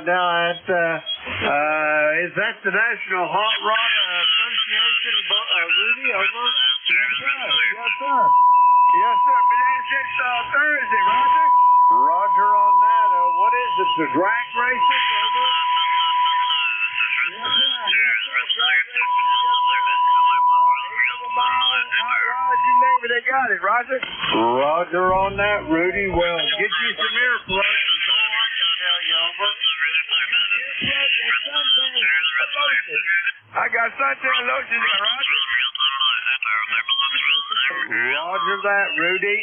now at, is that the National Hot Rod Association, Rudy, over? Yes, sir. Yes, sir. Yes, sir. It's Thursday, Roger. Roger on that. What is it? The drag races, over? Yes, sir. Yes, sir. Drag races, yes, sir. Hot rods, you name it, they got it, Roger. Roger on that, Rudy. Well, get you some earplugs. Is all I can tell you, over. I got suntan lotion there, Roger. Roger that, Rudy.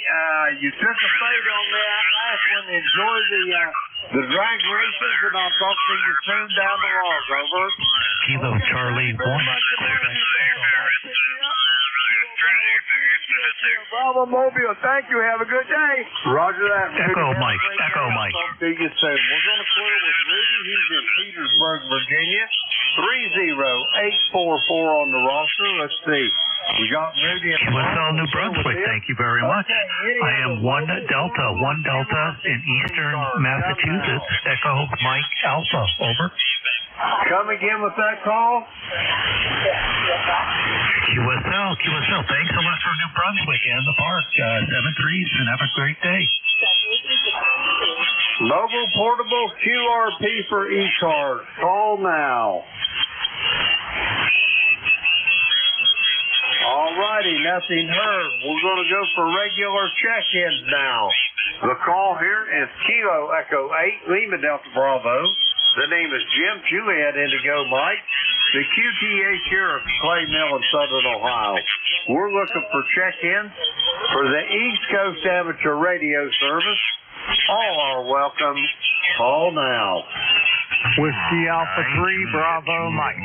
You took a fade on that last one. Enjoy the drag races, and I'll talk to you soon down the log, over. Kilo Charlie 1. Bravo Mobile, thank you. Have a good day. Roger that. Echo Mike. Echo Mike. Talk to you soon. We're going to clear with Rudy. He's in Petersburg, Virginia. 30844 on the roster. Let's see. We got Rudy. QSL New Brunswick. Thank you very much. I am 1 Delta in Eastern Massachusetts. Echo Mike Alpha. Over. Come again with that call. QSL. Thanks so much for New Brunswick and the park. 7-3s and have a great day. Mobile portable QRP for ECARS. Call now. All righty, nothing heard. We're going to go for regular check-ins now. The call here is Kilo Echo 8, Lima Delta Bravo. The name is Jim, Juliet Indigo Mike. The QTH here at Clay Mill in Southern Ohio. We're looking for check-ins for the East Coast Amateur Radio Service. All are welcome. Call now. Whiskey Alpha 3, Bravo Mike.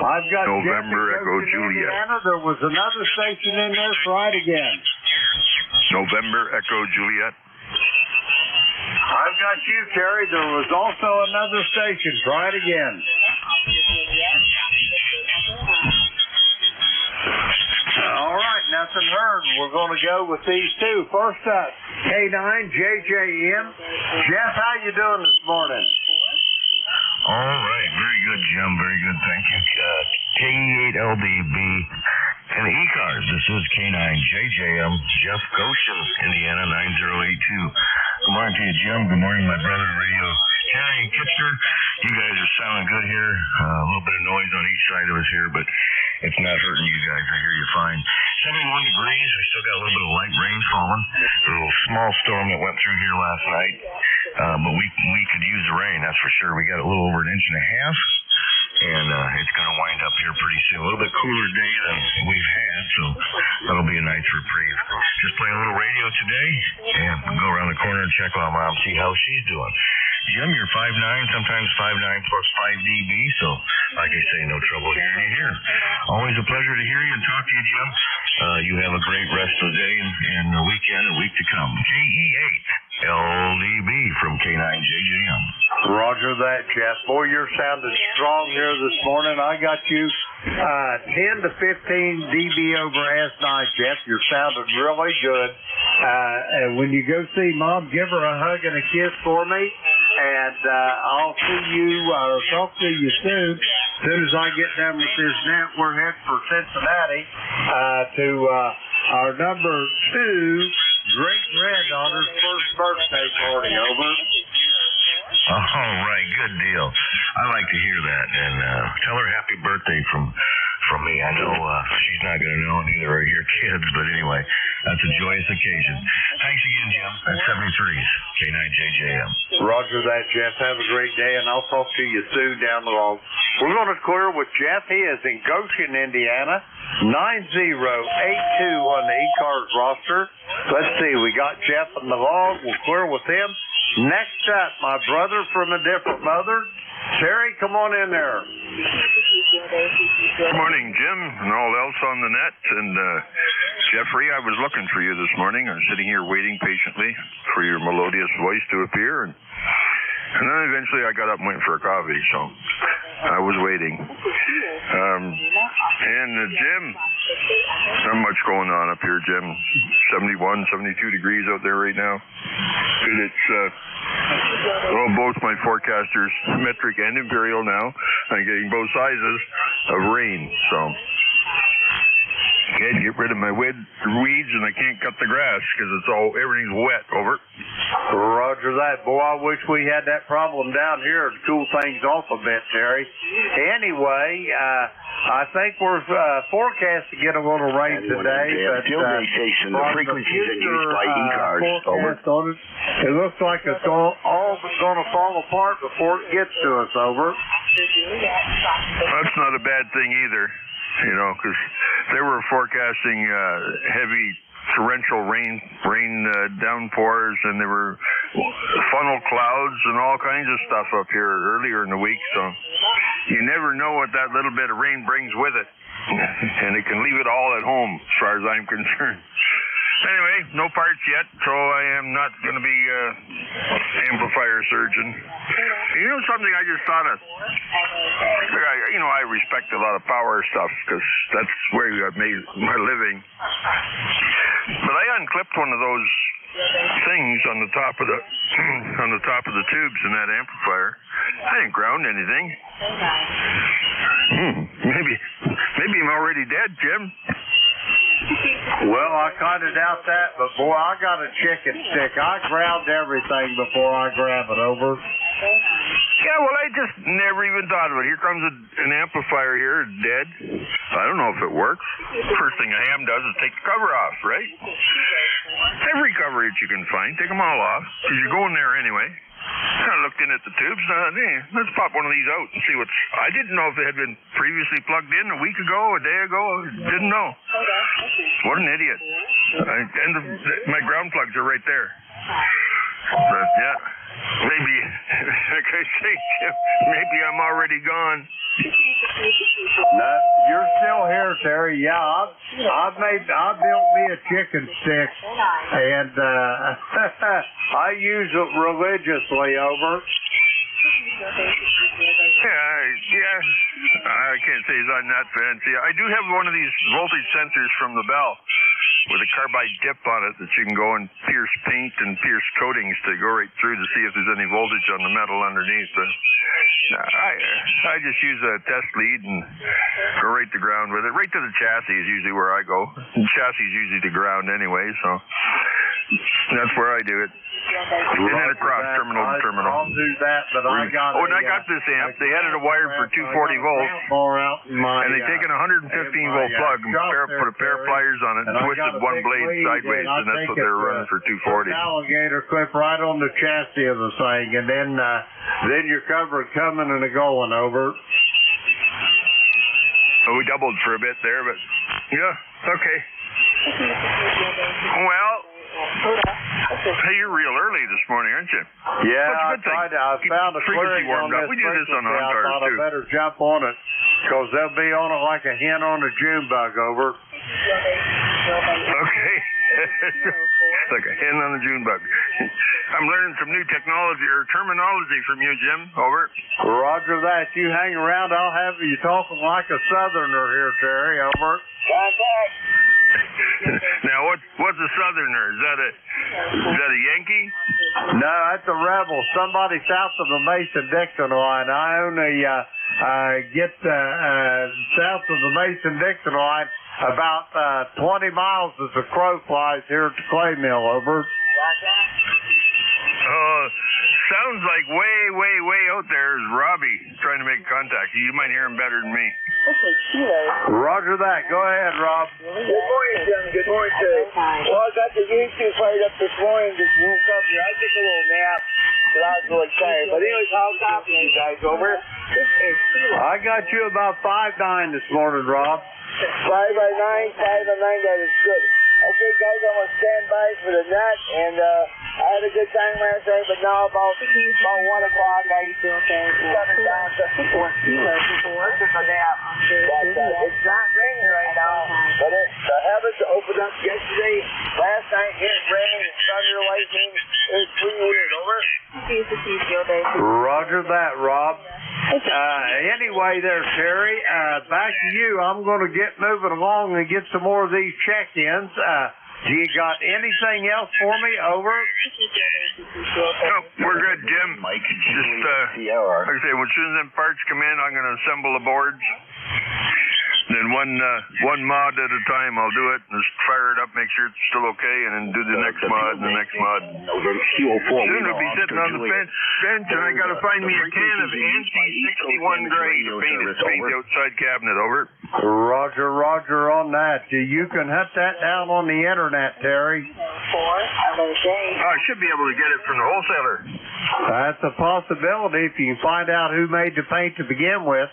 I've got November Echo Juliet. Indiana. There was another station in there. Try it again. November Echo Juliet. I've got you, Terry. There was also another station. Try it again. All right, nothing heard. We're going to go with these two. First up, K9 JJM. Jeff, how you doing this morning? All right, very good, Jim. Very good, thank you. KE8LDB and ECARS. This is K9 JJM, Jeff Goshen, Indiana 9082. Good morning to you, Jim. Good morning, my brother, Radio Terry Kitchener. You guys are sounding good here. A little bit of noise on each side of us here, but it's not hurting you guys. I hear you fine. 71 degrees. We still got a little bit of light rain falling. A little small storm that went through here last night. But we could use the rain, that's for sure. We got a little over 1.5 inches. And it's going to wind up here pretty soon. A little bit cooler day than we've had, so that'll be a nice reprieve. Just play a little radio today and go around the corner and check on Mom, see how she's doing. Jim, you're 5'9", sometimes 5'9 plus 5 dB, so like I say, no trouble hearing you here. Always a pleasure to hear you and talk to you, Jim. You have a great rest of the day and the weekend and week to come. KE8 LDB from K9JJM. Roger that, Jeff. Boy, you're sounding strong here this morning. I got you 10 to 15 dB over S9, Jeff. You're sounding really good. And when you go see Mom, give her a hug and a kiss for me. And I'll see you or talk to you soon. As soon as I get done with this net, we're heading for Cincinnati to our number 2 great-granddaughter's first birthday party. Over. All right, good deal. I like to hear that, and tell her happy birthday from me. I know she's not going to know, neither are your kids, but anyway, that's a joyous occasion. Thanks again, Jim. That's 73's K9JJM. Roger that, Jeff. Have a great day, and I'll talk to you soon down the road. We're going to clear with Jeff. He is in Goshen, Indiana, 9082 on the ECARS roster. Let's see, we got Jeff on the log. We'll clear with him. Next up, my brother from a different mother, Terry, come on in there. Good morning, Jim, and all else on the net. And Jeffrey, I was looking for you this morning. I was sitting here waiting patiently for your melodious voice to appear. And then eventually I got up and went for a coffee, so I was waiting. And Jim, not much going on up here, Jim. 71, 72 degrees out there right now. And it's Well, both my forecasters, metric and imperial now, I'm getting both sizes of rain, so can't get rid of my weeds and I can't cut the grass because everything's wet. Over. Roger that. Boy, I wish we had that problem down here to cool things off a bit, Terry. Anyway, I think we're forecast to get a little rain today. But, field day station, the frequencies are used by ECARS. Over. It looks like it's all going to fall apart before it gets to us. Over. That's not a bad thing either, because they were forecasting heavy torrential rain downpours, and there were funnel clouds and all kinds of stuff up here earlier in the week. So you never know what that little bit of rain brings with it, and it can leave it all at home, as far as I'm concerned. Anyway, no parts yet, so I am not going to be amplifier surgeon. You know something I just thought of? I respect a lot of power stuff because that's where I've made my living. But I unclipped one of those things on the top of the tubes in that amplifier. I didn't ground anything. Maybe I'm already dead, Jim. Well, I kind of doubt that, but boy, I got a chicken stick. I ground everything before I grab it. Over. Yeah, well, I just never even thought of it. Here comes an amplifier here, dead. I don't know if it works. First thing a ham does is take the cover off, right? Every cover that you can find, take them all off, because you're going there anyway. Kind of looked in at the tubes. Let's pop one of these out and see what's... I didn't know if it had been previously plugged in a week ago, a day ago. Didn't know. What an idiot. My ground plugs are right there. But, yeah. Maybe, like I say, Jim, maybe I'm already gone. No, you're still here, Terry. Yeah, I built me a chicken stick, and I use it religiously. Over. Yeah, I can't say I'm not fancy. I do have one of these voltage sensors from the Bell with a carbide dip on it that you can go and pierce paint and pierce coatings to go right through to see if there's any voltage on the metal underneath. But I just use a test lead and go right to ground with it. Right to the chassis is usually where I go. The chassis is usually the ground anyway, so that's where I do it. And then across terminal to terminal. I'll do that, but I got and I got this amp. They had it wired for 240 volts, and they taken a 115 volt plug and put a pair of pliers on it and twisted one blade sideways, and that's what they were running for 240. Alligator clip right on the chassis of the thing, and then your cover coming and a going. Over. So we doubled for a bit there, but yeah, okay. Well. Hey, you're real early this morning, aren't you? Yeah, I found a clearing on this. We do this on the I thought I better jump on it because they'll be on it like a hen on a June bug. Over. Okay. Like a hen on a June bug. I'm learning some new technology or terminology from you, Jim. Over. Roger that. You hang around. I'll have you talking like a Southerner here, Terry. Over. Contact. Now, what's a Southerner? Is that a Yankee? No, that's a rebel. Somebody south of the Mason-Dixon line. I only get south of the Mason-Dixon line about 20 miles as the crow flies here at the clay mill. Over. Sounds like way out there is Robbie trying to make contact. You might hear him better than me. Roger that. Go ahead, Rob. Good morning, Jim. Good morning, Terry. Well, I got the YouTube fired up this morning. Just woke up here. I took a little nap because I was really tired. But anyways, how's copy you guys? Over. I got you about 5'9" this morning, Rob. 5 by 9. 5 by 9. That is good. Okay, guys, I'm going to stand by for the net, and I had a good time last night, but now about 1 o'clock, I shut it down to 4 kilos before. Just a nap. It's not raining right now, but the heavens opened up yesterday. Last night, it rained and thunder, lightning. It was pretty weird. Over. Roger that, Rob. Anyway there, Terry, back to you. I'm going to get moving along and get some more of these check-ins. Do you got anything else for me? Over. No, we're good, Jim. Mike, Just, like I say, as soon as them parts come in, I'm going to assemble the boards. Then one mod at a time, I'll do it, and just fire it up, make sure it's still okay, and then do the next mod and the next mod. Soon I'll be sitting on the bench, and I got to find me a can of anti-61 gray to paint the outside cabinet. Over. Roger on that. You can hunt that down on the internet, Terry. I should be able to get it from the wholesaler. That's a possibility if you can find out who made the paint to begin with.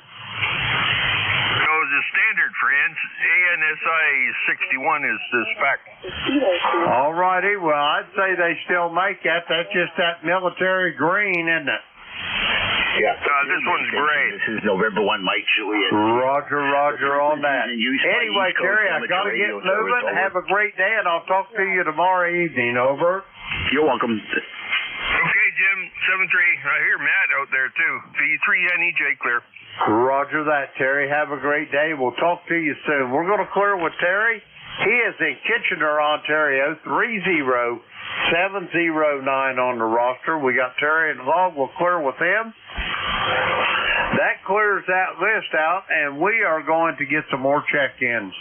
The standard for ANSI 61 is the spec. All righty. Well, I'd say they still make that. That's just that military green, isn't it? Yeah. This one's gray. This is November 1, Mike Juliet. Roger on that. Anyway, Terry, I got to get moving. Have a great day, and I'll talk to you tomorrow evening. Over. You're welcome. Okay, Jim. 7-3. I hear Matt out there, too. V3NEJ clear. Roger that, Terry. Have a great day. We'll talk to you soon. We're going to clear with Terry. He is in Kitchener, Ontario, 30709 on the roster. We got Terry involved. We'll clear with him. That clears that list out, and we are going to get some more check-ins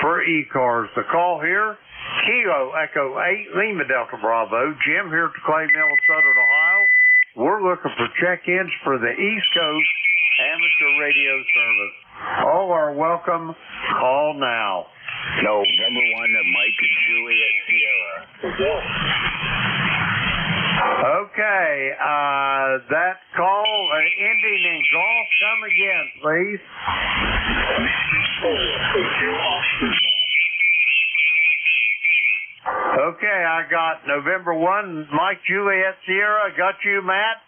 for ECARS. The call here, Kilo Echo 8, Lima Delta Bravo. Jim here at the Clay Mill in Southern Ohio. We're looking for check-ins for the East Coast Amateur Radio Service. All are welcome. Call now. November 1, Mike Juliet Sierra. Okay, that call ending in golf. Come again, please. Okay, I got November 1, Mike Juliet Sierra. Got you, Matt.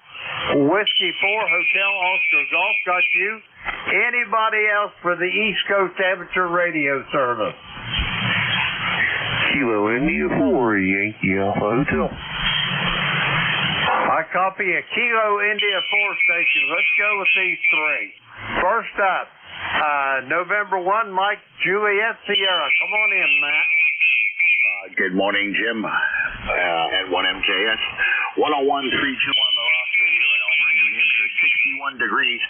Whiskey 4, Hotel Oscar Golf. Got you. Anybody else for the East Coast Amateur Radio Service? Kilo India 4, Yankee Alpha Hotel. I copy a Kilo India 4 station. Let's go with these three. First up, November 1, Mike Juliet Sierra. Come on in, Matt. Good morning, Jim. At 1MKS. 101.32 on the roster here in Auburn, New Hampshire. 61 degrees.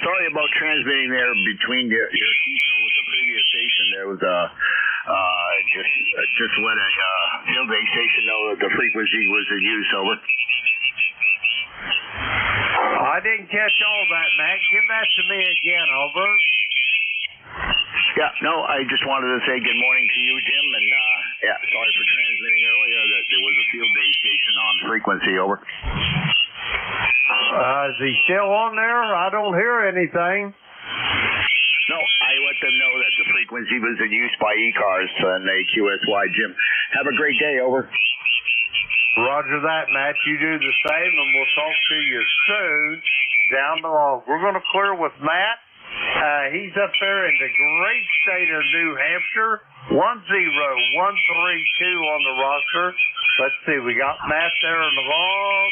Sorry about transmitting there between your TISO with the previous station. There was just let a field base station know that the frequency was in use. Over. I didn't catch all that, Matt. Give that to me again. Over. Yeah, no, I just wanted to say good morning to you, Jim, and sorry for transmitting earlier that there was a field base station on frequency. Over. Is he still on there? I don't hear anything. No, I let them know that the frequency was in use by ECARS and AQSY. Jim, have a great day. Over. Roger that, Matt. You do the same, and we'll talk to you soon down the road. We're going to clear with Matt. He's up there in the great state of New Hampshire. 10132 on the roster. Let's see, we got Matt there in the log.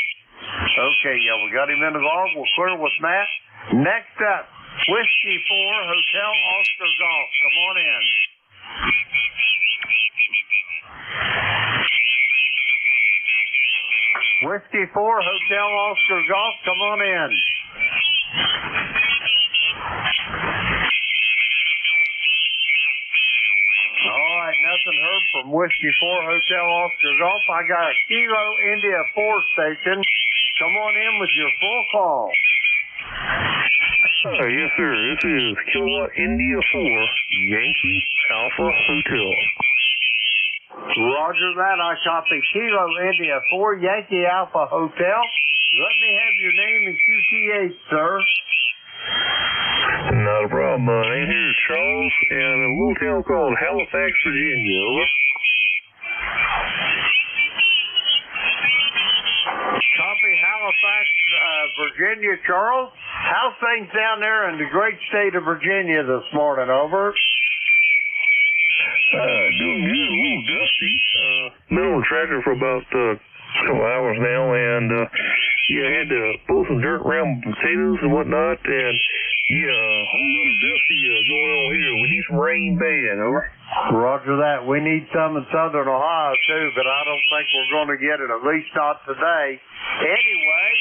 Okay, yeah, we got him in the log. We'll clear with Matt. Next up, Whiskey 4, Hotel Oscar Golf. Come on in. Whiskey 4, Hotel Oscar Golf. Come on in. All right, nothing heard from Whiskey 4 Hotel Oscar Golf. I got a Kilo India 4 station. Come on in with your full call. Yes, sir. This is Kilo India 4, Yankee Alpha Hotel. Roger that. I copy Kilo India 4, Yankee Alpha Hotel. Let me have your name and QTH, sir. Not a problem. My name here is Charles, and a little town called Halifax, Virginia. Over. Copy Halifax, Virginia, Charles. How's things down there in the great state of Virginia this morning? Over. Doing good. A little dusty. Been on the tractor for about a couple hours now, and I had to pull some dirt around potatoes and whatnot, and Yeah, whole lot of dusty going on here. We need some rain bad, over. Roger that. We need some in southern Ohio, too, but I don't think we're going to get it, at least not today. Anyway,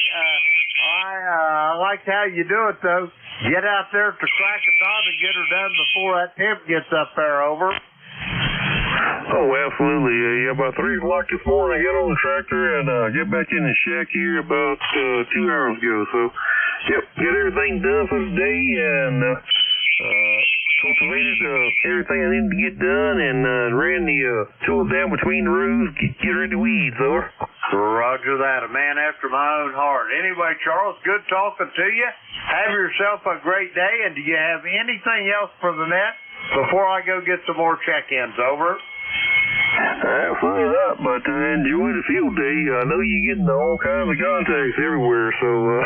I liked how you do it, though. Get out there at the crack of dawn and get her done before that temp gets up there, over. Oh, absolutely. Yeah, about 3 o'clock this morning, I got on the tractor and get back in the shack here about 2 hours ago. So, yep, get everything done for the day and cultivated everything I needed to get done and ran the tools down between the rows, get rid of the weeds, over. Roger that. A man after my own heart. Anyway, Charles, good talking to you. Have yourself a great day, and do you have anything else for the net before I go get some more check-ins, over? Absolutely not, but enjoy the field day. I know you're getting all kinds of contacts everywhere, so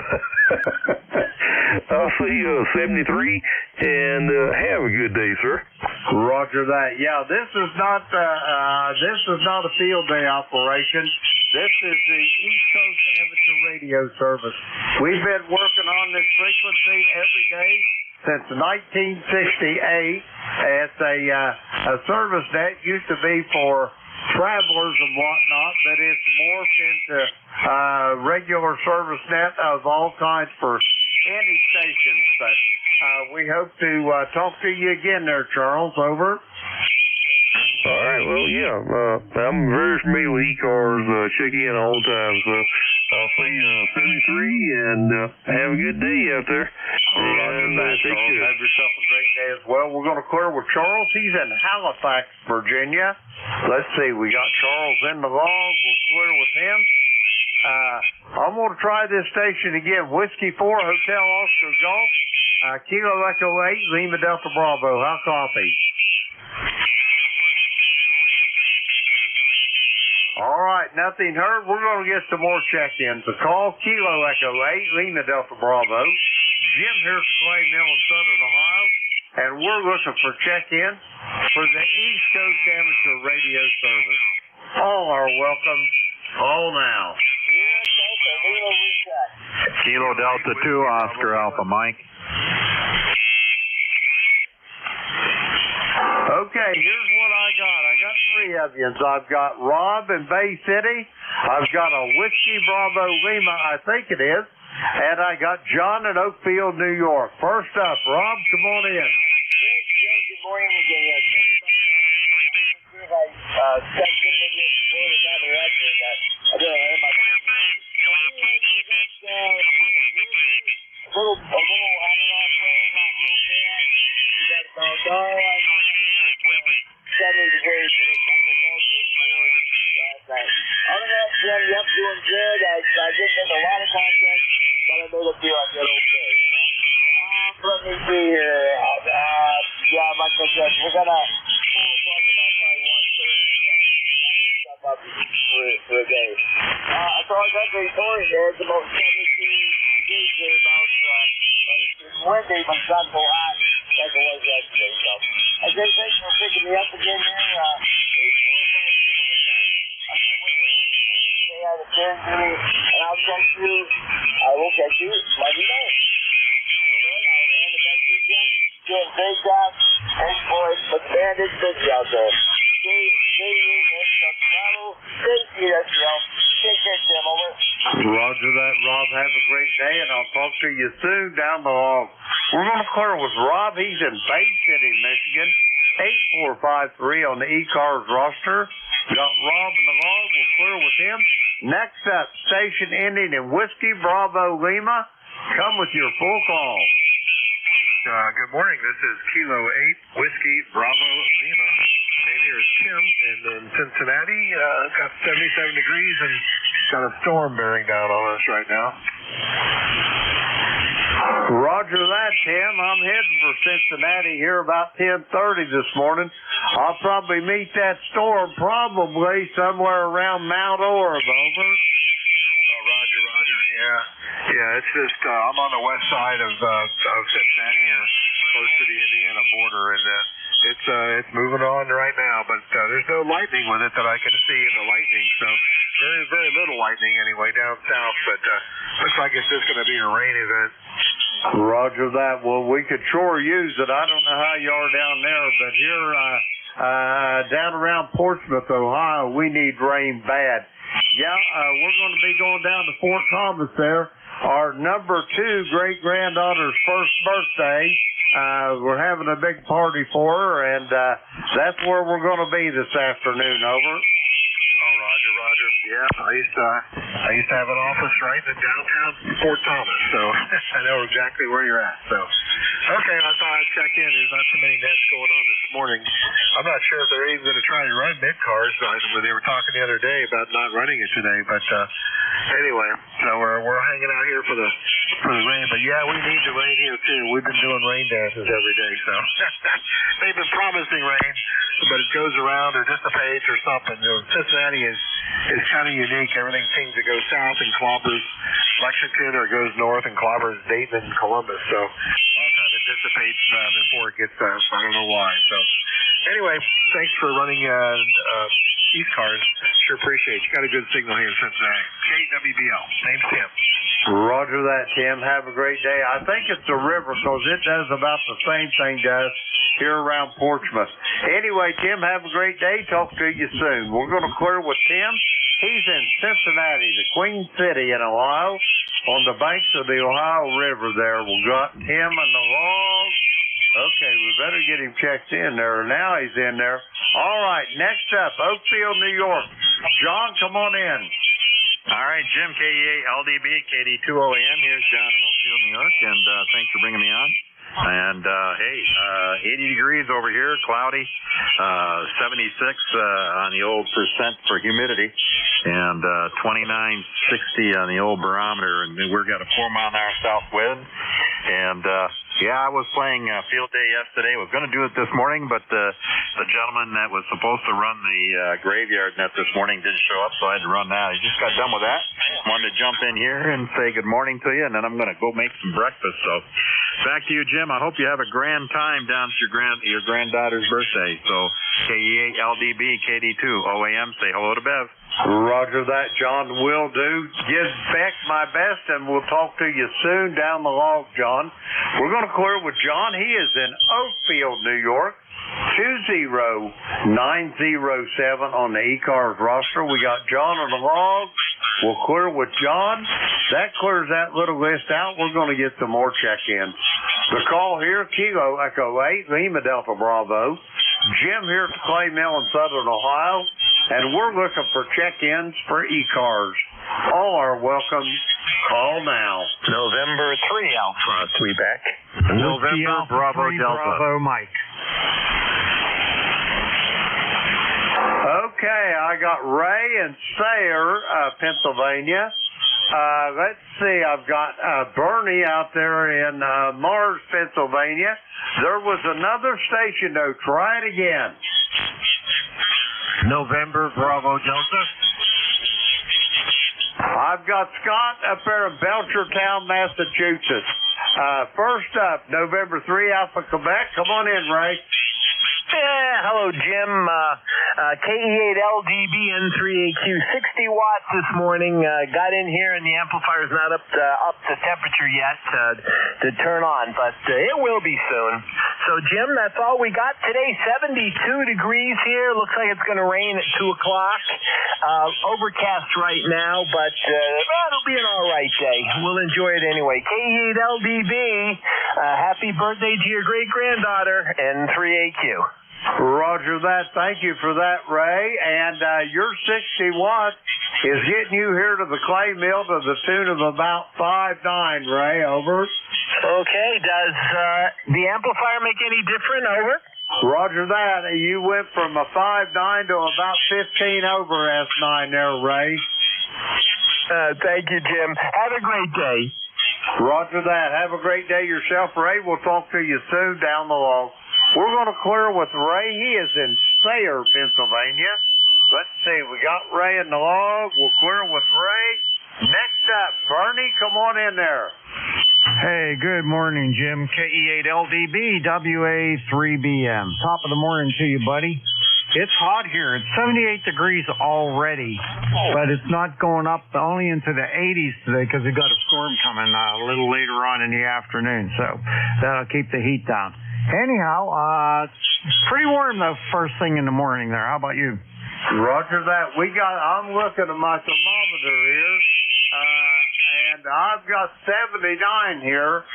I'll see you 73, and have a good day, sir. Roger that. Yeah, this is not a field day operation. This is the East Coast Amateur Radio Service. We've been working on this frequency every day since 1968. It's a service that used to be for travelers and whatnot, but it's morphed into regular service net of all kinds for any stations. But we hope to talk to you again there, Charles. Over. All right, well, yeah, I'm very familiar with ECARS, check in all the time, so I'll see you 73, and have a good day out there. And take care. Have yourself a great day as well. We're going to clear with Charles. He's in Halifax, Virginia. Let's see, we got Charles in the log. We'll clear with him. I'm going to try this station again. Whiskey 4, Hotel Oscar Golf, Kilo Echo 8, Lima Delta Bravo. How copy? All right, nothing heard. We're going to get some more check-ins. The call, Kilo Echo 8, Lima Delta Bravo. Jim here at Clay Mill in Southern Ohio, and we're looking for check-in for the East Coast Amateur Radio Service. All are welcome. Call now. Kilo Delta 2, Oscar Alpha Mike. Okay, here's what I got. I got 3 of you. I've got Rob in Bay City. I've got a Whiskey Bravo Lima, I think it is. And I got John in Oakfield, New York. First up, Rob, come on in. Good morning again. Yep, doing good. I did make a lot of contacts, but I made a few I did okay. Let me see here. Yeah, like I said, we're going to pull the plug about probably 1:30 stuff up for a day. So I got the report there. It's about 17 degrees there about, it's windy, but it's not so hot like it was yesterday. So I say thanks for picking me up again here. 845 here my time. I'm going to wait around and stay out of Thursday, and I'll catch you. I will catch you Monday night. I'll hand it back to you again. Doing a great job. Thanks, boys. But the band is busy out there. Stay in some travel. Safety, that's take care, Jim. Over. Roger that, Rob. Have a great day, and I'll talk to you soon down the log. We're going to clear with Rob. He's in Bay City, Michigan. 8453 on the ECARS roster. We got Rob in the log. We'll clear with him. Next up, station ending in Whiskey Bravo Lima. Come with your full call. Good morning. This is Kilo 8, Whiskey Bravo Lima. Name here is Tim, and in Cincinnati, got 77 degrees and got a storm bearing down on us right now. Roger that, Tim. I'm heading for Cincinnati here about 10:30 this morning. I'll probably meet that storm probably somewhere around Mount Orab. Over. Oh, Roger. Yeah. It's just I'm on the west side of Cincinnati here, close to the Indiana border, and it's moving on right now. But there's no lightning with it that I can see in the lightning, so very little lightning anyway down south. But looks like it's just going to be a rain event. Roger that. Well, we could sure use it. I don't know how you are down there, but here down around Portsmouth, Ohio, we need rain bad. Yeah, we're going to be going down to Fort Thomas there. Our number 2 great-granddaughter's first birthday. We're having a big party for her, and that's where we're going to be this afternoon. Over. Oh, Roger. Yeah, I used to have an office right in downtown Fort Thomas, so I know exactly where you're at. So, okay, I thought I'd check in. There's not too many nets going on this morning. I'm not sure if they're even going to try to run ECARS. They were talking the other day about not running it today, but anyway, so we're hanging out here for the rain. But yeah, we need the rain here too. We've been doing rain dances every day, so they've been promising rain, but it goes around or dissipates or something. You know, Cincinnati is kind of unique. Everything seems to go south and clobbers Lexington, or goes north and clobbers Dayton and Columbus. So a lot of times it dissipates before it gets I don't know why. So anyway, thanks for running ECARS. Sure appreciate it. You got a good signal here in Cincinnati. KWBL. Name's Tim. Roger that, Tim. Have a great day. I think it's the river because it does about the same thing to us here around Portsmouth. Anyway, Tim, have a great day. Talk to you soon. We're going to clear with Tim. He's in Cincinnati, the Queen City in Ohio, on the banks of the Ohio River there. We've got Tim and the log. Okay, we better get him checked in there. Now he's in there. All right, next up, Oakfield, New York. John, come on in. All right, Jim, KE8LDB, KD2OAM. Here's John in Oakfield, New York, and thanks for bringing me on. And, hey, 80 degrees over here, cloudy, 76 on the old percent for humidity, and 2960 on the old barometer, and we've got a 4-mile-an-hour south wind. And, yeah, I was playing field day yesterday. Was going to do it this morning, but the gentleman that was supposed to run the graveyard net this morning didn't show up, so I had to run now. He just got done with that. Wanted to jump in here and say good morning to you, and then I'm going to go make some breakfast. So back to you, Jim. I hope you have a grand time down at your granddaughter's birthday. So KE8LDB, KD2OAM, say hello to Bev. Roger that, John. Will do. Give Beck my best, and we'll talk to you soon down the log, John. We're going to clear with John. He is in Oakfield, New York. 20907 on the ECARS roster. We got John on the log. We'll clear with John. That clears that little list out. We're going to get some more check-ins. The call here, Kilo Echo 8, Lima Delta Bravo. Jim here at the Clay Mill in Southern Ohio. And we're looking for check-ins for ECARS. All are welcome. Call now. November 3 Alpha, Tweeback. November Bravo Delta. Bravo Mike. Okay, I got Ray in Sayre, Pennsylvania. Let's see, I've got Bernie out there in Mars, Pennsylvania. There was another station, though. Try it again. November Bravo Delta. I've got Scott up there in Belchertown, Massachusetts. First up, November 3 Alpha Quebec. Come on in, Ray. Yeah, hello, Jim. KE8LDB N3AQ, 60 watts this morning. Got in here, and the amplifier's not up to temperature yet to turn on, but it will be soon. So, Jim, that's all we got today. 72 degrees here. Looks like it's going to rain at 2 o'clock. Overcast right now, but it'll be an all right day. We'll enjoy it anyway. KE8LDB, happy birthday to your great-granddaughter, N3AQ. Roger that. Thank you for that, Ray. And your 60 watts is getting you here to the Clay Mill to the tune of about 5.9, Ray. Over. Okay. Does the amplifier make any difference? Over. Roger that. You went from a 5.9 to about 15 over S9 there, Ray. Thank you, Jim. Have a great day. Roger that. Have a great day yourself, Ray. We'll talk to you soon down the log. We're going to clear with Ray. He is in Sayre, Pennsylvania. Let's see. We got Ray in the log. We'll clear with Ray. Next up, Bernie, come on in there. Hey, good morning, Jim. KE8LDB, WA3BM. Top of the morning to you, buddy. It's hot here. It's 78 degrees already, but it's not going up only into the 80s today because we've got a storm coming a little later on in the afternoon, so that'll keep the heat down. Anyhow, it's pretty warm though first thing in the morning there. How about you? Roger that. I'm looking at my thermometer here, and I've got 79 here,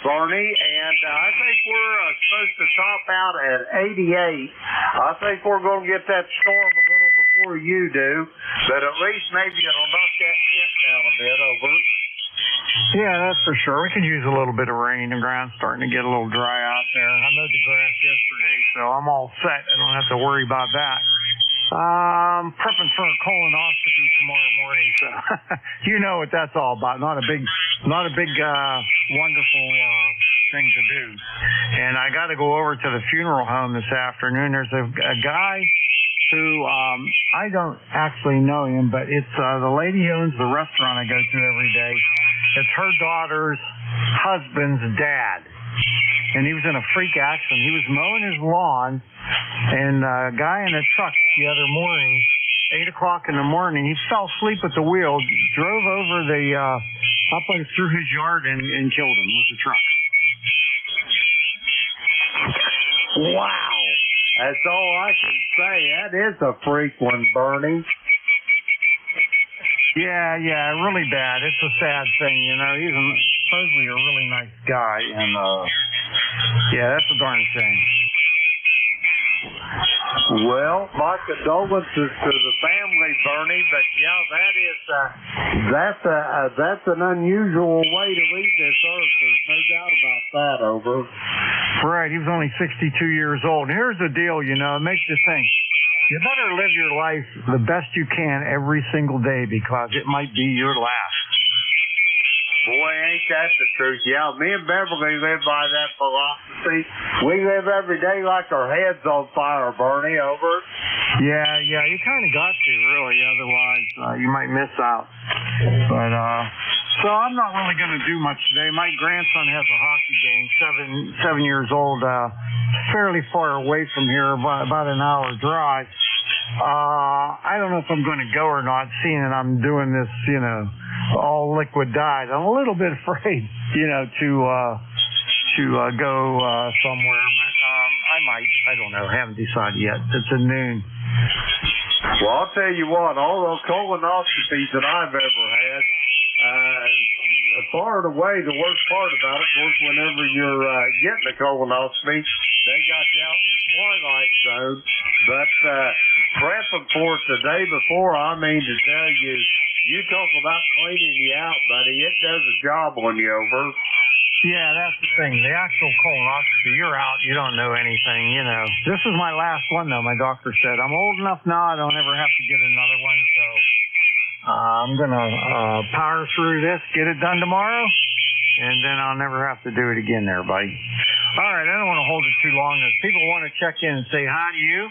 Bernie, and I think we're supposed to top out at 88. I think we're going to get that storm a little before you do, but at least maybe it'll knock that shit down a bit over. Yeah, that's for sure. We could use a little bit of rain. The ground's starting to get a little dry out there. I mowed the grass yesterday, so I'm all set. I don't have to worry about that. I'm prepping for a colonoscopy tomorrow morning, so you know what that's all about. Not a big wonderful thing to do. And I got to go over to the funeral home this afternoon. There's a guy who I don't actually know him, but it's the lady who owns the restaurant I go to every day. It's her daughter's husband's dad. And he was in a freak accident. He was mowing his lawn, and a guy in a truck the other morning, 8 o'clock in the morning, he fell asleep at the wheel, drove over up through his yard and killed him with the truck. Wow. That's all I can say. That is a freak one, Bernie. Yeah, really bad. It's a sad thing, you know. He's supposedly a really nice guy, and yeah, that's a darn shame. Well, my condolences to the family, Bernie, but yeah, that's an unusual way to leave this earth. There's no doubt about that, over. Right, he was only 62 years old. And here's the deal, you know, it makes you think. You better live your life the best you can every single day because it might be your last. Boy, ain't that the truth. Yeah, me and Beverly live by that philosophy. We live every day like our head's on fire, Bernie, over. Yeah, you kind of got to, really. Otherwise, you might miss out. But, so I'm not really going to do much today. My grandson has a hockey game, 7 years old, fairly far away from here, about an hour drive. I don't know if I'm going to go or not, seeing that I'm doing this, you know, all liquid diet. I'm a little bit afraid, you know, to go somewhere, but I might. I don't know. I haven't decided yet. It's at noon. Well, I'll tell you what, all those colonoscopies that I've ever had, far and away the worst part about it, of course, whenever you're getting a colonoscopy, they got you out in the twilight zone. But prepping for it the day before, I mean to tell you, you talk about cleaning you out, buddy. It does a job on you, over. Yeah, that's the thing. The actual colonoscopy, you're out. You don't know anything, you know. This is my last one, though, my doctor said. I'm old enough now. I don't ever have to get another one, so I'm going to power through this, get it done tomorrow, and then I'll never have to do it again there, buddy. All right, I don't want to hold it too long. If people want to check in and say hi to you,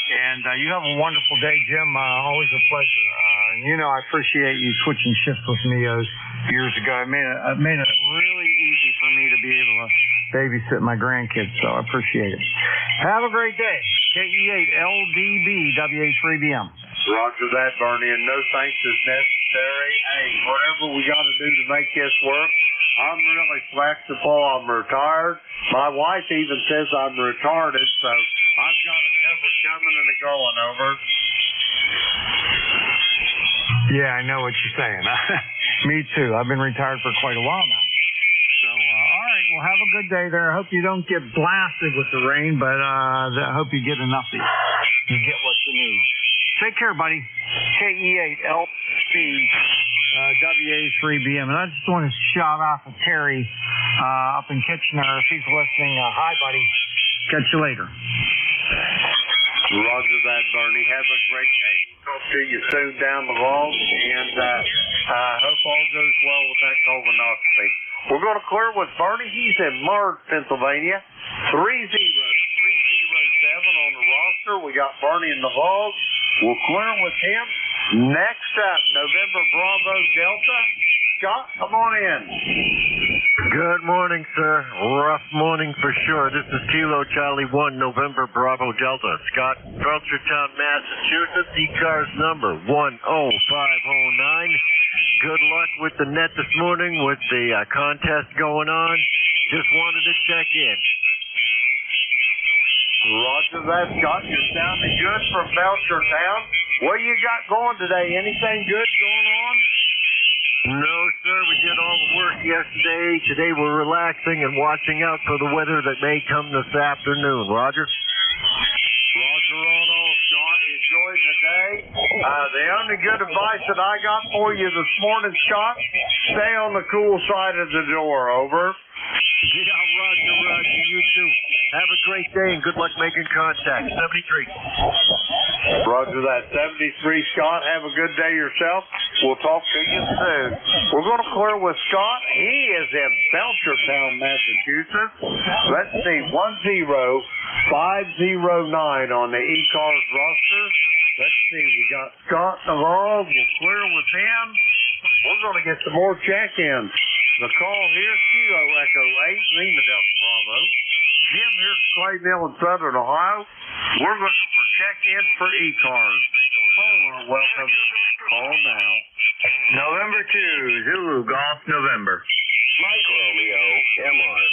and you have a wonderful day, Jim. Always a pleasure. You know, I appreciate you switching shifts with me years ago. It made it really easy for me to be able to babysit my grandkids, so I appreciate it. Have a great day. KE8LDB, WA3BM. Roger that, Bernie, and no thanks is necessary. Hey, whatever we got to do to make this work, I'm really flexible. I'm retired. My wife even says I'm retarded, so I've got it ever coming and a going, over. Yeah, I know what you're saying. Me too. I've been retired for quite a while now. So, all right. Well, have a good day there. I hope you don't get blasted with the rain, but I hope you get enough of it. You get what you need. Take care, buddy. KE8LB, WA3BM. And I just want to shout out to Terry up in Kitchener. If he's listening, hi, buddy. Catch you later. Roger that, Bernie. Have a great day. We'll talk to you soon down the road, and I hope all goes well with that colonoscopy. We're going to clear with Bernie. He's in Mars, Pennsylvania. 307 on the roster. We got Bernie in the hog. We'll clear with him. Next up, November Bravo Delta. Scott, come on in. Good morning, sir. Rough morning for sure. This is Kilo Charlie 1, November Bravo Delta. Scott, Belchertown, Massachusetts. ECARS number 10509. Good luck with the net this morning with the contest going on. Just wanted to check in. Roger that, Scott. You're sounding good from Belchertown. What you got going today? Anything good going on? No, sir. We did all the work yesterday. Today we're relaxing and watching out for the weather that may come this afternoon. Roger? Roger on all, Scott. Enjoy the day. The only good advice that I got for you this morning, Scott, stay on the cool side of the door. Over. Yeah, Roger. You too. Have a great day and good luck making contact. 73. Roger that. 73, Scott. Have a good day yourself. We'll talk to you soon. We're going to clear with Scott. He is in Belchertown, Massachusetts. Let's see, 10509 on the ECARS roster. Let's see, we got Scott Navarro. We'll clear with him. We're going to get some more check-ins. The call here, Kilo Echo 8, Lima Delta Bravo. Jim here at Clay Mill in Southern Ohio. We're looking for check-ins for ECARS. Caller, welcome. Call now. November 2, Zulu Golf, November. Mike Romeo, MR.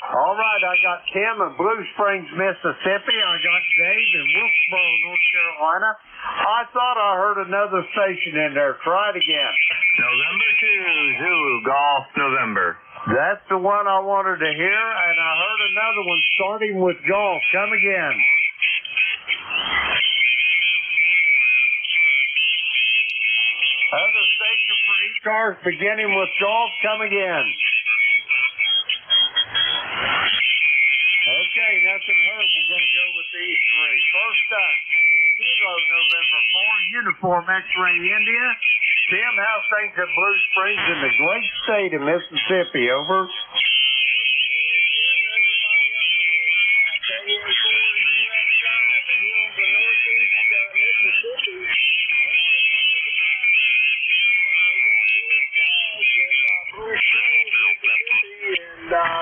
All right, I got Tim in Blue Springs, Mississippi. I got Dave in Wilkesboro, North Carolina. I thought I heard another station in there. Try it again. November 2, Zulu Golf, November. That's the one I wanted to hear, and I heard another one starting with golf. Come again. Other station for ECARS beginning with golf. Come again. Okay, nothing heard. We're going to go with these three. First up, Kilo November 4, Uniform X-Ray India. Tim, how's things at Blue Springs in the great state of Mississippi? Over.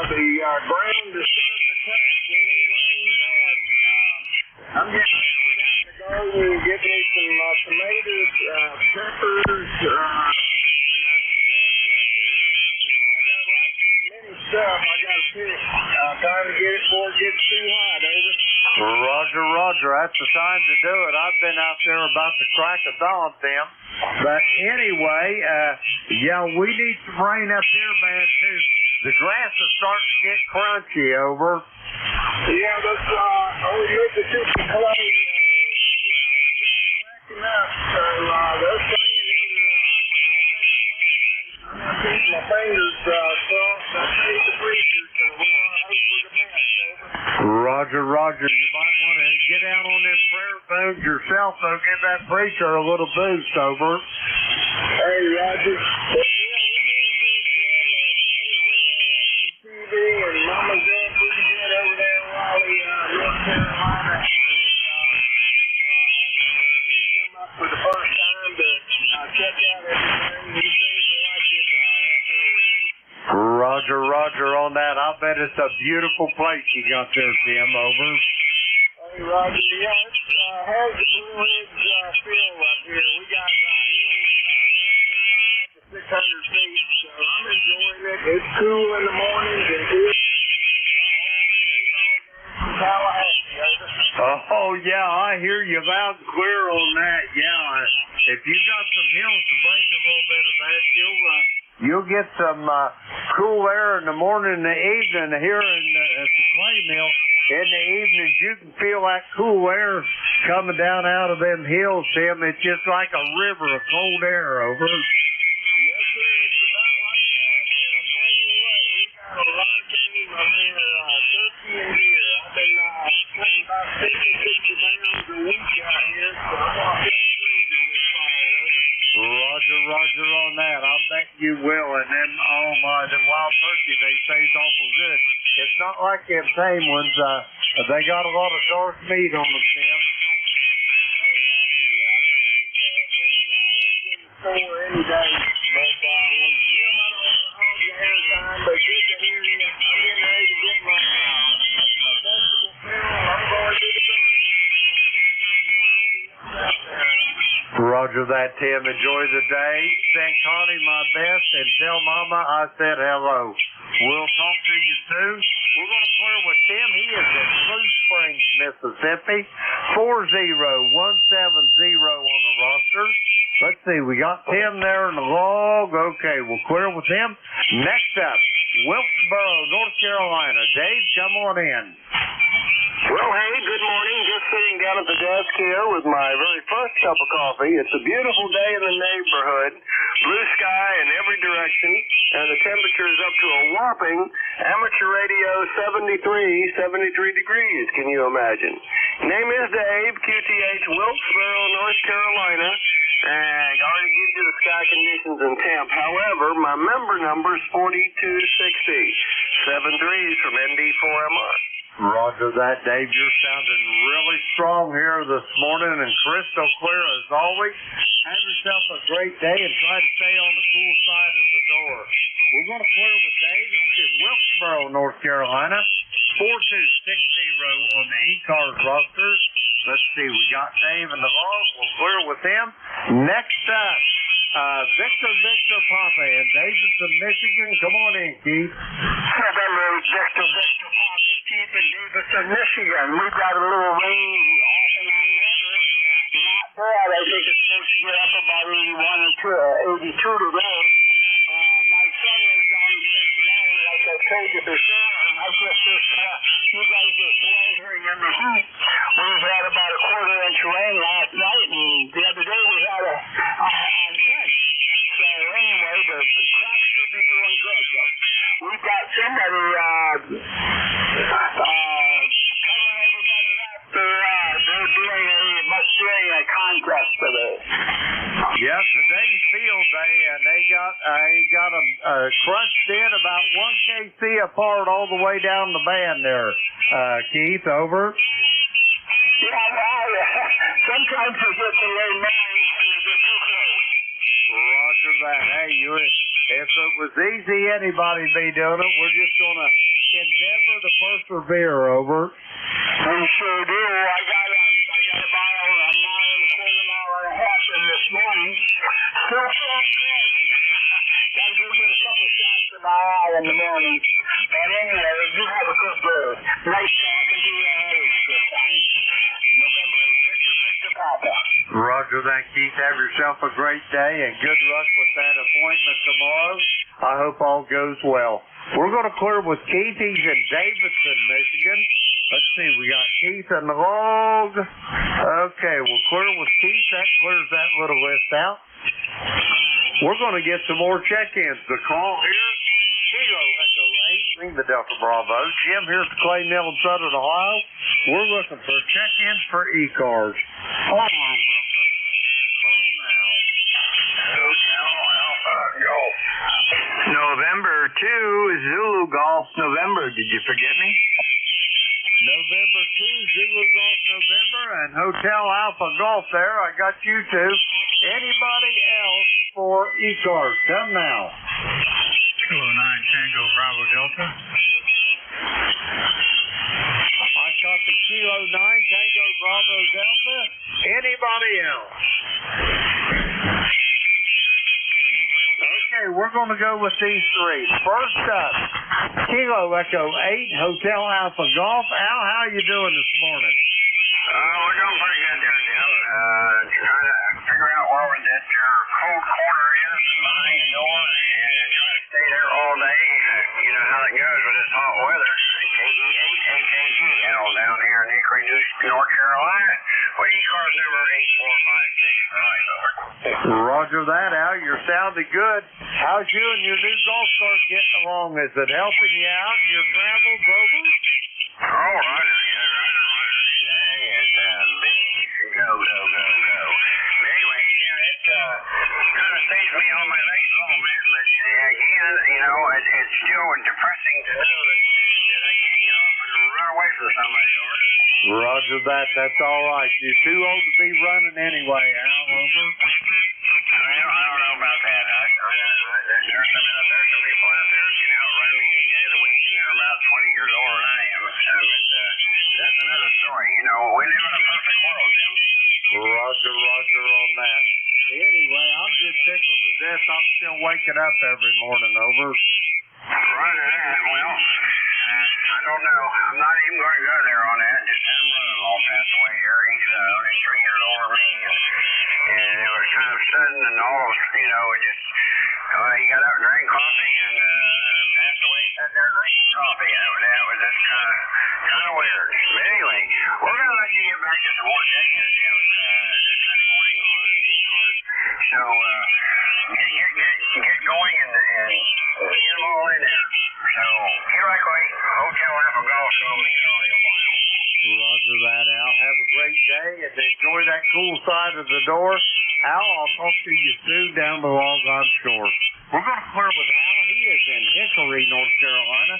The ground is starting to crack. We need rain bad. I'm getting ready to get out in the garden and get me some tomatoes, peppers. I got grass right there. I got like many stuff I got to pick. Trying to get it before it gets too hot, over. Roger. That's the time to do it. I've been out there about the crack of dawn, Tim. But anyway, we need some rain up here, man, too. The grass is starting to get crunchy, over. Yeah, that's old Mississippi clay. It's cracking up. So they're saying either I'm not keeping my fingers crossed. I paid the preacher, so we're going to hope for the best, over. Roger. You might want to get out on them prayer phones yourself, though. Give that preacher a little boost, over. Hey, Roger. And Mama's doing pretty good over there in Raleigh, North Carolina. Come up for the first time to check out everything. He seems to like it out here. Roger on that. I bet it's a beautiful place you got there, Tim, over. Hey, Roger. Yeah, it has the Blue Ridge feel up here. We got hills about 600 feet, so I'm enjoying it. It's cool in the mornings and good. Oh, yeah, I hear you loud and clear on that. Yeah, if you got some hills to break a little bit of that, you'll get some cool air in the morning and the evening here at the clay mill. In the evenings, you can feel that cool air coming down out of them hills, Tim. It's just like a river of cold air, over. Yes, sir. It's about like that. And I'll tell you what, we've got a lot of game up here, turkey and deer. I've been putting about 50, 60 pounds a week out here, so I'm going to feel freezer this fall, over. Roger on that. I bet you will. And then, the wild turkey, they say is awful good. It's not like them tame ones. They got a lot of dark meat on them, Tim. Hey, Roger, yeah, any day. But Roger that, Tim. Enjoy the day. Send Connie my best and tell Mama I said hello. We'll talk to you soon. We're going to clear with Tim. He is in Blue Springs, Mississippi. 40170 on the roster. Let's see, we got Tim there in the log. Okay, we'll clear with him. Next up, Wilkesboro, North Carolina. Dave, come on in. Well, hey, good morning. Just sitting down at the desk here with my very first cup of coffee. It's a beautiful day in the neighborhood. Blue sky in every direction, and the temperature is up to a whopping amateur radio 73 degrees. Can you imagine? Name is Dave, QTH, Wilkesboro, North Carolina. And I already give you the sky conditions and temp. However, my member number is 4260. 73s from ND4MR. Roger that, Dave. You're sounding really strong here this morning and crystal clear as always. Have yourself a great day and try to stay on the cool side of the door. We're going to clear with Dave. He's in Wilkesboro, North Carolina. 4260 on the ECARS roster. Let's see, we got Dave in the log. We'll clear with him. Next up, Victor Papa in Davidson, Michigan. Come on in, Keith. November, Victor Papa, Keith in Davidson, Michigan. We've got a little rain off and on weather. Not bad. I think it's supposed to get up about 81 or 82 today. My son was down in Cincinnati, like I told you before, and I guess you guys are sweltering in the heat. We've had about a quarter-inch rain last night, and the other day we had an inch. So anyway, the crops should be doing good. We've got somebody covering everybody up. They're doing a contest today. Yes, today's field day, and they got them crunched in about 1 kc apart all the way down the band there. Keith, over. Yeah, well, sometimes you get the lay nines when you get too close. Roger that. Hey, if it was easy, anybody'd be doing it. We're just going to endeavor to persevere, over. We sure do. I got a mile and a quarter mile and a half in this morning. Still feeling good. Got to go get a couple shots in my eye in the morning. But anyway, you have a good day. Nice talking to you always this time. November 8th, Victor Papa. Roger that, Keith. Have yourself a great day and good luck with that appointment tomorrow. I hope all goes well. We're going to clear with Keith. He's in Davidson, Michigan. Let's see, we got Keith in the log. Okay, we'll clear with Keith. That clears that little list out. We're going to get some more check-ins. The call here, Kilo Echo 8, ring the Delta Bravo. Jim, here's Clay Mill in Southern Ohio. We're looking for check-ins for ECARS. Oh, welcome. Oh, now. Hotel Alpha Golf. November 2, Zulu Golf, November. Did you forget me? November 2, Zulu Golf November, and Hotel Alpha Golf there. I got you two. Anybody else for ECARS? Come now. Kilo 9 Tango Bravo Delta. I copy Kilo 9 Tango Bravo Delta. Anybody else? Okay, we're going to go with these three. First up, Kilo Echo 8, Hotel Alpha Golf. Al, how are you doing this morning? We're doing pretty good there, Jim. Trying to figure out where that your cold corner is behind the door and try to stay there all day. You know how it goes with this hot weather. KE8 AKG Al down here in Hickory, North Carolina. With ECARS number 8456. Roger that, Al. You're sounding good. How's you and your new golf cart getting along? Is it helping you out in your travels, over? Oh, Roger. Yeah, Roger. Today is big. Go. Anyway, yeah, it kind of stays me on my legs a little bit, but again, you know, it's still depressing to know that I can't get off and run away from somebody, over. Roger that. That's all right. You're too old to be running anyway, Al, over. I don't know about that. There's some people out there that can outrun me any day of the week, and they're about 20 years older than I am. But that's another story. You know, we live in a perfect world, Jim. Roger on that. Anyway, I'm just tickled to death. I'm still waking up every morning, over. Roger that. Well, I don't know. I'm not even going to go there on that. Just had a brother-in-law pass away here. He's only 3 years older than me, and it was kind of sudden and all. You know, it just he got up and drank coffee and passed away. Sat there drinking coffee. That was just kind of weird. But anyway, we're going to let you get back to some more check-ins, Jim. This Sunday morning on ECARS. So get going and get them all in there. So, here I go. Hotel Apple Golf Show. Roger that, Al. Have a great day and enjoy that cool side of the door. Al, I'll talk to you soon down the Long Gone Shore. We're going to clear with Al. He is in Hickory, North Carolina.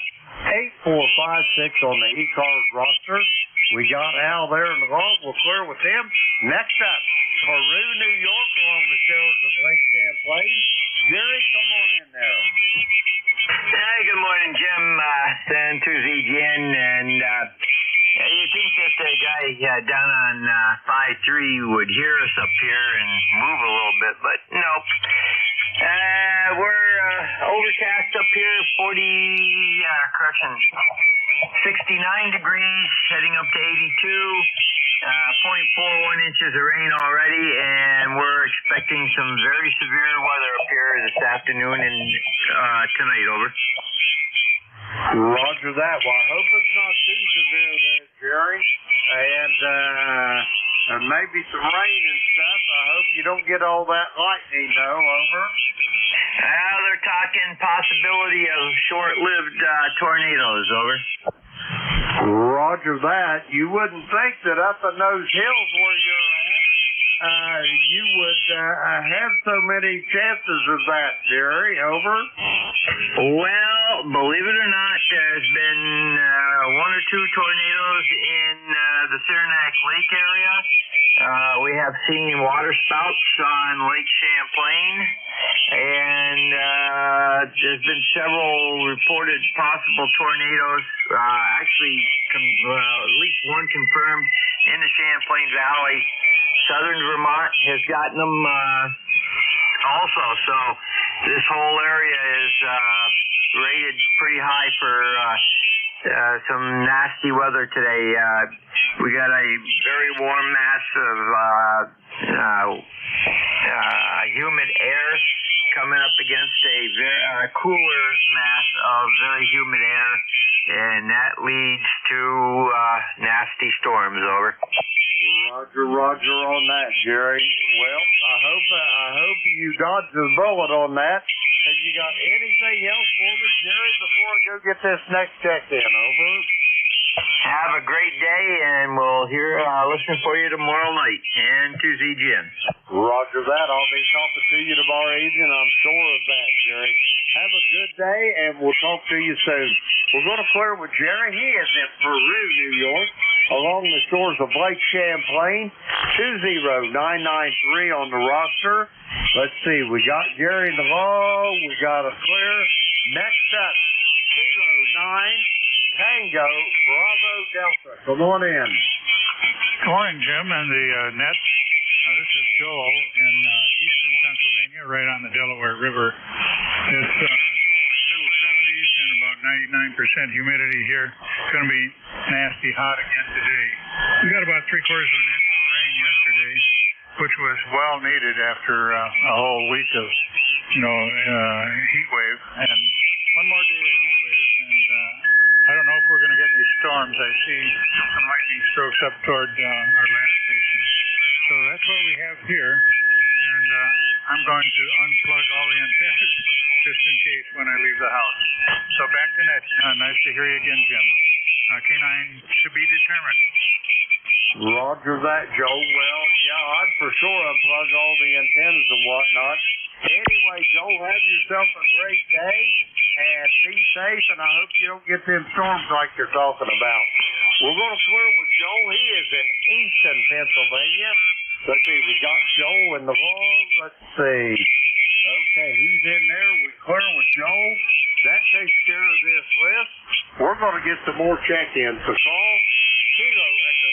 8456 on the ECARS roster. We got Al there in the log. We'll clear with him. Next up, Peru, New York, along the shores of Lake Champlain. Jerry, come on in there. Hey, good morning, Jim. San Tuesday again, and you think that the guy down on 5-3 would hear us up here and move a little bit, but nope. We're overcast up here, 69 degrees, heading up to 82. 0.41 inches of rain already, and we're expecting some very severe weather up here this afternoon and tonight, over. Roger that. Well, I hope it's not too severe there, Jerry. And maybe some rain and stuff. I hope you don't get all that lightning, though, over. They're talking possibility of short-lived tornadoes, over. Roger that. You wouldn't think that up in those hills where you're at, you would have so many chances of that, Jerry, over. Well, believe it or not, there's been 1 or 2 tornadoes in the Saranac Lake area. We have seen water spouts on Lake Champlain, and there's been several reported possible tornadoes. Actually, at least one confirmed in the Champlain Valley. Southern Vermont has gotten them also. So this whole area is rated pretty high for some nasty weather today. We got a very warm mass of humid air coming up against a very cooler mass of very humid air, and that leads to nasty storms, over. Roger on that, Jerry. Well, I hope you dodged the bullet on that. Have you got anything else for me, Jerry, before I go get this next check-in, over? Have a great day, and we'll listen for you tomorrow night and to ZGN. Roger that. I'll be talking to you tomorrow evening. I'm sure of that, Jerry. Have a good day, and we'll talk to you soon. We're going to clear with Jerry. He is in Peru, New York, along the shores of Lake Champlain. 20993 on the roster. Let's see. We got Jerry in the log. We got a clear. Next up, 09 Tango Bravo Delta. Come on in. Good morning, Jim, and the net. This is Joel in eastern Pennsylvania, right on the Delaware River. It's middle 70s and about 99% humidity here. It's going to be nasty hot again today. We got about 3/4 of an inch of rain yesterday, which was well needed after a whole week of, heat wave. And one more day of heat wave, and I don't know if we're going to get any storms. I see some lightning strokes up toward our land station. So that's what we have here, and I'm going to unplug all the antennas just in case when I leave the house. So back to net. Nice to hear you again, Jim. K9 to be determined. Roger that, Joe. Well, yeah, I'd for sure unplug all the antennas and whatnot. Anyway, Joe, have yourself a great day, and be safe, and I hope you don't get them storms like you're talking about. We're going to clear with Joe. He is in eastern Pennsylvania. Let's see, we got Joe in the log. Let's see. Okay, he's in there. We're clear with Joe. That takes care of this list. We're going to get some more check-ins. So call Kilo Echo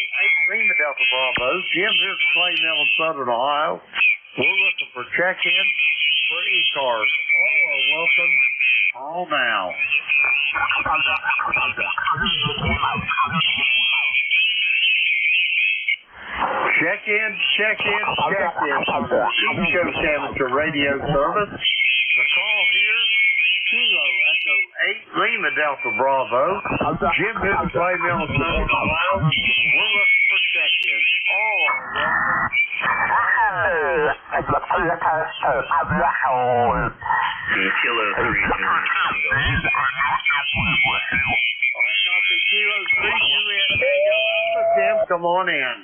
8 Lima Delta Bravo. Jim here at the Clay Mill in Southern Ohio. We're looking for check-in for ECARS. All are welcome. All now. Check-in. Eco Temperature Radio Service. The call here, Kilo Echo 8, Lima Delta Bravo. Jim Hidden Clay Minnesota, Ohio. We're looking for check-ins. All are welcome. Kilo 3, Kilo 3, Juliet Tango Alpha. Tim, come on in.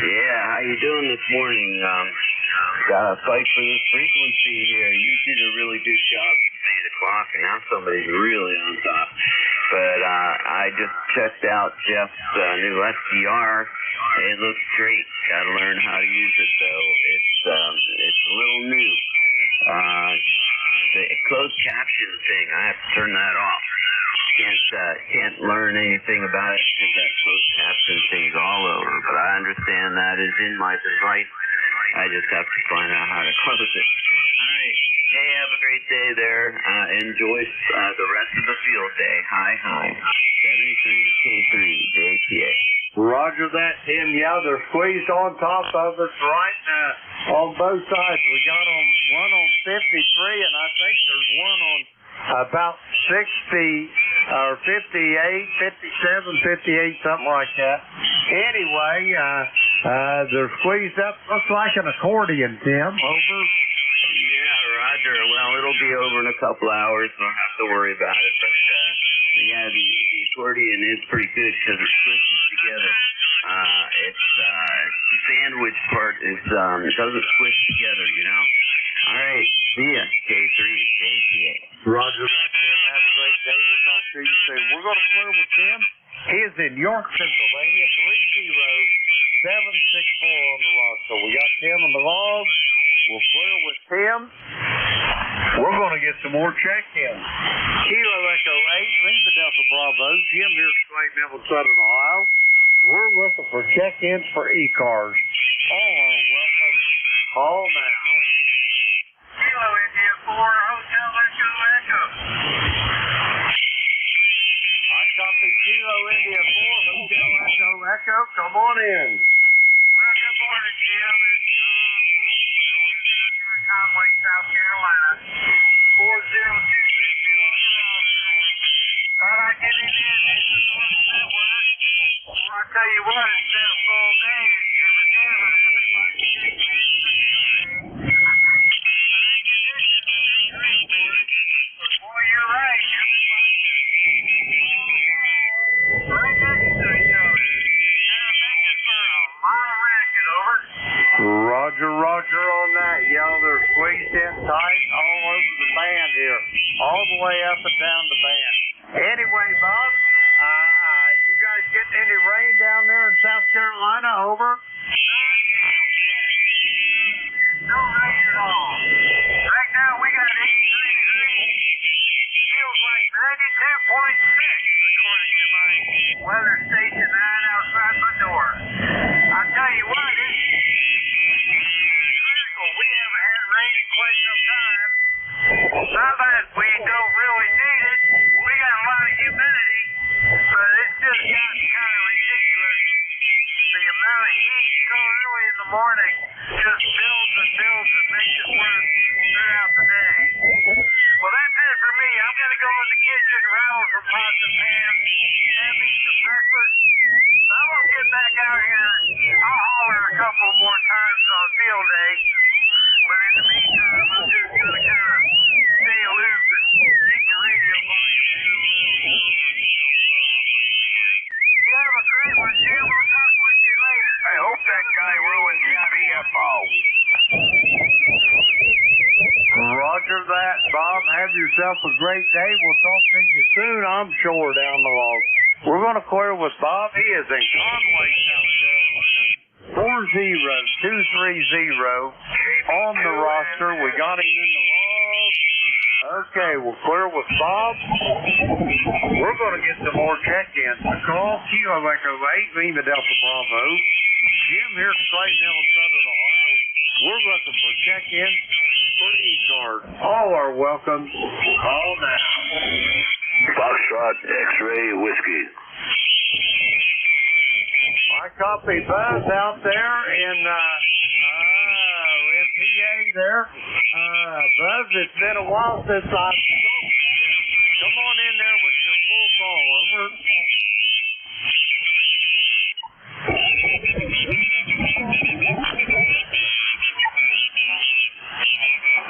Yeah, how you doing this morning? Got to fight for this frequency here. You did a really good job at 8 o'clock, and now somebody's really on top. But I just checked out Jeff's new SDR. It looks great. Got to learn how to use it, though. It's a little new. The closed caption thing, I have to turn that off. Can't learn anything about it because that closed caption thing's all over. But I understand that is in my device. I just have to find out how to close it. All right. Hey, have a great day there. Enjoy the rest of the field day. Hi. 73K3 JTA. Roger that, Tim. Yeah, they're squeezed on top of us right on both sides. We got one on 53, and I think there's one on about 60 or 58, 57, 58, something like that. Anyway, they're squeezed up. Looks like an accordion, Tim. Over. Yeah, Roger. Well, it'll be over in a couple hours. Don't have to worry about it. But yeah, the accordion is pretty good because it squishes together. The sandwich part doesn't squish together, you know. All right, see ya. K3 JTA. Roger that, Tim. Have a great day. We'll talk to you soon. We're going to clear with Tim. He is in York, Pennsylvania, 30764 on the roster. We got Tim on the log. We'll clear with Tim. We're going to get some more check-ins. Kilo Echo 8, Lima Delta Bravo. Jim here, Slate, Neville, Southern Ohio. We're looking for check-ins for ECARS. All are welcome. Call now. Kilo India 4, Hotel Echo Echo. I copy Kilo India 4, Hotel Echo Echo. Come on in. Well, good morning, Jim. It's down here in Conway, South Carolina. 40262 on the roster. Thought I'd get him in. This is on the network. Well, I'll tell you what, it's been a full day. Evidently, everybody's checking in for Tuesday. I think conditions will be great, boys. But boy, you're right. Everybody is right next to each other. They're making for a lot of racket, over. Roger on that. Yeah, they're squeezed in tight all over the band here. All the way up and down the band. Anyway, Bob, you guys getting any rain down there in South Carolina? Over. No rain at all. Right now we got 83 degrees. Feels like 92.6 according to my weather station 9 outside my door. I'll tell you what, it's critical. We haven't had rain in quite some time. Not that we don't really need it. We got a lot of humidity, but it's just gotten kind of ridiculous. The amount of heat so early in the morning just builds and makes it worse throughout the day. Well, that's it for me. I'm going to go in the kitchen, rattle some pots and pans, have me some breakfast. I'm going to get back out here. I'll holler a couple more times on field day. But in the meantime, I'm just going to kind of stay aloof and keep the radio volume down. You have a great one, Jim. We'll talk with you later. I hope that guy ruins his BFO. Roger that, Bob. Have yourself a great day. We'll talk to you soon, I'm sure, down the log. We're going to clear with Bob. He is in Conway, South Carolina. 40230 on the roster. We got him in the log. Okay, we'll clear with Bob. We're going to get some more check-ins. The call, Kilo Echo 8, Lima Delta Bravo. Jim here, Slate, Neville, Southern Ohio. We're looking for check-in for ECARS. All are welcome. Call now. Foxtrot X-ray Whiskey. I copy Buzz out there in PA there. Buzz, it's been a while since I... Come on in there with your full call, over.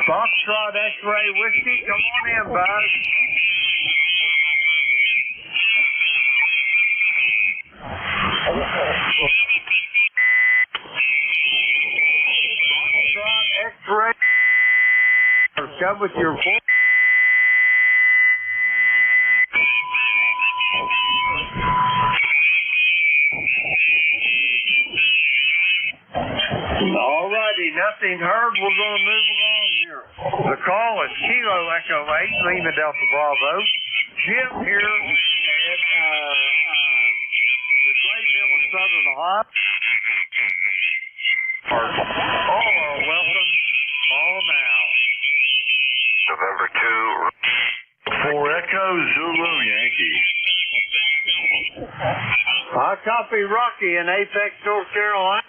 Foxtrot X-ray Whiskey, come on in, Buzz. Foxtrot X-ray. Come with your full. Alrighty, nothing heard. We're going to move along here. The call is Kilo Echo 8, Lima Delta Bravo. Jim here at the clay mill in Southern Ohio. All are welcome. Call now. November 2. 4 Echo Zulu Yankee. I copy Rocky in Apex, North Carolina.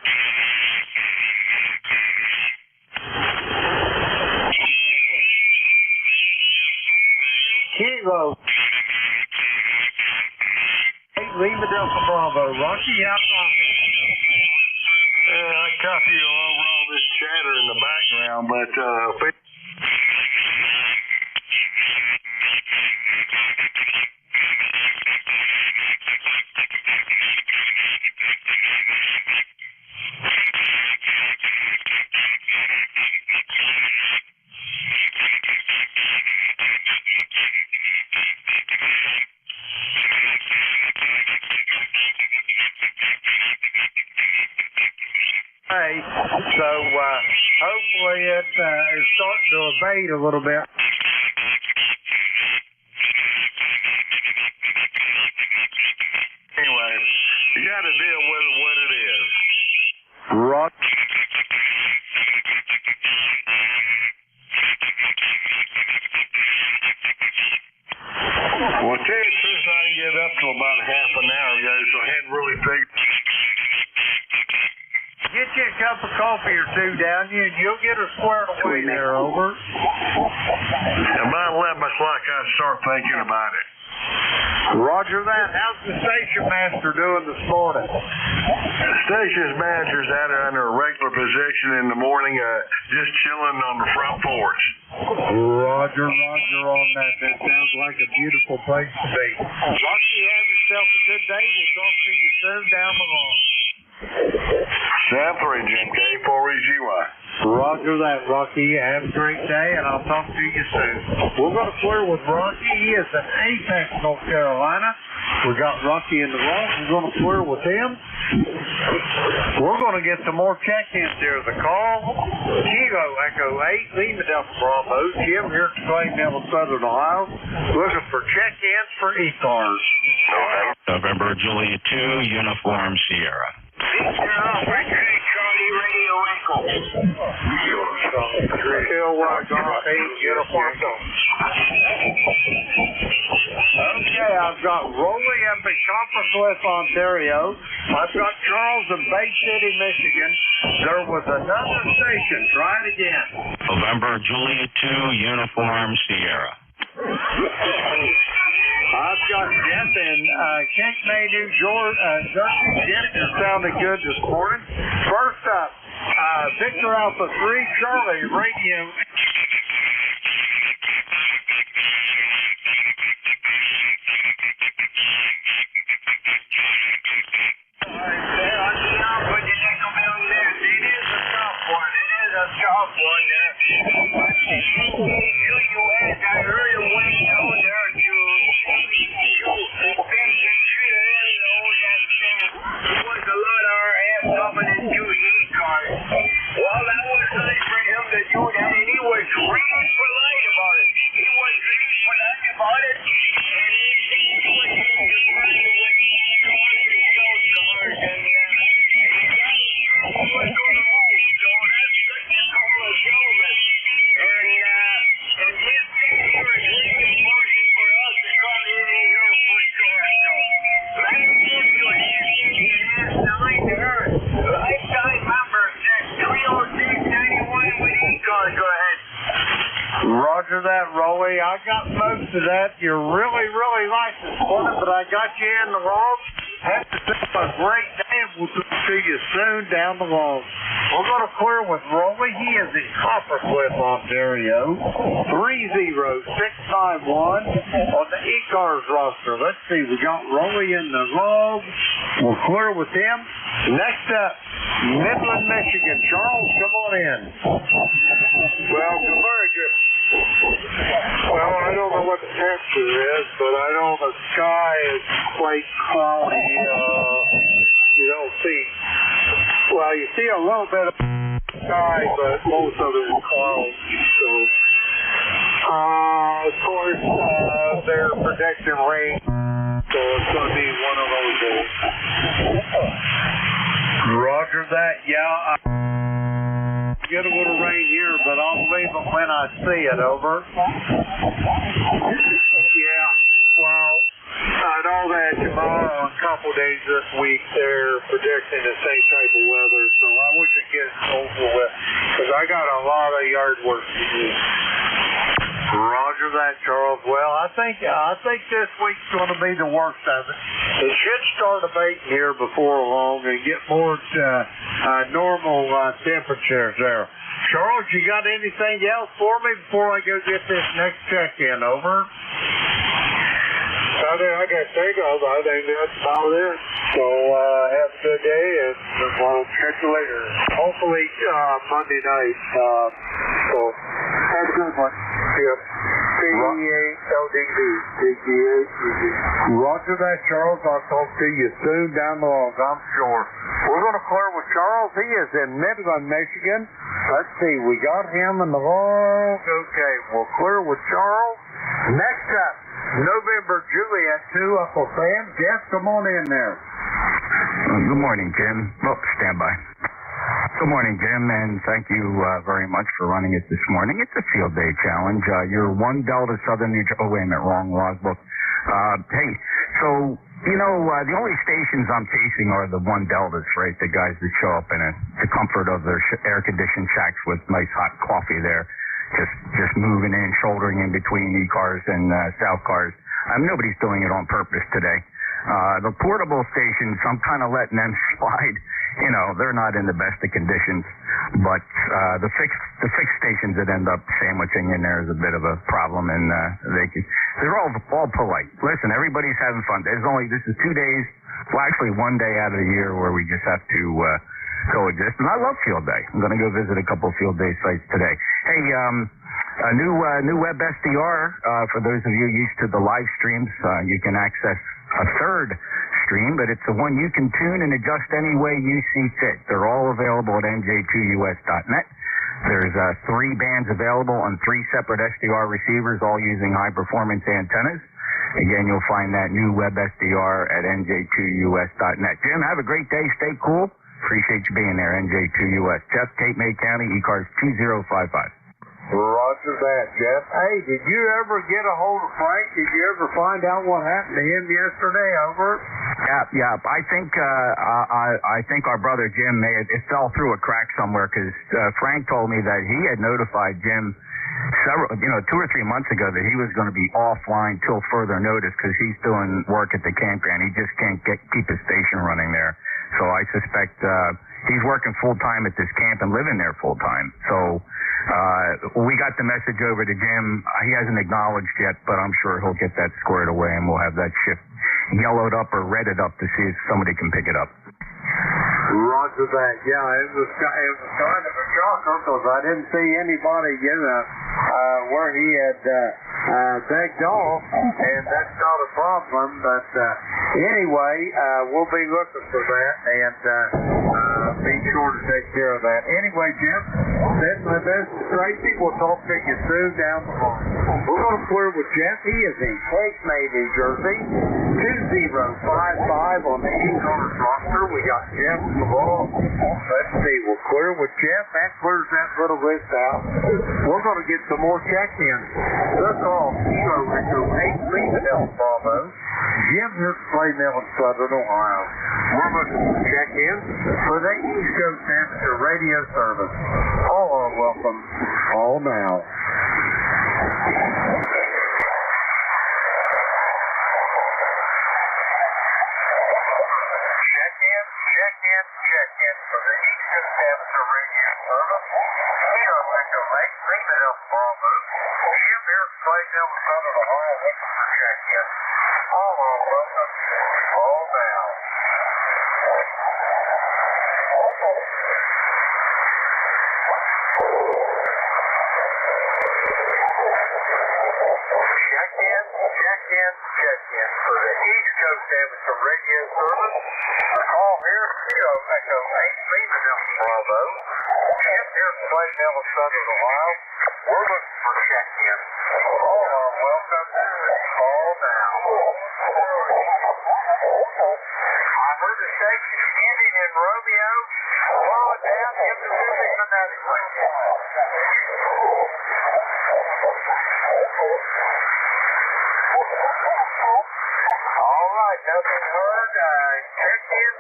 Kilo. Lima Delta Bravo. Rocky, how copy? I copy you over all this chatter in the background, but so hopefully it is starting to abate a little bit. anyway, you got to deal with it what it is. Rock. Well, tell you the truth, I didn't get up till about half an hour ago, so I hadn't really figured. Get you a cup of coffee or two down you, and you'll get her squared away there, over. About 11 o'clock, I start thinking about it. Roger that. How's the station master doing this morning? The station's manager's out there under a regular position in the morning, just chilling on the front porch. Roger on that. That sounds like a beautiful place to be. Rocky, have yourself a good day. We'll talk to you soon down the line. Sound 3, Jim K, 4EGY. Roger that, Rocky. Have a great day, and I'll talk to you soon. We're going to clear with Rocky. He is in Apex, North Carolina. We got Rocky in the rock. We're going to clear with him. We're going to get some more check-ins here. The call, Kilo Echo 8, Lima Delta Bravo. Jim here at the Clay Mill of Southern Ohio, looking for check-ins for ECARS. November Juliet 2, Uniform Sierra. Charlie Radio Echo. Okay, I've got Rowley up in Coppercliff, Ontario. I've got Charles in Bay City, Michigan. There was another station. Try it again. November Juliet 2, Uniform Sierra. I've got Jeff in Cape May, New Jersey. Jeff, you're sounding good this morning. First up, Victor Alpha 3, Charlie, radio. Roger that, Rolly. I got most of that. You're really, really nice this morning, but I got you in the log. Have a great day, and we'll see you soon down the log. We're going to clear with Rolly. He is in Coppercliff, Ontario. 30691 on the ECARS roster. Let's see. We got Rolly in the log. We'll clear with him. Next up, Midland, Michigan. Charles, come on in. Well, good morning, Jim. Well, I don't know what the temperature is, but I know the sky is quite cloudy. You don't see, well, you see a little bit of sky, but most of it is clouds. So, of course, they're predicting rain, so it's going to be one of those days. Roger that. Yeah, get a little rain here, but I'll believe it when I see it. Over. Yeah, well, I know that tomorrow and a couple days this week they're predicting the same type of weather, so I wish it gets over with, because I got a lot of yard work to do. Roger that, Charles. Well, I think this week's going to be the worst of it. It should start abating here before long and get more normal temperatures there. Charles, you got anything else for me before I go get this next check-in? Over. Nothing I can think of. I think that's about it. So have a good day, and we'll catch you later. Hopefully Monday night. So have a good one. Yep. Roger that, Charles. I'll talk to you soon down the road, I'm sure. We're going to clear with Charles. He is in Midland, Michigan. Let's see. We got him in the log. Okay, we'll clear with Charles. Next up, November Juliet 2, Uncle Sam. Jeff, come on in there. Good morning, Jim. Oh, stand by. Good morning, Jim, and thank you very much for running it this morning. It's a field day challenge. You're 1 Delta Southern New Jersey. Oh, wait a minute, wrong logbook. Hey, so, you know, the only stations I'm chasing are the 1 Deltas, right? The guys that show up in the comfort of their air-conditioned shacks with nice hot coffee there, just moving in, shouldering in between ECARS and South cars. Nobody's doing it on purpose today. The portable stations, I'm kind of letting them slide. You know, they're not in the best of conditions, but the fixed stations that end up sandwiching in there is a bit of a problem, and they're all polite. Listen, everybody's having fun. This is 2 days, well, actually 1 day out of the year where we just have to coexist, and I love field day. I'm going to go visit a couple of field day sites today. Hey, a new web SDR for those of you used to the live streams. You can access a third stream, but it's the one you can tune and adjust any way you see fit. They're all available at nj2us.net. There's 3 bands available on 3 separate SDR receivers, all using high-performance antennas. Again, you'll find that new web SDR at nj2us.net. Jim, have a great day. Stay cool. Appreciate you being there, NJ2US. Jeff, Cape May County, ECARS 2055. Roger that, Jeff. Hey, did you ever get a hold of Frank? Did you ever find out what happened to him yesterday? Over. Yeah. I think our brother Jim it fell through a crack somewhere, because Frank told me that he had notified Jim 2 or 3 months ago that he was going to be offline till further notice, because he's doing work at the campground. He just can't keep his station running there. So I suspect he's working full time at this camp and living there full time. So we got the message over to Jim. He hasn't acknowledged yet, but I'm sure he'll get that squared away, and we'll have that shift yellowed up or redded up to see if somebody can pick it up. Roger that. Yeah, it was kind of a shocker, because I didn't see anybody where he had begged off, and that's not a problem. But anyway, we'll be looking for that, and be sure to take care of that. Anyway, Jim, this is Tracy. We'll talk to you soon down the line. We're going to clear with Jeff. He is in Cape May, New Jersey. 2055 on the ECARS roster. We got Jeff in the ball. Let's see. We'll clear with Jeff. That clears that little list out. We're going to get some more check-ins. They're called Kilo Echo 8 Lima Del Bravo. Jim here to Play Mill in Southern Ohio. We're looking for check-ins for the East Coast Amateur Radio Service. All are welcome. All now. Check in for the East Coast Amateur Radio Service. Kilo Echo 8, Lima Delta Bravo. Jim here at Clayton, Southern Ohio, looking for check-in. All on welcome. All down. Check in for the East Coast Amateur Radio Service. Call here, Kilo Echo 8, Lima Delta Bravo. Jim here at Clayton, Southern Ohio. We're looking for check-in. All on welcome. All down. I heard the station ending in Romeo. Slow it down, give the music another way. All right, nothing heard. Check in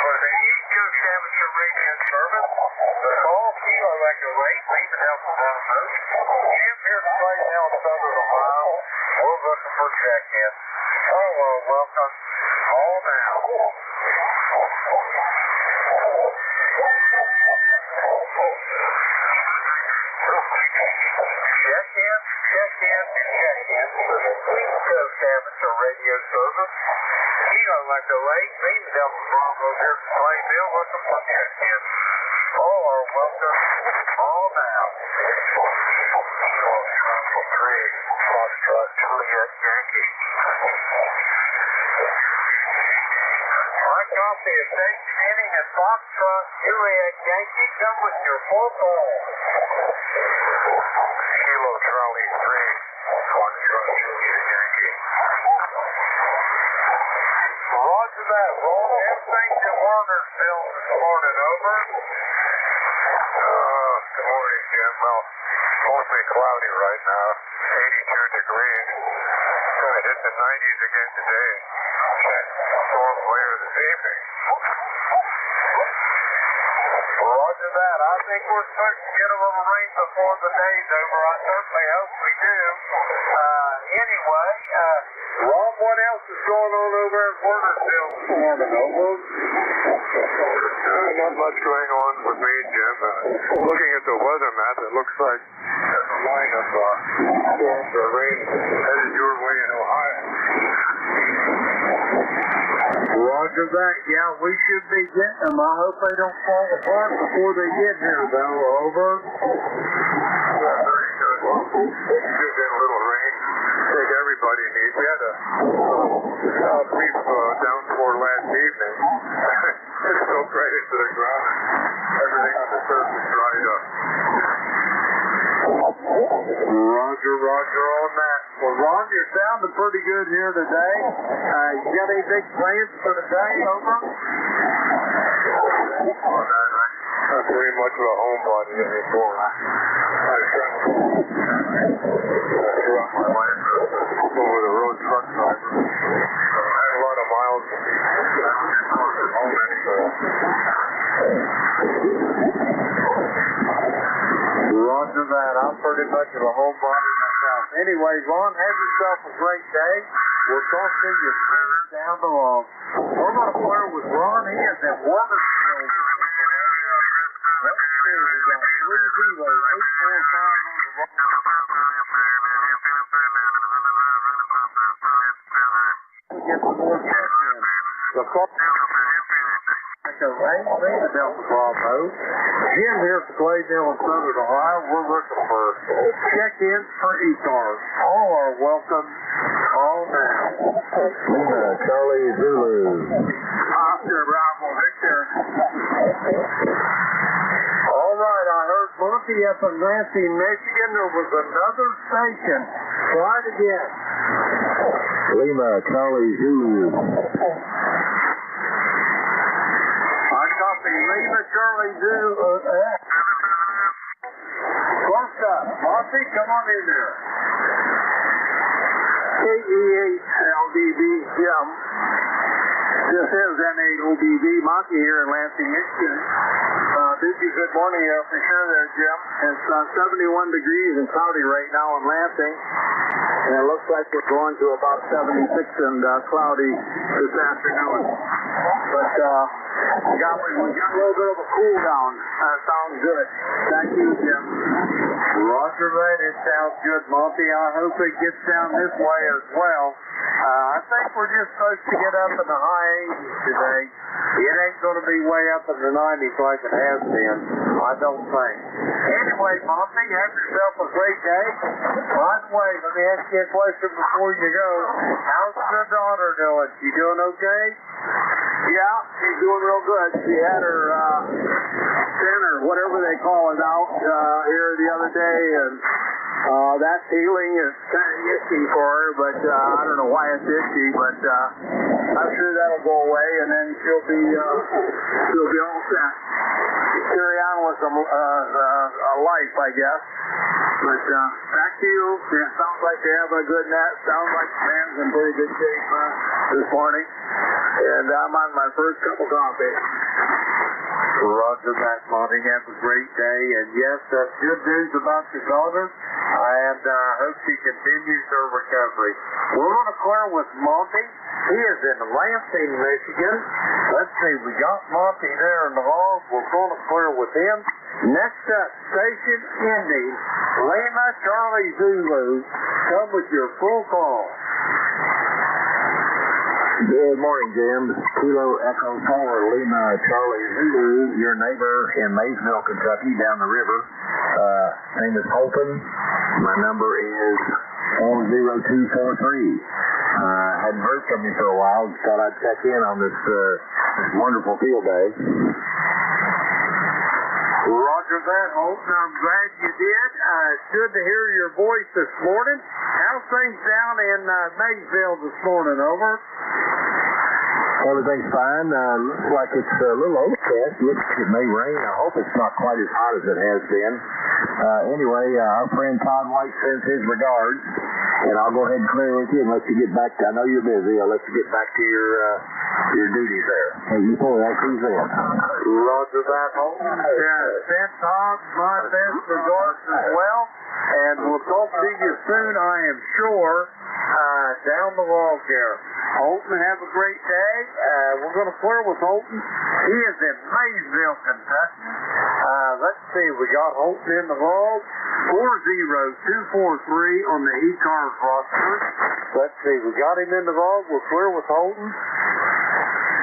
for the East Coast Amateur Radio Service. The call, Kilo Echo 8, Lima Delta Bravo. Jim here at Clayton, Southern Ohio. We're looking for check-in. Hello, welcome. All now. Check-in for the East Coast Amateur Radio Service. Kilo Echo 8, Lima Delta Bravo here at Clayton, looking for check-in. All are welcome. All now. Kilo Echo 3, Foxtrot Juliet Yankee. I copy a station ending at Foxtrot Juliet Yankee. Come with your full call. Kilo Charlie 3, Foxtrot Juliet Yankee. Roger that. Roll everything's in Warnersville this morning. Over. Good morning, Jim. Well, mostly cloudy right now. 82 degrees. Going to hit the 90s again today. Storm later this evening. Roger that. I think we're supposed to get a little rain before the day's over. I certainly hope we do. Anyway, Rob, what else is going on over at Warnersville this morning? Over. Not much going on with me, Jim. Looking at the weather map, it looks like there's a line of storms or rain headed your way in Ohio. Roger that. Yeah, we should be getting them. I hope they don't fall apart before they get here, though. Over. Yeah, very good. Well, should get a little rain. I think everybody needs. We had a brief downpour last evening. It soaked right into the ground. Everything on the surface dried up. Roger on that. Well, Ron, you're sounding pretty good here today. You got any big plans for the day? Over. Not very much of a homebody anymore. I throughout my life over the road truck driver. I had a lot of miles at home anyway. Roger that. I'm pretty much of a homebody myself. Anyway, Ron, have yourself a great day. We'll talk to you soon down the road. We're going to play with Ron. He is in Warnersville. Let's see. We got 30845 on the road. Get some more check-in. The call. Echo 8, Lima Delta Bravo. Jim here at Clayton, Southern Ohio. We're looking for check-ins for ECARS. All are welcome. All now. Lima, Charlie Zulu. Oscar Bravo Victor. All right, I heard Monty up in Lansing, Michigan. There was another station. Try it again. Lima, Charlie Zulu. Lima, Charlie, close up. Monty, come on in there. KE8 LDB, Jim. This is N8OBB Monty here in Lansing, Michigan. Busy good morning for sure there, Jim. It's 71 degrees and cloudy right now in Lansing. And it looks like we're going to about 76 and cloudy this afternoon. But we got a little bit of a cool down. Sounds good. Thank you, Jim. Roger that. It sounds good, Monty. I hope it gets down this way as well. I think we're just supposed to get up in the high 80s today. It ain't going to be way up in the 90s like it has been, I don't think. Anyway, Monty, have yourself a great day. By the way, let me ask you a question before you go. How's the daughter doing? She doing okay? Yeah, she's doing real good. She had her sin or whatever they call it out here the other day, and that's healing. It's kind of itchy for her, but I don't know why it's itchy, but I'm sure that'll go away, and then she'll be all set. Carry on with some a life, I guess. But back to you. Yeah, sounds like they're having a good net. Sounds like the man's in pretty good shape this morning. And I'm on my first cup of coffee. Roger that, Monty. Have a great day. And yes, that's good news about your daughter. And I hope she continues her recovery. We're going to clear with Monty. He is in Lansing, Michigan. Let's see, we got Monty there in the hall. We're going to clear with him. Next up, Station Indy, Lima Charlie Zulu. Come with your full call. Good morning, Jim. This is Kilo Echo 4 Lima Charlie Zulu, your neighbor in Maysville, Kentucky, down the river. Name is Holton. My number is 40243. Hadn't heard from you for a while. Just thought I'd check in on this wonderful field day. Roger that, Holton. I'm glad you did. It's good to hear your voice this morning. How's things down in Maysville this morning? Over. Everything's fine. Looks like it's a little overcast. Looks like it may rain. I hope it's not quite as hot as it has been. Anyway, our friend Todd White sends his regards, and I'll go ahead and clear with you and let you get back to, I know you're busy, I'll let you get back to your duties there. Hey, you boy, I'll see you then. Roger that, Holton. Send Todd my best regards as well, and we'll talk to you soon, I am sure, down the log here. Holton, have a great day. We're going to clear with Holton. He is in Maysville, Kentucky. Let's see, we got Holton in the log. 40243 on the ECARS roster. Let's see, we got him in the log. We're clear with Holton.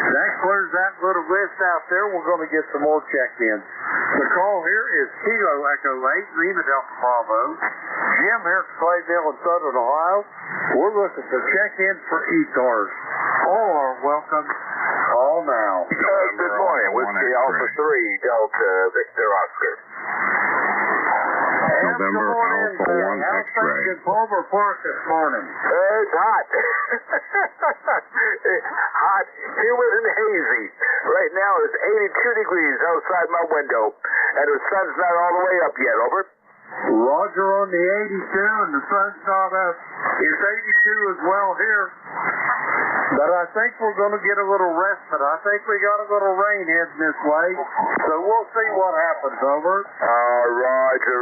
That clears that little list out there. We're going to get some more check-ins. The call here is Kilo Echo 8, Lima Delta Bravo. Jim here at Clay Mill in Southern Ohio. We're looking for check-ins for ECARS. All are welcome. Call now. Good morning. Whiskey Alpha 3, Delta Victor Oscar. November Alpha 1 X-ray. How's Pulver Park this morning? It's hot. Hot, humid, and hazy. Right now it's 82 degrees outside my window, and the sun's not all the way up yet. Over. Roger on the 82, and the sun's not up. It's 82 as well here. But I think we're going to get a little respite. I think we got a little rain heading this way, so we'll see what happens. Over. Roger.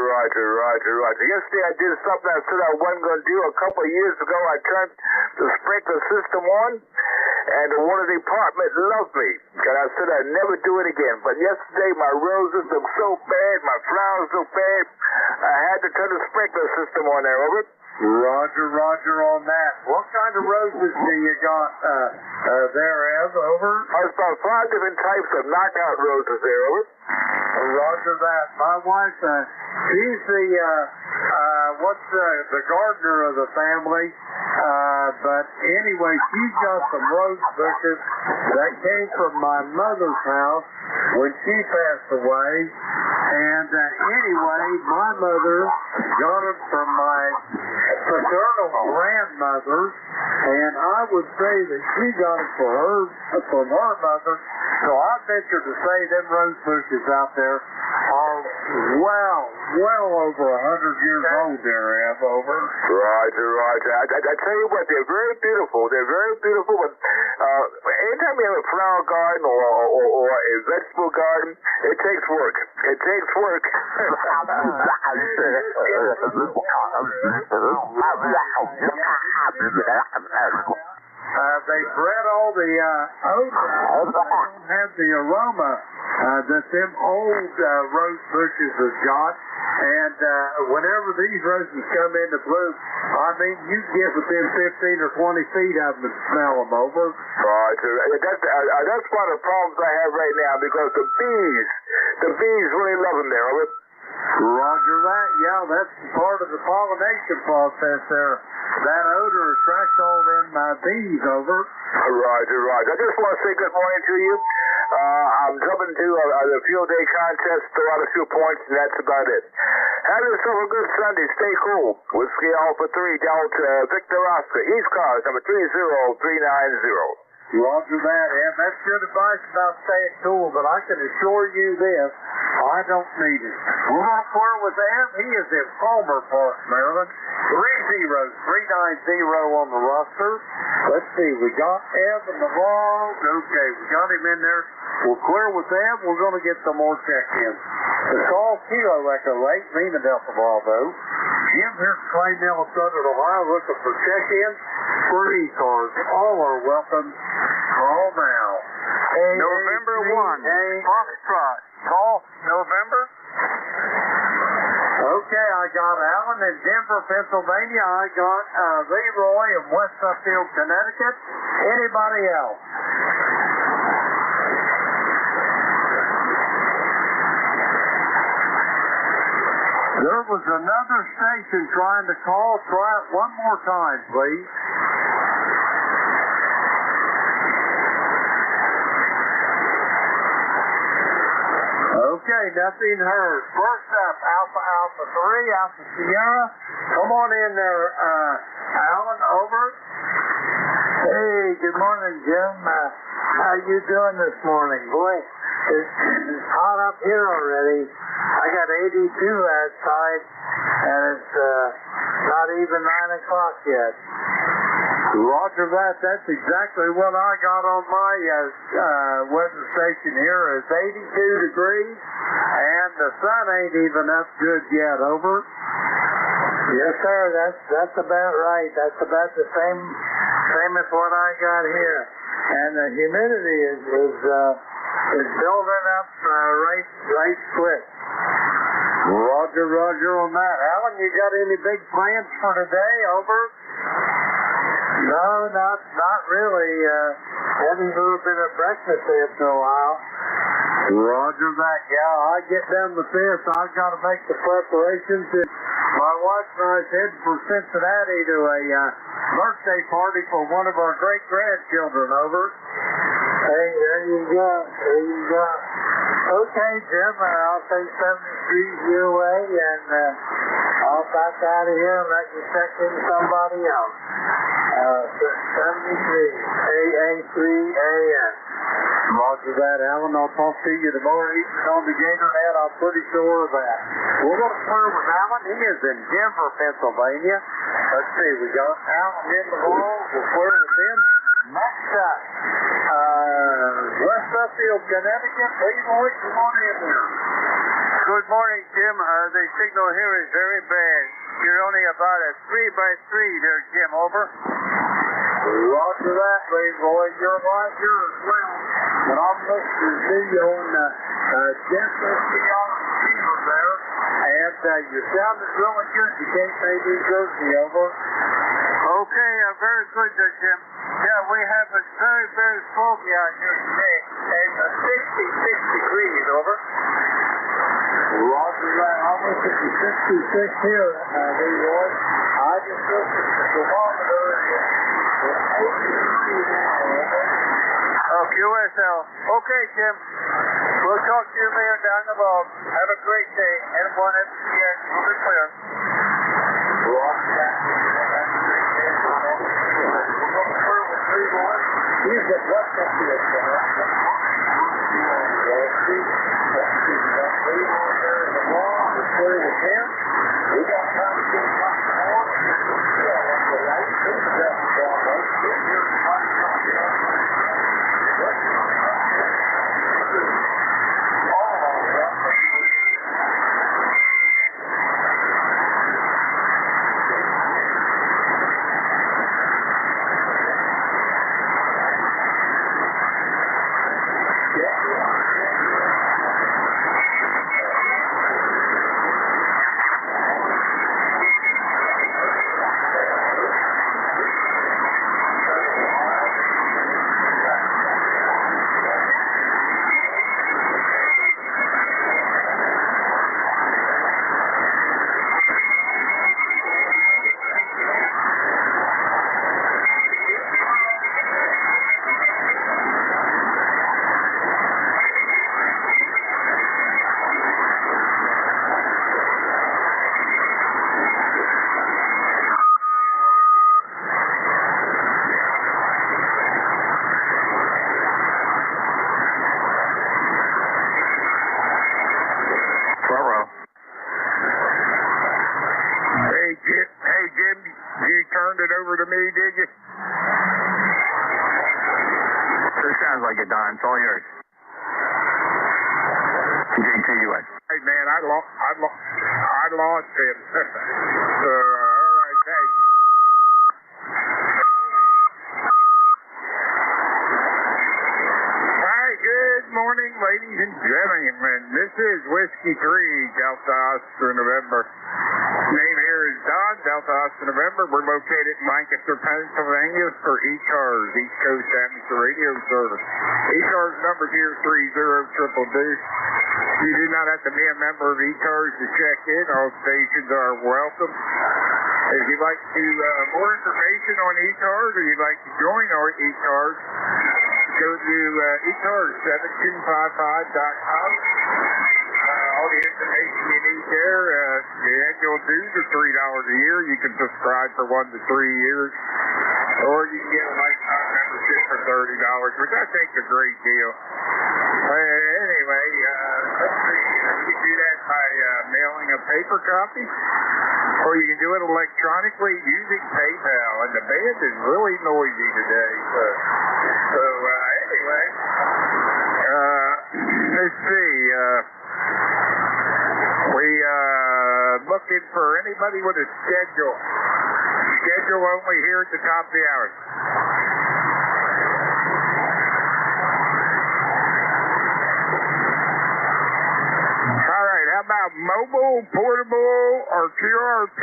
Yesterday I did something I said I wasn't going to do. A couple of years ago I turned the sprinkler system on, and the water department loved me. And I said I'd never do it again. But yesterday my roses looked so bad, my flowers looked bad, I had to turn the sprinkler system on there. Over. Roger on that. What kind of roses do you got there, Ev? Over. There's about 5 different types of knockout roses there. Over. Roger that. My wife, she's the the gardener of the family. But anyway, she's got some rose bushes that came from my mother's house when she passed away. And anyway, my mother got them from my paternal grandmother, and I would say that she got it from her mother. So I venture to say them rose bushes out there are well over 100 years old there, Ev. Over. Roger. I tell you what, they're very beautiful. But anytime you have a flower garden or a vegetable garden, it takes work. It takes work. They bred all the odor. They don't have the aroma that them old rose bushes have got. And whenever these roses come into bloom, I mean, you can get within 15 or 20 feet of them and smell them over. Right. That's one of the problems I have right now because the bees really love them there. Roger that. Yeah, that's part of the pollination process there. That odor attracts all them bees over. Roger. I just want to say good morning to you. I'm jumping to the field day contest, throw out a few points, and that's about it. Have yourself a good Sunday. Stay cool. Whiskey Alpha 3, Delta Victor Oscar, ECARS number 30390. Roger that, and that's good advice about staying cool, but I can assure you this, I don't need it. We're going to clear with Ev. He is in Palmer Park, Maryland. 390 on the roster. Let's see, we got Ev in the log. Okay, we got him in there. We'll clear with Ev. We're going to get some more check-ins. The call Kilo Echo 8, Lima Delta Bravo. Jim here from Clay, Minnesota, Ohio, looking for check-ins for ECARS. All are welcome. Call now. November 1, Foxtrot. Call November. Okay, I got Alan in Denver, Pennsylvania. I got Leroy in West Suffield, Connecticut. Anybody else? There was another station trying to call. Try it one more time, please. Okay, nothing heard. First up, Alpha 3, Alpha Sierra. Come on in there, Alan, over. Hey, good morning, Jim. How you doing this morning? Boy, it's hot up here already. I got 82 outside, and it's not even 9 o'clock yet. Roger that. That's exactly what I got on my weather station here. It's 82 degrees, and the sun ain't even up good yet. Over. Yes, sir. That's about right. That's about the same as what I got here. And the humidity is building up right quick. Roger on that. Alan, you got any big plans for today? Over. No, not really. Having a little bit of breakfast after a while. Roger that. Yeah, I get done with this. I've got to make the preparations. My wife and I is heading for Cincinnati to a birthday party for one of our great-grandchildren. Over. Hey, there you go. Okay, Jim, I'll take 73 your way, and I'll back out of here and let you check in somebody else. 73, AA3AN. Roger that, Alan. I'll talk to you tomorrow evening on the GatorNet. I'm pretty sure of that. We're going to clear with Alan. He is in Denver, Pennsylvania. Let's see, we got Alan in the ball. We'll clear with him. Next up, West Suffield, Connecticut. Leroy, come on in there. Good morning, Jim. The signal here is very bad. You're only about a 3x3 there, Jim. Over. Roger that, Leroy. You're right here as well. But I'm listening to you on Denver receiver there. And you sounded really good. You can't say New Jersey. Over. Okay, very good there, Jim. Yeah, we have a very, very foggy out here today. It's 66 degrees. Over. Roger that. I'm listening to 66 here, Leroy. I just listened to the thermometer. QSL. Okay, Jim. We'll talk to you later down the road. Have a great day. And one FCN. We'll be clear. He's at West Suffield. We got time to get more. Sounds like it, Don. It's all yours. JTUS. Hey, man, I lost him. So, all right, thanks. Hi, good morning, ladies and gentlemen. This is Whiskey 3, Delta Oscar November. Name here is Don, Delta Oscar November. We're located in Lancaster, Pennsylvania for ECARS, East Coast Amateur Radio Service. ECARS number here 30222. You do not have to be a member of ECARS to check in. All stations are welcome. If you'd like to more information on ECARS or you'd like to join our ECARS, go to ECARS1755.com. All the information you need there. The annual dues are $3 a year. You can subscribe for 1 to 3 years. Or you can get a lifetime membership for $30, which I think is a great deal. Anyway, let's see. You can do that by mailing a paper copy, or you can do it electronically using PayPal. And the band is really noisy today. So anyway, let's see. We looking for anybody with a schedule. Schedule only here at the top of the hour. All right, how about mobile, portable, or QRP?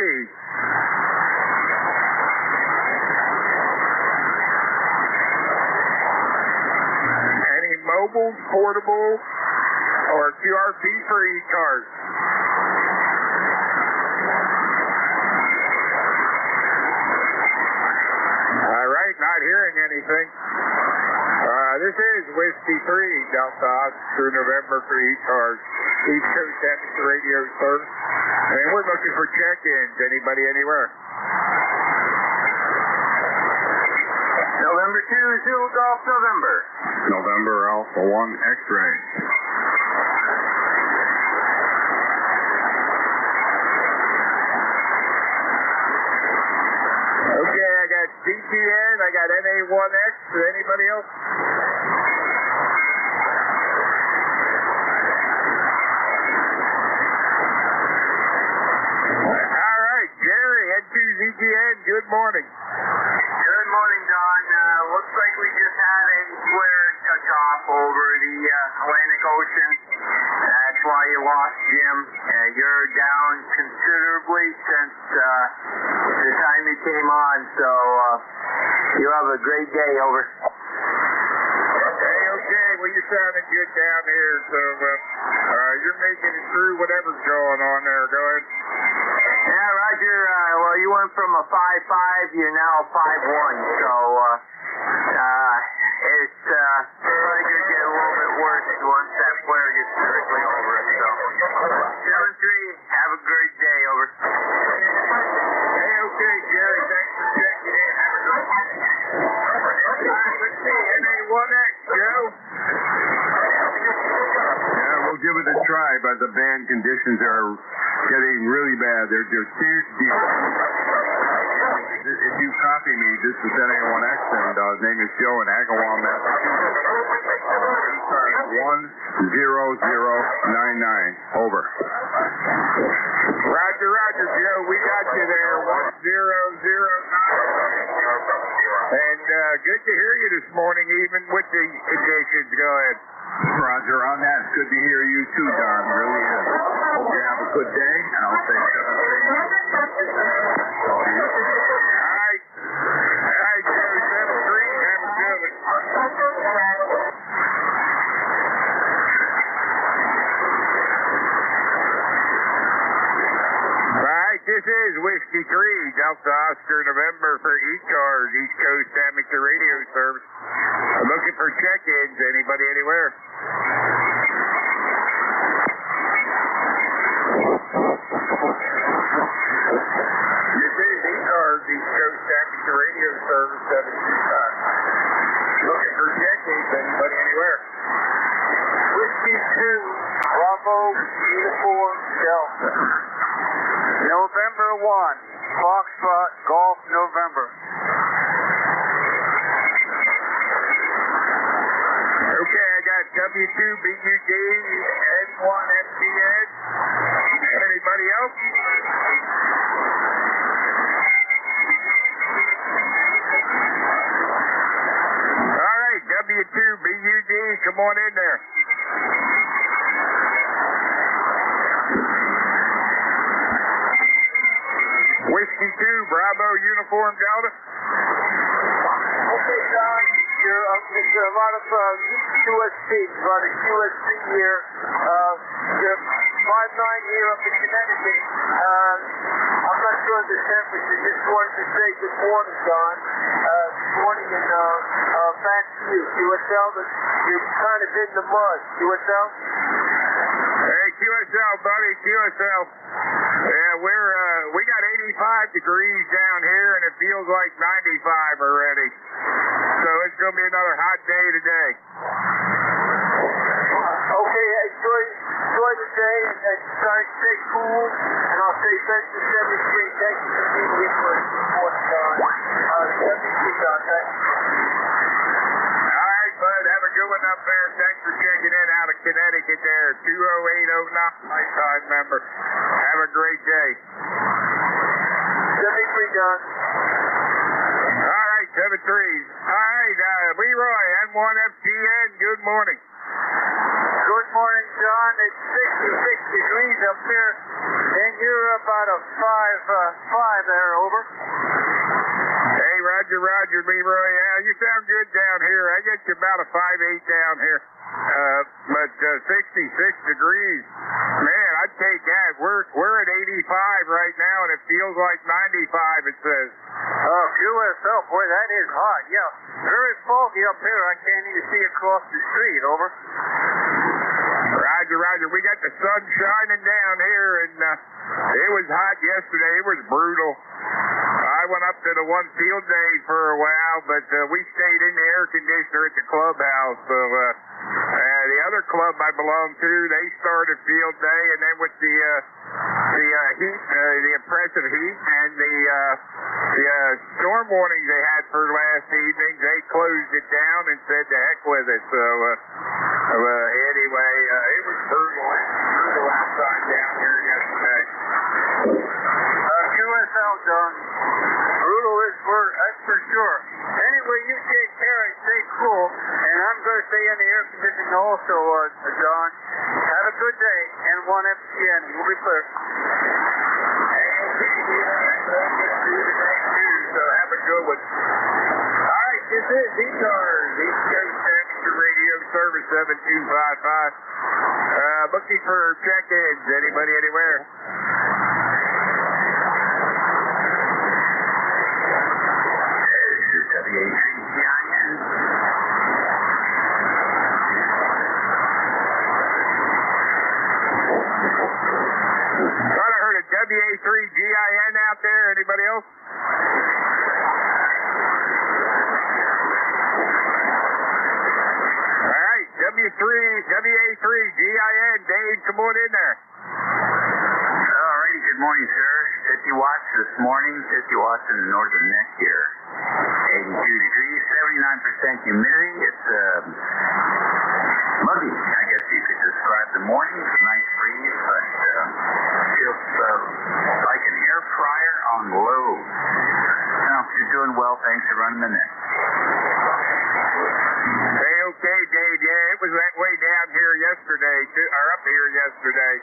Any mobile, portable, or QRP for ECARS? All right, not hearing anything. This is Whiskey 3, Delta Oscar November for ECARS, East Coast Amateur Radio Service. And we're looking for check-ins. Anybody anywhere? November 2, Zulu Golf November. November Alpha 1 X-Ray. Okay, I got DTN, I got NA1X. Anybody else? All right, Jerry, N2ZTN, good morning. Good morning, Don. Looks like we just had a flare touch off over the Atlantic Ocean. That's why you lost Jim. You're down considerably since the time you came on, so you have a great day, over. Okay, well, you're sounding good down here, so you're making it through whatever's going on there. Go ahead. Yeah, Roger. Well, you went from a 5.5, you're now a 5.1, so it's probably going to get a little bit worse once that flare gets directly over us. So 7-3, have a great day, over. Hey, okay, Jerry, thanks for checking in. Have a good one. All right, let's see, NA1X, Joe. Yeah, we'll give it a try, but the band conditions are getting really bad. They're too deep. If you copy me, this is NA1X, and his name is Joe in Agawam, Massachusetts. 10099. Over. Roger, Joe. We got you there. 1009. And good to hear you this morning, even with the conditions. Go ahead. Roger, on that. It's good to hear you too, Don. It really is. Hope you have a good day, and I'll say 7-3. All right, Joe. 7-3. Have a good one. This is Whiskey 3, Delta Oscar November for ECARS, East Coast Amateur Radio Service. I'm looking for check-ins. Anybody anywhere? This is ECARS, East Coast Amateur Radio Service, 725. Looking for check-ins. Anybody anywhere? Whiskey 2, Bravo, Uniform, Delta. November 1, Foxtrot, Golf, November. W2BUD, N1FTN. Anybody else? All right, W2BUD, come on in there. Whiskey 2, Bravo, Uniform Delta. Okay, John, it's a lot of QSC, a lot of QSC here. You're 5-9 here up in Connecticut. I'm not sure of the temperature. Just wanted to say good morning, John. Good morning and back to you. QSL, you're kind of in the mud. QSL? Hey, QSL, buddy, QSL. Yeah, we got 85 degrees down here, and it feels like 95 already. So it's going to be another hot day today. Okay, enjoy the day and stay cool. And I'll say thanks to 73. Thank you for being here for support, John. 73, John, thank you. All right, bud. Have a good one up there. Thanks for checking in out of Connecticut there. 20809, lifetime member. Have a great day. 73, John. All right, 73. All right, Leroy, N1FTN, good morning. Good morning, John. It's 66 degrees up here, and you're about a 5 there, over. Hey, Roger, Leroy. Yeah, you sound good down here. I get you about a 5'8" down here. But 66 degrees. Man, I'd take that. We're at 85 right now, and it feels like 95, it says. Oh, QSL, boy, that is hot. Yeah, very foggy up here. I can't even see across the street, over. Roger. We got the sun shining down here, and it was hot yesterday. It was brutal. I went up to the one field day for a while, but we stayed in the air conditioner at the clubhouse. So the other club I belong to, they started field day, and then with the heat, the oppressive heat, and the storm warnings they had for last evening, they closed it down and said to heck with it. So anyway, it was brutal outside down here yesterday. QSL, John. Brutal is word, that's for sure. Anyway, you take care and stay cool, and I'm going to stay in the air conditioning also, John. Have a good day, and 1FTN. We'll be clear. So have a good one. All right, this is ECARS, East Coast Amateur Radio Service 7255. Looking for check-ins. Anybody, anywhere? WA3GIN. Thought I heard a WA3GIN out there. Anybody else? All right, WA3GIN. Dave, come on in there. All righty, good morning, sir. 50 watts this morning, 50 watts in the northern neck here. 82 degrees, 79% humidity. It's muggy, I guess you could describe the morning. It's a nice breeze, but feels like an air fryer on low. No, you're doing well. Thanks for running the net. Hey, okay, Dave. Yeah, it was that way down here yesterday, too, or up here yesterday.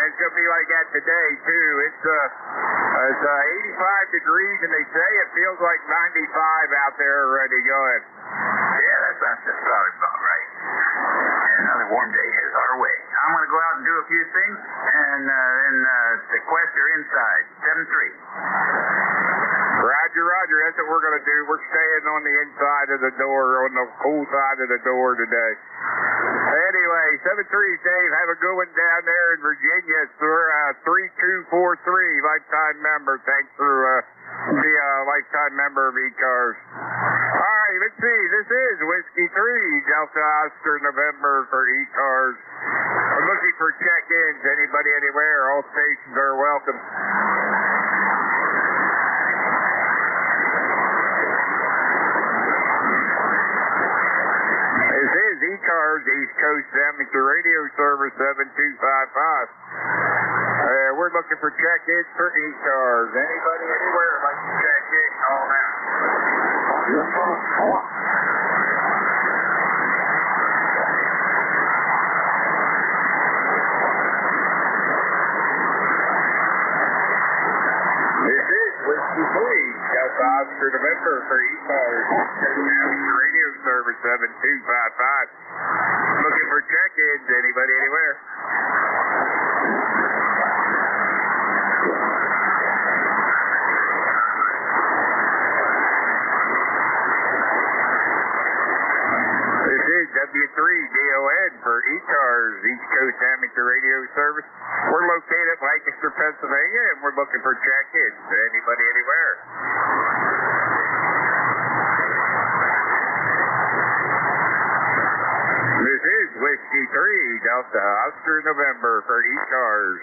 It's going to be like that today, too. It's 85 degrees, and they say it feels like 95 out there already going. Yeah, that's probably about right. And another warm day is our way. I'm going to go out and do a few things, and then sequester inside. 7-3. Roger. That's what we're going to do. We're staying on the inside of the door, on the cool side of the door today. Anyway, 7-3, Dave. Have a good one down there in Virginia. It's 3243, lifetime member. Thanks for being a lifetime member of ECARS. All right, let's see. This is Whiskey 3, Delta Oscar November for ECARS. I'm looking for check-ins. Anybody, anywhere. All stations are welcome. This is ECARS. ECARS, East Coast Amateur Radio Service 7255. We're looking for check-ins for ECARS. Anybody anywhere would like to check in, call now. This is Whiskey 3, Delta Oscar November for ECARS, Amateur Radio Service 7255. Looking for check-ins, anybody anywhere? This is W3DON for ECARS, East Coast Amateur Radio Service. We're located at Lancaster, Pennsylvania, and we're looking for check-ins. Anybody anywhere? This is Whiskey 3, Delta Oscar November for ECARS,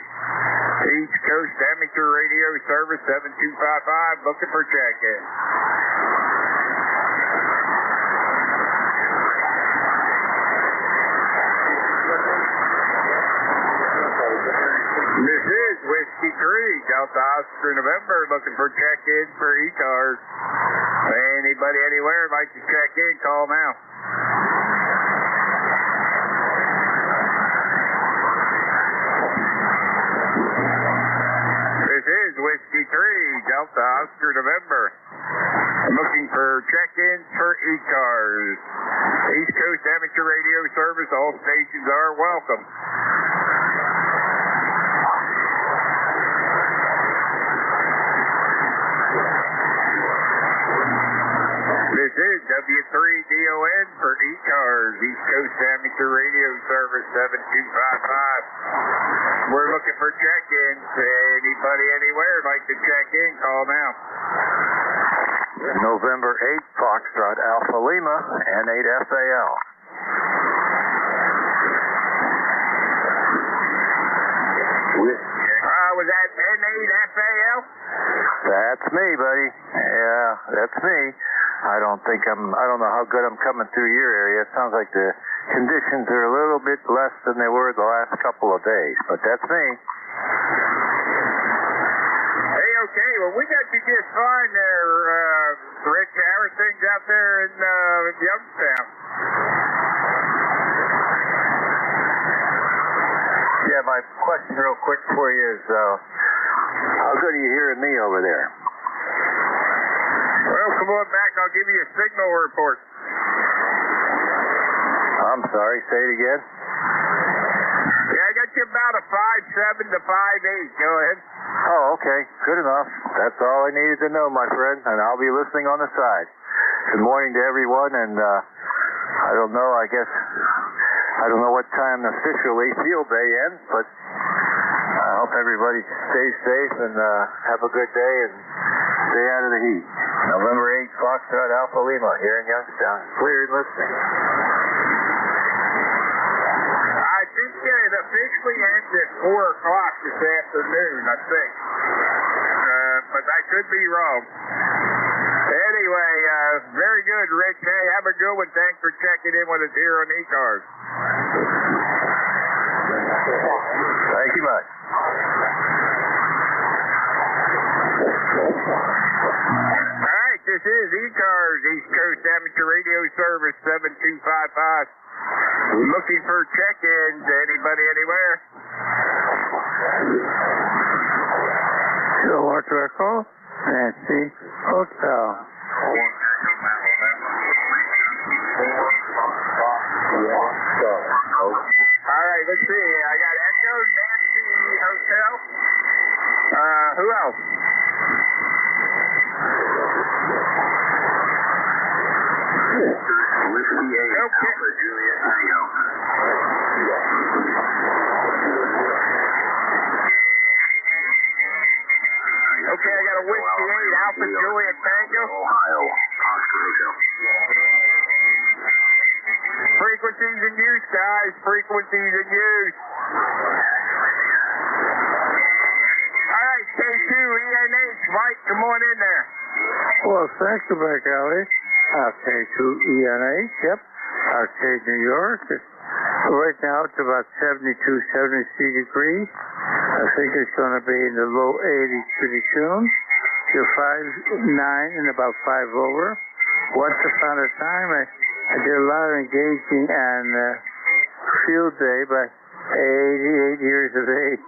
East Coast Amateur Radio Service 7255, looking for check-ins. This is Whiskey 3, Delta Oscar November, looking for check-in for ECARS. Anybody anywhere like to check in, call now. This is Whiskey 3, Delta Oscar November, looking for check-ins for ECARS. East Coast Amateur Radio Service, all stations are welcome. This is W3DON for ECARS, East Coast Amateur Radio Service 7255. We're looking for check-ins. Anybody anywhere like to check in, call now. November 8, Foxtrot Alpha Lima, N8FAL. Was that N8FAL? That's me, buddy. Yeah, that's me. I don't know how good I'm coming through your area. It sounds like the conditions are a little bit less than they were the last couple of days, but that's me. Hey, okay, well, we got you just fine there, Rich. How are things out there in Youngstown? Yeah, my question real quick for you is, how good are you hearing me over there? Well, come on back. I'll give you a signal report. I'm sorry. Say it again. Yeah, I got you about a 5.7 to 5.8. Go ahead. Oh, okay. Good enough. That's all I needed to know, my friend, and I'll be listening on the side. Good morning to everyone, and I don't know, I don't know what time officially field day ends, but I hope everybody stays safe and have a good day and stay out of the heat. November 8, Foxtrot Alpha Lima here in Youngstown. Clear and listening. I think it officially ends at 4 o'clock this afternoon, I think. But I could be wrong. Anyway, very good, Rich. Hey, have a good one. Thanks for checking in with us here on ECARS. Thank you much. All right, this is ECARS, East Coast Amateur Radio Service 7255. Looking for check-ins. Anybody anywhere? So what do I call? Nancy Hotel. All right, let's see. I got Echo, Nancy Hotel. Who else? Whiskey 8, Alpha Juliet Tango. Okay, I got a Whiskey 8, Alpha Juliet Tango. Ohio, Oscar Hotel. Frequencies in use, guys. Frequencies in use. All right, K2 ENH. Mike, come on in there. Well, thank you, Mike Alley. K2 ENH, yep. Arcade, New York. Right now it's about 72, 73 degrees. I think it's going to be in the low 80s pretty soon. You're 5'9" and about 5 over. Once upon a time, I did a lot of engaging on field day, but 88 years of age,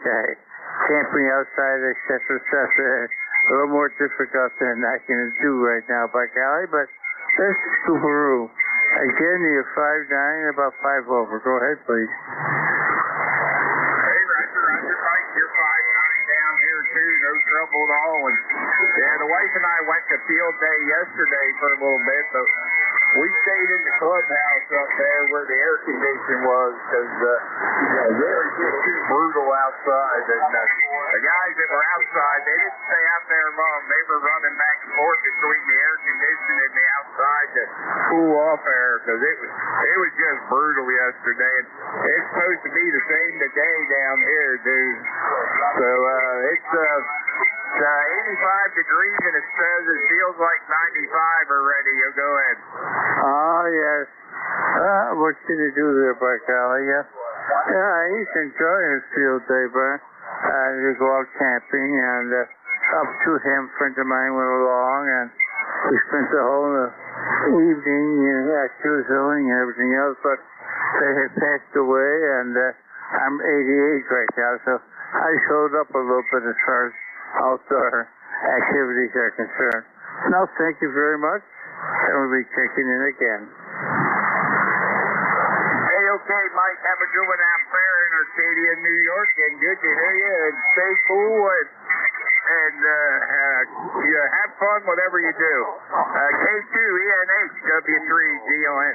camping outside, etc., etc. A little more difficult than I can do right now, by golly, but that's Scooperoo. Again, you're 5'9", about 5 over. Go ahead, please. Hey, Roger, Mike, you're 5'9" down here, too. No trouble at all. And, yeah, the wife and I went to field day yesterday for a little bit, but we stayed in the clubhouse up there where the air conditioning was because it was just too brutal outside. And the guys that were outside, they didn't stay out there long. They were running back and forth between the air conditioning and the outside to cool off air because it was just brutal yesterday. And it's supposed to be the same today down here, dude. So it's 85 degrees and it says it feels like 95 already. You go ahead. Oh, yes. What can you do there, by golly? Yeah, I used to enjoy his field day, but you go out camping, and up to him, a friend of mine went along, and we spent the whole evening activity and everything else, but they had passed away, and I'm 88 right now, so I showed up a little bit as far as outdoor activities are concerned. No, thank you very much. And we'll be checking in again. Hey, okay, Mike, have a good one out there in Arcadia, New York, and good to hear you, and stay cool, and you have fun whatever you do. K2 ENH W3GON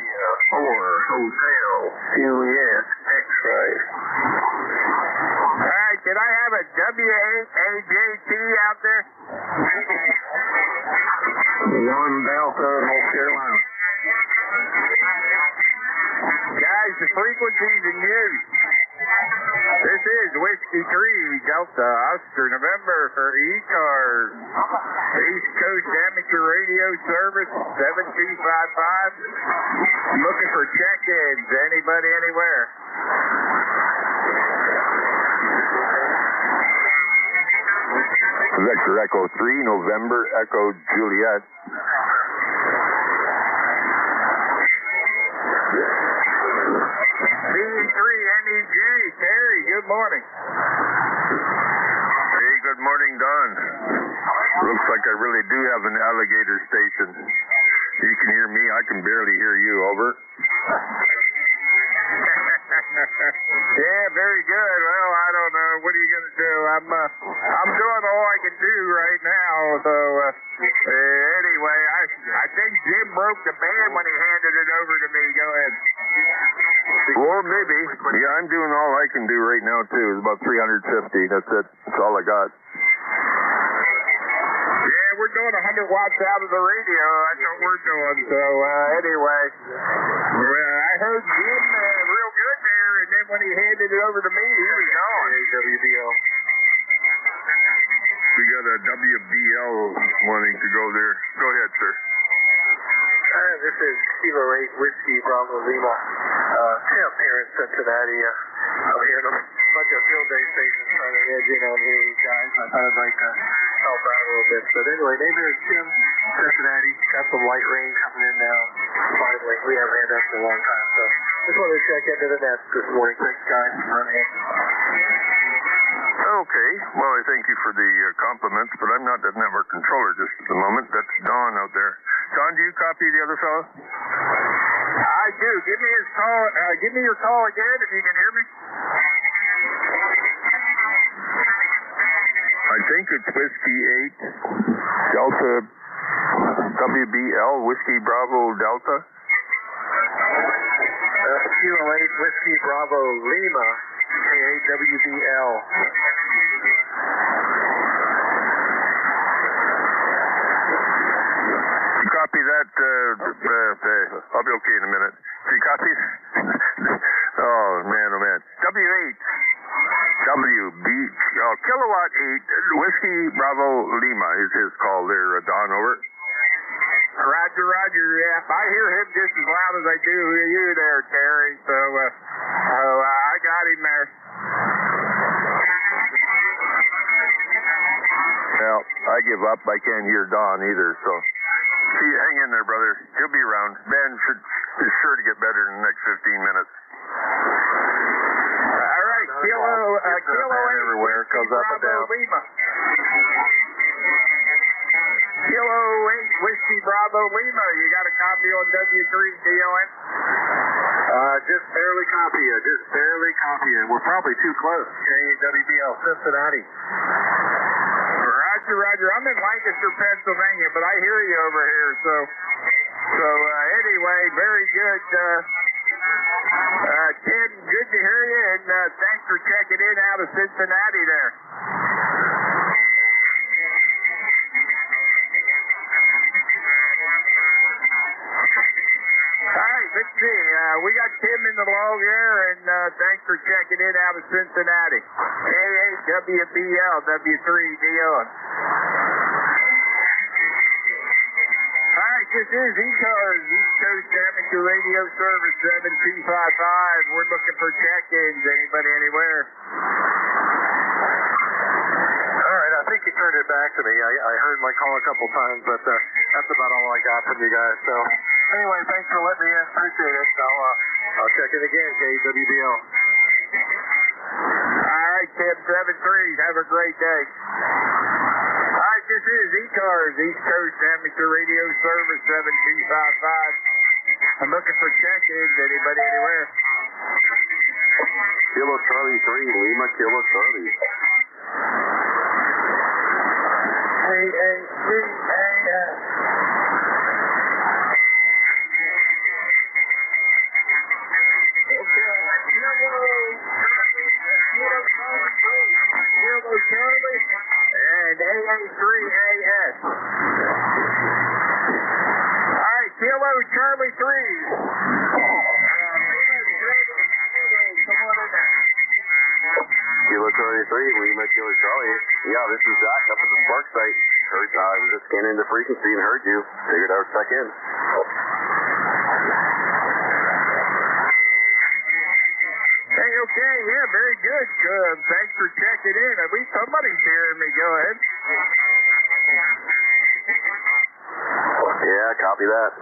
4 Hotel Juliet X-ray. All right, can I have a WAJT out there? 1 Delta, North Carolina. Guys, the frequencies in use. This is Whiskey 3, Delta, Oscar, November for ECARS. East Coast Amateur Radio Service, 7255. Looking for check-ins. Anybody, anywhere? Vector Echo 3, November Echo Juliet. B3NEJ, Terry, good morning. Hey, good morning, Don. Looks like I really do have an alligator station. You can hear me, I can barely hear you, over. Yeah, very good. Well, I don't know. What are you going to do? I'm doing all I can do right now. So anyway, I think Jim broke the band when he handed it over to me. Go ahead. Well, maybe. Yeah, I'm doing all I can do right now too. It's about 350. That's it. That's all I got. Yeah, we're doing 100 watts out of the radio. That's what we're doing. So anyway, I heard Jim real good there, and then when he handed it over to me, he was gone. WBL. We got a WBL wanting to go there. Go ahead, sir. This is Kilo 8 Whiskey Bravo Lima. Tim here in Cincinnati. I'm here in a bunch of field day stations trying to edge in on here, you guys. I thought I'd like to help out a little bit. But anyway, name here is Tim, Cincinnati. Got some light rain coming in now. Finally, we haven't had that for a long time. So just wanted to check into the nest this morning. Thanks, guys, for running in. Okay. Well, I thank you for the compliments, but I'm not the network controller just at the moment. That's Don out there. Don, do you copy the other fellow? I do. Give me his call. Give me your call again if you can hear me. I think it's Whiskey 8 Delta WBL Whiskey Bravo Delta. Kilo 8 Whiskey Bravo Lima KAWBL. Copy that. I'll be okay in a minute. See, copies? Oh, man. W8. Kilowatt 8. Whiskey Bravo Lima is his call there, Don, over. Roger, Roger. Yeah, I hear him just as loud as I do you there, Terry. So, I got him there. Well, I give up. I can't hear Don either, so hang in there, brother. He'll be around. Ben is sure to get better in the next 15 minutes. All right, Kilo 8 everywhere, comes up and down. Lima. Kilo 8 Whiskey Bravo Lima. You got a copy on W3DON? Just barely copy it. We're probably too close. KWBL Cincinnati. Roger. I'm in Lancaster, Pennsylvania, but I hear you over here. So anyway, very good. Tim, good to hear you, and thanks for checking in out of Cincinnati there. All right, let's see. We got Tim in the log there, and thanks for checking in out of Cincinnati. AAWBL, W3DON. All right, this is ECARS, East Coast Amateur Radio Service 7255. We're looking for check-ins. Anybody, anywhere? All right, I think you turned it back to me. I heard my call a couple times, but that's about all I got from you guys. So anyway, thanks for letting me in. Appreciate it. I'll check it again, KWBL. All right, Tim, 7-3. Have a great day. All right, this is ECARS, East Coast Amateur Radio Service 7255. I'm looking for check-ins. Anybody, anywhere? Kilo Charlie 3, Lima, Kilo Charlie. AACAS. Kilo Charlie and AA3AS. All right, Kilo Charlie 3. Kilo Charlie 3, Lima, Kilo Charlie. Yeah, this is Zach up at the Spark site. Heard, I was just scanning the frequency and heard you. Figured I would check in. Hey, okay, yeah, very good. Thanks for checking in. At least somebody's hearing me. Go ahead. Yeah, copy that.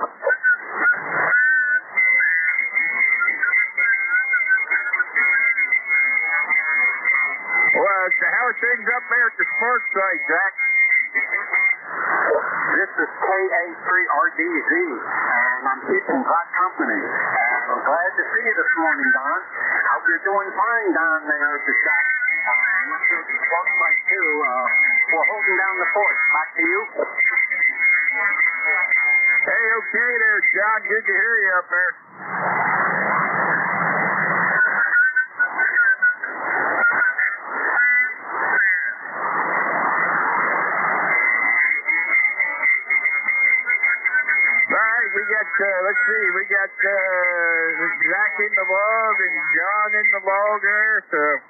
Well, how are things up there at the Spark site, Jack? This is KA3RDZ, and I'm keeping hot company. I'm glad to see you this morning, Don. Hope you're doing fine down there at the shop. Spark site 2, we're holding down the fort. Back to you. Hey, okay there, John. Good to hear you up there. Let's see, we got Zach in the log and John in the log there, so.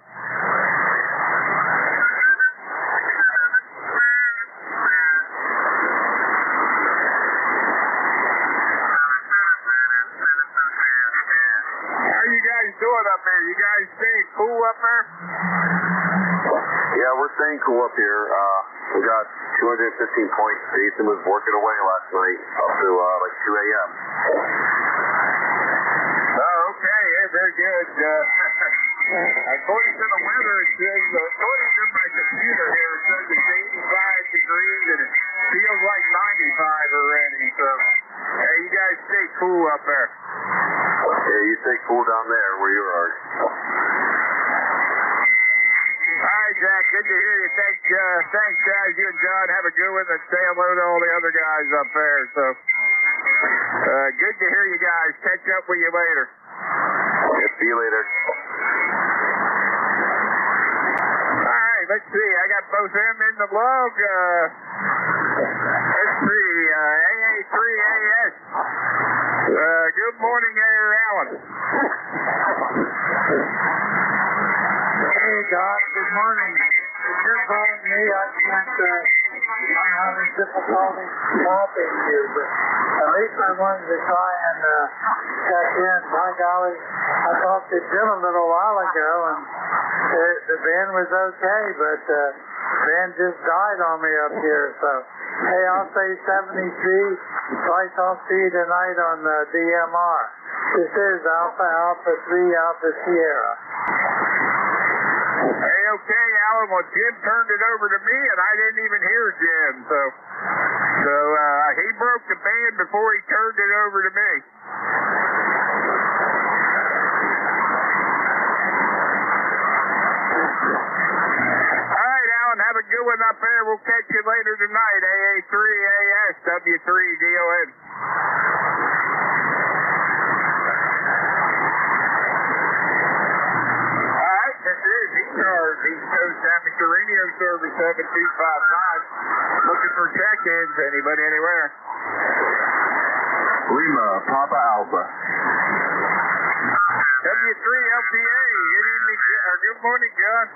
How are you guys doing up there? You guys staying cool up there? Yeah, we're staying cool up here. We got 215 points. Jason was working away last night up to like 2 a.m. Oh, okay. Yeah, very good. According to the weather, it says, according to my computer here, it says it's 85 degrees and it feels like 95 already. So, hey, you guys stay cool up there. Yeah, you stay cool down there where you are. All right, Jack. Good to hear you. Thanks, guys. You and John have a good one, and say hello to all the other guys up there. So, good to hear you guys. Catch up with you later. Yeah, see you later. All right, let's see. I got both them in the log. Let's see. AA3AS. Good morning, Air Allen. Hey, Doc. Good morning. If you're calling me, I can't I'm having difficulty copying you, but at least I wanted to try and check in. By golly, I talked to Jim a little while ago, and the band was okay, but band just died on me up here, so hey, I'll say 73. Twice I'll see you tonight on the DMR. This is Alpha Alpha 3 Alpha Sierra. Hey, okay, Alan. Well, Jim turned it over to me, and I didn't even hear Jim. So he broke the band before he turned it over to me. All right, Alan. Have a good one up there. We'll catch you later tonight. AA3AS W3DON. This is ECARS, East Coast Amateur Radio Service 7255. Looking for check-ins. Anybody anywhere? Lima, Papa Alpha. W3LPA. Good evening, or good morning, John.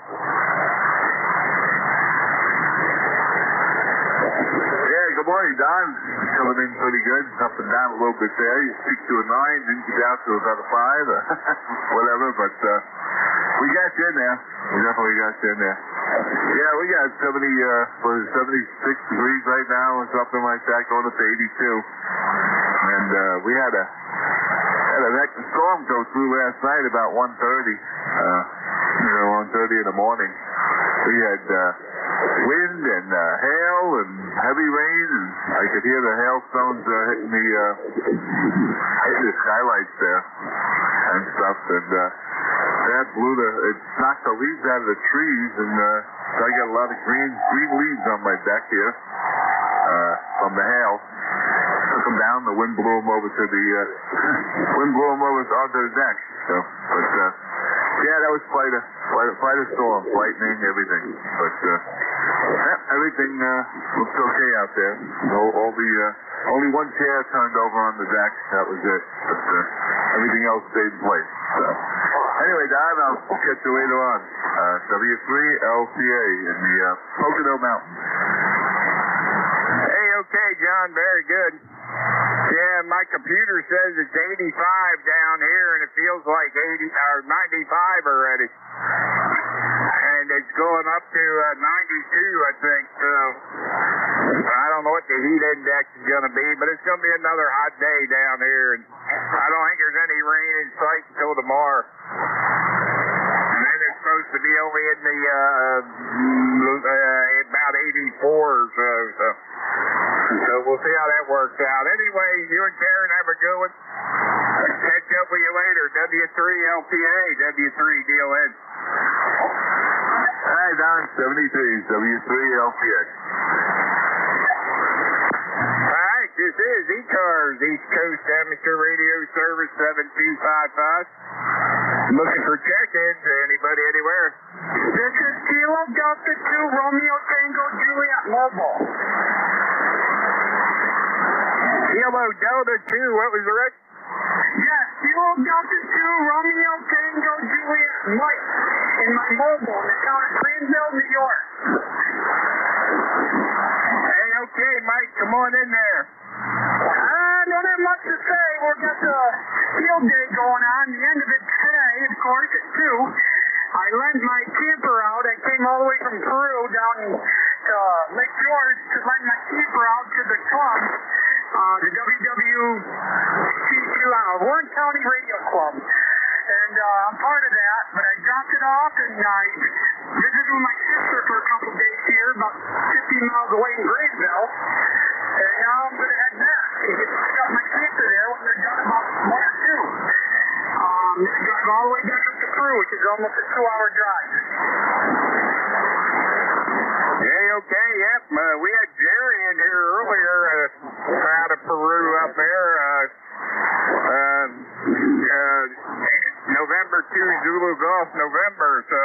Yeah, good morning, Don. Coming in pretty good. Up and down a little bit there. You speak to a 9, didn't get down to about a 5 or whatever, but we got you in there. We definitely got you in there. Yeah, we got 76 degrees right now or something like that, going up to 82. And we had a storm go through last night about 1:30. 1:30 in the morning. We had wind and hail and heavy rain, and I could hear the hailstones hitting the skylights there and stuff. And that it knocked the leaves out of the trees, and so I got a lot of green leaves on my deck here from the hail. Took them down. The wind blew them over to onto the deck. So, but yeah, that was quite a storm, lightning, everything. But everything looks okay out there. Only one chair turned over on the deck. That was it. But everything else stayed in place. So anyway, Don, I'll catch you later on. W3LPA in the Pocono Mountains. Hey, okay, John. Very good. Yeah, my computer says it's 85 down here, and it feels like 95 already. And it's going up to 92, I think. So I don't know what the heat index is going to be, but it's going to be another hot day down here. And I don't think there's any rain in sight until tomorrow. And then it's supposed to be only in the about 84 or so. So we'll see how that works out. Anyway, you and Karen have a good one. I'll catch up with you later. W3LPA, W3DON. Hi, Don. 73, W3LPA. All right, this is ECARS, East Coast Amateur Radio Service 7255. Looking for check-ins. Anybody anywhere? This is Kilo Delta 2 Romeo Tango Juliet Mobile. Kilo Delta 2, what was the rest? Yes, Kilo Delta 2 Romeo Tango Juliet Mike in my mobile in the town of Greenville, New York. Hey, okay, Mike, come on in there. I don't have much to say. We've got the field day going on. The end of it today, of course, at 2. I lent my camper out. I came all the way from Peru down to Lake George to lend my camper out to the club, the WWCQ, Warren County Radio Club. And I'm part of that, but I dropped it off and I visited with my sister for a couple days here, about 15 miles away in Greenville. And now I'm going to head back and get stuff my camper there when they're done about 1 or 2. Drive all the way back up to Peru, which is almost a 2-hour drive. Yeah, okay, yep. We had Jerry in here earlier out of Peru up there. November 2 Zulu Golf November. So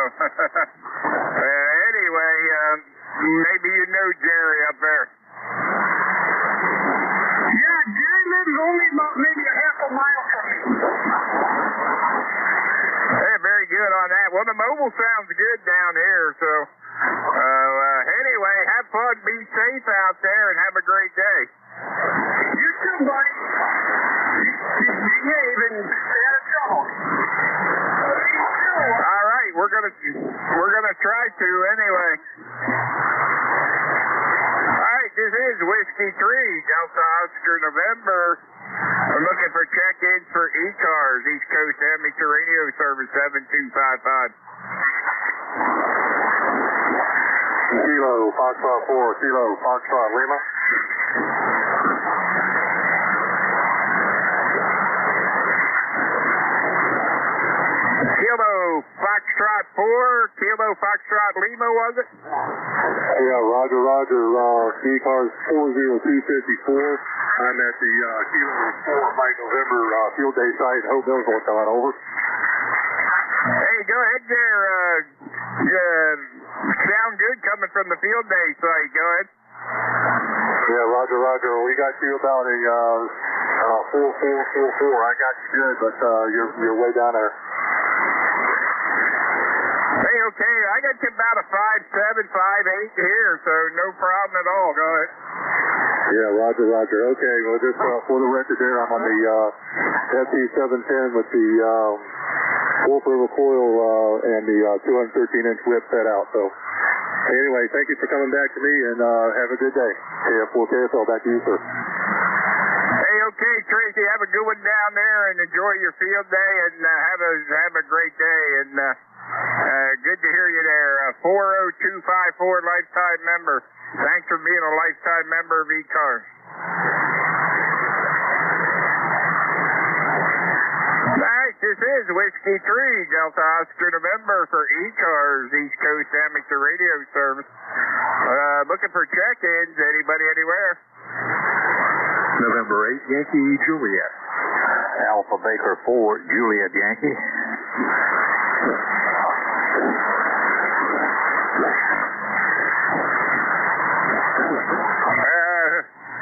anyway, maybe you know Jerry up there. Yeah, Jerry lives only about maybe a half a mile from me. Hey, very good on that. Well, the mobile sounds good down here. So anyway. anyway, have fun, be safe out there, and have a great day. You too, buddy. Behave and stay out of trouble. All right, we're gonna try to anyway. All right, this is Whiskey 3, Delta Oscar November. We're looking for check-ins for ECARS, East Coast Amateur Radio Service 7255. Kilo Foxtrot 4, Kilo Foxtrot Lima. Kilo Foxtrot 4, Kilo Foxtrot Lima, was it? Yeah, Roger, ECARS 40254. I'm at the Kilo 4 Mike November field day site. Hope those will come on over. Hey, go ahead there. Sound good coming from the field day site. Go ahead. Yeah, Roger. We got you about a 4444. I got you good, but you're way down there. Hey, okay. I got you about a 5'7", 5'8" here, so no problem at all. Go ahead. Yeah, Roger. Okay, well, just for the record there, I'm on the FT710 with the Wolf River coil and the 213-inch whip set out. So, anyway, thank you for coming back to me, and have a good day. KF4KSL, back to you, sir. Hey, okay, Tracy, have a good one down there, and enjoy your field day, and have a great day, and good to hear you there. 40254 lifetime member. Thanks for being a lifetime member of ECARS. Alright, this is Whiskey 3, Delta Oscar November for ECARS, East Coast Amateur Radio Service. Looking for check-ins, anybody, anywhere? November 8, Yankee Juliet. Alpha Baker 4, Juliet Yankee.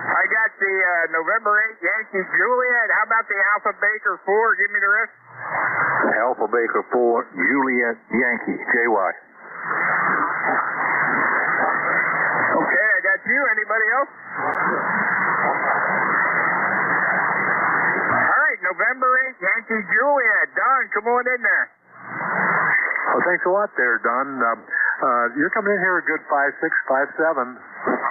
I got the November 8 Yankee Juliet. How about the Alpha Baker 4? Give me the rest. Alpha Baker 4, Juliet Yankee, JY. Okay, I got you. Anybody else? All right, November 8 Yankee Juliet. Don, come on in there. Well, thanks a lot there, Don. You're coming in here a good 5'6", 5'7".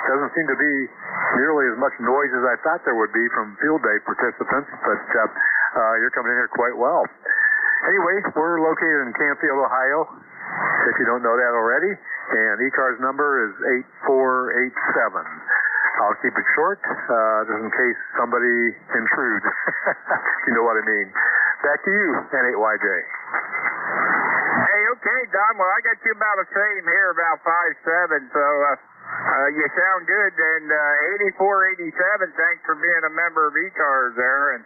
Doesn't seem to be nearly as much noise as I thought there would be from field day participants, but you're coming in here quite well. Anyway, we're located in Canfield, Ohio, if you don't know that already, and ECARS number is 8487. I'll keep it short, just in case somebody intrudes. You know what I mean. Back to you, N8YJ. Hey, okay, Don. Well, I got you about the same here, about 5'7", so you sound good. And 8487, thanks for being a member of ECARS there. And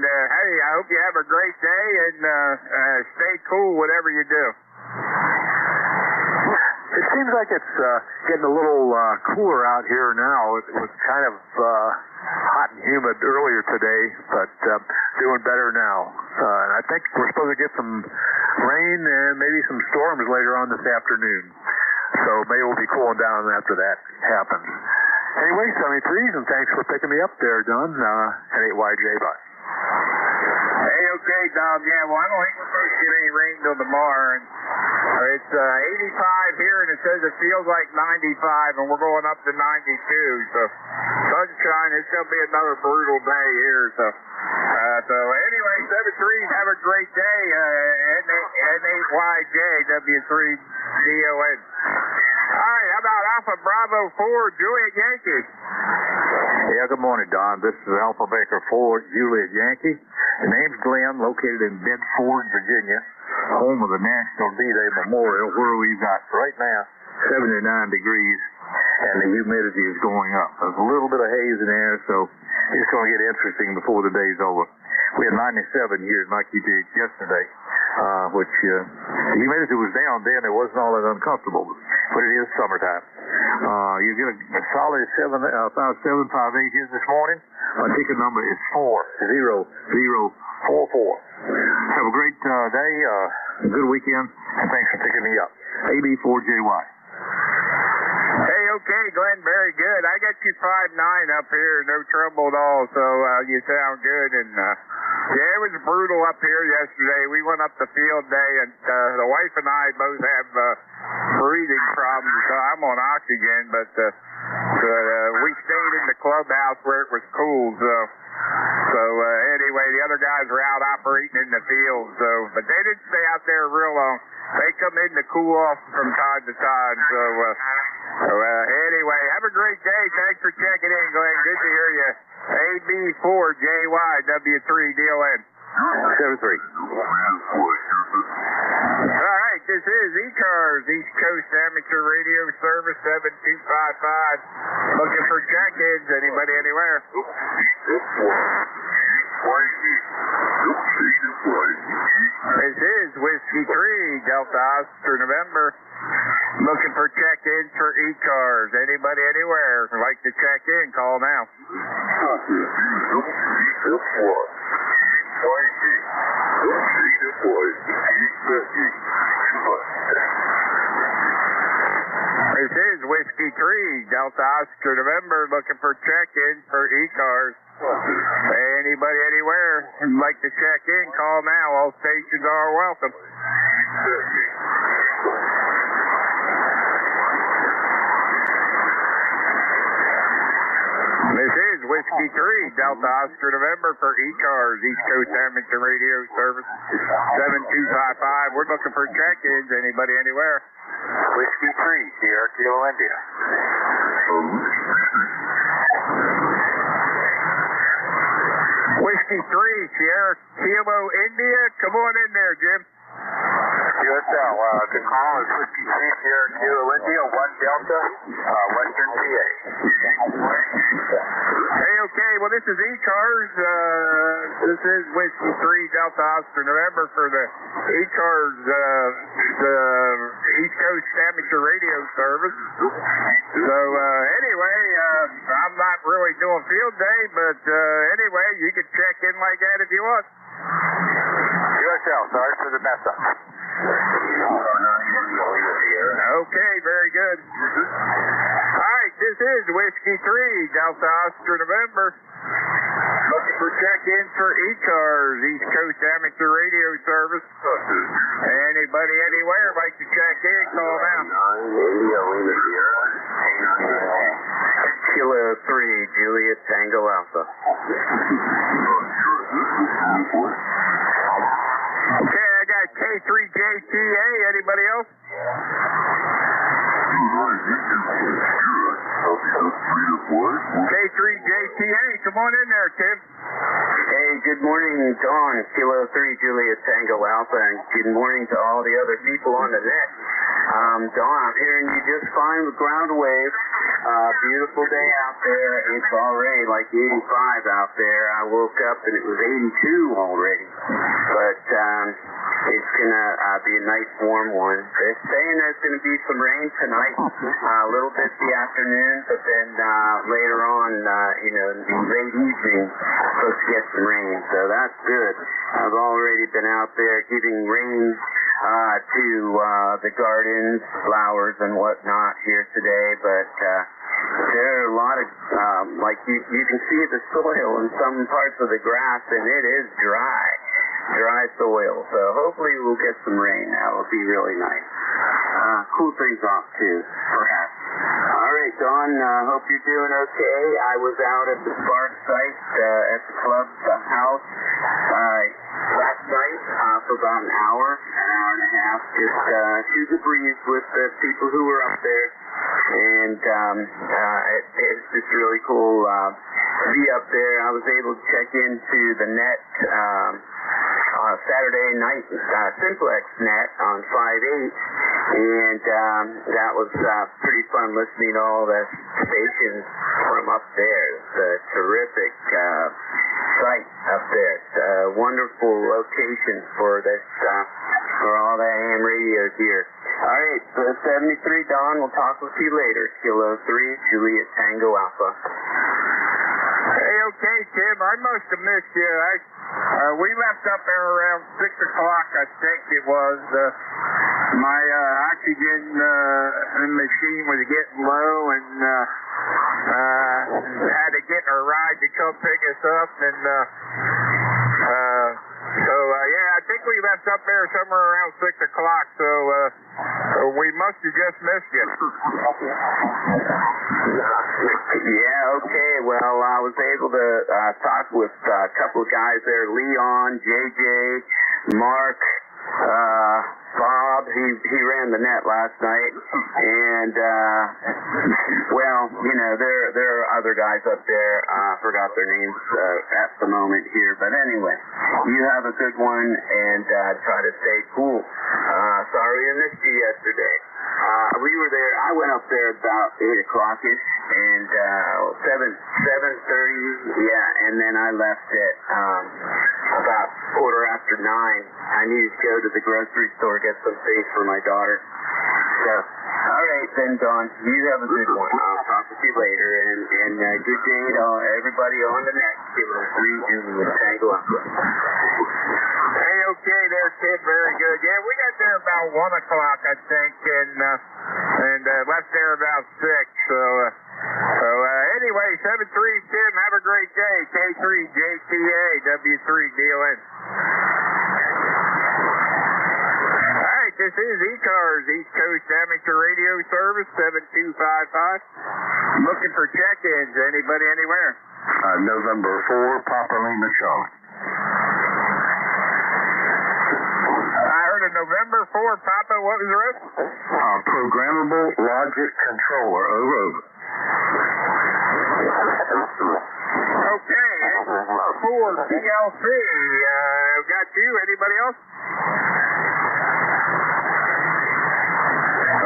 hey, I hope you have a great day and stay cool, whatever you do. It seems like it's getting a little cooler out here now. It was kind of hot and humid earlier today, but doing better now. And I think we're supposed to get some rain and maybe some storms later on this afternoon. So maybe we'll be cooling down after that happens. Anyway, 73s, and thanks for picking me up there, Don, at 8YJ Bus. Hey, okay, Don. Yeah, well, I don't think we're supposed to get any rain till tomorrow. And it's 85 here, and it says it feels like 95, and we're going up to 92. So sunshine. It's going to be another brutal day here. So anyway, 73s, have a great day. N8YJ, W3DON. All right, how about Alpha Bravo 4, Juliet Yankee? Yeah, good morning, Don. This is Alpha Baker 4, Juliet Yankee. The name's Glenn, located in Bedford, Virginia, home of the National D-Day Memorial, where we've got right now 79 degrees, and the humidity is going up. There's a little bit of haze in the air, so it's going to get interesting before the day's over. We had 97 here at Mikey Beach yesterday, which the humidity was down then. It wasn't all that uncomfortable, but it is summertime. You get a solid 7.58 here this morning. My ticket number is 40044. Have a great day, a good weekend, and thanks for picking me up. AB4JY. Okay, Glenn, very good. I got you 5'9" up here, no trouble at all, so you sound good. And yeah, it was brutal up here yesterday. We went up the field day, and the wife and I both have breathing problems, so I'm on oxygen, but we stayed in the clubhouse where it was cool, so anyway, the other guys were out operating in the field, but they didn't stay out there real long. They come in to cool off from time to time, anyway, have a great day. Thanks for checking in, Glenn. Good to hear you. AB4JYW3DON. 7-3. All right, this is ECARS, East Coast Amateur Radio Service 7255. Looking for check-ins. Anybody, anywhere? This is Whiskey 3, Delta Oscar November. Looking for check-ins for ECARS. Anybody, anywhere? Like to check in, call now. This is Whiskey 3, Delta Oscar November, looking for check-in for ECARS. Anybody, anywhere, would like to check in, call now. All stations are welcome. This is Whiskey 3, Delta Oscar November for ECARS, East Coast Amateur Radio Service 7255. We're looking for check-ins. Anybody, anywhere? Whiskey 3, Sierra Kilo India. Whiskey 3, Sierra Kilo India. Come on in there, Jim. USL, the call is Whiskey 3, Sierra Kilo India, 1 Delta, Western PA. Hey, okay, well, this is ECARS. This is Whiskey 3, Delta Oscar November for the ECARS, the East Coast Amateur Radio Service. So, anyway, I'm not really doing field day, but anyway, you can check in like that if you want. USL, sorry for the mess up. Okay, very good. All right, this is Whiskey 3, Delta Oscar November. Looking for check-ins for ECARS, East Coast Amateur Radio Service. Anybody, anywhere, like to check in, call now. Kilo 3, Juliet Tango Alpha. Okay, I got K3JTA. Anybody else? K3JTA, come on in there, Tim. Hey, good morning, Dawn, Kilo 3, Juliet Tango Alpha, and good morning to all the other people on the net. Dawn, I'm hearing you just fine with ground wave. Beautiful day out there. It's already like 85 out there. I woke up and it was 82 already. But it's going to be a nice warm one. They're saying there's going to be some rain tonight, a little bit the afternoon, but then later on, late evening, supposed to get some rain. So that's good. I've already been out there giving rain to the gardens, flowers, and whatnot here today, but there are a lot of, like you can see the soil in some parts of the grass, and it is dry soil, so hopefully we'll get some rain. That will be really nice. Cool things off too, perhaps. All right, Dawn, hope you're doing okay. I was out at the Spark site at the club's house last night for about an hour and a half, just shooting the breeze with the people who were up there, and it's just really cool to be up there. I was able to check into the net Saturday night, Simplex net on 5/8, and that was pretty fun listening to all the stations from up there. It's a terrific site up there. It's a wonderful location for this, for all the AM radios here. All right, so 73 Dawn, we'll talk with you later. Kilo 3, Juliet Tango Alpha. Hey, okay, Tim, I must have missed you. we left up there around 6 o'clock, I think it was. My oxygen machine was getting low, and had to get a ride to come pick us up. And I think we left up there somewhere around 6 o'clock. So we must have just missed you. Yeah, okay. Well, I was able to talk with a couple of guys there, Leon, JJ, Mark, Bob. He ran the net last night, and there are other guys up there. Forgot their names at the moment here, but anyway, you have a good one, and try to stay cool. Sorry I missed you yesterday. We were there. I went up there about 8 o'clock-ish, and 7:30. Yeah, and then I left at about 9:15. I needed to go to the grocery store, get some things for my daughter. So, all right then, Don. You have a good one. I'll talk with you later, and good day to everybody on the net. Kilo 3 Julie with Tango Alpha. Hey, okay there, kid. Very good. Yeah, we got there about 1 o'clock, I think, and left there about 6. So anyway, 7-3, Tim. Have a great day. K3 JTA W3 DON. All right, this is ECARS, East Coast Amateur Radio Service 7255. Looking for check-ins. Anybody, anywhere? November 4, Papa Lima Charlie. I heard a November 4, Papa. What was the rest? Programmable logic controller. Over. Okay, 4 PLC. Got you. Anybody else?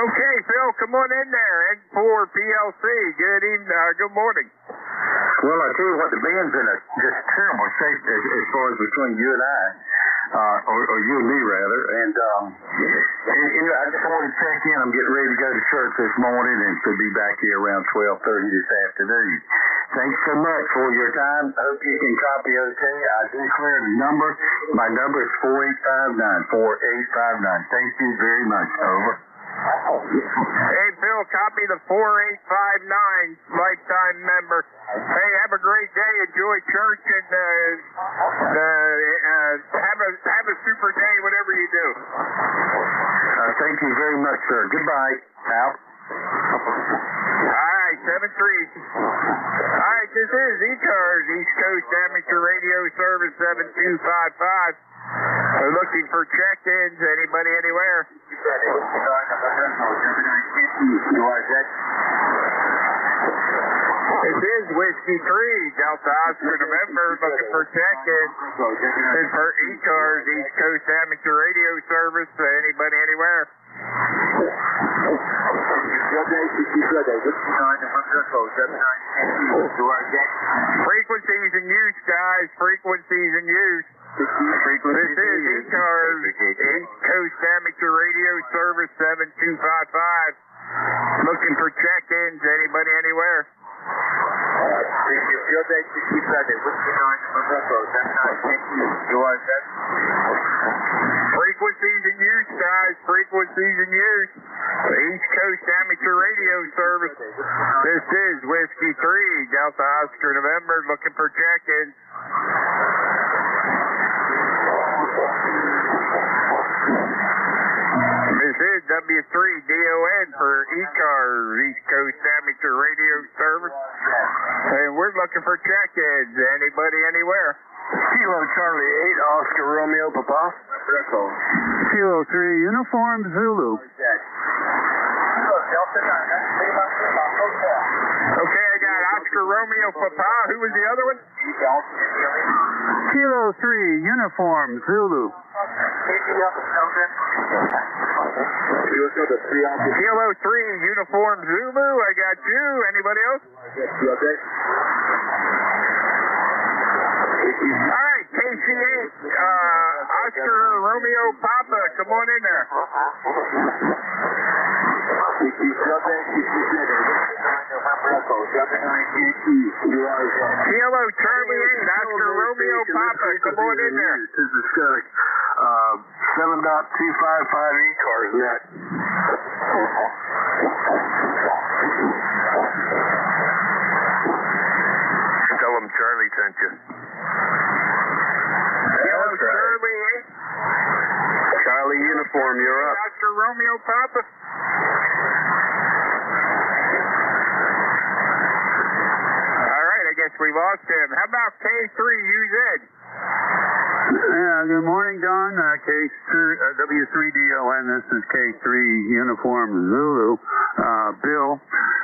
Okay, Phil, come on in there. N4 PLC. Good evening. Good morning. Well, I tell you what, the band's in a just terrible shape as far as between you and I, or you and me rather. And I just wanted to check in. I'm getting ready to go to church this morning, and to be back here around 12:30 this afternoon. Thanks so much for your time. Hope you can copy okay. I declare the number. My number is 4859. Thank you very much. Over. Hey, Phil, copy the 4859 lifetime member. Hey, have a great day. Enjoy church, and have a super day, whatever you do. Thank you very much, sir. Goodbye. Out. All right, 7-3. All right, this is ECARS, East Coast Amateur Radio Service 7255. We're looking for check-ins. Anybody, anywhere? This is Whiskey 3, Delta Oscar November, looking for check-ins. This is for ECARS, East Coast Amateur Radio Service. Anybody, anywhere? Frequencies in use, guys. Frequencies in use. This is ECARS, East Coast Amateur Radio Service 7255. Looking for check-ins. Anybody, anywhere? Frequencies in use, guys. Frequencies in use. The East Coast Amateur Radio Service. This is Whiskey 3, Delta Oscar November, looking for check-ins. This is W3DON for ECARS, East Coast Amateur Radio Service. And we're looking for check-ins. Anybody, anywhere? Kilo Charlie 8, Oscar Romeo Papa. Kilo 3, Uniform Zulu. Okay, I got Oscar Romeo Papa. Who was the other one? Kilo 3, Uniform Zulu. Kilo 3, Uniform Zulu. I got you. Anybody else? All right, KC8, Oscar Romeo Papa. Come on in there. Kilo Charlie 8, Oscar Romeo Papa, come on in there. This is 7.255 ECARS net. Tell them Charlie sent you. Kilo Charlie 8. Charlie uniform, you're up. Oscar Romeo Papa. All right, I guess we lost him. How about K3UZ? Good morning, Don. W3DON, this is K3 Uniform Zulu. Bill,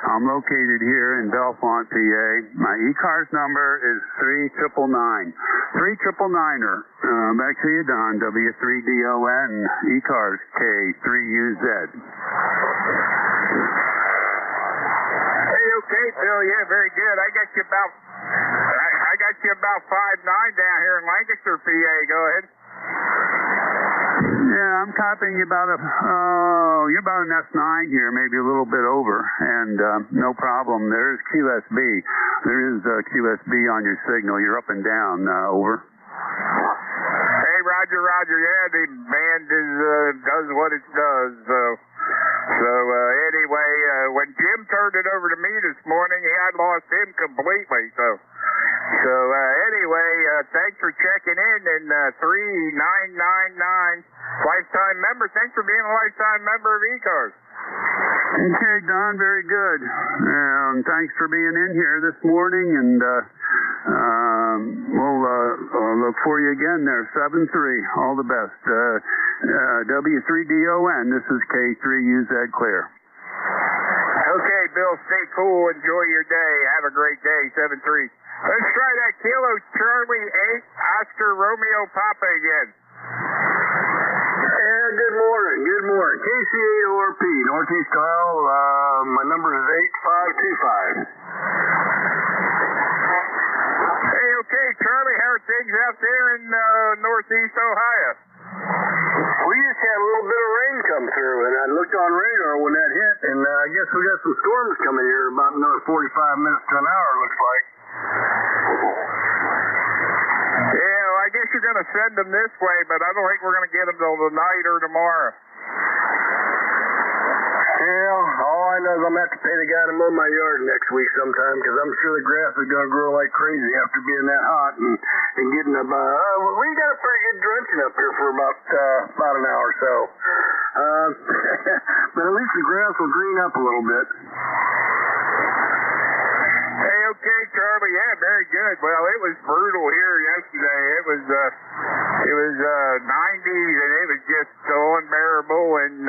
I'm located here in Bellefonte, PA. My ECARS number is 3999. 3999er. Back to you, Don. W3DON, ECARS K3UZ. Hey, okay, Bill. Yeah, very good. I got you about 5'9" down here in Lancaster, PA. Go ahead. Yeah, I'm copying you about you're about an S9 here, maybe a little bit over, and no problem. There is QSB. There is QSB on your signal. You're up and down. Over. Hey, Roger. Yeah, the band does what it does. So anyway, when Jim turned it over to me this morning, I lost him completely. So anyway, thanks for checking in. And 3999 lifetime member. Thanks for being a lifetime member of ECARS. Okay, Don, very good. Thanks for being in here this morning, and we'll look for you again there. 7-3. All the best. W3DON. This is K3UZ clear. Okay, Bill, stay cool. Enjoy your day. Have a great day. 7-3. Let's try that Kilo Charlie 8 Oscar Romeo Papa again. Good morning. KC8ORP, Northeast Ohio. My number is 8525. Hey, okay, Charlie, how are things out there in Northeast Ohio? We just had a little bit of rain come through, and I looked on radar when that hit, and I guess we got some storms coming here about another 45 minutes to an hour, looks like. Yeah, well, I guess you're going to send them this way, but I don't think we're going to get them till tonight or tomorrow. Well, all I know is I'm going to have to pay the guy to mow my yard next week sometime, because I'm sure the grass is going to grow like crazy after being that hot and getting we got a pretty good drenching up here for about an hour or so. But at least the grass will green up a little bit. Hey, okay, Charlie. Yeah, very good. Well, it was brutal here yesterday. It was 90s, and it was just so unbearable. And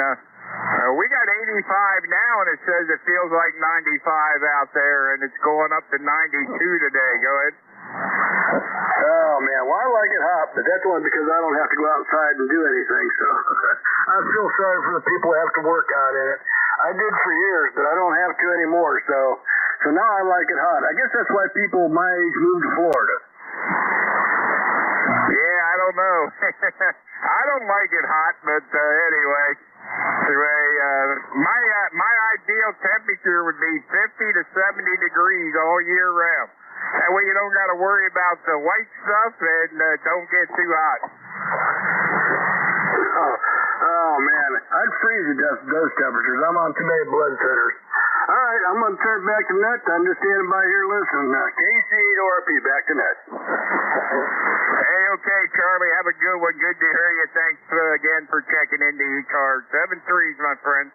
we got 85 now, and it says it feels like 95 out there, and it's going up to 92 today. Go ahead. Oh, man. Well, I like it hot, but that's only because I don't have to go outside and do anything. So I feel sorry for the people who have to work out in it. I did for years, but I don't have to anymore. So now I like it hot. I guess that's why people my age move to Florida. Yeah, I don't know. I don't like it hot, but anyway. My ideal temperature would be 50 to 70 degrees all year round. That way you don't got to worry about the white stuff and don't get too hot. Oh, man. I'd freeze at those temperatures. I'm on too many blood thinners. All right, I'm going to turn it back to Nut. I'm just standing by here listening. KC8ORP, back to Nut. Hey, okay, Charlie. Have a good one. Good to hear you. Thanks again for checking into ECARS. 7-3s, my friend.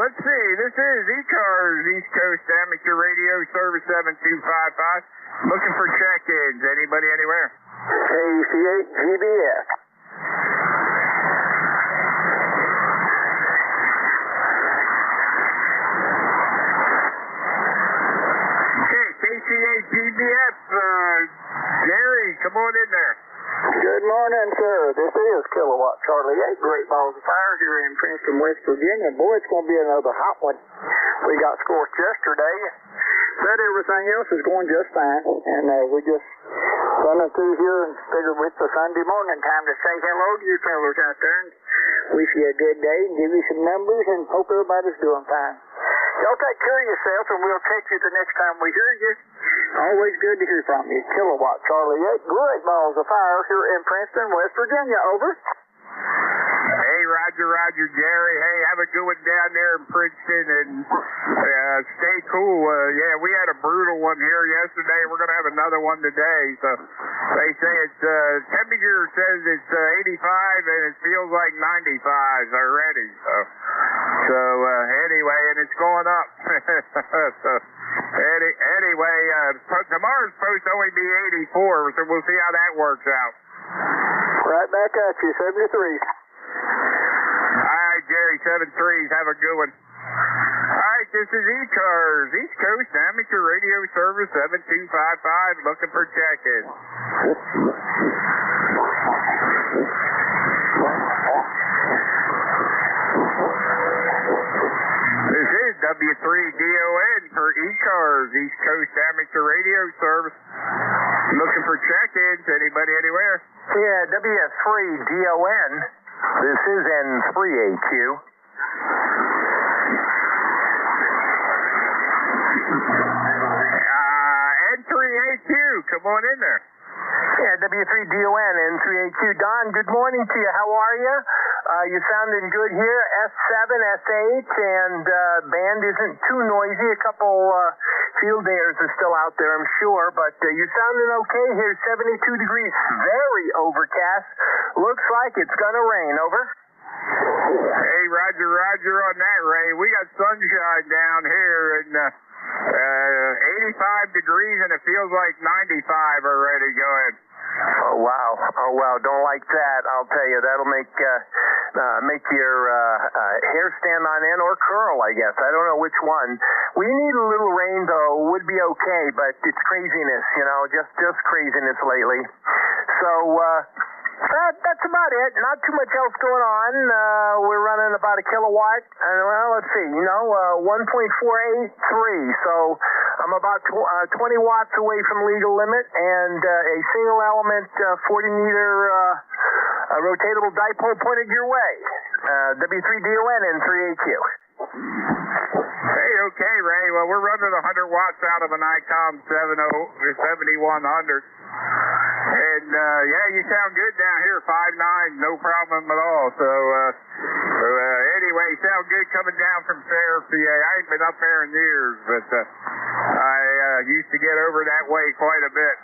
Let's see. This is ECARS, East Coast Amateur Radio, Service 7255. Looking for check-ins. Anybody anywhere? KC8 GBS. KC8 GBS, Jerry, come on in there. Good morning, sir. This is Kilowatt Charlie 8, Great Balls of Fire here in Princeton, West Virginia. Boy, it's going to be another hot one. We got scorched yesterday, but everything else is going just fine. And we just running through here and figured it's a Sunday morning time to say hello to you fellows out there. And wish you a good day and give you some numbers and hope everybody's doing fine. Y'all take care of yourself, and we'll catch you the next time we hear you. Always good to hear from you. Kilowatt Charlie 8, great balls of fire here in Princeton, West Virginia. Over. Hey, Roger, Jerry. Hey, have a good one down there in Princeton, and stay cool. Yeah, we had a brutal one here yesterday. We're going to have another one today. So they say it's temperature says it's 85, and it feels like 95 already. So anyway, and it's going up. So anyway, tomorrow's supposed to only be 84, so we'll see how that works out. Right back at you, 73. All right, Jerry, 7-3s. Have a good one. All right, this is ECARS, East Coast Amateur Radio Service 7255, looking for check-in. This is W3DON for ECARS, East Coast Amateur Radio Service. Looking for check-ins. Anybody anywhere? Yeah, W3DON. This is N3AQ. N3AQ, come on in there. Yeah, W3DON, N3AQ. Don, good morning to you. How are you? You're sounding good here. S7, S8, and band isn't too noisy. A couple field airs are still out there, I'm sure, but you're sounding okay here. 72 degrees, very overcast. Looks like it's gonna rain. Over. Hey, Roger on that, Ray. We got sunshine down here, and 85 degrees, and it feels like 95 already. Go ahead. Oh wow! Don't like that. I'll tell you, that'll make your hair stand on end or curl, I guess. I don't know which one. We need a little rain, though. Would be okay, but it's craziness, just craziness lately. So that's about it. Not too much else going on. We're running about a kilowatt, and let's see, 1.483. So I'm about 20 watts away from legal limit, and a single element 40 meter rotatable dipole pointed your way. W3DON and 3AQ. Hey, okay, Ray. Well, we're running 100 watts out of an ICOM 7100. And, you sound good down here, 5.9, no problem at all. So anyway, sound good coming down from Fair, PA. I ain't been up there in years, but I used to get over that way quite a bit.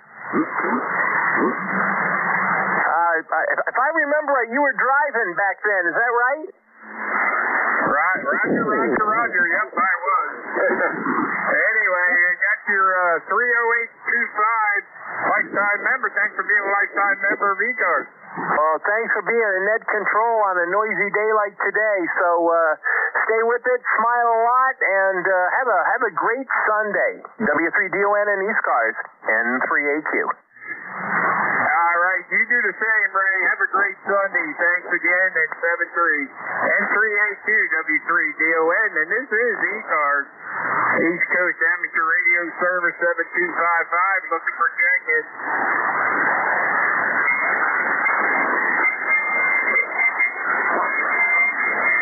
If I remember right, you were driving back then, is that right? Right, Roger. Yep, I was. Anyway, you got your 30825 lifetime member. Thanks for being a lifetime member of ECARS. Well, thanks for being a net control on a noisy day like today. So stay with it, smile a lot, and have a great Sunday. W3DON and ECARS, N3AQ. All right, you do the same, Ray. Have a great Sunday. Thanks again, and 7-3. N3AQ, W3DON, and this is ECARS, East Coast Amateur Radio Service 7255, looking for check-in.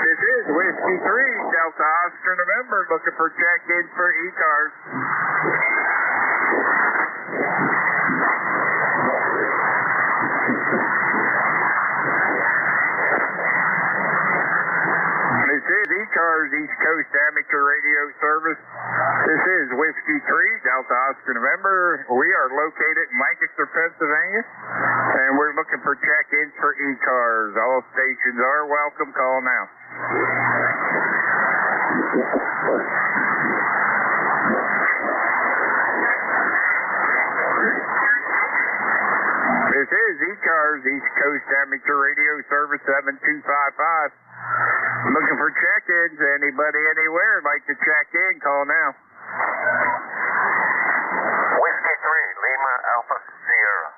This is Whiskey 3, Delta Oscar November, looking for check-in for ECARS. This is ECARS, East Coast Amateur Radio Service. This is Whiskey 3, Delta Oscar November. We are located in Lancaster, Pennsylvania, and we're looking for check-ins for ECARS. All stations are welcome. Call now. This is ECARS, East Coast Amateur Radio Service 7255. Looking for check-ins. Anybody anywhere like to check in, call now. Whiskey 3, Lima Alpha Sierra.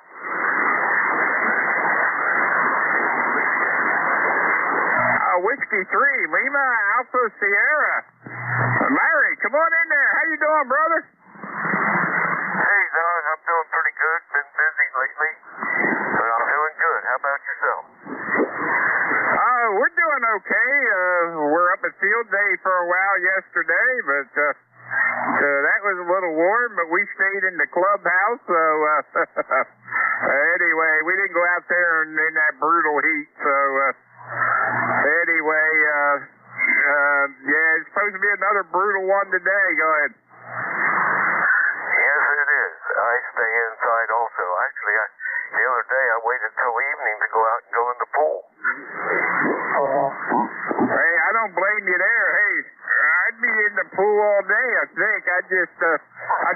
Whiskey 3, Lima Alpha Sierra. Larry, come on in there. How you doing, brother? Hey, Don, I'm doing pretty good. Been busy lately, but I'm doing good. How about yourself? Oh, we're doing okay. We're up at field day for a while yesterday, but that was a little warm, but we stayed in the clubhouse, so anyway, we didn't go out there in that brutal heat, so anyway, yeah, it's supposed to be another brutal one today. Go ahead. Yes, it is. I stay inside also. Actually, the other day I waited till evening to go out and go in the pool. Hey, I don't blame you there. Hey, I'd be in the pool all day, I think. I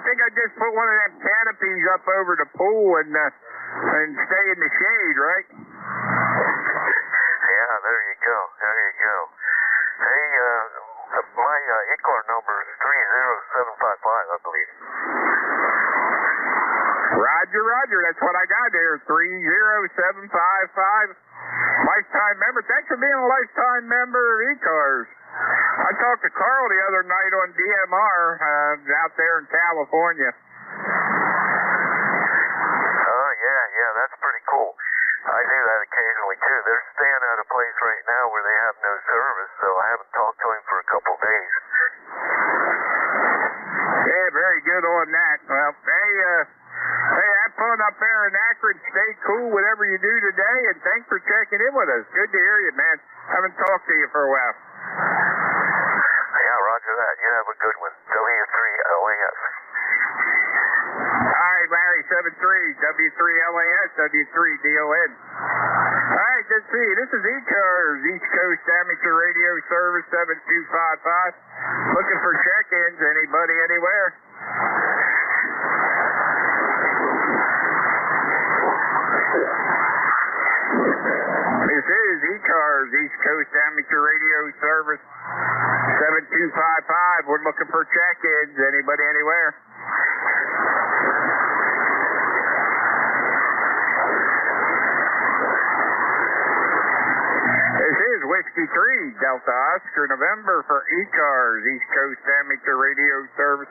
think I just put one of them canopies up over the pool and stay in the shade, right? Yeah, there you go. There you go. Hey, my ECAR number is 30755, I believe. Roger, Roger. That's what I got here. 30755. Lifetime member. Thanks for being a lifetime member of ECARS. I talked to Carl the other night on DMR out there in California. Oh, yeah, that's pretty cool. I do that occasionally, too. They're staying at a place right now where they have no service, so I haven't talked to him for a couple days. Yeah, very good on that. Well, hey, have fun up there in Akron. Stay cool, whatever you do today, and thanks for checking in with us. Good to hear you, man. Haven't talked to you for a while. Yeah, roger that. You have a good one. W3LAS. All right, Larry, 73, W3LAS, W3DON. All right, let's see. This is ECARS, East Coast Amateur Radio Service, 7255. Looking for check-ins. Anybody, anywhere? This is ECARS, East Coast Amateur Radio Service, 7255. We're looking for check-ins. Anybody, anywhere? This is Whiskey 3, Delta Oscar, November for ECARS, East Coast Amateur Radio Service,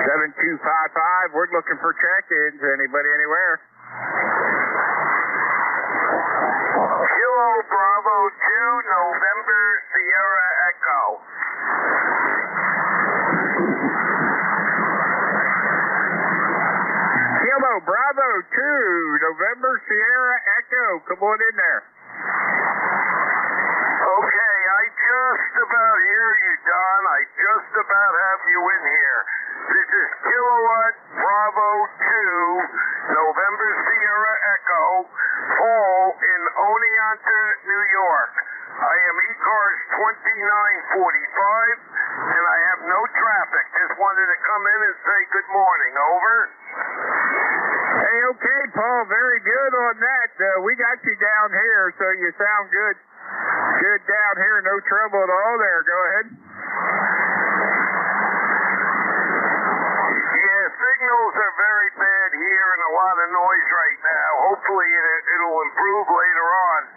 7255. We're looking for check-ins. Anybody, anywhere? Kilo Bravo 2, November Sierra Echo. Kilo Bravo 2, November Sierra Echo. Come on in there. Okay, I just about hear you, Don. I just about have you in here. This is Kilowatt Bravo 2, November Sierra Echo, Fall in Oneonta, New York. I am ECARS 2945, and I have no traffic. Just wanted to come in and say good morning. Over. Hey, okay, Paul. Very good on that. We got you down here, so you sound good. Good down here. No trouble at all there. Go ahead. Yeah, signals are very bad here and a lot of noise right now. Hopefully it'll improve later on.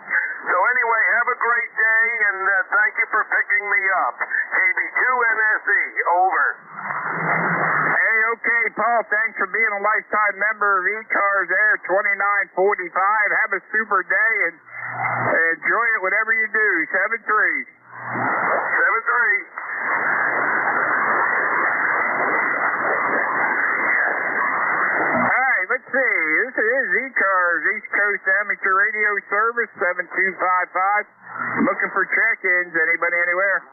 So anyway, have a great day, and thank you for picking me up. KB2NSE, over. Hey, okay, Paul. Thanks for being a lifetime member of ECARS Air 2945. Have a super day and enjoy it, whatever you do. 73. 73. Let's see. This is ECARS, East Coast Amateur Radio Service, 7255. Looking for check-ins. Anybody, anywhere?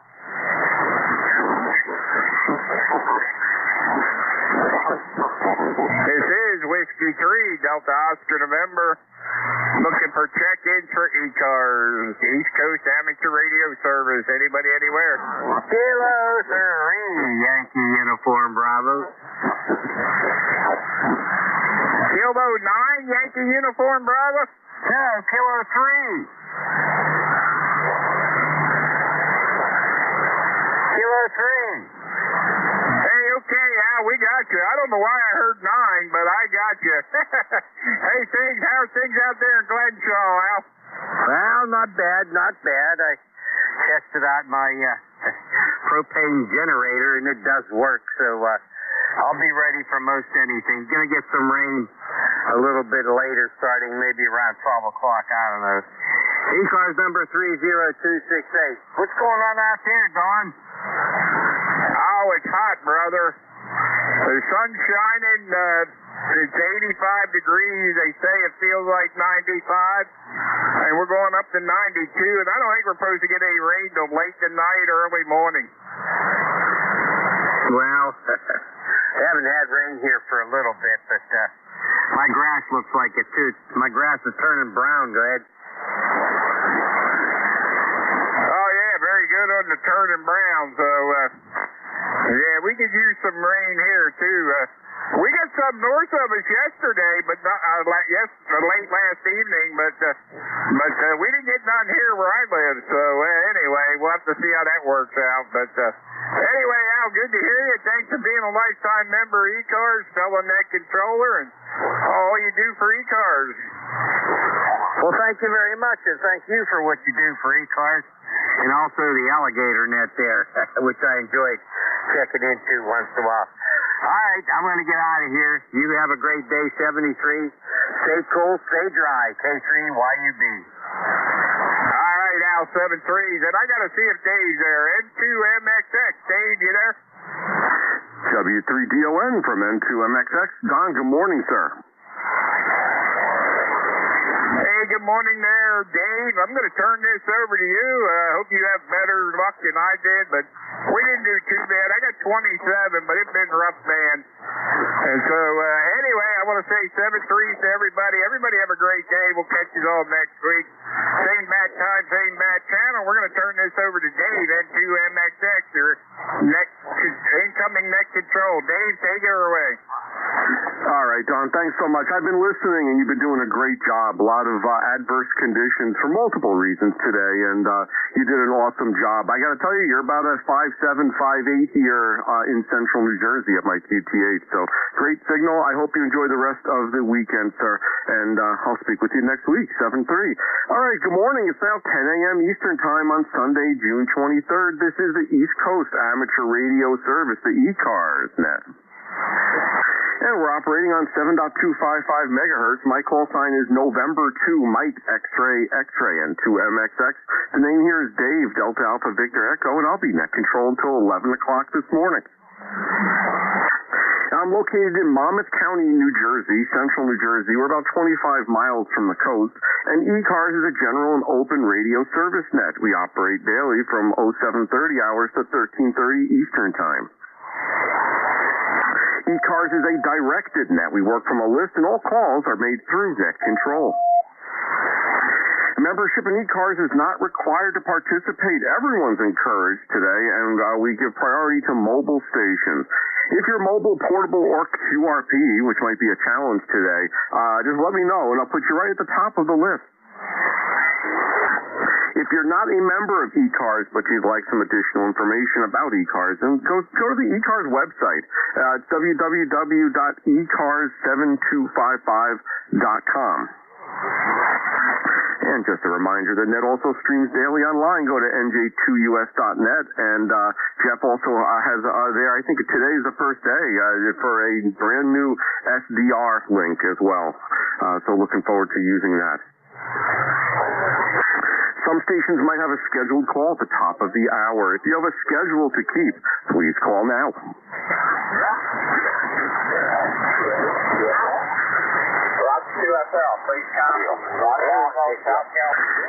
This is Whiskey 3, Delta Oscar, November. Looking for check-ins for ECARS, East Coast Amateur Radio Service. Anybody, anywhere? Kilo 3, Yankee Uniform Bravo. Kilo 9, Yankee Uniform Bravo? No, Kilo 3. Kilo 3. Hey, okay, Al, we got you. I don't know why I heard 9, but I got you. Hey, how are things out there in Glenshaw, Al? Well, not bad, not bad. I tested out my propane generator, and it does work, so I'll be ready for most anything. Gonna get some rain a little bit later, starting maybe around 12 o'clock, I don't know. ECARS number 30268. What's going on out there, Don? Oh, it's hot, brother. The sun's shining. It's 85 degrees. They say it feels like 95. And we're going up to 92. And I don't think we're supposed to get any rain till late tonight, early morning. Well, I haven't had rain here for a little bit, but my grass looks like it too. My grass is turning brown. Go ahead. Oh, yeah, very good on the turning brown. So, yeah, we could use some rain here, too. We got some north of us yesterday, but not, late last evening, but we didn't get none here where I live. So, anyway, we'll have to see how that works out. But, anyway, Al, good to hear you. Thanks for being a lifetime member of ECARS, selling that controller, and all you do for ECARS. Well, thank you very much, and thank you for what you do for ECARS, and also the alligator net there, which I enjoy checking into once in a while. All right, I'm going to get out of here. You have a great day, 73. Stay cool, stay dry. K3YUB. All right, Al, 73s. And I got to see if Dave's there. N2MXX. Dave, you there? W3DON from N2MXX. Don, good morning, sir. Hey, good morning there, Dave. I'm going to turn this over to you. I hope you have better luck than I did, but we didn't do too bad. I got 27, but it's been rough, man. And so, anyway, I want to say 7-3 to everybody. Everybody have a great day. We'll catch you all next week. Same bat time, same bat channel. We're going to turn this over to Dave, N2MXX, your incoming net control. Dave, take her away. All right, Don, thanks so much. I've been listening, and you've been doing a great job. A lot of adverse conditions for multiple reasons today, and you did an awesome job. I got to tell you, you're about a 5'7", 5'8" here in central New Jersey at my QTH, so great signal. I hope you enjoy the rest of the weekend, sir, and I'll speak with you next week, 7-3. All right, good morning. It's now 10 a.m. Eastern Time on Sunday, June 23rd. This is the East Coast Amateur Radio Service, the ECARS net. And we're operating on 7.255 megahertz. My call sign is November 2, Mike X-Ray, X-Ray, and 2MXX. The name here is Dave, Delta Alpha Victor Echo, and I'll be net control until 11 o'clock this morning. I'm located in Monmouth County, New Jersey, central New Jersey. We're about 25 miles from the coast, and ECARS is a general and open radio service net. We operate daily from 0730 hours to 1330 Eastern Time. ECARS is a directed net. We work from a list, and all calls are made through net control. Membership in ECARS is not required to participate. Everyone's encouraged today, and we give priority to mobile stations. If you're mobile, portable, or QRP, which might be a challenge today, just let me know, and I'll put you right at the top of the list. If you're not a member of ECARS, but you'd like some additional information about ECARS, then go to the ECARS website. It's www.ecars7255.com. And just a reminder, the net also streams daily online. Go to nj2us.net, and Jeff also has there, I think today is the first day, for a brand new SDR link as well. So looking forward to using that. Some stations might have a scheduled call at the top of the hour. If you have a schedule to keep, please call now.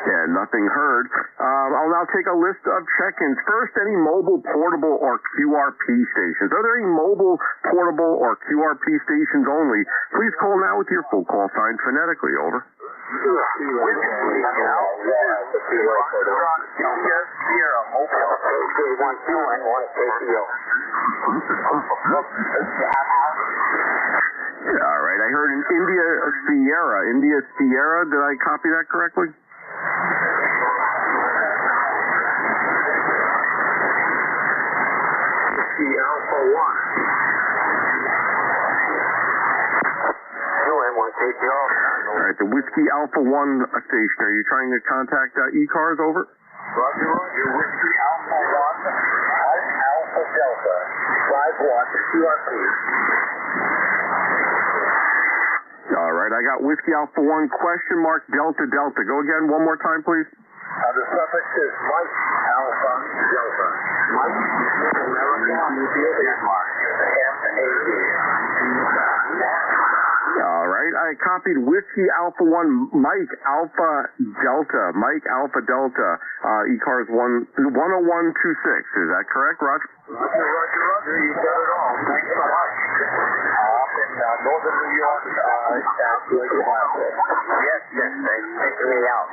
Yeah, nothing heard. I'll now take a list of check-ins. First, any mobile, portable, or QRP stations. Are there any mobile, portable, or QRP stations only? Please call now with your full call sign phonetically. Over. All right, I heard an India Sierra. Did I copy that correctly? Whiskey Alpha 1. All right, the Whiskey Alpha 1 station. Are you trying to contact ECARS? Over. Roger, Whiskey Alpha 1, Alpha Delta, 5-1, QRP. All right, I got Whiskey Alpha 1 question mark Delta Delta. Go again one more time, please. The suffix is Mike Alpha Delta. Mike America Denmark. M-A-D. All right, I copied Whiskey Alpha 1 Mike Alpha Delta. Mike Alpha Delta. ECARS 10126. Is that correct, Roger? Roger. You got it all. Thanks so much. Up in northern New York, South Lake Ohio. Yes, thanks for taking me out.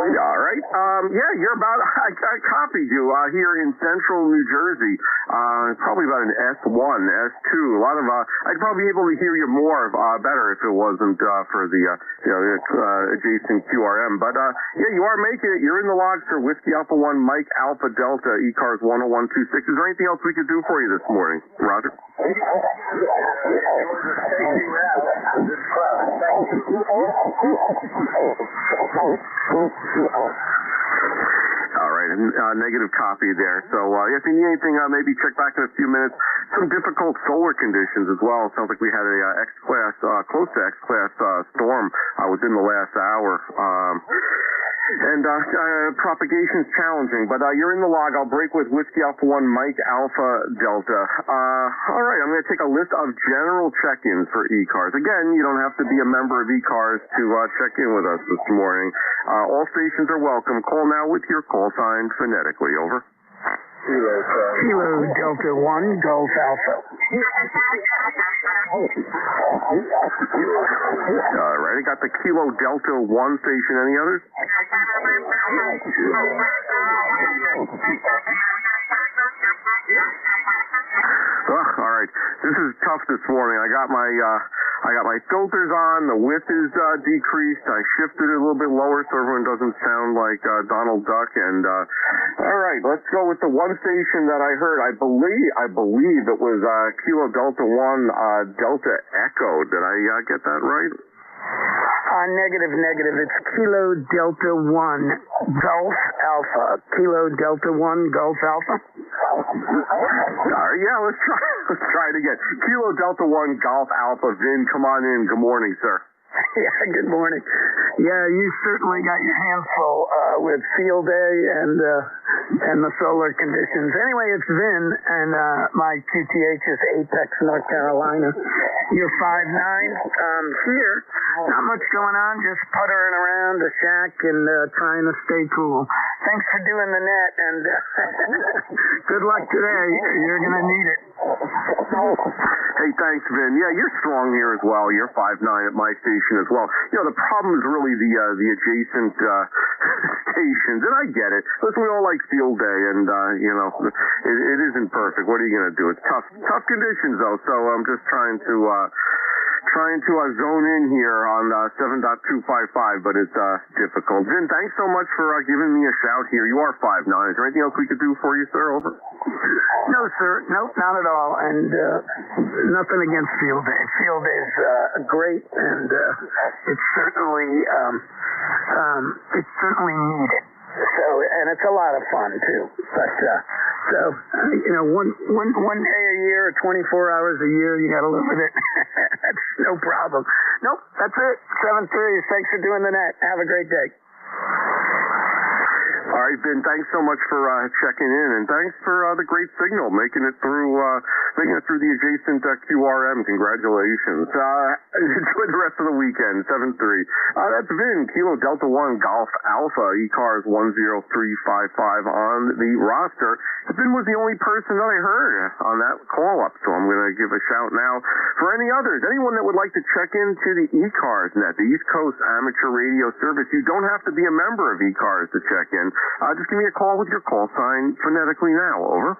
All right. You're about, I copied you here in central New Jersey. Probably about an S1, S2. A lot of, I'd probably be able to hear you more, better if it wasn't for the, adjacent QRM. But, you are making it. You're in the logs for Whiskey Alpha 1 Mike Alpha Delta ECARS 10126. Is there anything else we could do for you this morning, Roger? All right, negative copy there. So if you need anything, maybe check back in a few minutes. Some difficult solar conditions as well. It sounds like we had a X-class, close to X-class storm within the last hour. And propagation's challenging, but you're in the log. I'll break with Whiskey Alpha 1 Mike Alpha Delta. All right, I'm going to take a list of general check-ins for ECARS. Again, you don't have to be a member of ECARS to check in with us this morning. All stations are welcome. Call now with your call sign phonetically. Over. Kilo Delta 1 Golf Alpha. All right, I got the Kilo Delta 1 station. Any others? All right, this is tough this morning. I got my filters on. The width is decreased. I shifted it a little bit lower so everyone doesn't sound like Donald Duck. And all right, let's go with the one station that I heard. I believe it was Kilo Delta 1 Delta Echo. Did I get that right? Negative. It's Kilo Delta 1 Golf Alpha. Kilo Delta 1 Golf Alpha. All right, let's try it again. Kilo Delta 1 Golf Alpha. Vin, come on in. Good morning, sir. Yeah, good morning. Yeah, you certainly got your hands full with field day and the solar conditions. Anyway, it's Vin, and my QTH is Apex, North Carolina. You're 5'9". Here, not much going on, just puttering around the shack and trying to stay cool. Thanks for doing the net, and good luck today. You're going to need it. Hey, thanks, Vin. Yeah, you're strong here as well. You're 5'9" at my station as well. The problem is really the adjacent stations, and I get it. Listen, we all like field day, and it isn't perfect. What are you going to do? It's tough conditions though. So I'm just trying to zone in here on 7.255, but it's difficult. Vin, thanks so much for giving me a shout here. You are 5'9". Is there anything else we could do for you, sir? Over. No, sir. Nope, not at all. And nothing against field day. Field day is great, and it's certainly needed. So, and it's a lot of fun too. But one day a year, or 24 hours a year, you got to live with it. That's no problem. Nope, that's it. 7-3. Thanks for doing the net. Have a great day. All right, Ben, thanks so much for checking in, and thanks for the great signal, making it through the adjacent QRM. Congratulations. Enjoy the rest of the weekend, 7-3. That's Vin, Kilo Delta 1 Golf Alpha, ECARS 10355 on the roster. Vin was the only person that I heard on that call-up, so I'm going to give a shout now for any others. Anyone that would like to check into the ECARS net, the East Coast Amateur Radio Service. You don't have to be a member of ECARS to check in. Just give me a call with your call sign phonetically now. Over.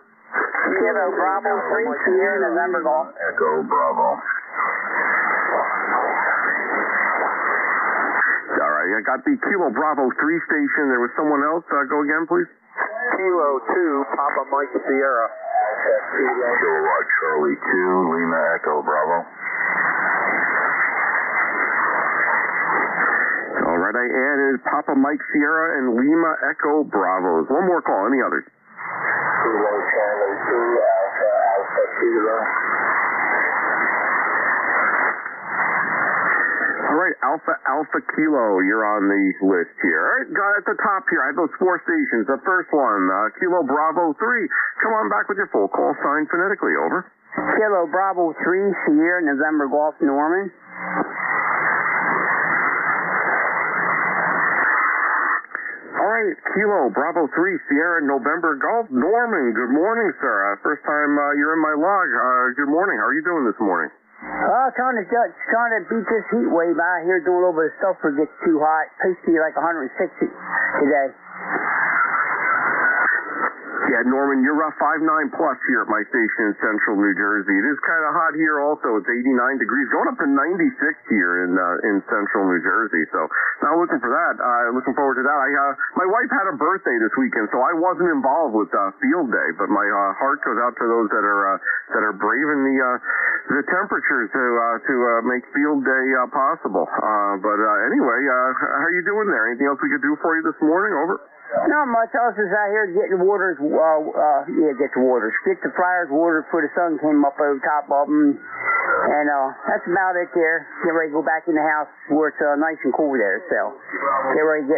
Kilo Bravo 3, Sierra November Golf. Echo Bravo. All right, I got the Kilo Bravo 3 station. There was someone else. Go again, please. Kilo 2, Papa Mike Sierra. Kilowatt Charlie 2, Lima Echo Bravo. All right, I added Papa Mike Sierra and Lima Echo Bravos. One more call. Any others? Kilo Charlie 2, Alpha Kilo. All right, Alpha Kilo, you're on the list here. All right, at the top here, I have those 4 stations. The first one, Kilo Bravo 3. Come on back with your full call sign phonetically, over. Kilo Bravo 3, Sierra, November Golf, Norman. All right, Kilo Bravo 3, Sierra, November Golf, Norman. Good morning, sir. First time you're in my log. Good morning. How are you doing this morning? Trying to beat this heat wave out here, doing a little bit of stuff before it gets too hot. Supposed to be like 160 today. Yeah, Norman, you're 5'9" plus here at my station in central New Jersey. It is kind of hot here also. It's 89 degrees, going up to 96 here in central New Jersey. So not looking for that. Looking forward to that. My wife had a birthday this weekend, so I wasn't involved with field day. But my heart goes out to those that are braving the temperatures to make field day possible. But anyway, how are you doing there? Anything else we could do for you this morning? Over. Not much. I was just out here getting waters. Get the flyers watered before the sun came up over top of them. And that's about it there. Get ready to go back in the house where it's nice and cool there. So get ready to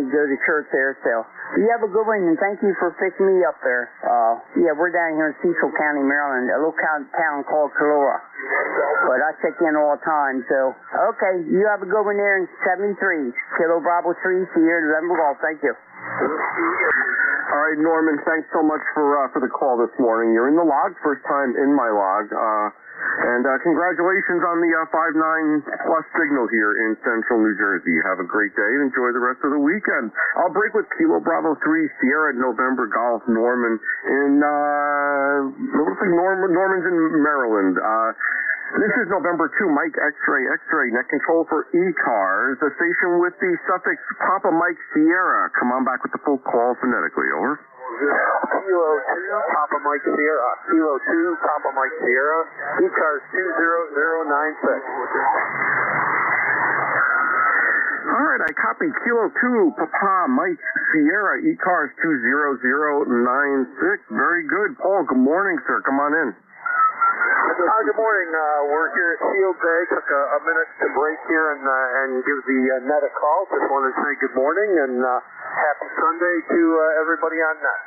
go to church there. So you have a good one, and thank you for picking me up there. We're down here in Cecil County, Maryland, a little town called Calora. But I check in all the time. So okay, you have a good one there in 73. Kilo Bravo 3, Sierra, November Golf. Thank you. All right, Norman, thanks so much for the call this morning. You're in the log, first time in my log. And congratulations on the 5'9" plus signal here in central New Jersey. Have a great day and enjoy the rest of the weekend. I'll break with Kilo Bravo 3, Sierra, November Golf, Norman in, looks like Norman's in Maryland. This is November 2, Mike X-ray, net control for ECARS, the station with the suffix Papa Mike Sierra. Come on back with the full call phonetically, over. Kilo 2, Papa Mike Sierra. Kilo 2, Papa Mike Sierra. ECARS 20096. All right, I copied Kilo 2, Papa Mike Sierra, ECARS 20096. Very good. Paul, good morning, sir. Come on in. Good morning. We're here at Field Day. Took a minute to break here and give the net a call. Just wanted to say good morning and happy Sunday to everybody on net.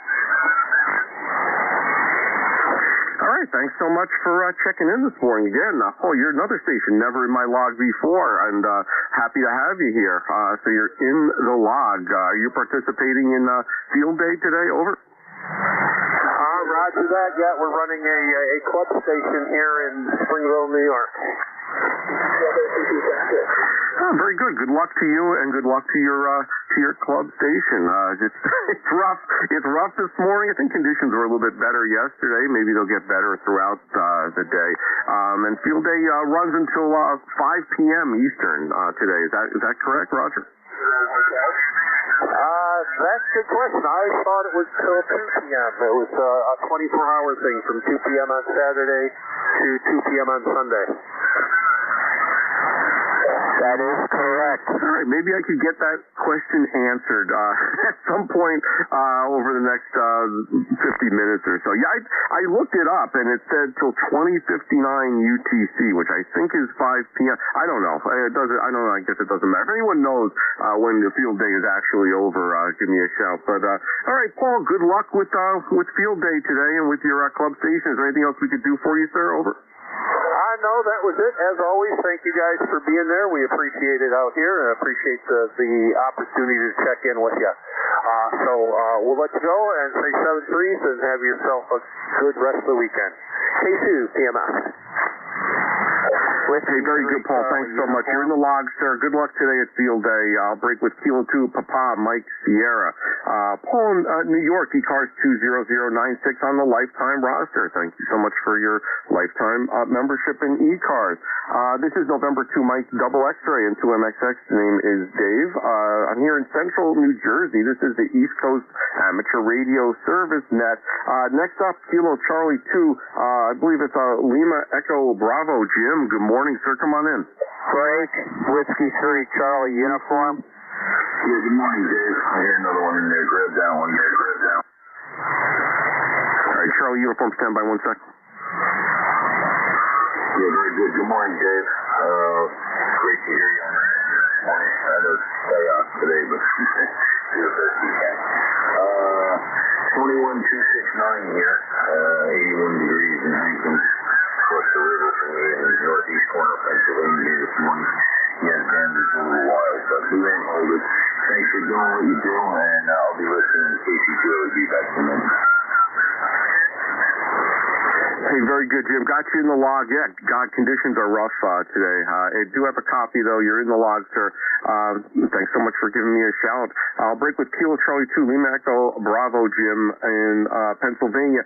All right, thanks so much for checking in this morning again. Paul, you're another station, never in my log before, and happy to have you here. So you're in the log. Are you participating in Field Day today? Over. Roger that. Yeah, we're running a club station here in Springville, New York. Oh, very good. Good luck to you, and good luck to your club station. It's rough. It's rough this morning. I think conditions were a little bit better yesterday. Maybe they'll get better throughout the day. And Field Day runs until 5 p.m. Eastern today. Is that correct, Roger? That's a good question. I thought it was till 2 p.m. It was a 24-hour thing from 2 p.m. on Saturday to 2 p.m. on Sunday. That is correct. All right, maybe I could get that question answered at some point over the next 50 minutes or so. Yeah, I looked it up, and it said till 2059 UTC, which I think is 5 p.m. I don't know. It doesn't. I don't know. I guess it doesn't matter. If anyone knows when the field day is actually over, give me a shout. But all right, Paul. Good luck with field day today and with your club station. Is there anything else we could do for you, sir? Over. No, that was it. As always, thank you guys for being there. We appreciate it out here and appreciate the opportunity to check in with you. So we'll let you go and say 7 threes and have yourself a good rest of the weekend. K2, PMS. Hey, very good, Paul. Thanks so much. You're in the log, sir. Good luck today at Field Day. I'll break with Kilo 2, Papa Mike Sierra. Paul in New York, ECARS 20096 on the lifetime roster. Thank you so much for your lifetime membership in ECARS. This is November 2, Mike Double X-ray and 2MXX. The name is Dave. I'm here in central New Jersey. This is the East Coast Amateur Radio Service Net. Next up, Kilo Charlie 2. I believe it's Lima Echo Bravo. Jim, good morning, sir. Come on in. Frank, Whiskey 3, Charlie uniform. Yeah, good morning, Dave. I hear another one in there. Grab that one there. Grab that one. All right, Charlie uniform, stand by 1 sec. Yeah, very good. Good morning, Dave. great to hear you on the this morning. I know it's chaos today, but do the best you can. 21269 here, 81 degrees in Hankins, across the river from me in the northeast corner of Pennsylvania here this morning. Yeah, Dan is a little wild, but we won't hold it. Thanks for doing what you do, and I'll be listening in case you feel it'll be back in a minute. Hey, very good, Jim. Got you in the log. Yeah, God, conditions are rough today. I do have a copy, though. You're in the log, sir. Thanks so much for giving me a shout. I'll break with Kilo Charlie 2, Lima Echo Bravo, Jim, in Pennsylvania.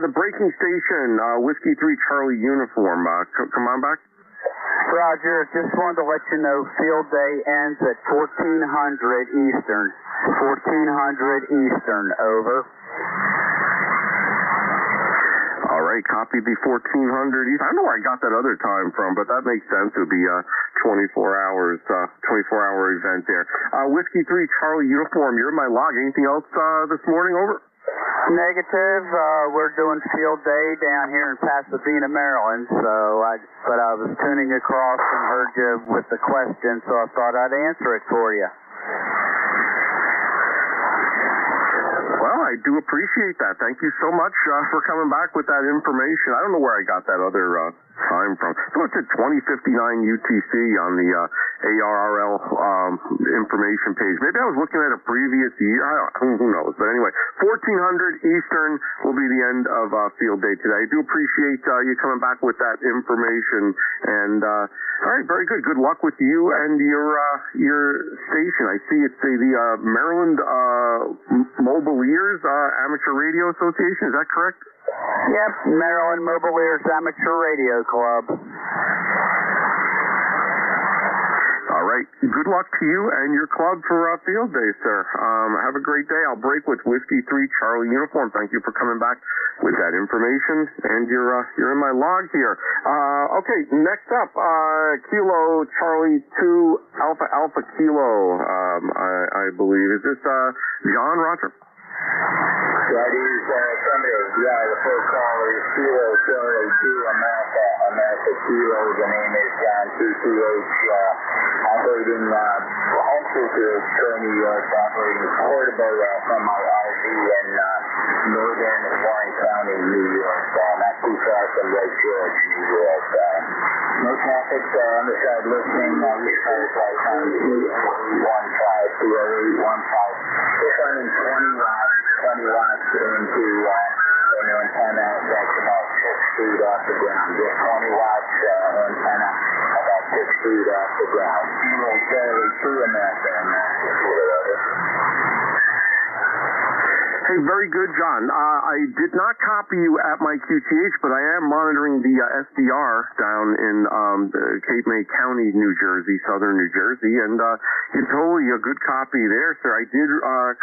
The braking station, Whiskey 3 Charlie uniform. Come on back. Roger, just wanted to let you know field day ends at 1400 Eastern. 1400 Eastern, over. All right, copy the 1400 East. I don't know where I got that other time from, but that makes sense. It would be 24 hours, 24-hour event there. Whiskey 3 Charlie uniform, you're in my log. Anything else this morning, over? Negative. We're doing field day down here in Pasadena, Maryland. But I was tuning across and heard you with the question, so I thought I'd answer it for you. Well, I do appreciate that. Thank you so much for coming back with that information. I don't know where I got that other time from. So it's at 2059 UTC on the ARRL information page. Maybe I was looking at a previous year. Who knows? But anyway, 1400 Eastern will be the end of field day today. I do appreciate you coming back with that information. And all right, very good. Good luck with you and your station. I see it's the Maryland Mobileers Amateur Radio Association. Is that correct? Yep, Maryland Mobileers Amateur Radio Club. All right. Good luck to you and your club for field day, sir. Have a great day. I'll break with Whiskey 3 Charlie uniform. Thank you for coming back with that information. And you're in my log here. Okay, next up, Kilo Charlie 2 Alpha Kilo, I believe. Is this John, Roger? That is affirmative. Yeah, the first caller is Kilo Charlie 2 America Kilo. The name is John TTH. Operating Homestead Troy, New York, operating portable from my RV in northern Warren County, New York. Not too far from Lake George, New York. No traffic on the side listening. This car is right on 20815. We're running 20 watts into an antenna that's about 6 feet off the ground. Just 20 watts antenna about 6 feet off the ground. Kilo Charlie 2 America. Hey, very good, John. I did not copy you at my QTH, but I am monitoring the SDR down in Cape May County, New Jersey, southern New Jersey, and it's totally a good copy there, sir. I did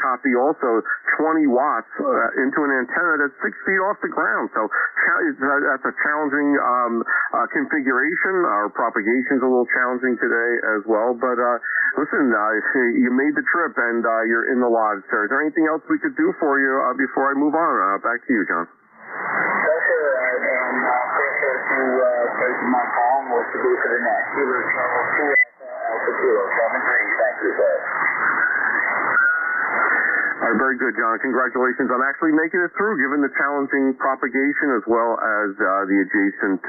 copy also 20 watts into an antenna that's 6 feet off the ground, so that's a challenging configuration. Our propagation's a little challenging today as well, but listen, you made the trip, and you're in the lodge, sir. Is there anything else we could do for you before I move on? Back to you, John. Yes, sir, and pressure to take my call and what to do for the next. Kilo Charlie 2 Alpha Kilo 73. Thank you, sir. All right, very good, John. Congratulations on actually making it through, given the challenging propagation as well as the adjacent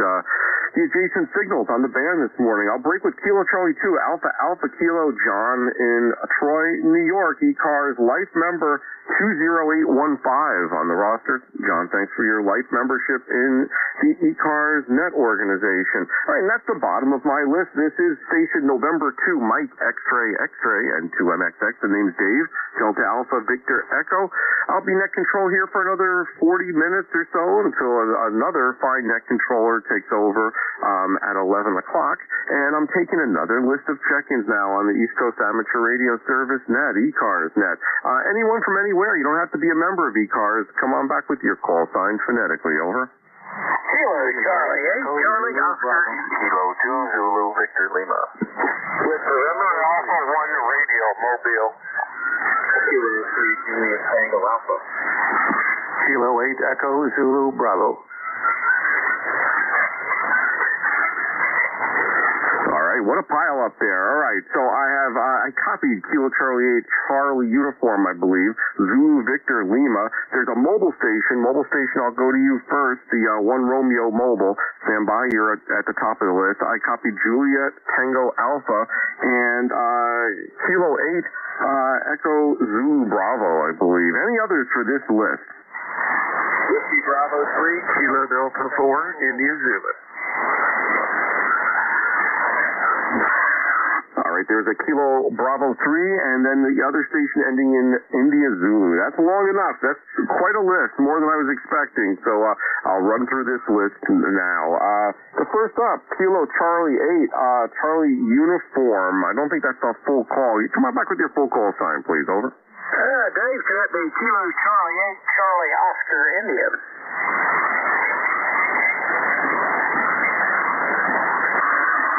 signals on the band this morning. I'll break with Kilo Charlie 2 Alpha Kilo John in Troy, New York. ECARS life member 20815 on the roster. John, thanks for your life membership in the ECARS Net organization. All right, and that's the bottom of my list. This is station November 2, Mike X-Ray, and 2MXX. The name's Dave, Delta Alpha Victor Echo. I'll be net control here for another 40 minutes or so until another fine net controller takes over at 11 o'clock. And I'm taking another list of check-ins now on the East Coast Amateur Radio Service Net, ECARS Net. Anyone from anywhere, you don't have to be a member of ECARS. Come on back with your call sign phonetically, over. Kilo Charlie 8 Charlie Oscar. Kilo 2 Zulu Victor Lima. With perimeter Alpha 1 radio mobile. Kilo 3 Julius Tango Alpha. Kilo 8 Echo Zulu Bravo. what a pile up there. All right, so I copied Kilo Charlie 8 Charlie uniform, I believe, Zulu Victor Lima. There's a mobile station. I'll go to you first, the 1 Romeo mobile. Stand by, you're at the top of the list. I copied Juliet Tango Alpha and Kilo 8 Echo Zulu Bravo, I believe. Any others for this list? Whiskey Bravo 3, Kilo Delta 4, India Zulu. All right, there's a Kilo Bravo 3, and then the other station ending in India Zulu. That's long enough. That's quite a list, more than I was expecting. So I'll run through this list now. The first up, Kilo Charlie 8, Charlie Uniform. I don't think that's a full call. Come on back with your full call sign, please. Over. Dave, could that be Kilo Charlie 8, Charlie Oscar India?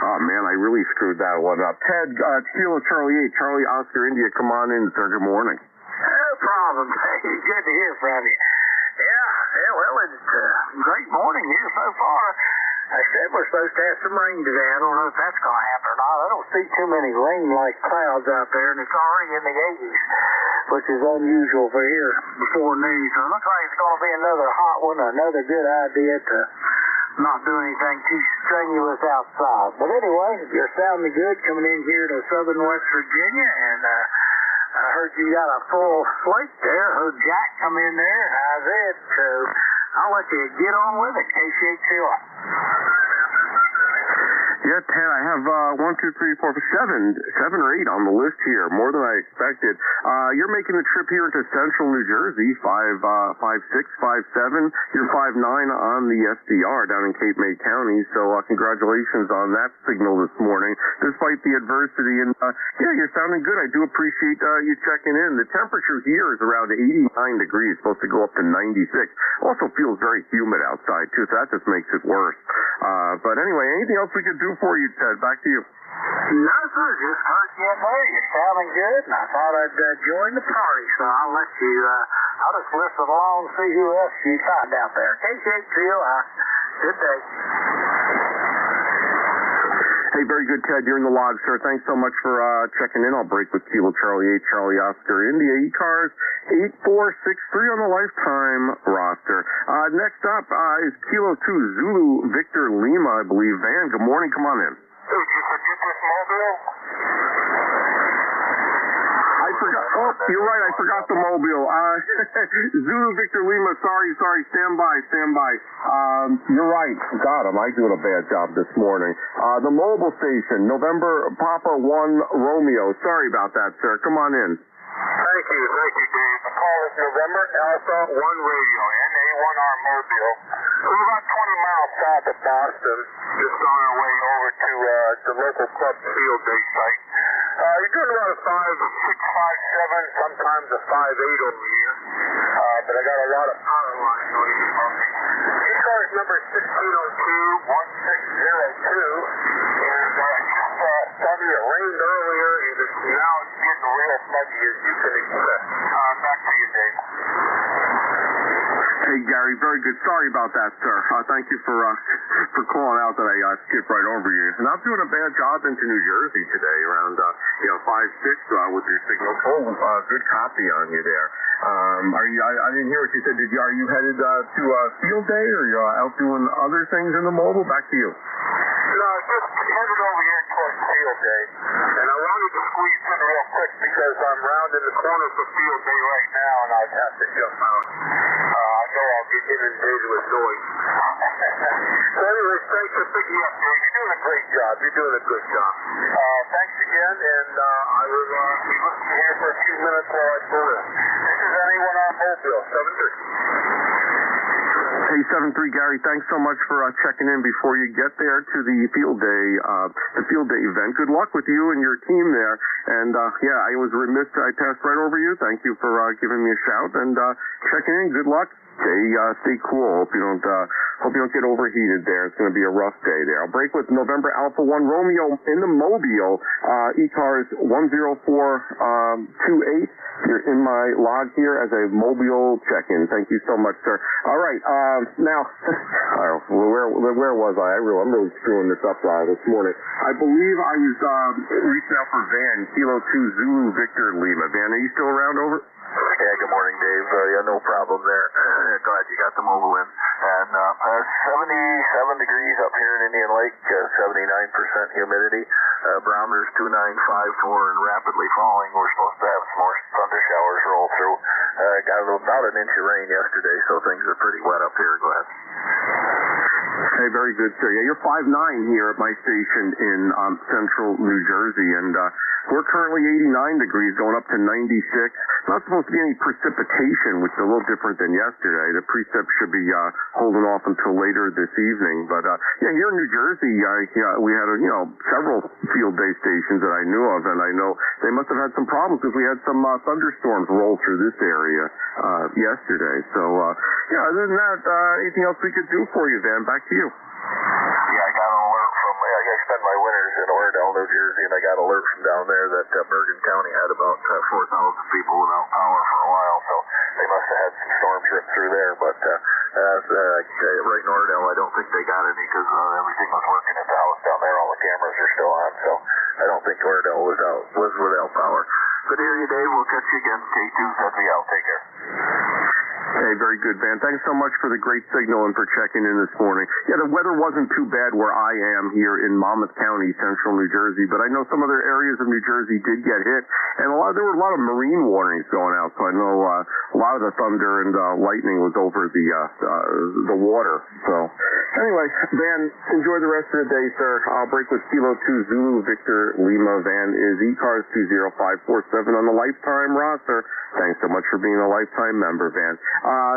Oh, man, I really screwed that one up. Ted, Kilo Charlie 8, Charlie Oscar India, come on in, sir. Good morning. No problem, Dave. Good to hear from you. Yeah, well, it's a great morning here so far. I said we're supposed to have some rain today. I don't know if that's going to happen or not. I don't see too many rain-like clouds out there, and it's already in the 80s, which is unusual for here before noon. So it looks like it's going to be another hot one, another good idea to not do anything too strenuous outside. But anyway, you're sounding good coming in here to southern West Virginia, and I heard you got a full slate there. I heard Jack come in there. How's it? So I'll let you get on with it, KCHL. Yeah, Ted, I have 1, 2, 3, 4, 7 or 8 on the list here, more than I expected. You're making the trip here into central New Jersey, 5'6", 5'7". You're 5'9" on the SDR down in Cape May County, so congratulations on that signal this morning, despite the adversity. And yeah, you're sounding good. I do appreciate you checking in. The temperature here is around 89 degrees, supposed to go up to 96. Also feels very humid outside, too, so that just makes it worse. But anyway, anything else we could do for you, Ted? Back to you. No, sir. Just heard you in there. You're sounding good, and I thought I'd join the party, so I'll let you, I'll just listen along and see who else you find out there. KCHL, good day. Hey, very good, Ted. You're in the log, sir. Thanks so much for checking in. I'll break with Kilo Charlie 8, Charlie Oscar India, ECARS 8463 on the lifetime roster. Next up is Kilo 2 Zulu Victor Lima, I believe. Van, good morning. Come on in. Did you forget this mobile? I forgot. Oh, you're right. I forgot the mobile. Zulu Victor Lima. Sorry. Stand by. You're right. God, am I doing a bad job this morning? The mobile station, November Papa 1 Romeo. Sorry about that, sir. Come on in. Thank you, Dave. The call is November Alpha 1 Radio, NA1R Mobile. We're about 20 miles south of Boston, just on our way over to the local club field day site. You're doing about a 5.6, 5.7, sometimes a 5.8 over here. But I got a lot of power lines on you. ECARS number 1602-1602. And Sunny, it rained earlier, and now it's getting real muggy as you can expect. Back to you, Dave. Hey, Gary, very good. Sorry about that, sir. Thank you for calling out that I skipped right over you. And I'm doing a bad job into New Jersey today, around 5'6" with your signal. Good copy on you there. I didn't hear what you said. Are you headed to field day, or are you out doing other things in the mobile? Back to you. No, just headed over here towards field day. And I wanted to squeeze in real quick because I'm rounding the corner for field day right now, and I'd have to jump out. I know I'll get inundated with noise. So anyways, thanks for picking me up, Dave. You're doing a great job. You're doing a good job. Thanks again, and I will be listening here for a few minutes while I fill in. This is anyone on Mobile, 7-3. Hey, 7-3, Gary, thanks so much for checking in before you get there to the field day event. Good luck with you and your team there. And, yeah, I was remiss. I passed right over you. Thank you for giving me a shout and checking in. Good luck. Stay cool. Hope you don't get overheated there. It's going to be a rough day there. I'll break with November Alpha 1 Romeo in the Mobile, ECARS 10428. You're in my log here as a Mobile check-in. Thank you so much, sir. All right, now, where was I? I'm really screwing this up this morning. I believe I was reaching out for Van, Kilo 2 Zulu Victor Lima. Van, are you still around, over? Yeah, good morning, Dave. Yeah, no problem there. Glad you got the mobile in. And 77 degrees up here in Indian Lake, 79% humidity. Barometer's 295 and rapidly falling. We're supposed to have some more thunder showers roll through. Got about an inch of rain yesterday, so things are pretty wet up here. Go ahead. Hey, very good, sir. Yeah, you're 5'9" here at my station in central New Jersey, and we're currently 89 degrees, going up to 96. Not supposed to be any precipitation, which is a little different than yesterday. The precip should be holding off until later this evening. But yeah, here in New Jersey, we had several field day stations that I knew of, and I know they must have had some problems because we had some thunderstorms roll through this area yesterday. So yeah, other than that, anything else we could do for you, Van? Back to you. Yeah, I got an alert from, I spent my winters in Oradell, New Jersey, and I got an alert from down there that Bergen County had about 4,000 people without power for a while, so they must have had some storms rip through there, but right in Oradell, I don't think they got any because everything was working at the house down there, all the cameras are still on, so I don't think Oradell was without power. Good to hear you, Dave. We'll catch you again. K2ZVL. Take care. Hey, very good, Van. Thanks so much for the great signal and for checking in this morning. Yeah, the weather wasn't too bad where I am here in Monmouth County, central New Jersey, but I know some other areas of New Jersey did get hit, and there were a lot of marine warnings going out, so I know a lot of the thunder and lightning was over the water. So anyway, Van, enjoy the rest of the day, sir. I'll break with Kilo 2 Zulu Victor Lima. Van is ECARS 20547 on the lifetime roster. Thanks so much for being a lifetime member, Van.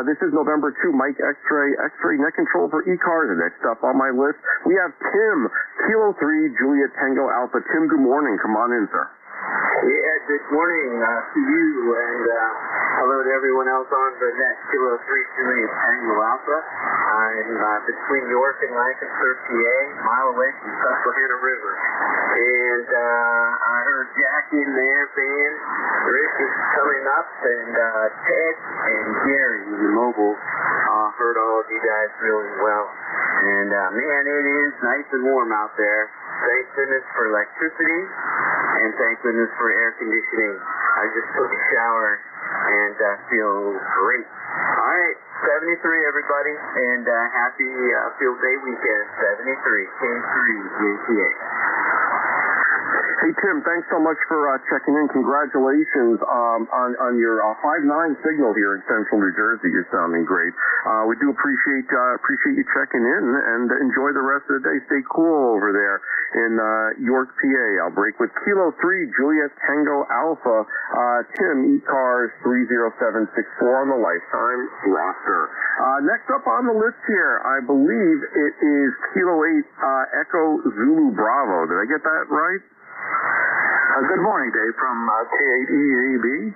This is November 2, Mike X-ray net control for ECARS. And next up on my list, we have Tim, Kilo 3, Juliet Tango Alpha. Tim, good morning. Come on in, sir. Yeah, good morning to you, and hello to everyone else on the net. Kilo 3, Juliet Tango Alpha. I'm between York and Lancaster, PA, a mile away from Susquehanna River. And I heard Jack in there, Van, Rick is coming up, and Ted and Gary in the mobile. Heard all of you guys really well. And man, it is nice and warm out there. Thank goodness for electricity, and thank goodness for air conditioning. I just took a shower and feel great. All right, 73, everybody, and happy field day weekend. 73, K3, JTA. Hey, Tim, thanks so much for checking in. Congratulations on your 5'9" signal here in central New Jersey. You're sounding great. We do appreciate you checking in, and enjoy the rest of the day. Stay cool over there in York, PA. I'll break with Kilo 3, Juliet Tango Alpha, Tim, ECARS 30764 on the lifetime roster. Next up on the list here, I believe it is Kilo 8, Echo Zulu Bravo. Did I get that right? Good morning, Dave, from K8EAB,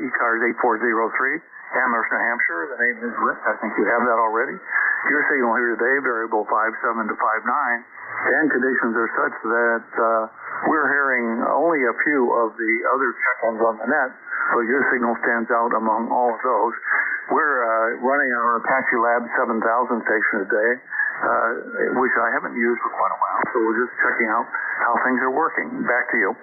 ECARS 8403, Amherst, New Hampshire. The name is Rick. I think you have that already. Your signal here today, variable 57 to 59, and conditions are such that we're hearing only a few of the other check-ins on the net, so your signal stands out among all of those. We're running our Apache Lab 7000 station today, which I haven't used for quite a while, so we're just checking out how things are working. Back to you.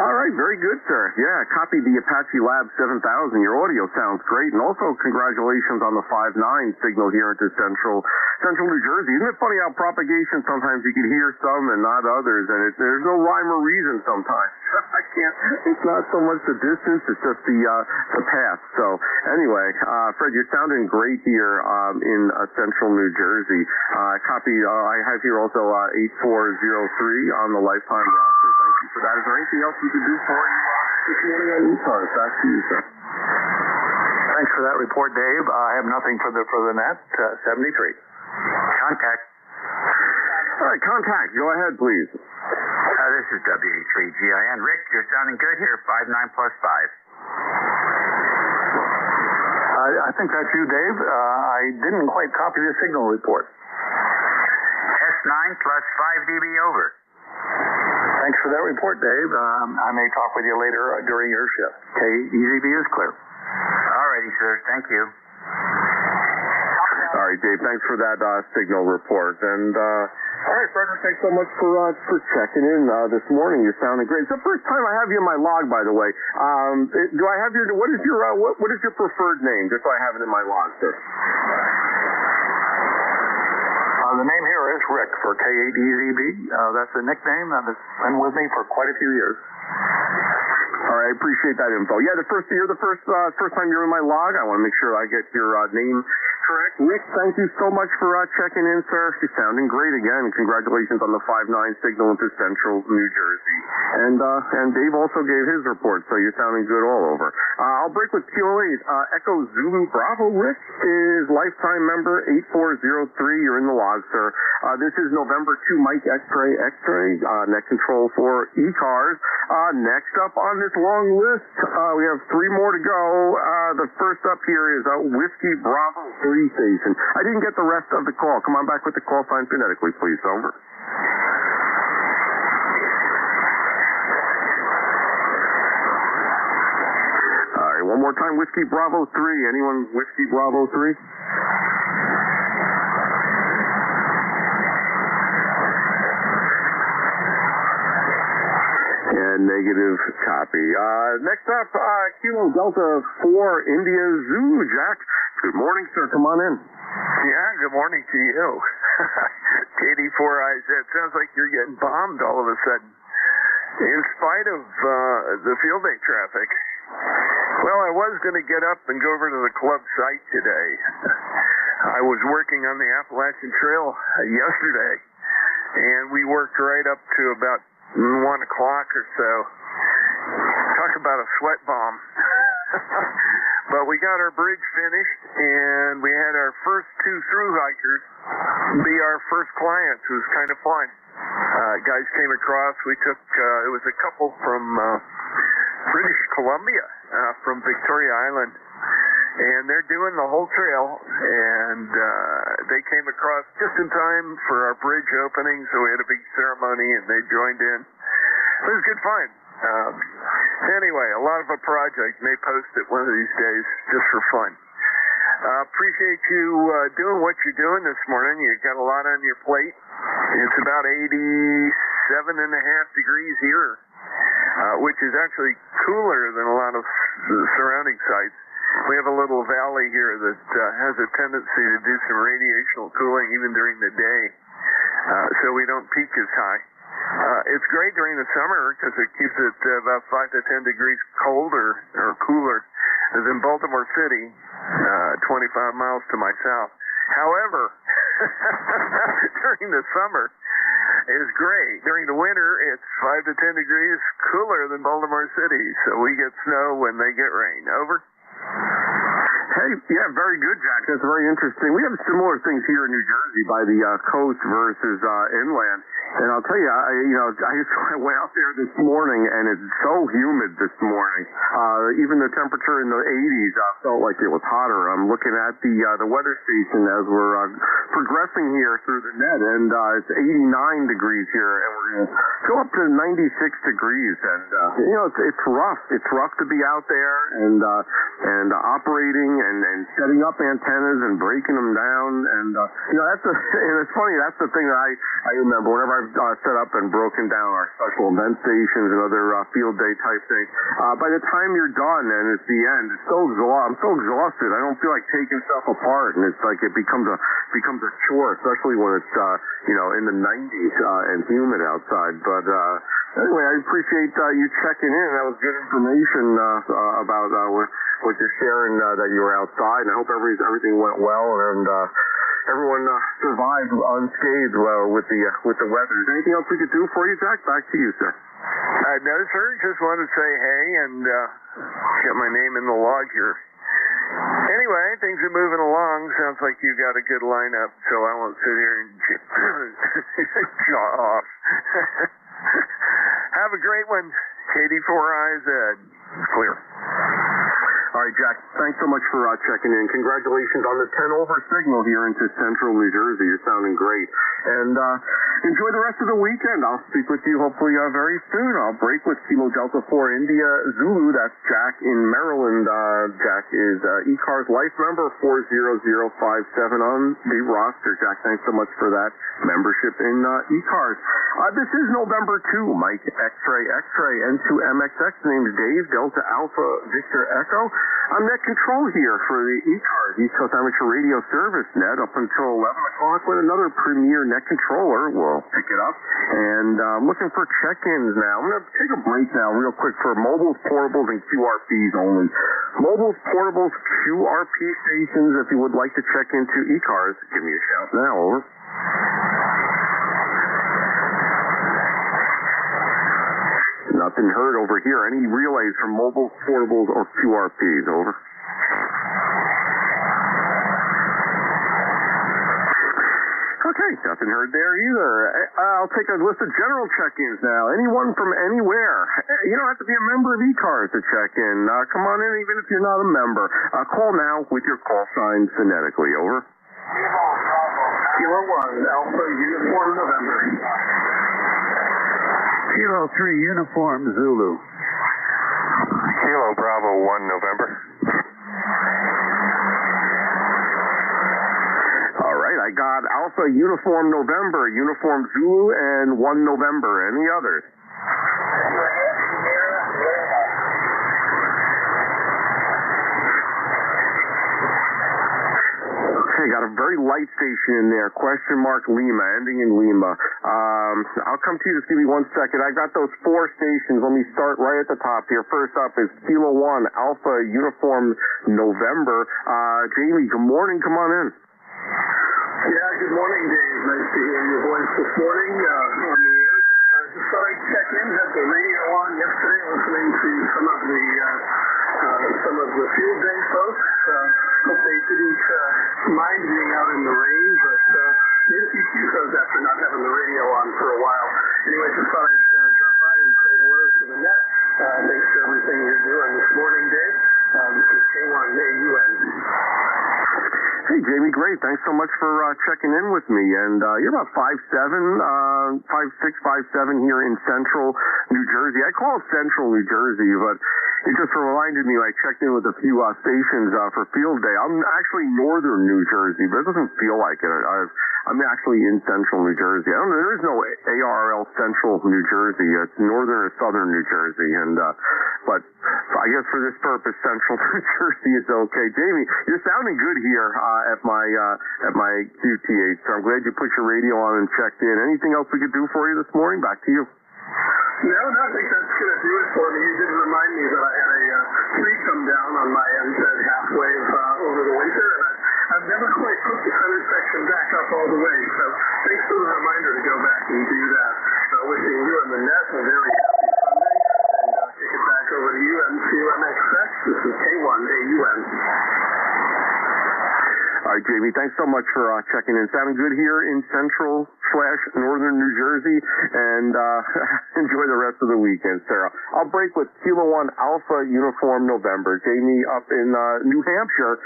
All right, very good, sir. Yeah, copy the Apache Lab 7000. Your audio sounds great, and also congratulations on the 5'9" signal here into central New Jersey. Isn't it funny how propagation, sometimes you can hear some and not others, and there's no rhyme or reason sometimes. I can't, it's not so much the distance, it's just the path. So anyway, Fred, you're sounding great here in central New Jersey. Copy, I have here also 8403 on the lifetime roster. Thank you for that. Is there anything else we can do for you this morning on ECARS? Back to you, sir. Thanks for that report, Dave. I have nothing for the net. 73. Contact. All right, contact. Go ahead, please. This is WA3GIN. Rick, you're sounding good here. 59 plus 5. I think that's you, Dave. I didn't quite copy the signal report. S9 plus 5 dB over. Thanks for that report, Dave. I may talk with you later during your shift. KEZB is clear. All righty, sir. Thank you. All right, Dave, thanks for that signal report. And, all right, Frederick, thanks so much for checking in this morning. You're sounding great. It's the first time I have you in my log, by the way. Do I have what is your preferred name, just so I have it in my log, sir? The name here is Rick for K8EZB. That's a nickname that has been with me for quite a few years. All right, I appreciate that info. Yeah, you're the first time you're in my log. I want to make sure I get your name correct. Rick, thank you so much for checking in, sir. You're sounding great again. Congratulations on the 5-9 signal into Central New Jersey. And Dave also gave his report, so you're sounding good all over. I'll break with Kilo 8. Echo Zulu Bravo. Rick is lifetime member 8403. You're in the log, sir. This is November 2 Mike X-ray net control for ECARS. Next up on this long list, we have 3 more to go. The first up here is Whiskey Bravo 3 station. I didn't get the rest of the call. Come on back with the call sign phonetically, please. Over. All right, one more time. Whiskey Bravo 3. Anyone Whiskey Bravo 3? And negative copy. Next up, Kilo Delta 4 India Zulu. Jack, good morning, sir. Come on in. Yeah, good morning to you. KD4IZ, sounds like you're getting bombed all of a sudden. In spite of the field day traffic. Well, I was going to get up and go over to the club site today. I was working on the Appalachian Trail yesterday, and we worked right up to about 1 o'clock or so. Talk about a sweat bomb. But we got our bridge finished, and we had our first 2 through hikers be our first clients. It was kind of fun. Guys came across. We took, it was a couple from British Columbia, from Victoria Island. And they're doing the whole trail, and they came across just in time for our bridge opening, so we had a big ceremony, and they joined in. It was good fun. Anyway, a lot of a project. May post it one of these days just for fun. Appreciate you doing what you're doing this morning. You got a lot on your plate. It's about 87.5 degrees here, which is actually cooler than a lot of surrounding sites. We have a little valley here that has a tendency to do some radiational cooling even during the day, so we don't peak as high. It's great during the summer because it keeps it about 5 to 10 degrees colder or cooler than Baltimore City, 25 miles to my south. However, during the summer, it's great. During the winter, it's 5 to 10 degrees cooler than Baltimore City, so we get snow when they get rain. Over. Hey, yeah, very good, Jack. That's very interesting. We have similar things here in New Jersey by the coast versus inland. And I'll tell you, I went out there this morning, and it's so humid this morning. Even the temperature in the 80s felt like it was hotter. I'm looking at the weather station as we're progressing here through the net, and it's 89 degrees here, and we're going to go up to 96 degrees. And it's rough. It's rough to be out there and operating and setting up antennas and breaking them down. And and it's funny. That's the thing that I remember whenever I've set up and broken down our special event stations and other field day type things. By the time you're done and it's the end, I'm so exhausted. I don't feel like taking stuff apart, and it's like it becomes a chore, especially when it's in the 90s and humid outside. But anyway, I appreciate you checking in. That was good information about what you're sharing that you were outside, and I hope everything went well and everyone survived unscathed with the weather. Is there anything else we could do for you, Jack? Back to you, sir. No, sir. Just wanted to say hey and get my name in the log here. Anyway, things are moving along. Sounds like you got a good lineup, so I won't sit here and jaw off. Have a great one. KD4IZ. Clear. All All right, Jack, thanks so much for checking in. Congratulations on the 10-over signal here into central New Jersey. You're sounding great. And enjoy the rest of the weekend. I'll speak with you hopefully very soon. I'll break with Kilo Delta 4 India Zulu. That's Jack in Maryland. Jack is ECARS Life member 40057 on the roster. Jack, thanks so much for that membership in ECARS. This is November 2, Mike X-Ray X-Ray N2MXX. Name's Dave, Delta Alpha Victor Echo. I'm net control here for the ECARS, East Coast Amateur Radio Service net, up until 11 o'clock with another premier net controller. We'll pick it up. And I'm looking for check-ins now. I'm going to take a break now real quick for mobiles, portables, and QRPs only. Mobiles, portables, QRP stations, if you would like to check into ECARS, give me a shout now. Over. Nothing heard over here. Any relays from mobiles, portables, or QRPs? Over. Okay, nothing heard there either. I'll take a list of general check-ins now. Anyone from anywhere. You don't have to be a member of ECARS to check in. Come on in even if you're not a member. Call now with your call sign phonetically. Over. Kilo 1, Alpha Uniform November. Kilo 3, Uniform Zulu. Kilo Bravo 1, November. All right, I got Alpha Uniform November, Uniform Zulu, and 1 November. Any others? Okay, got a very light station in there. Question mark Lima, ending in Lima. I'll come to you. Just give me 1 second. I got those 4 stations. Let me start right at the top here. First up is Kilo 1, Alpha Uniform November. Jamie, good morning. Come on in. Yeah, good morning, Dave. Nice to hear your voice this morning on the air. Just thought I'd check in. Had the radio on yesterday, listening to some of the field day folks. Hope they didn't mind being out in the rain, but made a few QSOs after not having the radio on for a while. Anyway, just thought I'd drop by and say hello to the net. Thanks for everything you're doing this morning, Dave. This is K1AUN. Hey, Jamie, great. Thanks so much for checking in with me. And you're about 5'7", 5'6", 5'7" here in central New Jersey. I call it central New Jersey, but it just reminded me, I checked in with a few stations for field day. I'm actually northern New Jersey, but it doesn't feel like it. I'm actually in central New Jersey. I don't know, there is no ARL central New Jersey. It's northern or southern New Jersey. And but I guess for this purpose, central New Jersey is okay. Jamie, you're sounding good here at my QTH, so I'm glad you put your radio on and checked in. Anything else we could do for you this morning? Back to you. No, I think that's going to do it for me. You did remind me that I had a tree come down on my NZ half wave over the winter, and I've never quite put the center section back up all the way. So thanks for the reminder to go back and do that. So wishing you and the net a very happy Sunday, and kick it back over to you and QMXX. This is K1AUN. All right, Jamie, thanks so much for checking in. Sounding good here in central/northern New Jersey, and enjoy the rest of the weekend, Sarah. I'll break with Kilo 1 Alpha Uniform November. Jamie up in New Hampshire,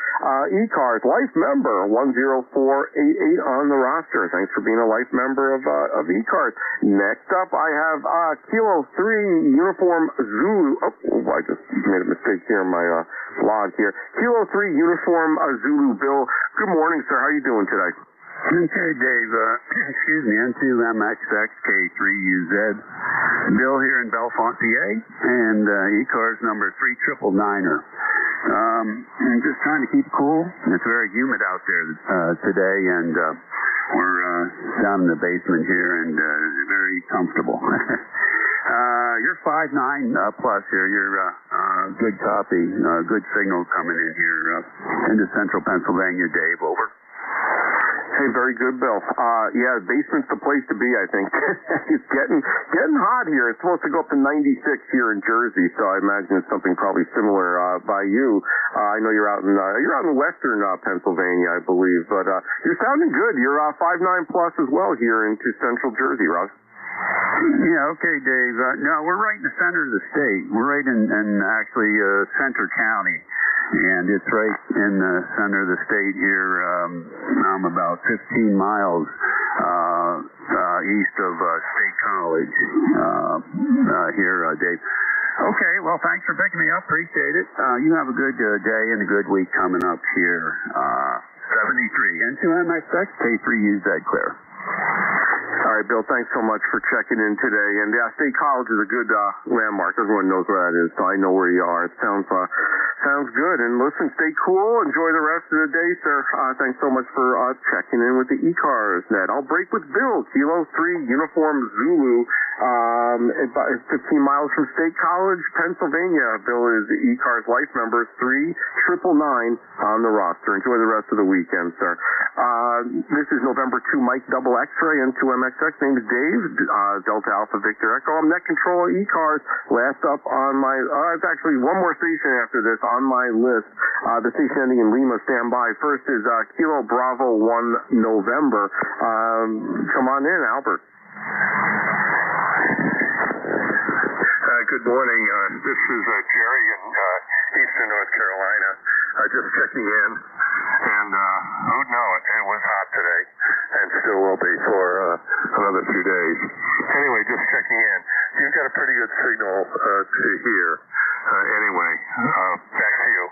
ECARS, life member, 10488 on the roster. Thanks for being a life member of ECARS. Next up, I have Kilo 3 Uniform Zulu. Oh, I just made a mistake here in my log here. Kilo 3 Uniform Zulu. Bill, good morning, sir. How are you doing today? Okay, Dave. Excuse me, N2MXXK3UZ. Bill here in Bellefonte, PA, and ECARS number 3999er. I'm just trying to keep cool. It's very humid out there today, and we're down in the basement here and very comfortable. You're 5'9" plus here. You're good copy, good signal coming in here into central Pennsylvania, Dave. Over. Hey, very good, Bill. Yeah, basement's the place to be, I think. It's getting hot here. It's supposed to go up to 96 here in Jersey, so I imagine it's something probably similar by you. I know you're out in western Pennsylvania, I believe, but you're sounding good. You're 5'9" plus as well here into central Jersey, Ross. Yeah, okay, Dave. No, we're right in the center of the state. We're right in actually Center County. and it's right in the center of the state here. I'm about 15 miles east of State College here, Dave. Okay, well, thanks for picking me up. Appreciate it. You have a good day and a good week coming up here. 73. And to MXX, K3UZ clear. All right, Bill, thanks so much for checking in today. And yeah, State College is a good landmark. Everyone knows where that is, so I know where you are. It sounds good. And listen, stay cool. Enjoy the rest of the day, sir. Thanks so much for checking in with the ECARS net. I'll break with Bill, Kilo 3, Uniform Zulu, about 15 miles from State College, Pennsylvania. Bill is the ECARS Life member, 3999 on the roster. Enjoy the rest of the weekend, sir. This is November 2 Mike Double X-Ray and 2MXX. Name is Dave, Delta Alpha Victor Echo. I'm net control ECARS. Last up on my, it's actually one more station after this on my list. The station ending in Lima, stand by. First is Kilo Bravo 1 November. Come on in, Albert. Good morning. This is Jerry in Eastern North Carolina. Just checking in. And who'd know it? It was hot today, and still will be for another few days. Anyway, just checking in. You've got a pretty good signal to hear. Anyway, back to you.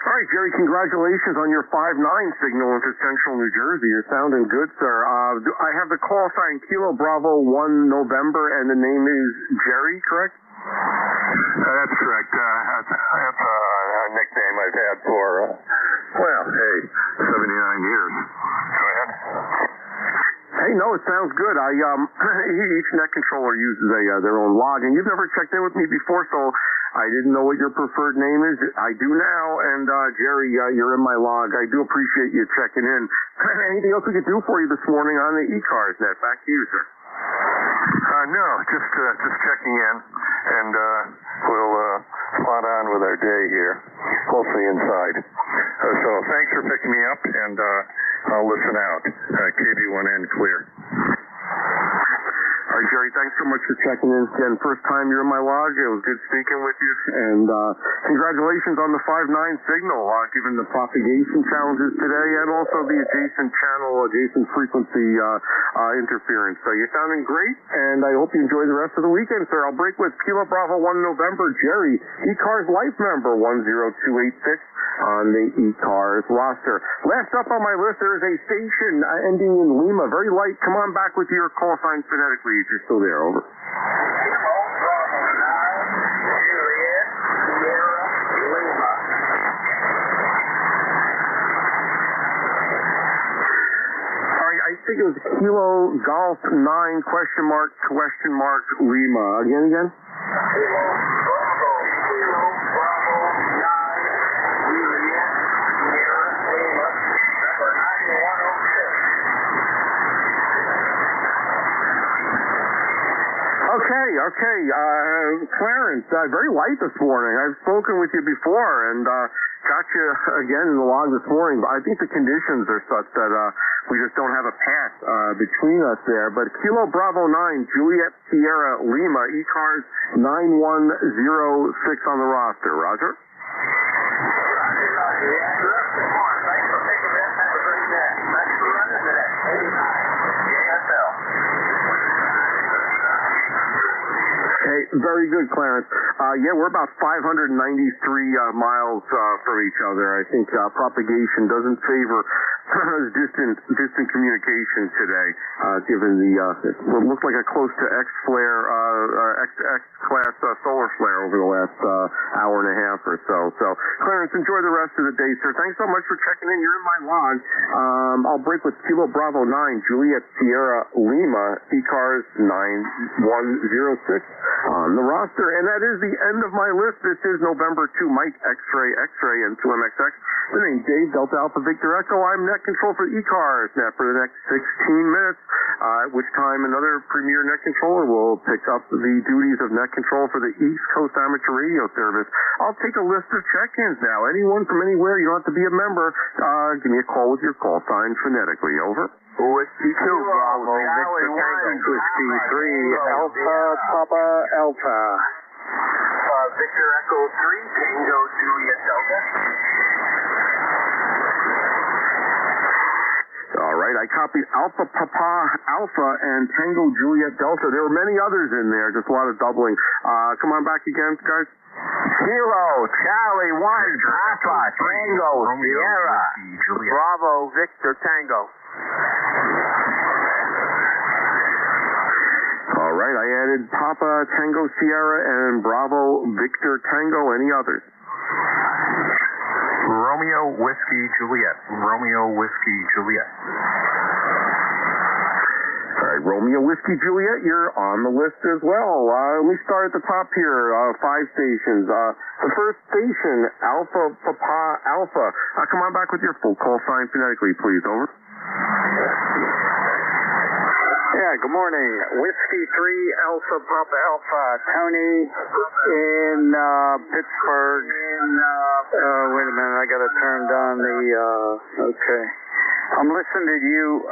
All right, Jerry, congratulations on your 5-9 signal into central New Jersey. You're sounding good, sir. I have the call sign Kilo Bravo 1 November, and the name is Jerry, correct? That's correct. That's a nickname I've had for, 79 years. Go ahead. Hey, no, it sounds good. Each net controller uses their own log, and you've never checked in with me before, so I didn't know what your preferred name is. I do now, and Jerry, you're in my log. I do appreciate you checking in. Anything else we could do for you this morning on the ECARS net? Back to you, sir. No, just checking in, and we'll plot on with our day here, mostly inside. So thanks for picking me up, and I'll listen out. KB1N clear. All right, Jerry, thanks so much for checking in. Again, first time you're in my log. It was good speaking with you. And congratulations on the 5-9 signal, given the propagation challenges today and also the adjacent frequency interference. So you're sounding great, and I hope you enjoy the rest of the weekend, sir. I'll break with Kilo Bravo 1 November, Jerry, ECARS Life member 10286 on the ECARS roster. Last up on my list, there is a station ending in Lima, very light. Come on back with your call sign phonetically if you're still there. Over. I think it was Kilo Golf 9 question mark Lima. Again? Okay. Clarence, very light this morning. I've spoken with you before and got you again in the log this morning. But I think the conditions are such that we just don't have a path between us there. But Kilo Bravo 9, Juliet Sierra Lima, ECARS 9106 on the roster. Roger? Hey, very good, Clarence. We're about 593 miles from each other. I think propagation doesn't favor distant communication today, given what looks like a close to X-class solar flare over the last hour and a half or so. So, Clarence, enjoy the rest of the day, sir. Thanks so much for checking in. You're in my log. I'll break with Kilo Bravo 9, Juliet Sierra Lima, ECARS 9106 on the roster. And that is the end of my list. This is November 2, Mike X-Ray, and 2MXX. The name Dave, Delta Alpha Victor Echo. I'm net control for ECARS net for the next 16 minutes, at which time another premier net controller will pick up the duties of net control for the East Coast Amateur Radio Service. I'll take a list of check-ins now. Anyone from anywhere, you don't have to be a member. Give me a call with your call sign phonetically. Over. Whiskey 2, Bravo, Victor Tango. Whiskey 3, Alpha, Papa, Alpha. Victor Echo 3, Tango Juliet Delta. All right, I copied Alpha Papa Alpha and Tango Juliet Delta. There were many others in there, just a lot of doubling. Come on back again, guys. Kilo, Charlie 1, Alpha, Tango, Sierra, Bravo, Victor, Tango. All right, I added Papa Tango Sierra and Bravo Victor Tango. Any others? Romeo Whiskey Juliet. Romeo Whiskey Juliet. All right, Romeo Whiskey Juliet, you're on the list as well. Let me start at the top here. 5 stations. The first station, Alpha Papa Alpha. Come on back with your full call sign phonetically, please. Over. Yeah, good morning. Whiskey 3, Alpha Papa Alpha, Tony in Pittsburgh. Wait a minute, I got to turn down the, okay. I'm listening to you,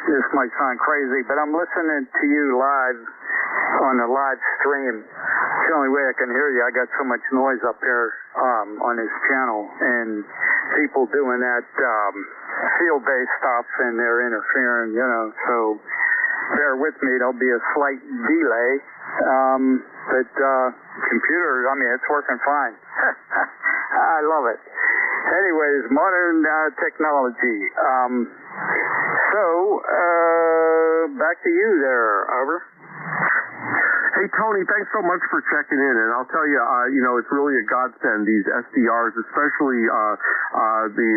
this might sound crazy, but I'm listening to you live on the live stream. It's the only way I can hear you. I got so much noise up here on this channel, and people doing that field-based stuff, and they're interfering, you know, so bear with me. There'll be a slight delay, but computer, I mean, it's working fine. I love it. Anyways, modern technology. Back to you there, over. Hey, Tony, thanks so much for checking in. And I'll tell you, it's really a godsend, these SDRs, especially the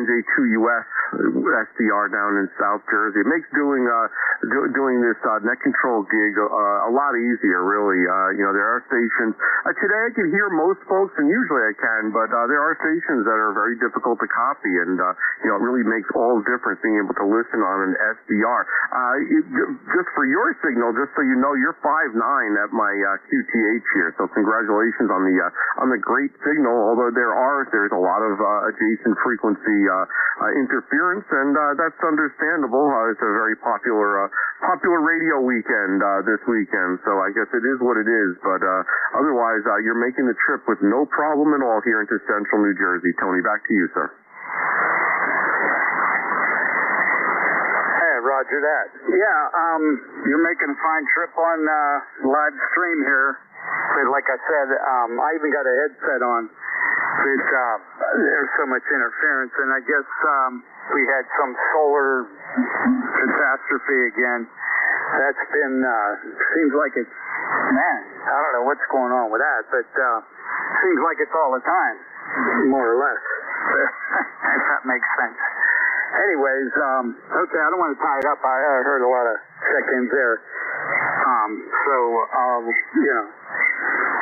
NJ2US SDR down in South Jersey. It makes doing this net control gig a lot easier, really. There are stations. Today I can hear most folks, and usually I can, but there are stations that are very difficult to copy, and it really makes all the difference being able to listen on an SDR. Just for your signal, just so you know, you're 5'9" at my QTH here, so congratulations on the great signal. Although there's a lot of adjacent frequency interference, and that's understandable. It's a very popular radio weekend this weekend, so I guess it is what it is. But otherwise, you're making the trip with no problem at all here into Central New Jersey. Tony, back to you, sir. Roger that. Yeah, you're making a fine trip on live stream here. But like I said, I even got a headset on. But there's so much interference, and I guess we had some solar catastrophe again. That's been, seems like it's, man, I don't know what's going on with that, but seems like it's all the time, more or less, if that makes sense. Anyways, okay, I don't want to tie it up. I heard a lot of check-ins there. So I'll,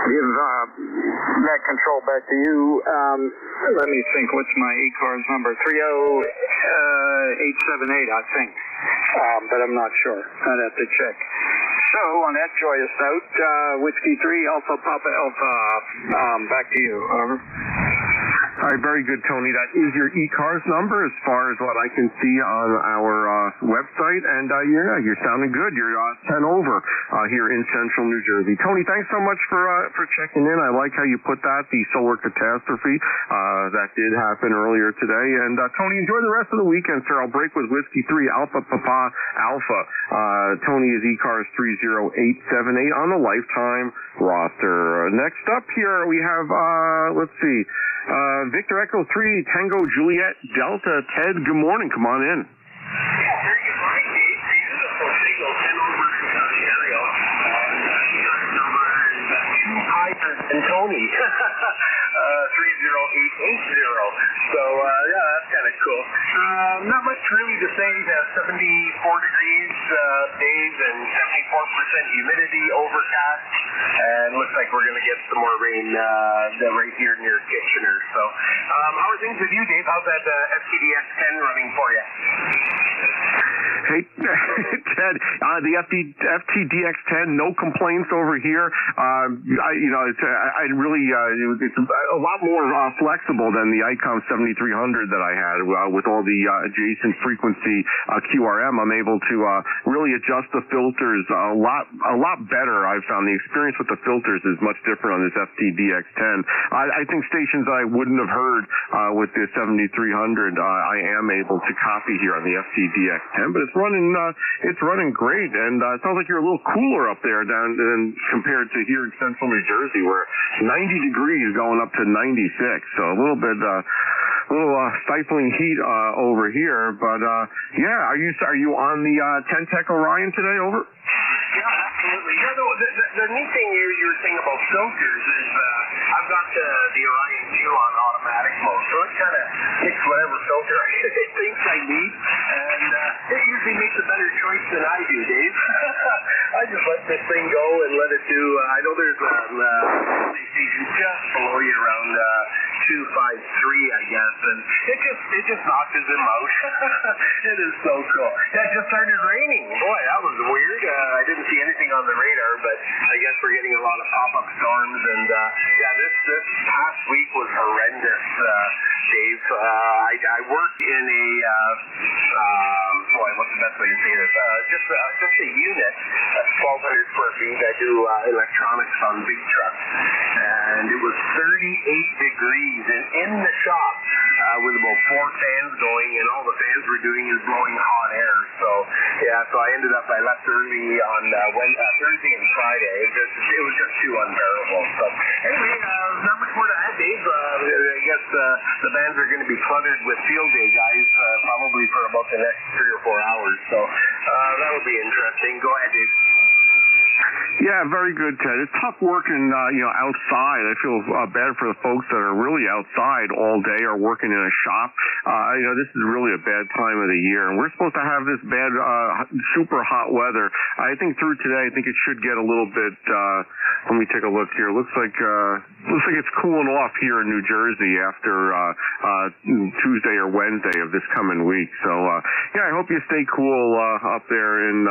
give that control back to you. Let me think, what's my ECARS number? 30878, I think. But I'm not sure. I'd have to check. So, on that joyous note, Whiskey 3, Alpha Papa Alpha, back to you. Over. All right, very good, Tony. That is your ECARS number as far as what I can see on our website. And, you're sounding good. You're 10 over here in Central New Jersey. Tony, thanks so much for checking in. I like how you put that, the solar catastrophe. That did happen earlier today. And, Tony, enjoy the rest of the weekend, sir. I'll break with Whiskey 3, Alpha Papa Alpha. Tony is ECARS 30878 on the lifetime roster. Next up here, we have, let's see, Victor Echo 3, Tango Juliet Delta. Ted, good morning. Come on in. Yeah, very good morning, Dave. Beautiful signal, 10 over in Ontario. Number and Tony. 30880. So, that's kind of cool. Not much really to say. 74 degrees days and 74% humidity, overcast. And looks like we're going to get some more rain right here near Kitchener. So, how are things with you, Dave? How's that FTDX 10 running for you? Hey, Ted, the FTDX10, no complaints over here. It's a lot more flexible than the ICOM 7300 that I had with all the adjacent frequency QRM. I'm able to really adjust the filters a lot better. I've found the experience with the filters is much different on this FTDX10. I think stations I wouldn't have heard with the 7300, I am able to copy here on the FTDX10, but it's running great, and it sounds like you're a little cooler up there down than compared to here in central New Jersey, where 90 degrees going up to 96, so a little bit stifling heat over here. But yeah, are you on the 10 Tech Orion today? Over. Yeah, absolutely. The neat thing you were saying about filters is I've got the Orion 2 on automatic mode, so it kind of picks whatever filter it thinks I need, and it usually makes a better choice than I do, Dave. I just let this thing go and let it do. I know there's a station just below you around 253, I guess, and it just notches them out. It is so cool. Yeah, it just started raining. Boy, that was weird. I didn't see anything on the radar, but I guess we're getting a lot of pop-up storms, and this past week was horrendous, Dave. I work in a what's the best way to say this? Just a unit that's 1,200 square feet. I do electronics on big trucks, and it was 38 degrees, and in the shop with about 4 fans going, and all the fans were doing is blowing hot air. So I ended up, I left early on Thursday and Friday. It was just too unbearable. So anyway, not much more to add, Dave. I guess the bands are going to be cluttered with field day guys probably for about the next 3 or 4 hours. So that would be interesting. Go ahead, Dave. Yeah, very good, Ted. It's tough working, outside. I feel bad for the folks that are really outside all day or working in a shop. This is really a bad time of the year, and we're supposed to have this bad, super hot weather. I think through today, I think it should get a little bit. Let me take a look here. Looks like it's cooling off here in New Jersey after Tuesday or Wednesday of this coming week. So I hope you stay cool up there in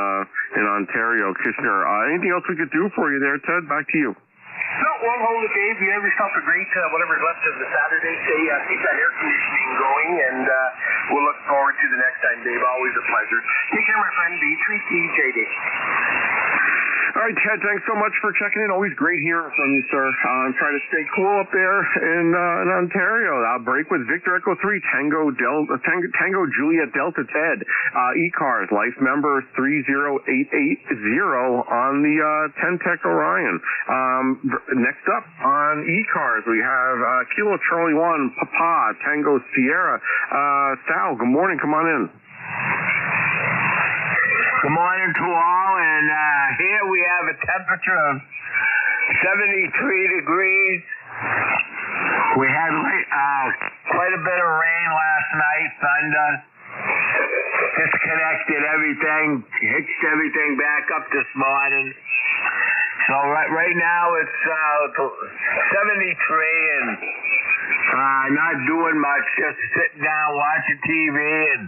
Ontario, Kitchener. Anything else we could do for you there, Ted? Back to you. No, won't hold it, Dave. You have yourself a great, whatever's left of the Saturday. Keep that air conditioning going, and we'll look forward to the next time, Dave. Always a pleasure. Take care, my friend. B3TJD. All right, Ted, thanks so much for checking in. Always great hearing from you, sir. I'm trying to stay cool up there in Ontario. I'll break with Victor Echo 3, Tango Juliet Delta Ted. ECARS, life member 30880 on the 10 Tech Orion. Next up on ECARS, we have Kilo Charlie 1, Papa, Tango Sierra. Sal, good morning. Come on in. Good morning to all, and here we have a temperature of 73 degrees. We had quite a bit of rain last night, thunder. Disconnected everything, hitched everything back up this morning. So right now it's 73 and not doing much, just sitting down watching TV and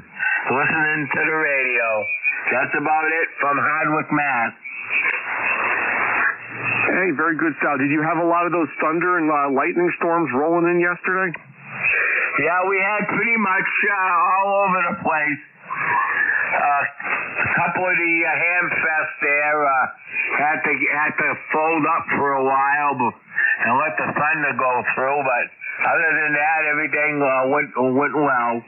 listening to the radio. That's about it from Hardwick, Mass. Hey, very good, Sal. Did you have a lot of those thunder and lightning storms rolling in yesterday? Yeah, we had pretty much all over the place. A couple of the Hamfest there had to fold up for a while and let the thunder go through, but other than that, everything went well.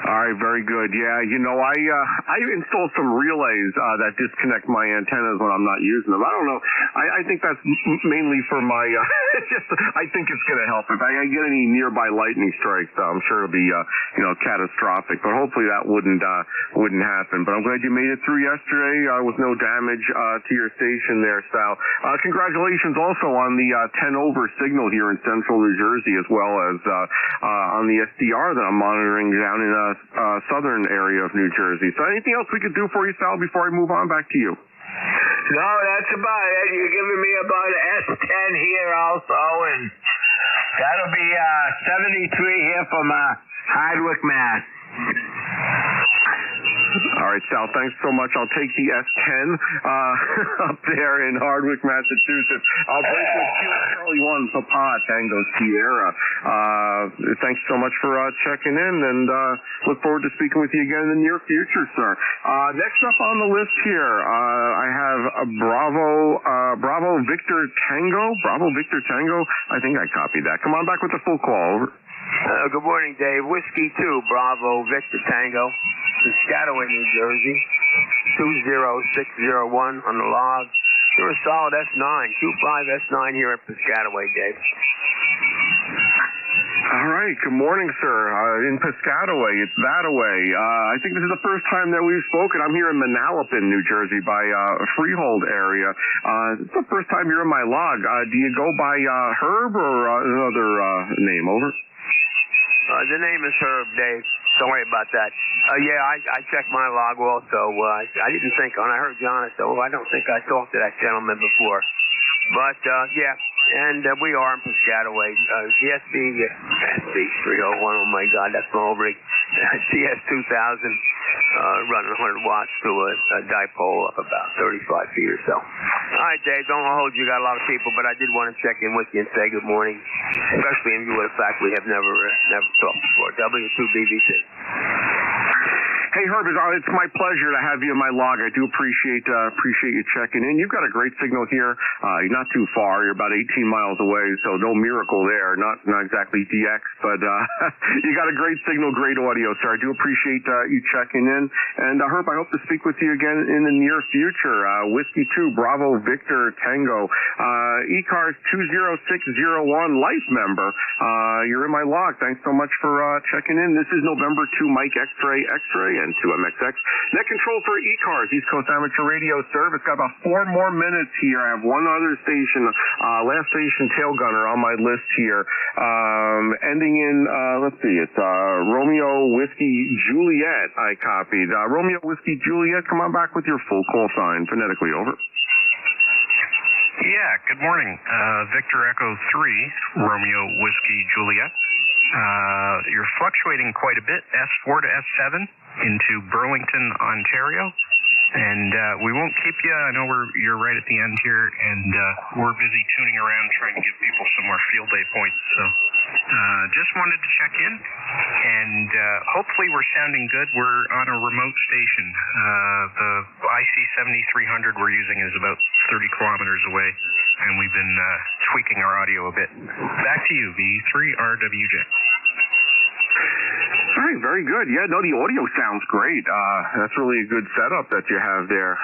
All right, very good. Yeah, I installed some relays that disconnect my antennas when I'm not using them. I don't know. I think that's mainly for my. I think it's going to help. If I get any nearby lightning strikes, I'm sure it'll be catastrophic. But hopefully that wouldn't happen. But I'm glad you made it through yesterday with no damage to your station there, Sal. Congratulations also on the 10 over signal here in central New Jersey, as well as on the SDR that I'm monitoring down in southern area of New Jersey. So anything else we could do for you, Sal, before I move on back to you? No, that's about it. You're giving me about an S10 here also, and that'll be 73 here from Hardwick, Mass. All right, Sal, thanks so much. I'll take the S10 up there in Hardwick, Massachusetts. I'll break with Charlie 1, Papa, Tango Sierra. Thanks so much for checking in, and look forward to speaking with you again in the near future, sir. Next up on the list here, I have Bravo Victor Tango. Bravo Victor Tango. I think I copied that. Come on back with the full call. Over. Good morning, Dave. Whiskey 2, Bravo Victor Tango, Piscataway, New Jersey, 20601 on the log. You're a solid S9, 25 S9 here at Piscataway, Dave. All right. Good morning, sir. In Piscataway, it's that away. I think this is the first time that we've spoken. I'm here in Manalapan, New Jersey, by Freehold area. It's the first time you're in my log. Do you go by Herb or another name? Over. The name is Herb, Dave. Don't worry about that. I checked my log also. I didn't think, when I heard John, I said, I don't think I talked to that gentleman before. But, and we are in Piscataway. CSB 301, oh my God, that's my ovary. CS 2000, running 100 watts to a dipole up about 35 feet or so. All right, Dave, don't hold you. Got a lot of people, but I did want to check in with you and say good morning, especially in view of the fact we have never talked before. W2BBC. Hey, Herb, it's my pleasure to have you in my log. I do appreciate you checking in. You've got a great signal here. You're not too far. You're about 18 miles away, so no miracle there. Not exactly DX, but you got a great signal, great audio, sir. I do appreciate you checking in. And, Herb, I hope to speak with you again in the near future. Whiskey 2, Bravo Victor Tango, ECARS 20601, life member. You're in my log. Thanks so much for checking in. This is November 2, Mike X-Ray. And 2MXX. Net control for ECARS, East Coast Amateur Radio Service. Got about 4 more minutes here. I have one other station, last station tail gunner on my list here. Ending in, let's see, it's Romeo Whiskey Juliet I copied. Romeo Whiskey Juliet, come on back with your full call sign, phonetically, over. Yeah, good morning. Victor Echo 3, Romeo Whiskey Juliet. You're fluctuating quite a bit, S4 to S7 into Burlington, Ontario. And we won't keep you. I know you're right at the end here, and we're busy tuning around trying to give people some more field day points. So just wanted to check in, and hopefully we're sounding good. We're on a remote station. The IC 7300 we're using is about 30 kilometers away, and we've been tweaking our audio a bit. Back to you, V3RWJ. All right, very good. Yeah, no, the audio sounds great. That's really a good setup that you have there.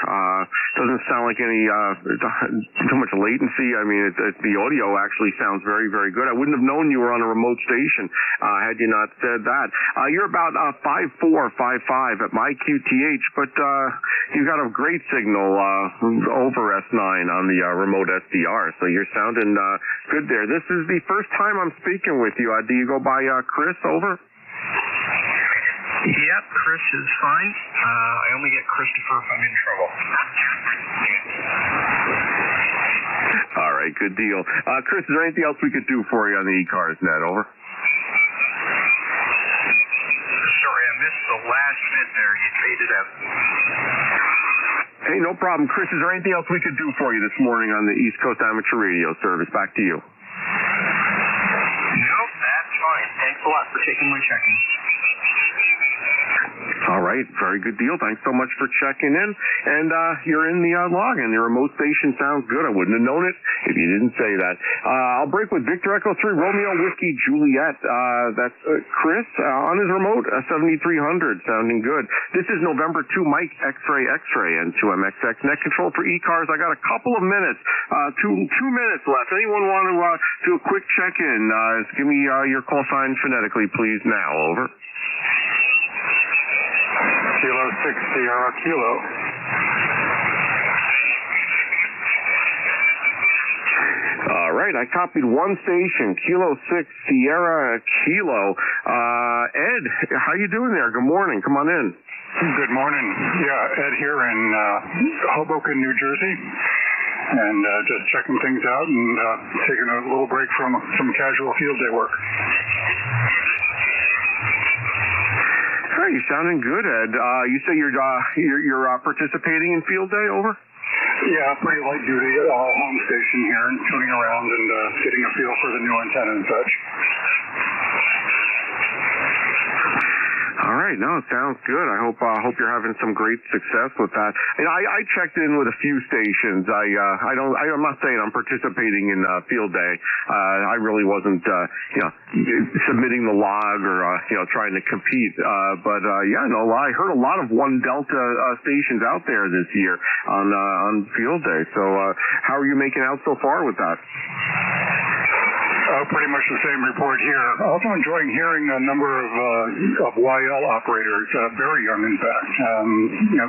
Doesn't sound like any too much latency. I mean, the audio actually sounds very, very good. I wouldn't have known you were on a remote station had you not said that. You're about 5.4, 5.5 at my QTH, but you've got a great signal over S9 on the remote SDR, so you're sounding good there. This is the first time I'm speaking with you. Do you go by Chris, over? Yep, Chris is fine. I only get Christopher if I'm in trouble. All right, good deal. Chris, is there anything else we could do for you on the ECARS net, over? Sorry, I missed the last bit there. You faded out. Hey, no problem. Chris, is there anything else we could do for you this morning on the East Coast Amateur Radio Service? Back to you. Nope, that's fine. Thanks a lot for taking my check-in. All right, very good deal. Thanks so much for checking in. And you're in the log, and the remote station sounds good. I wouldn't have known it if you didn't say that. I'll break with Victor Echo 3, Romeo Whiskey Juliet. That's Chris on his remote, 7300, sounding good. This is November 2, Mike X-Ray and 2MXX. Net control for ECARS. I got a couple of minutes, two minutes left. Anyone want to do a quick check-in? Give me your call sign phonetically, please, now. Over. Kilo 6 Sierra Kilo. All right, I copied one station, Kilo 6 Sierra Kilo. Ed, how you doing there? Good morning. Come on in. Good morning. Yeah, Ed here in Hoboken, New Jersey. And just checking things out and taking a little break from some casual field day work. right, you're sounding good, Ed. You say you're participating in field day, over? Yeah, pretty light duty home station here and tuning around and getting a feel for the new antenna and such. All right, no, it sounds good. I hope you're having some great success with that. And I checked in with a few stations. I'm not saying I'm participating in field day. I really wasn't submitting the log or trying to compete. But I heard a lot of One Delta stations out there this year on field day. So how are you making out so far with that? Pretty much the same report here. Also enjoying hearing a number of YL operators, very young in fact,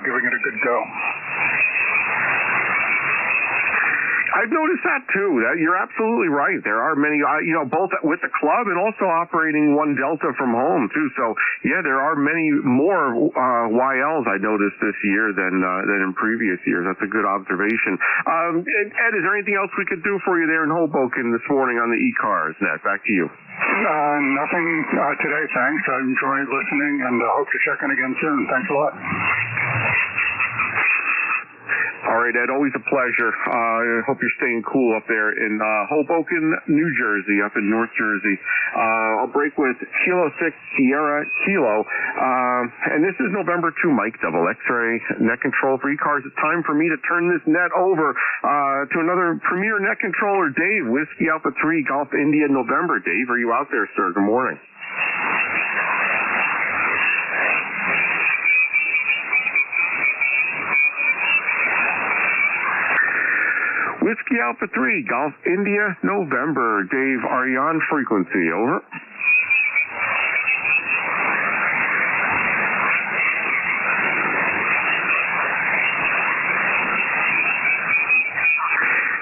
giving it a good go. I've noticed that too. You're absolutely right. There are many, both with the club and also operating One Delta from home too. So yeah, there are many more YLs I noticed this year than in previous years. That's a good observation. Ed, is there anything else we could do for you there in Hoboken this morning on the ECARS net? Back to you. Nothing today, thanks. I enjoyed listening and hope to check in again soon. Thanks a lot. All right, Ed, always a pleasure. I hope you're staying cool up there in Hoboken, New Jersey, up in North Jersey. I'll break with Kilo 6 Sierra Kilo. And this is November 2, Mike, double X-ray, net control for ECARS. It's time for me to turn this net over to another premier net controller, Dave, Whiskey Alpha 3, Golf India, November. Dave, are you out there, sir? Good morning. Whiskey Alpha 3, Golf India, November. Dave, are you on frequency? Over.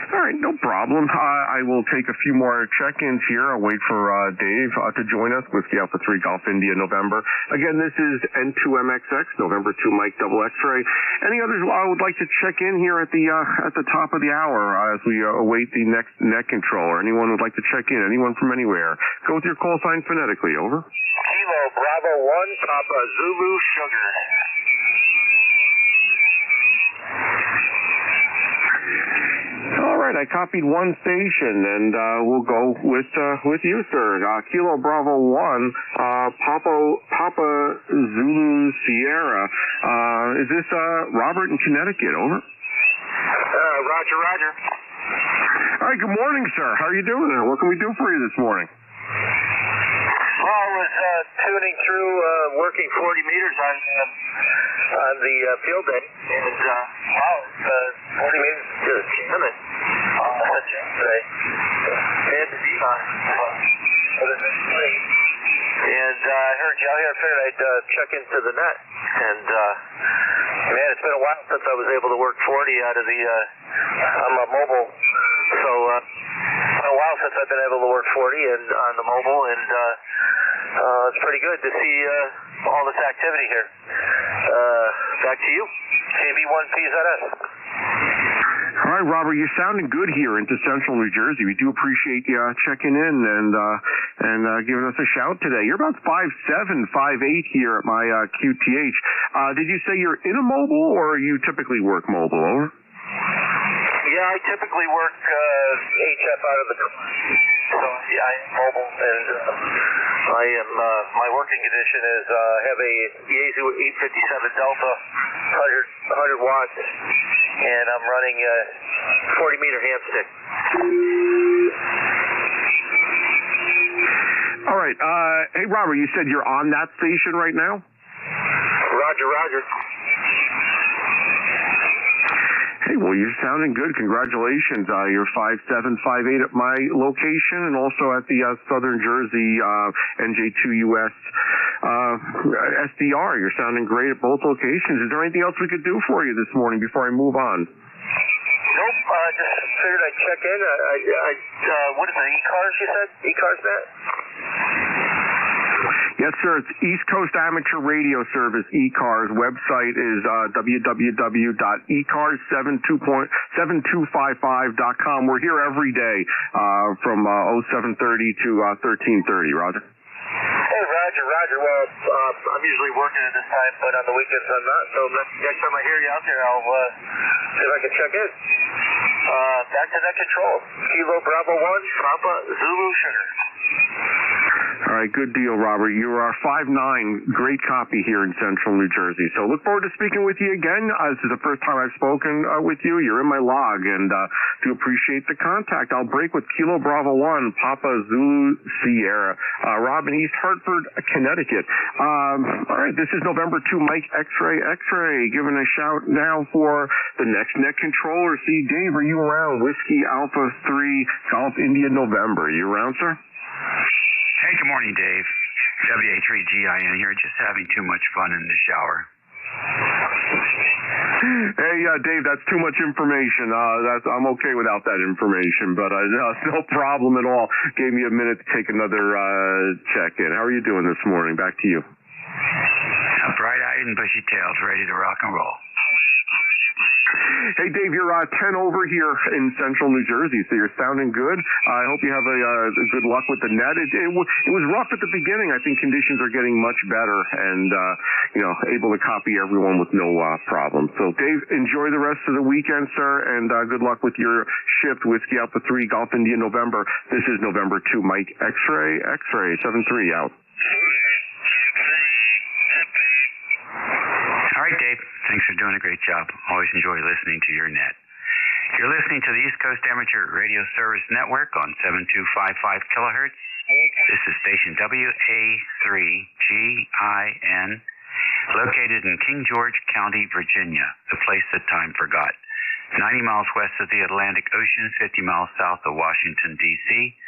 All right, no problem. I will take a few more check-ins here. I'll wait for Dave to join us. Whiskey Alpha 3, Golf India, November. Again, this is N2MXX, November 2, Mike, double X-ray. Any others I would like to check in here at the top of the hour as we await the next net controller? Anyone would like to check in? Anyone from anywhere? Go with your call sign phonetically. Over. Kilo Bravo 1, Papa Zulu Sugar. All right, I copied one station, and we'll go with you, sir. Kilo Bravo 1, Papa Zulu Sierra. Is this Robert in Connecticut? Over. Roger. All right, good morning, sir. How are you doing there? What can we do for you this morning? Well, I was tuning through, working 40 meters on the field day, and wow, 40 meters just jamming today. And I heard you out here. I figured I'd check into the net, and man, it's been a while since I was able to work 40 out of the on my mobile. So it's been a while since I've been able to work 40 and on the mobile, and it's pretty good to see all this activity here. Back to you, KB1PZS. All right, Robert, you're sounding good here into Central New Jersey. We do appreciate you checking in and giving us a shout today. You're about 5'7", 5'8" here at my QTH. Did you say you're in a mobile, or you typically work mobile? Over. Yeah, I typically work HF out of the car. So yeah, I'm mobile, and I am. My working condition is have a Yaesu 857 Delta, 100 watts, and I'm running a 40-meter hamstick. All right. Hey, Robert, you said you're on that station right now? Roger. Hey, well, you're sounding good. Congratulations. You're 5'7", 5'8" at my location, and also at the Southern Jersey NJ2US SDR. You're sounding great at both locations. Is there anything else we could do for you this morning before I move on? Nope. Just figured I'd check in. What is it, ECARS, you said? ECARS net? Yes, sir. It's East Coast Amateur Radio Service, ECARS. Website is www.ecars725.com. We're here every day from 07:30 to 13:30. Roger. Hey, Roger. Roger. Well, I'm usually working at this time, but on the weekends I'm not. So next time I hear you out there, I'll see if I can check in. Back to net control. Kilo Bravo 1, Papa Zulu Sugar. All right, good deal, Robert. You are 5'9", great copy here in Central New Jersey. So look forward to speaking with you again. This is the first time I've spoken with you. You're in my log, and do appreciate the contact. I'll break with Kilo Bravo 1, Papa Zulu Sierra. Rob in East Hartford, Connecticut. All right, this is November 2, Mike X-Ray, giving a shout now for the next net controller. See, Dave, are you around? Whiskey Alpha 3, Golf India November. You around, sir? Hey, good morning, Dave. WA3GIN here, just having too much fun in the shower. Hey, Dave, that's too much information. I'm okay without that information, but no problem at all. Gave me a minute to take another check-in. How are you doing this morning? Back to you. Bright-eyed and bushy-tailed, ready to rock and roll. Hey, Dave, you're 10 over here in Central New Jersey, so you're sounding good. I hope you have a good luck with the net. It was rough at the beginning. I think conditions are getting much better and, able to copy everyone with no problem. So, Dave, enjoy the rest of the weekend, sir, and good luck with your shift, Whiskey Alpha 3, Golf India November. This is November 2, Mike X-Ray 73 out. All right, Dave. Thanks for doing a great job. Always enjoy listening to your net. You're listening to the East Coast Amateur Radio Service Network on 7255 kilohertz. This is station WA3GIN, located in King George County, Virginia, the place that time forgot. 90 miles west of the Atlantic Ocean, 50 miles south of Washington, D.C.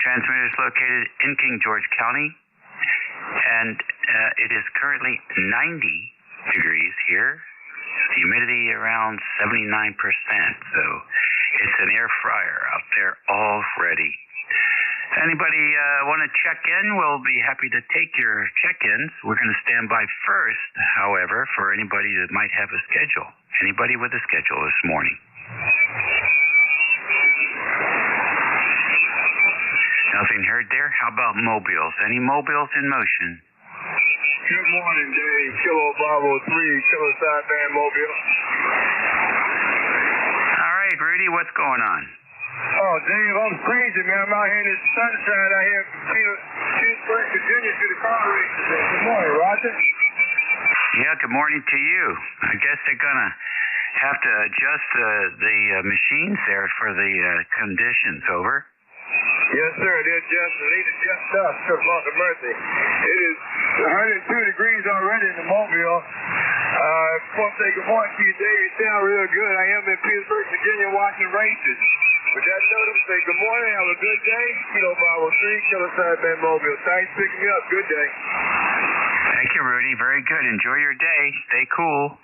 Transmitters located in King George County, and it is currently 90 degrees here. The humidity around 79%, so it's an air fryer out there already. Anybody want to check in? We'll be happy to take your check-ins. We're going to stand by first, however, for anybody that might have a schedule. Anybody with a schedule this morning? Nothing heard there? How about mobiles? Any mobiles in motion? Good morning, Dave. Kilo Bravo 3, Kilo Sideband Mobile. All right, Rudy, what's going on? Oh, Dave, I'm crazy, man. I'm out here in this sunshine out here from Petersburg, Virginia to the car race today. Good morning, Roger. Yeah, good morning to you. I guess they're going to have to adjust the machines there for the conditions, over. Yes, sir. They need to adjust us, for the mercy. It is 102 degrees already in the mobile. I want to say good morning to you, Dave. You sound real good. I am in Petersburg, Virginia, watching races. With that note, I'm saying good morning. Have a good day. Kilo Bravo 3, Kilo Sideband Mobile. Thanks for picking me up. Good day. Thank you, Rudy. Very good. Enjoy your day. Stay cool.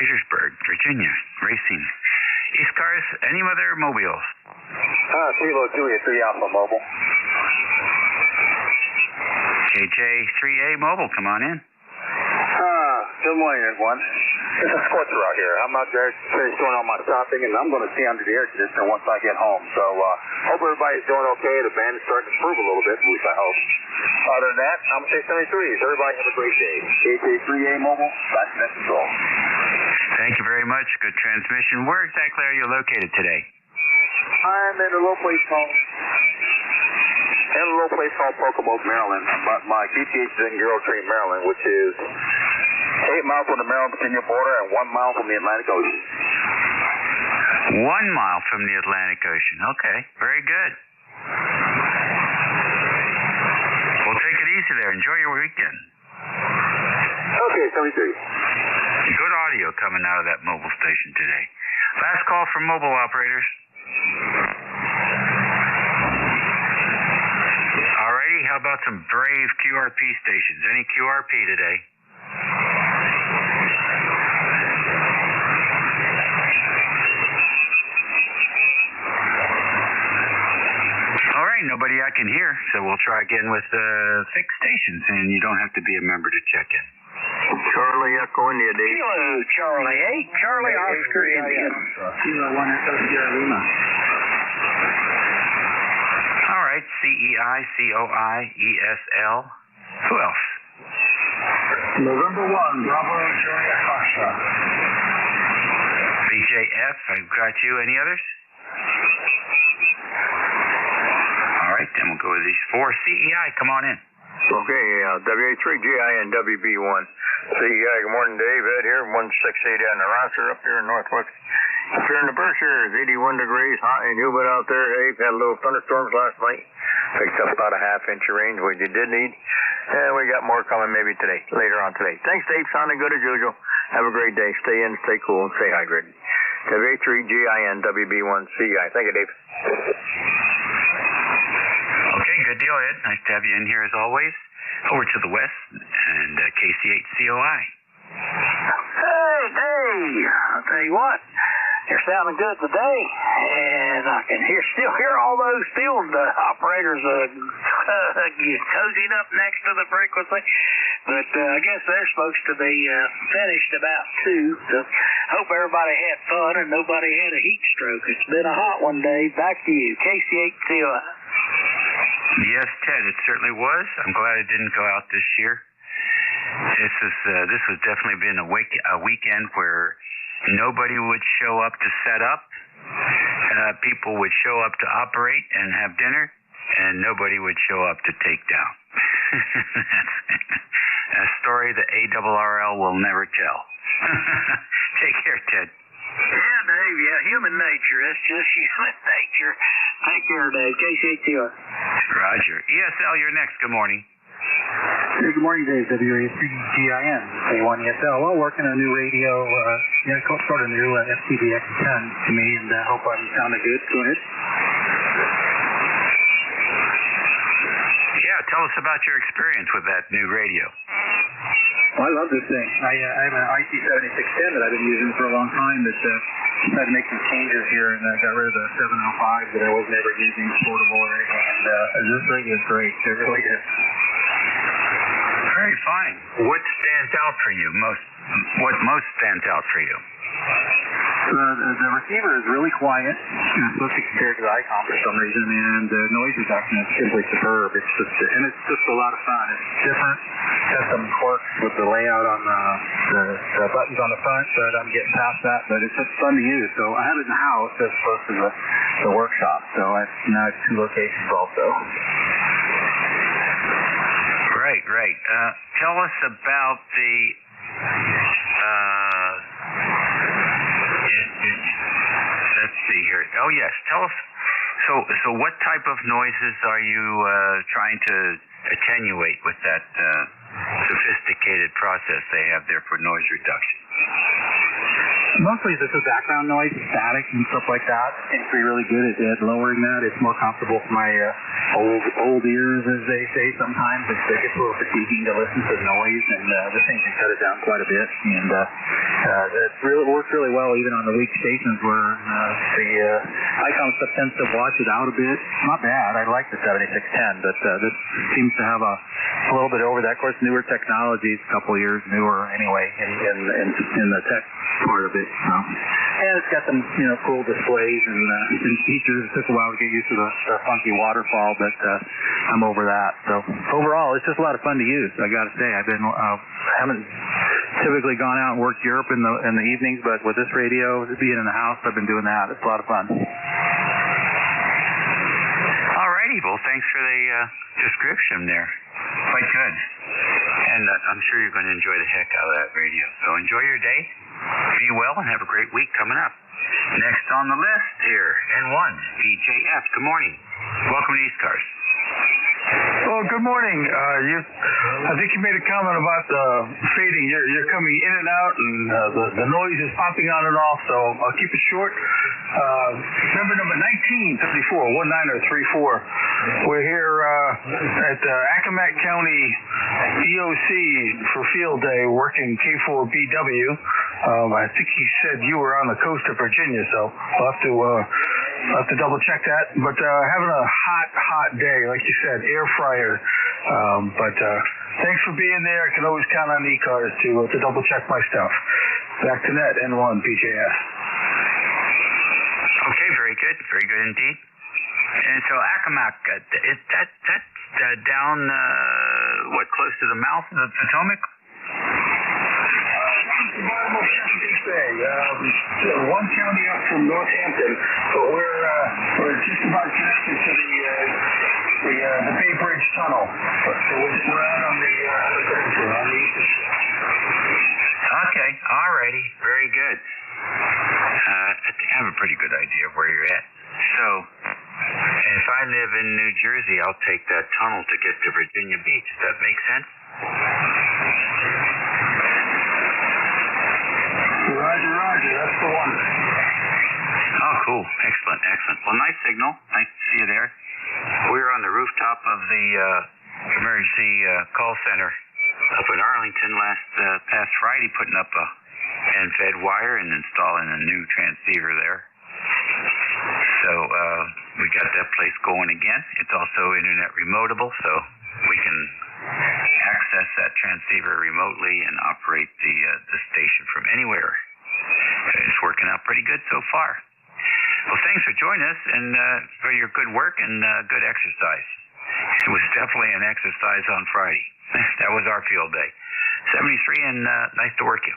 Petersburg, Virginia, racing. ECARS, any other mobiles? Kilo Juliet 3 Alpha Mobile. KJ3A Mobile, come on in. Good morning, everyone. This is Scorcher out here. I'm out there finished doing all my shopping, and I'm going to stay under the air conditioner once I get home. So, hope everybody's doing okay. The band is starting to improve a little bit, at least I hope. Other than that, I'm going to say 73s. Everybody have a great day. KJ3A Mobile, back to net control. Thank you very much. Good transmission. Where exactly are you located today? I'm in a little place called Pocomoke, Maryland. But my QTH is in Girl Train, Maryland, which is 8 miles from the Maryland-Virginia border and 1 mile from the Atlantic Ocean. 1 mile from the Atlantic Ocean. Okay, very good. Well, take it easy there. Enjoy your weekend. Okay, 73. Good audio coming out of that mobile station today. Last call from mobile operators. Alrighty, how about some brave QRP stations? Any QRP today? Alright, nobody I can hear, so we'll try again with fixed stations, and you don't have to be a member to check in. Charlie Echo India, Dave. Kilo Charlie, Charlie Oscar India. Kilo 1 Echo Sierra Lima. CEI, COI, ESL. Who else? November 1, Bravo, Juliet, Foxtrot. BJF, I've got you. Any others? All right, then we'll go with these four. CEI, come on in. Okay, WA3GIN WB1. CEI, good morning, Dave. Ed here, 168 on the roster up here in Northwest. Up here in the Berkshires, 81 degrees, hot and humid out there. Hey, had a little thunderstorms last night. Picked up about a half-inch of rain, which you did need. And we got more coming maybe today, later on today. Thanks, Dave. Sounding good as usual. Have a great day. Stay in, stay cool, and stay hydrated. WA3GIN WB1 CEI. Thank you, Dave. Okay, good deal, Ed. Nice to have you in here as always. Over to the west, and KC8COI. Hey, Dave. I'll tell you what, you're sounding good today, and I can still hear all those field operators cozying up next to the frequency. But I guess they're supposed to be finished about 2. So hope everybody had fun and nobody had a heat stroke. It's been a hot one, Dave. Back to you, KC8COI. Yes, Ted, it certainly was. I'm glad it didn't go out this year. This was definitely been a weekend where nobody would show up to set up. People would show up to operate and have dinner, and nobody would show up to take down. That's a story the ARRL will never tell. Take care, Ted. Yeah, Dave, yeah, human nature. That's just human nature. Take care, Dave. KC8COI. Roger. ESL, you're next. Good morning. Hey, good morning, Dave. WA3GIN, A1ESL. Well, working on a new radio, sort of new FTDX10 to me, and I hope I'm sounding good. Go ahead. Yeah, tell us about your experience with that new radio. Well, I love this thing. I have an IC7610 that I've been using for a long time that had to make some changes here, and got rid of the 705 that I was never using, portable or anything, and this radio is great. It really is. Very fine. What stands out for you What most stands out for you? The receiver is really quiet, especially compared to the Icon for some reason, and the noise reduction is simply superb. It's just a lot of fun. It's different. Has some quirks with the layout on the buttons on the front, but I'm getting past that. But it's just fun to use. So I have it in the house as opposed to the workshop. So I now have 2 locations also. Right. Tell us about the let's see here. Oh yes, tell us. So what type of noises are you trying to attenuate with that sophisticated process they have there for noise reduction? Mostly just the background noise, static and stuff like that. Seems to be really good at lowering that. It's more comfortable for my old ears, as they say sometimes. It gets a little fatiguing to listen to noise, and this thing can cut it down quite a bit. And it works really well even on the weak stations where the Icon stuff tends to watch it out a bit. Not bad. I like the 7610, but this seems to have a little bit over that. Of course, newer technologies, a couple years newer anyway, in the tech part of it. And it's got some, cool displays and features. It took a while to get used to the funky waterfall, but I'm over that. So overall, it's just a lot of fun to use. I got to say, haven't typically gone out and worked Europe in the evenings, but with this radio, being in the house, I've been doing that. It's a lot of fun. Alrighty, well, thanks for the description there. Quite good. And I'm sure you're going to enjoy the heck out of that radio. So enjoy your day. Be well and have a great week coming up. Next on the list here, N1, BJF. Good morning. Welcome to ECARS. Oh, good morning. I think you made a comment about fading. You're coming in and out, and the noise is popping on and off, so I'll keep it short. Member number 1934, 1934. We're here at Accomack County EOC for field day working K4BW. I think he said you were on the coast of Virginia, so I'll have to double check that. But having a hot day, like you said, air fryer. But thanks for being there. I can always count on ECARS to double check my stuff. Back to net, N1, BJS. Okay, very good indeed. And so Accomack, that's down, close to the mouth of the Potomac? Bottom of Chesapeake Bay, one county up from Northampton, but we're just about connected to the Bay Bridge Tunnel. So we're out on the peninsula, on the eastern shore. Okay, alrighty, very good. I think I have a pretty good idea of where you're at. So, if I live in New Jersey, I'll take that tunnel to get to Virginia Beach. Does that make sense? Roger, that's the one. Oh, cool. Excellent. Well, nice signal. Nice to see you there. We were on the rooftop of the emergency call center up in Arlington past Friday, putting up a end-fed wire and installing a new transceiver there. So we got that place going again. It's also internet remotable, so we can access that transceiver remotely and operate the station from anywhere. It's working out pretty good so far. Well, thanks for joining us and for your good work and good exercise. It was definitely an exercise on Friday. That was our field day. 73, and nice to work you.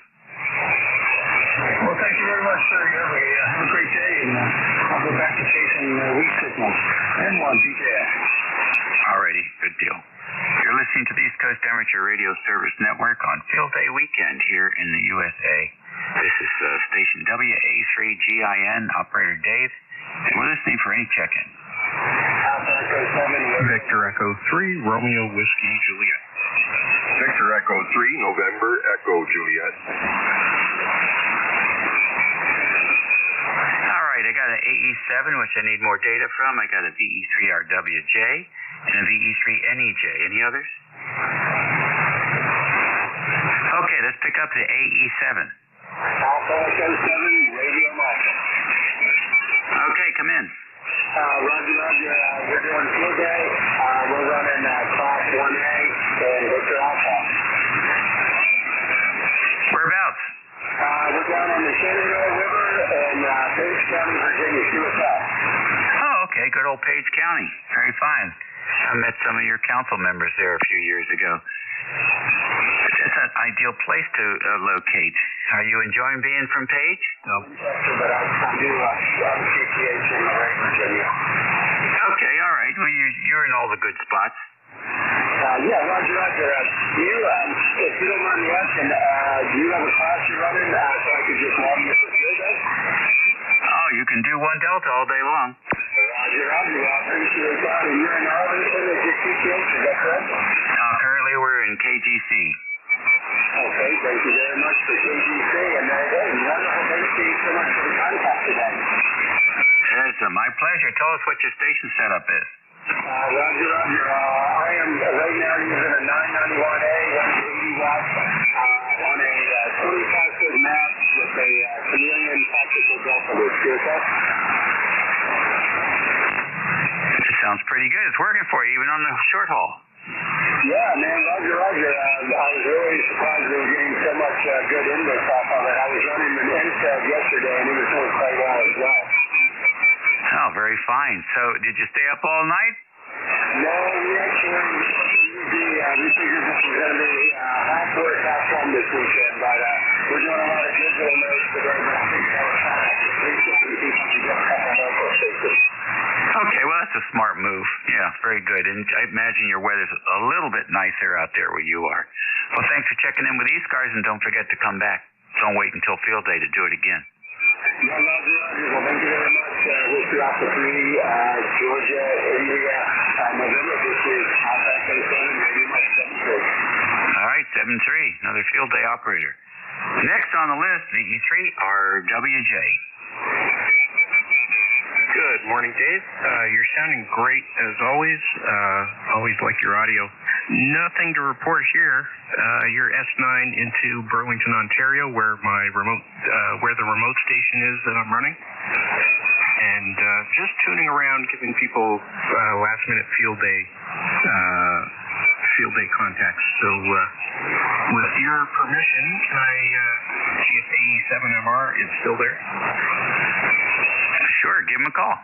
Well, thank you very much, sir. Have a great day, and I'll go back to chasing weak signals. N1, BJS. Alrighty, good deal. You're listening to the East Coast Amateur Radio Service Network on Field Day Weekend here in the USA. This is station WA3GIN, operator Dave, and we're listening for any check-in. Victor Echo 3, Romeo Whiskey Juliet. Victor Echo 3, November Echo Juliet. All right, I got an AE7, which I need more data from. I got a VE3RWJ and a VE3NEJ. Any others? Okay, let's pick up the AE7. Alpha Echo 7, Radio Mike. Okay, come in. Roger. We're doing field day. We're running Class 1A and Victor Alpha. Whereabouts? We're down on the Shenandoah River in Page County, Virginia, USA. Oh, okay. Good old Page County. Very fine. I met some of your council members there a few years ago. It's an ideal place to locate. Are you enjoying being from Page? No. But I do appreciate in Virginia. Okay, all right. Well, you're in all the good spots. Yeah, Roger. If you don't mind me asking, do you have a class you're running so I could just log you for field day? Oh, you can do 1 Delta all day long. Roger. I appreciate that. And you're in Arlington at your TTH, is that correct? Currently we're in KGC. Okay, thank you very much for KGC. And wonderful. Thank you so much for the contact today. It's my pleasure. Tell us what your station setup is. Roger. I am right now using a 991A, 180 watts, on a 25-foot mast with a Chameleon tactical delta with QSS. It sounds pretty good. It's working for you, even on the short haul. Yeah, man, Roger. I was really surprised we were getting so much good index off of it. I was running an NSTED yesterday, and it was doing quite well as well. Oh, very fine. So, did you stay up all night? No, we actually we figured this was going to be half work, half fun this weekend, but we're doing a lot of digital notes today. But I think that was kind of Okay, well, that's a smart move. Yeah, very good. And I imagine your weather's a little bit nicer out there where you are. Well, thanks for checking in with ECARS, and don't forget to come back. Don't wait until field day to do it again. Yeah, Roger. Well, thank you very much. Wish you off the 3, Georgia, India, November. This is Alpha Echo 7, Radio Mike 73. All right, 7-3, another field day operator. Next on the list, VE3RWJ. Good morning, Dave. You're sounding great as always. Always like your audio. Nothing to report here. You're S9 into Burlington, Ontario, where the remote station is that I'm running. And just tuning around, giving people last-minute field day contacts. So, with your permission, can I see if AE7MR is still there? Sure, give him a call.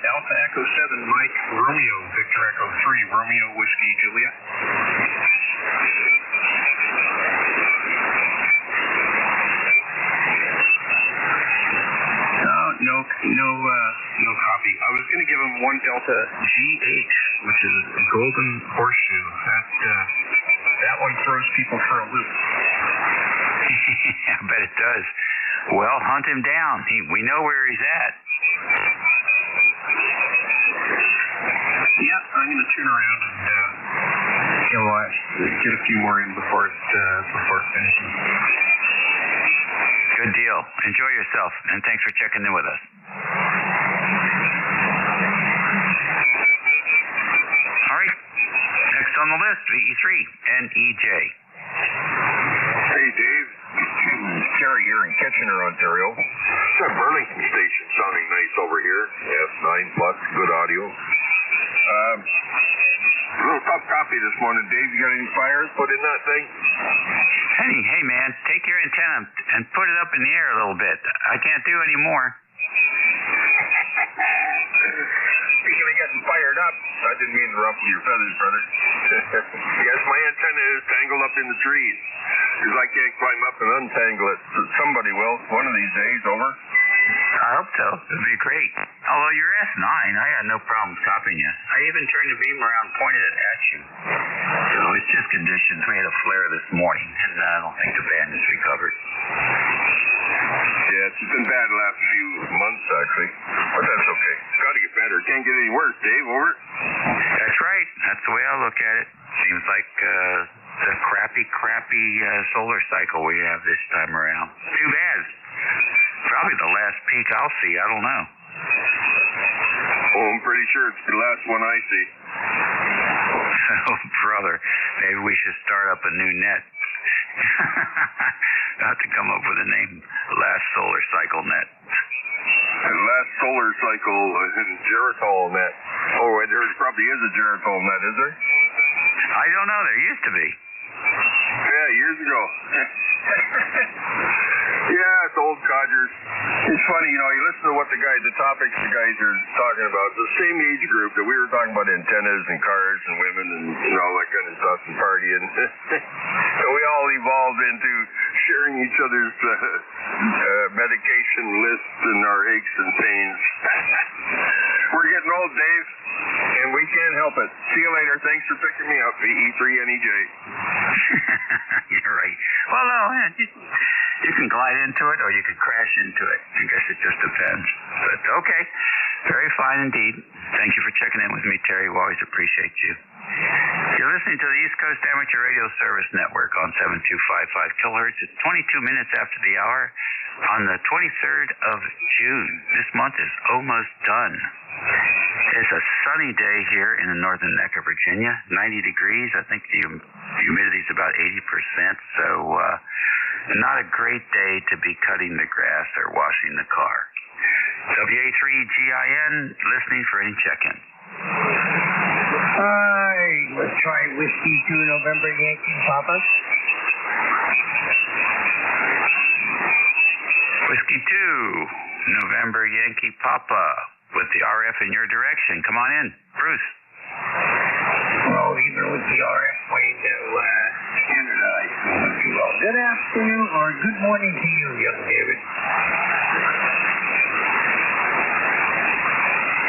Alpha Echo 7, Mike, Romeo, Victor Echo 3, Romeo, Whiskey, Juliet. No copy. I was going to give him 1 Delta GH, which is a golden horseshoe. That one throws people for a loop. I bet it does. Well, hunt him down. We know where he's at. Yeah, I'm going to turn around and get a few more in before it finishes. Good deal. Enjoy yourself, and thanks for checking in with us. All right. Next on the list, VE3 and EJ. Hey, Dave. Terry here in Kitchener, Ontario. That Burlington station sounding nice over here. F9 plus, good audio. A little tough copy this morning, Dave. You got any fires put in that thing? Hey, man, take your antenna and put it up in the air a little bit. I can't do any more. Speaking of getting fired up, I didn't mean to ruffle your feathers, brother. Yes, my antenna is tangled up in the trees. Because I can't climb up and untangle it. Somebody will, one of these days, over. I hope so. It'd be great. Although you're S9, I had no problem stopping you. I even turned the beam around, pointed it at you. So it's just conditions. We had a flare this morning, and I don't think the band is recovered. Yeah, it's been bad the last few months, actually. But that's okay. It's got to get better. It can't get any worse, Dave. Over. That's right. That's the way I look at it. Seems like the crappy solar cycle we have this time around. Too bad. Probably the last peak I'll see. I don't know. Oh, I'm pretty sure it's the last one I see. Oh, brother. Maybe we should start up a new net. I'll have to come up with a name. Last Solar Cycle Net. Last Solar Cycle Geritol Net. Oh, there probably is a Geritol Net, is there? I don't know. There used to be. Yeah, years ago. Yeah, it's old codgers. It's funny, you listen to what the topics the guys are talking about. It's the same age group that we were talking about antennas and cars and women and all that kind of stuff and partying. So we all evolved into sharing each other's medication lists and our aches and pains. We're getting old, Dave, and we can't help it. See you later. Thanks for picking me up, VE3 and EJ. You're right. Well, no, you can glide into it or you could crash into it. I guess it just depends. But okay. Very fine indeed. Thank you for checking in with me, Terry. We always appreciate you. You're listening to the East Coast Amateur Radio Service Network on 7255 kilohertz. It's 22 minutes after the hour on the 23rd of June. This month is almost done. It's a sunny day here in the northern neck of Virginia, 90 degrees. I think the humidity is about 80%, so not a great day to be cutting the grass or washing the car. WA3GIN, listening for any check-in. Hi, let's try Whiskey 2 November Yankee Papa. Whiskey 2, November Yankee Papa, with the RF in your direction. Come on in, Bruce. Well, even with the RF way to Canada, I suppose you all. Good afternoon or good morning to you, young David.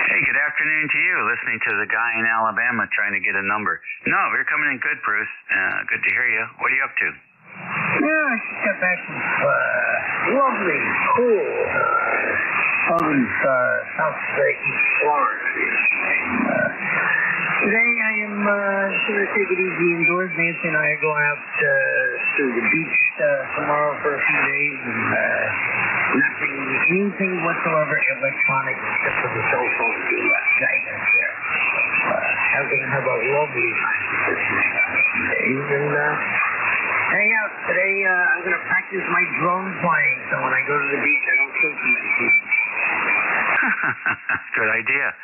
Hey, good afternoon to you, listening to the guy in Alabama trying to get a number. No, you're coming in good, Bruce. Good to hear you. What are you up to? Yeah, I just got back from lovely, cool southern South East Florida. Today I am going to take it easy indoors. Nancy and I are going out to the beach tomorrow for a few days, and anything whatsoever electronic except for the cell phone to guide us there. Having have a lovely time with this days, and hang out. Today I'm going to practice my drone flying, so when I go to the beach I don't kill too many people. Good idea.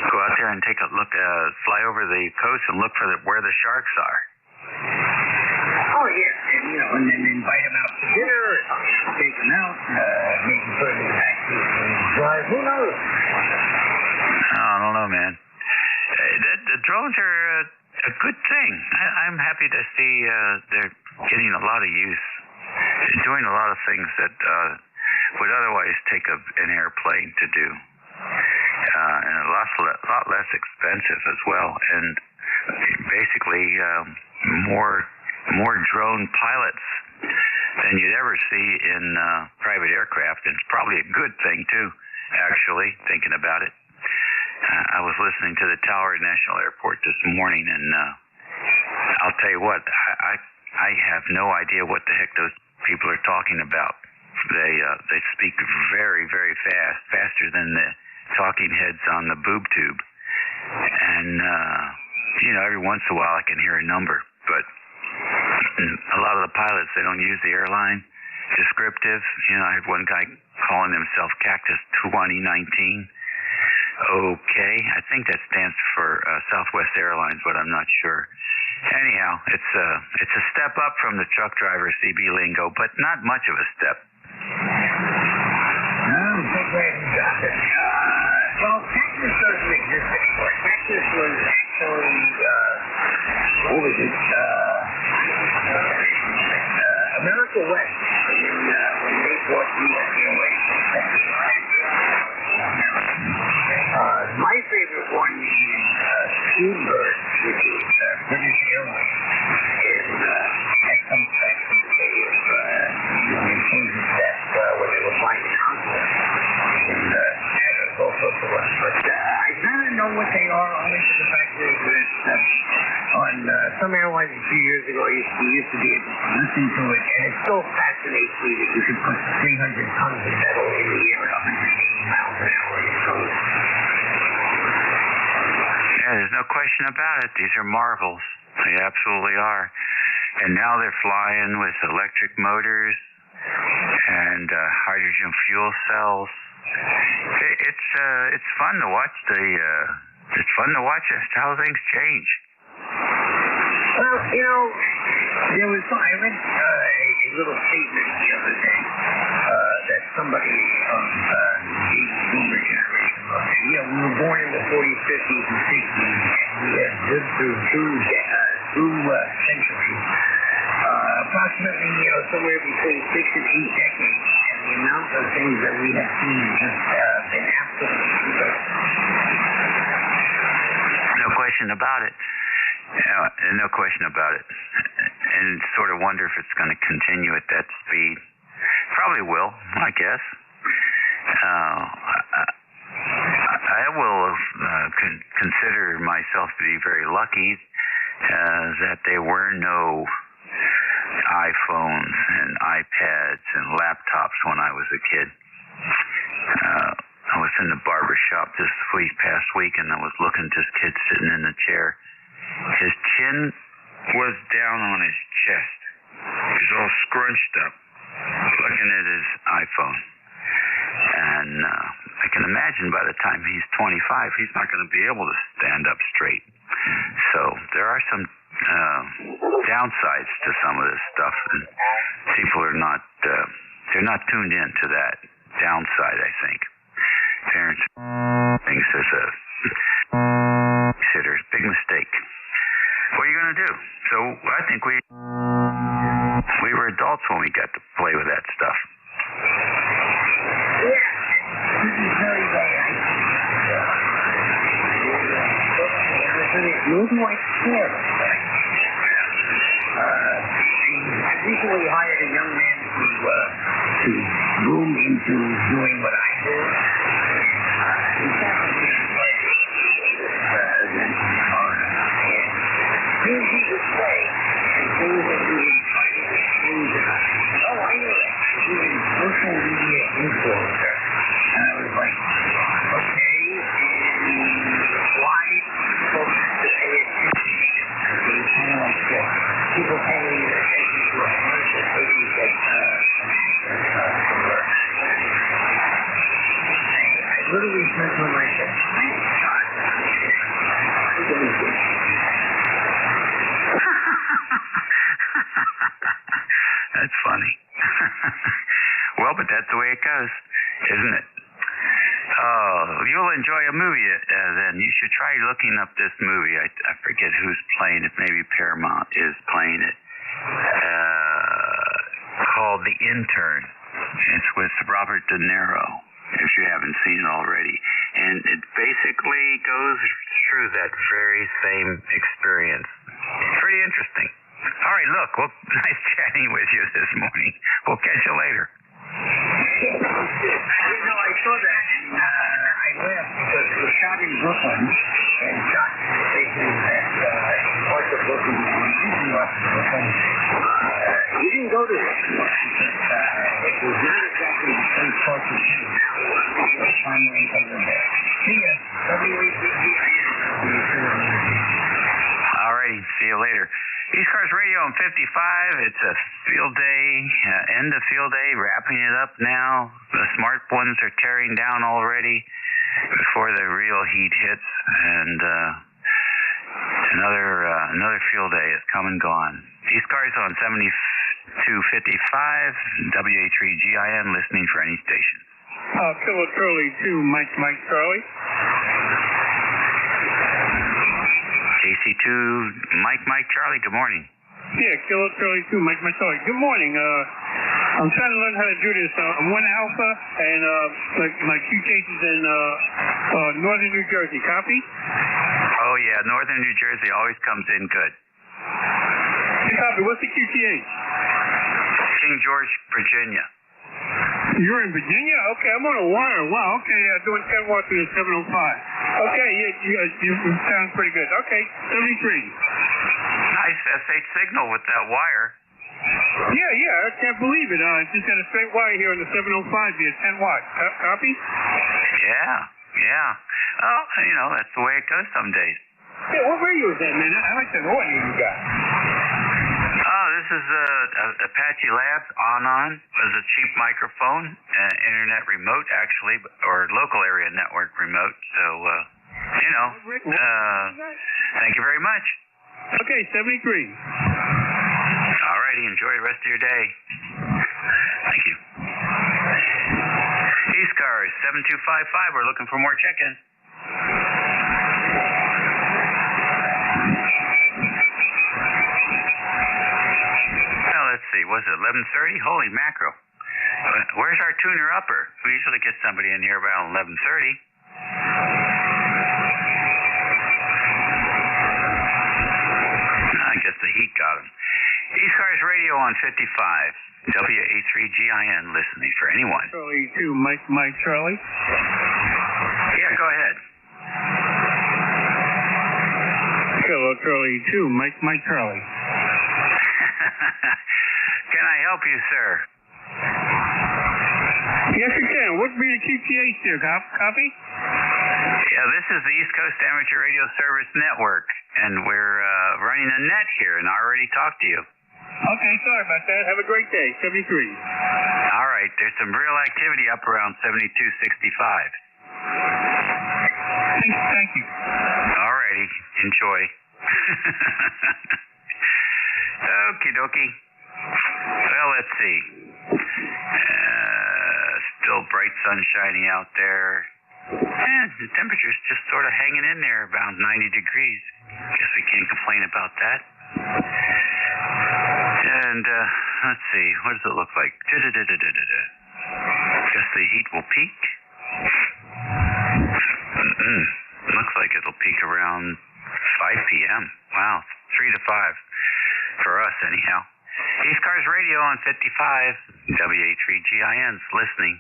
Go out there and take a look, fly over the coast and look for where the sharks are. Oh, yeah. And then invite them out to dinner, take them out, maybe put them in the backseat and drive. Who knows? drones are a good thing. I'm happy to see they're getting a lot of use, doing a lot of things that would otherwise take an airplane to do, and a lot less expensive as well, and basically more drone pilots than you'd ever see in private aircraft. And it's probably a good thing too, actually, thinking about it. I was listening to the tower at National Airport this morning, and I'll tell you what, I have no idea what the heck those people are talking about. They speak very, very fast, faster than the talking heads on the boob tube. And, every once in a while I can hear a number, but a lot of the pilots, they don't use the airline descriptive. I had one guy calling himself Cactus 2019. Okay, I think that stands for Southwest Airlines, but I'm not sure. Anyhow, it's a step up from the truck driver CB lingo, but not much of a step. Well, Cactus doesn't exist anymore. Cactus was actually, what was it? America West, when they bought U.S. Airways. My favorite one is Spoonbird, which is British Airways. And at some point, they have changed that when they were flying in Congress. And all sorts of ones. But I kind of know what they are, only for the fact is that on some airlines a few years ago, you used to be able to listen to it, and it still fascinates me that you could put 300 tons of metal in the air at 180 miles an hour. Yeah, there's no question about it. These are marvels. They absolutely are. And now they're flying with electric motors and hydrogen fuel cells. It's fun to watch it's fun to watch how things change. Well, there was I read a little statement the other day that somebody on the boomer generation wrote. We were born in the 40s, 50s, and 60s, and we have lived through centuries. Approximately, somewhere between 6 and 8 decades, and the amount of things that we have seen has just been absolutely incredible. No question about it. No question about it. And sort of wonder if it's going to continue at that speed. Probably will, I guess. I will consider myself to be very lucky that there were no iPhones and iPads and laptops when I was a kid. I was in the barber shop this past week, and I was looking at this kid sitting in the chair. His chin was down on his chest. He was all scrunched up, looking at his iPhone. And I can imagine by the time he's 25, he's not going to be able to stand up straight. So there are some downsides to some of this stuff, and people are not they're not tuned in to that downside, I think. Parents thinks there's a big mistake. What are you going to do? So I think we were adults when we got to play with that stuff. Yeah, this is very, very nice. Maybe I scared him. I recently hired a young man to boom into doing what I do. He's things he would say, and things that he would try to exclude. Oh, I knew it. He was a social media influencer. And I was like, okay, why folks have to pay attention? So it's kind of like people paying attention to a commercial so you get I literally said to him, I said, thank God. I'm going to get That's funny. Well, but that's the way it goes, isn't it? Oh, you'll enjoy a movie then. You should try looking up this movie. I forget who's playing it. Maybe Paramount is playing it. Called The Intern. It's with Robert De Niro, if you haven't seen it already. And it basically goes through that very same experience. Pretty interesting. All right, look, well, nice chatting with you this morning. We'll catch you later. I saw that and I laughed because it was shot in Brooklyn and shot stations at parts of Brooklyn and North Brooklyn. We didn't go to this. It was not exactly the same parts of town. Primary over there. See ya. All righty, see you later. ECARS Radio on 55. It's a field day, end of field day, wrapping it up now. The smart ones are tearing down already before the real heat hits, and another field day has come and gone. ECARS on 7255, WA3GIN, listening for any station. Kilo Charlie 2, Mike Charlie. KC2, Mike Charlie, good morning. Yeah, Kilo Charlie 2, Mike Charlie. Good morning. I'm trying to learn how to do this. I'm 1 Alpha, and my QTH is in northern New Jersey. Copy? Oh, yeah, northern New Jersey always comes in good. Copy. What's the QTH? King George, Virginia. You're in Virginia? Okay, I'm on a wire. Wow, okay, doing 10 watts in the 705. Okay, you sound pretty good. Okay, 73. Nice SH signal with that wire. Yeah, I can't believe it. Just got a straight wire here on the 705 via 10 watts. Copy? Yeah. Oh, that's the way it goes some days. Yeah, what radio is that, man? I like that audio you got. Oh, this is Apache Labs on. It's a cheap microphone, internet remote actually, or local area network remote. So, thank you very much. Okay, 73. All righty, enjoy the rest of your day. Thank you. ECARS 7255, we're looking for more check-in. Let's see, was it 11:30? Holy mackerel. Where's our tuner upper? We usually get somebody in here around 11:30. I guess the heat got him. ECARS Radio on 55. WA3GIN, listening for anyone. Charlie 2, Mike Charlie. Yeah, go ahead. Hello, Charlie 2, Mike Charlie. Can I help you, sir? Yes, you can. What would be the QTH there? Copy? Yeah, this is the East Coast Amateur Radio Service Network, and we're running a net here, and I already talked to you. Okay, sorry about that. Have a great day. 73. All right, there's some real activity up around 7265. Thank you. All righty, enjoy. Okie dokie. Well, let's see. Still bright sun shining out there. And the temperature's just sort of hanging in there, about 90 degrees. Guess we can't complain about that. And let's see, what does it look like? Guess the heat will peak. Looks like it'll peak around 5 p.m. Wow, 3 to 5 for us anyhow. ECARS Radio on 55, WA3GIN's listening.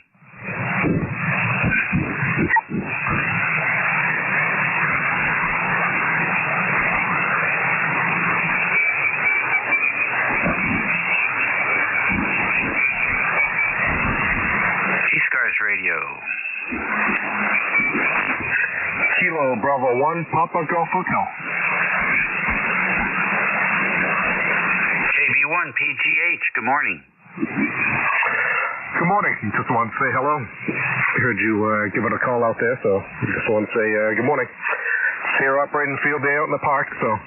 ECARS Radio. Kilo Bravo 1, Papa Golf Hotel. KB1 PGH, good morning. Good morning. Just wanted to say hello. I heard you give it a call out there, so just wanted to say good morning. Here operating field day out in the park, so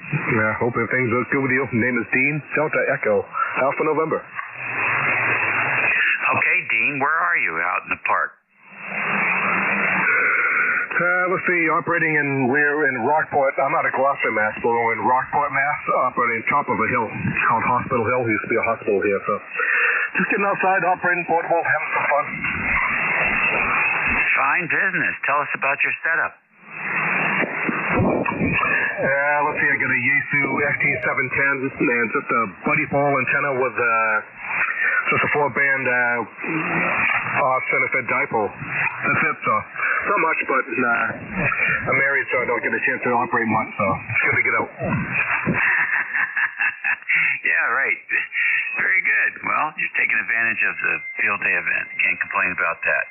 hoping things look good with you. Name is Dean, Delta Echo, Alpha November. Okay, Dean, where are you out in the park? Let's see, we're in Rockport. I'm out of Gloucester, Mass, but we're in Rockport, Mass, operating top of a hill called Hospital Hill. There used to be a hospital here, so just getting outside, operating portable, having some fun. Fine business. Tell us about your setup. Let's see, I got a Yaesu FT710 and just a buddy ball antenna with just a 4-band center fed dipole. That's it, so not much, but I'm married, so I don't get a chance to operate much, so it's good to get out. Yeah, right. Very good. Well, you're taking advantage of the field day event. Can't complain about that.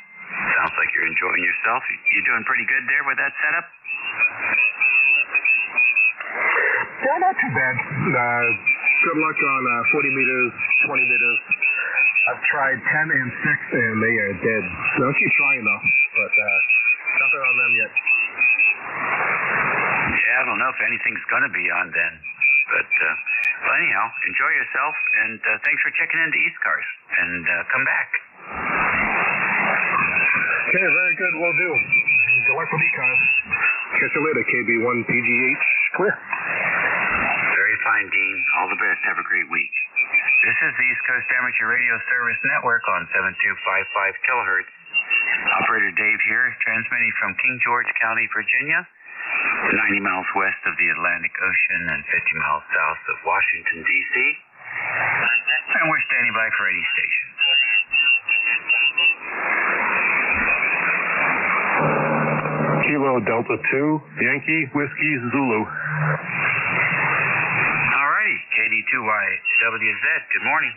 Sounds like you're enjoying yourself. You doing pretty good there with that setup? Yeah, not too bad. Good luck on 40 meters, 20 meters. I've tried 10 and 6, and they are dead. So I'll keep trying, though, but nothing on them yet. Yeah, I don't know if anything's going to be on then. But anyhow, enjoy yourself, and thanks for checking into ECARS, and come back. Okay, very good. Will do. Good luck with ECARS. Catch you later, KB1PGH. Clear. Very fine, Dean. All the best. Have a great week. This is the East Coast Amateur Radio Service Network on 7255 kilohertz. Operator Dave here, transmitting from King George County, Virginia, 90 miles west of the Atlantic Ocean and 50 miles south of Washington, D.C. And we're standing by for any station. Kilo Delta 2, Yankee Whiskey Zulu. Alrighty, KD2YWZ, good morning.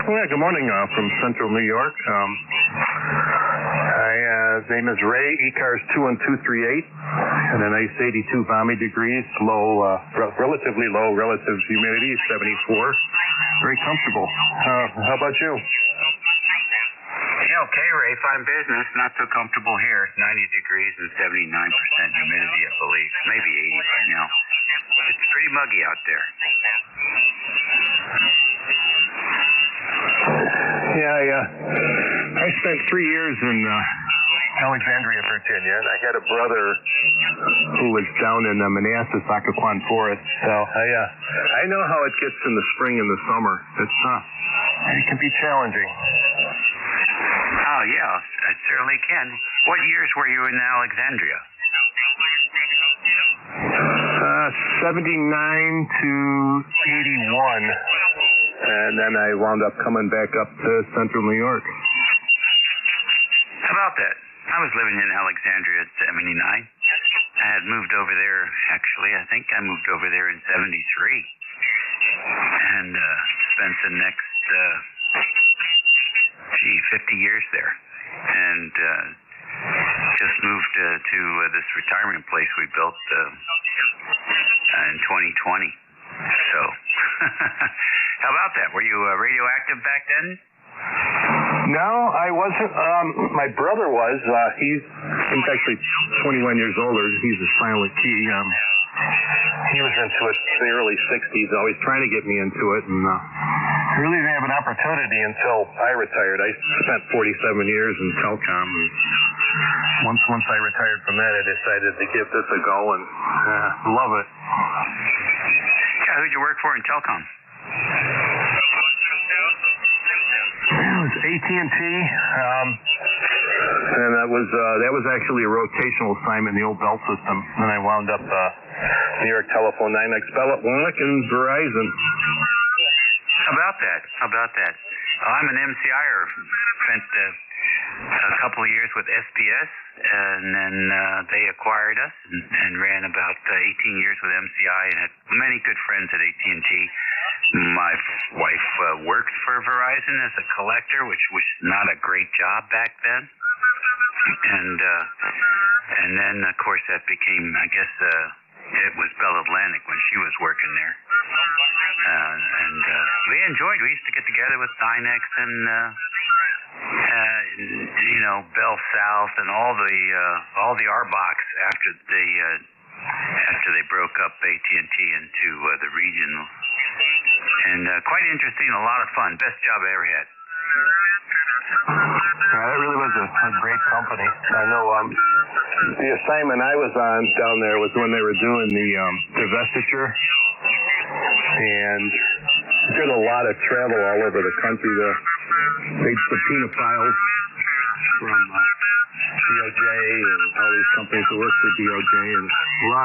Oh, yeah, good morning from Central New York. His name is Ray, ECARS 21238, and a nice 82 balmy degrees, low, relatively low relative humidity, 74. Very comfortable. How about you? Yeah, okay, Ray, fine business. Not so comfortable here. 90 degrees and 79% humidity, I believe. Maybe 80 by now. It's pretty muggy out there. Yeah, I spent 3 years in Alexandria, Virginia, and I had a brother who was down in Manassas, Occoquan Forest. So I know how it gets in the spring and the summer. It can be challenging. Oh, yeah, it certainly can. What years were you in Alexandria? 79 to 81. And then I wound up coming back up to Central New York. How about that? I was living in Alexandria at 79. I had moved over there, actually, I think I moved over there in 73. And spent the next, 50 years there. And just moved to this retirement place we built in 2020. So, how about that? Were you radioactive back then? No, I wasn't. My brother was. He's actually 21 years older. He's a silent key. He was into it in the early 60s, always trying to get me into it, and I really didn't have an opportunity until I retired. I spent 47 years in telecom, and once I retired from that, I decided to give this a go, and love it. Yeah, who'd you work for in telecom? It was AT&T, and that was actually a rotational assignment in the old Bell system, and I wound up New York Telephone, NYNEX, Bell Atlantic, and Verizon. How about that? I'm an MCIer. Spent a couple of years with SBS, and then they acquired us and ran about 18 years with MCI and had many good friends at AT&T. My wife worked for Verizon as a collector, which was not a great job back then. And then, of course, that became, I guess, it was Bell Atlantic when she was working there. And we enjoyed. We used to get together with NYNEX and Bell South and all the RBOX after they broke up AT&T into the regional. And quite interesting, a lot of fun. Best job I ever had. Yeah, that really was a great company. I know the assignment I was on down there was when they were doing the divestiture, and did a lot of travel all over the country. They subpoena files from DOJ and all these companies that work for DOJ, and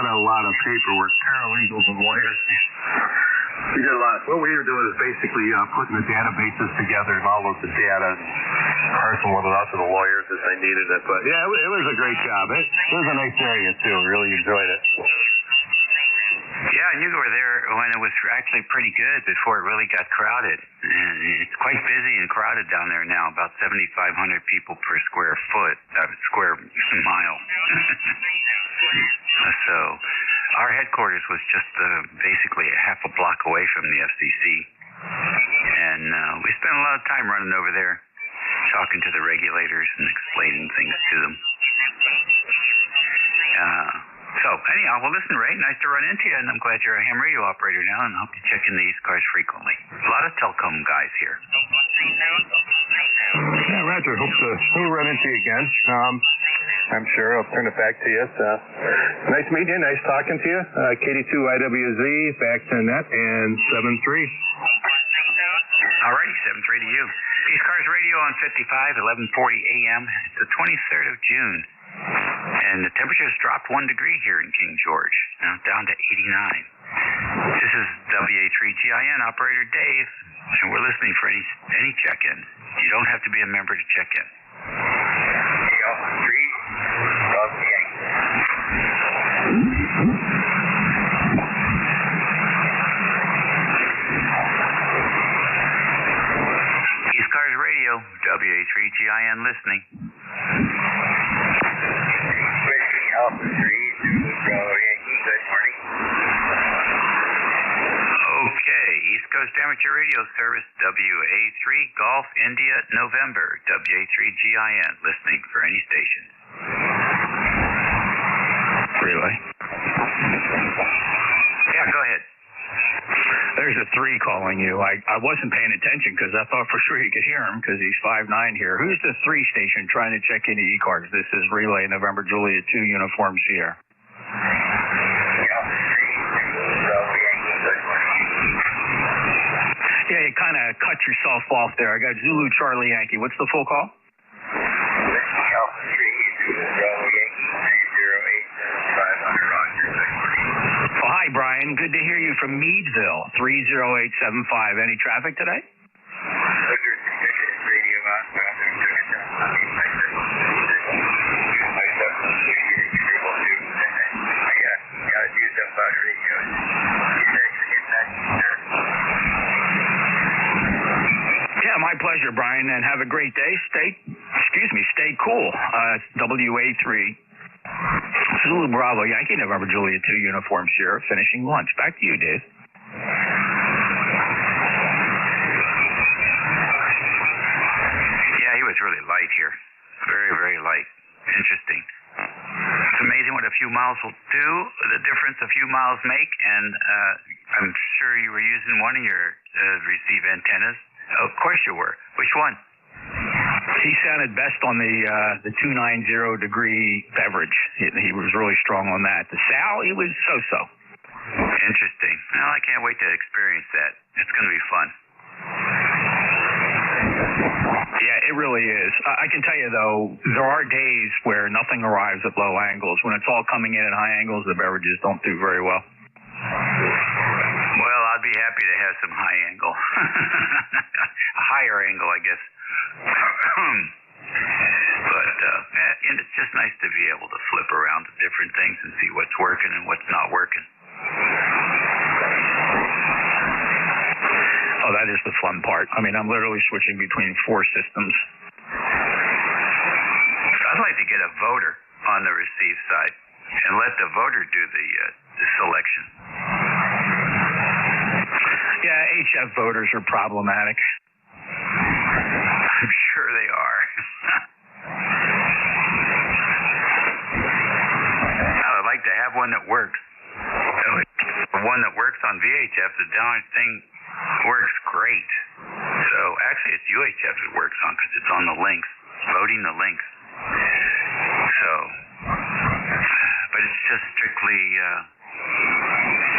a lot of paperwork, paralegals and lawyers. We did a lot. What we were doing is basically putting the databases together and all of the data, parsing it out to the lawyers as they needed it. But yeah, it was a great job. It was a nice area too. Really enjoyed it. Yeah, and you were there when it was actually pretty good before it really got crowded. And it's quite busy and crowded down there now, about 7,500 people per square mile. So our headquarters was just basically a half a block away from the FCC. And we spent a lot of time running over there, talking to the regulators and explaining things to them. So anyhow, well, listen, Ray, nice to run into you, and I'm glad you're a ham radio operator now, and I hope you check in the ECARS frequently. A lot of telecom guys here. Yeah, Roger. Hope to run into you again. I'm sure. I'll turn it back to you. Nice meeting you. Nice talking to you. KD2IWZ, back to net, and 7-3. All righty, 7-3 to you. ECARS Radio on 55, 1140 AM. It's the 23rd of June. And the temperature's dropped 1 degree here in King George, now down to 89. This is WA3GIN operator Dave, and we're listening for any check-ins. You don't have to be a member to check in. ECARS Radio, WA3GIN listening. Alpha 3 to Bravo Yankee. Good morning. Okay, East Coast Amateur Radio Service, WA3 Golf India November, WA3GIN, listening for any station. Relay. Yeah, go ahead. There's a 3 calling you. I wasn't paying attention because I thought for sure you could hear him because he's 5'9" here. Who's the 3 station trying to check into ECARS? This is Relay November Juliet 2 Uniform Sierra. Yeah, you kind of cut yourself off there. I got Zulu Charlie Yankee. What's the full call? Alpha 3 to Bravo Yankee 308 500 Roger. Oh, hi, Brian. Good to hear you from Meadville, 30875. Any traffic today? Yeah, my pleasure, Brian, and have a great day. Stay cool. WA3. Zulu Bravo Yankee, November Juliet 2 Uniform Sierra, finishing lunch. Back to you, Dave. Yeah, he was really light here. Very, very light. Interesting. It's amazing what a few miles will do, the difference a few miles make, and I'm sure you were using one of your receive antennas. Oh, of course you were. Which one? He sounded best on the 290 degree beverage. He was really strong on that. The Sal, he was so-so. Interesting. Well, I can't wait to experience that. It's going to be fun. Yeah, it really is. I can tell you, though, there are days where nothing arrives at low angles. When it's all coming in at high angles, the beverages don't do very well. Well, I'd be happy to have some high angle. A higher angle, I guess. But and it's just nice to be able to flip around to different things and see what's working and what's not working. Oh, that is the fun part. I mean, I'm literally switching between 4 systems. I'd like to get a voter on the receive side and let the voter do the selection. Yeah, HF voters are problematic. I'm sure they are. I'd like to have one that works. The one that works on VHF, the darn thing works great. So actually, it's UHF it works on because it's on the links, voting the links. So, but it's just strictly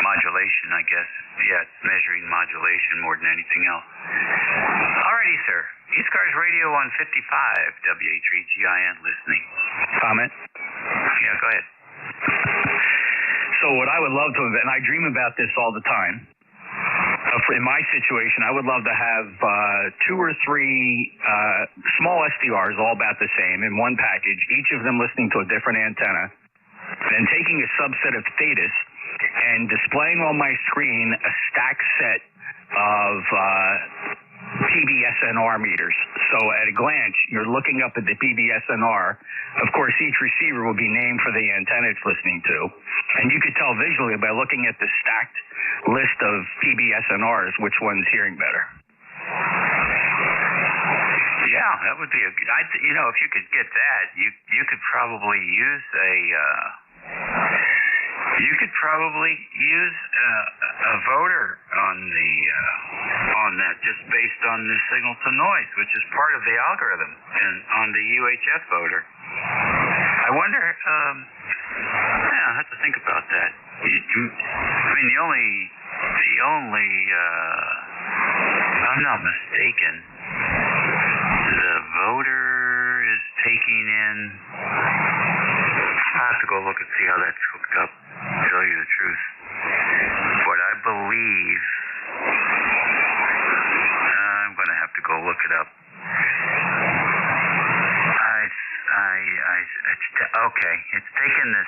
modulation, I guess. Yeah, it's measuring modulation more than anything else. Alrighty, sir. ECARS Radio on 55, WA3GIN listening. Comment? Yeah, go ahead. So what I would love to, and I dream about this all the time, in my situation, I would love to have 2 or 3 small SDRs all about the same in one package, each of them listening to a different antenna, then taking a subset of thetas and displaying on my screen a stacked set of PBSNR meters. So at a glance, you're looking up at the PBSNR. Of course, each receiver will be named for the antenna it's listening to. And you could tell visually by looking at the stacked list of PBSNRs which one's hearing better. Yeah, that would be if you could get that, you could probably use a voter on that just based on the signal to noise, which is part of the algorithm and on the UHF voter. I wonder, I have to think about that. I mean, the only, if I'm not mistaken, the voter is taking in, I have to go look and see how that's hooked up, to tell you the truth. But I believe, I'm going to have to go look it up. Okay, it's taking the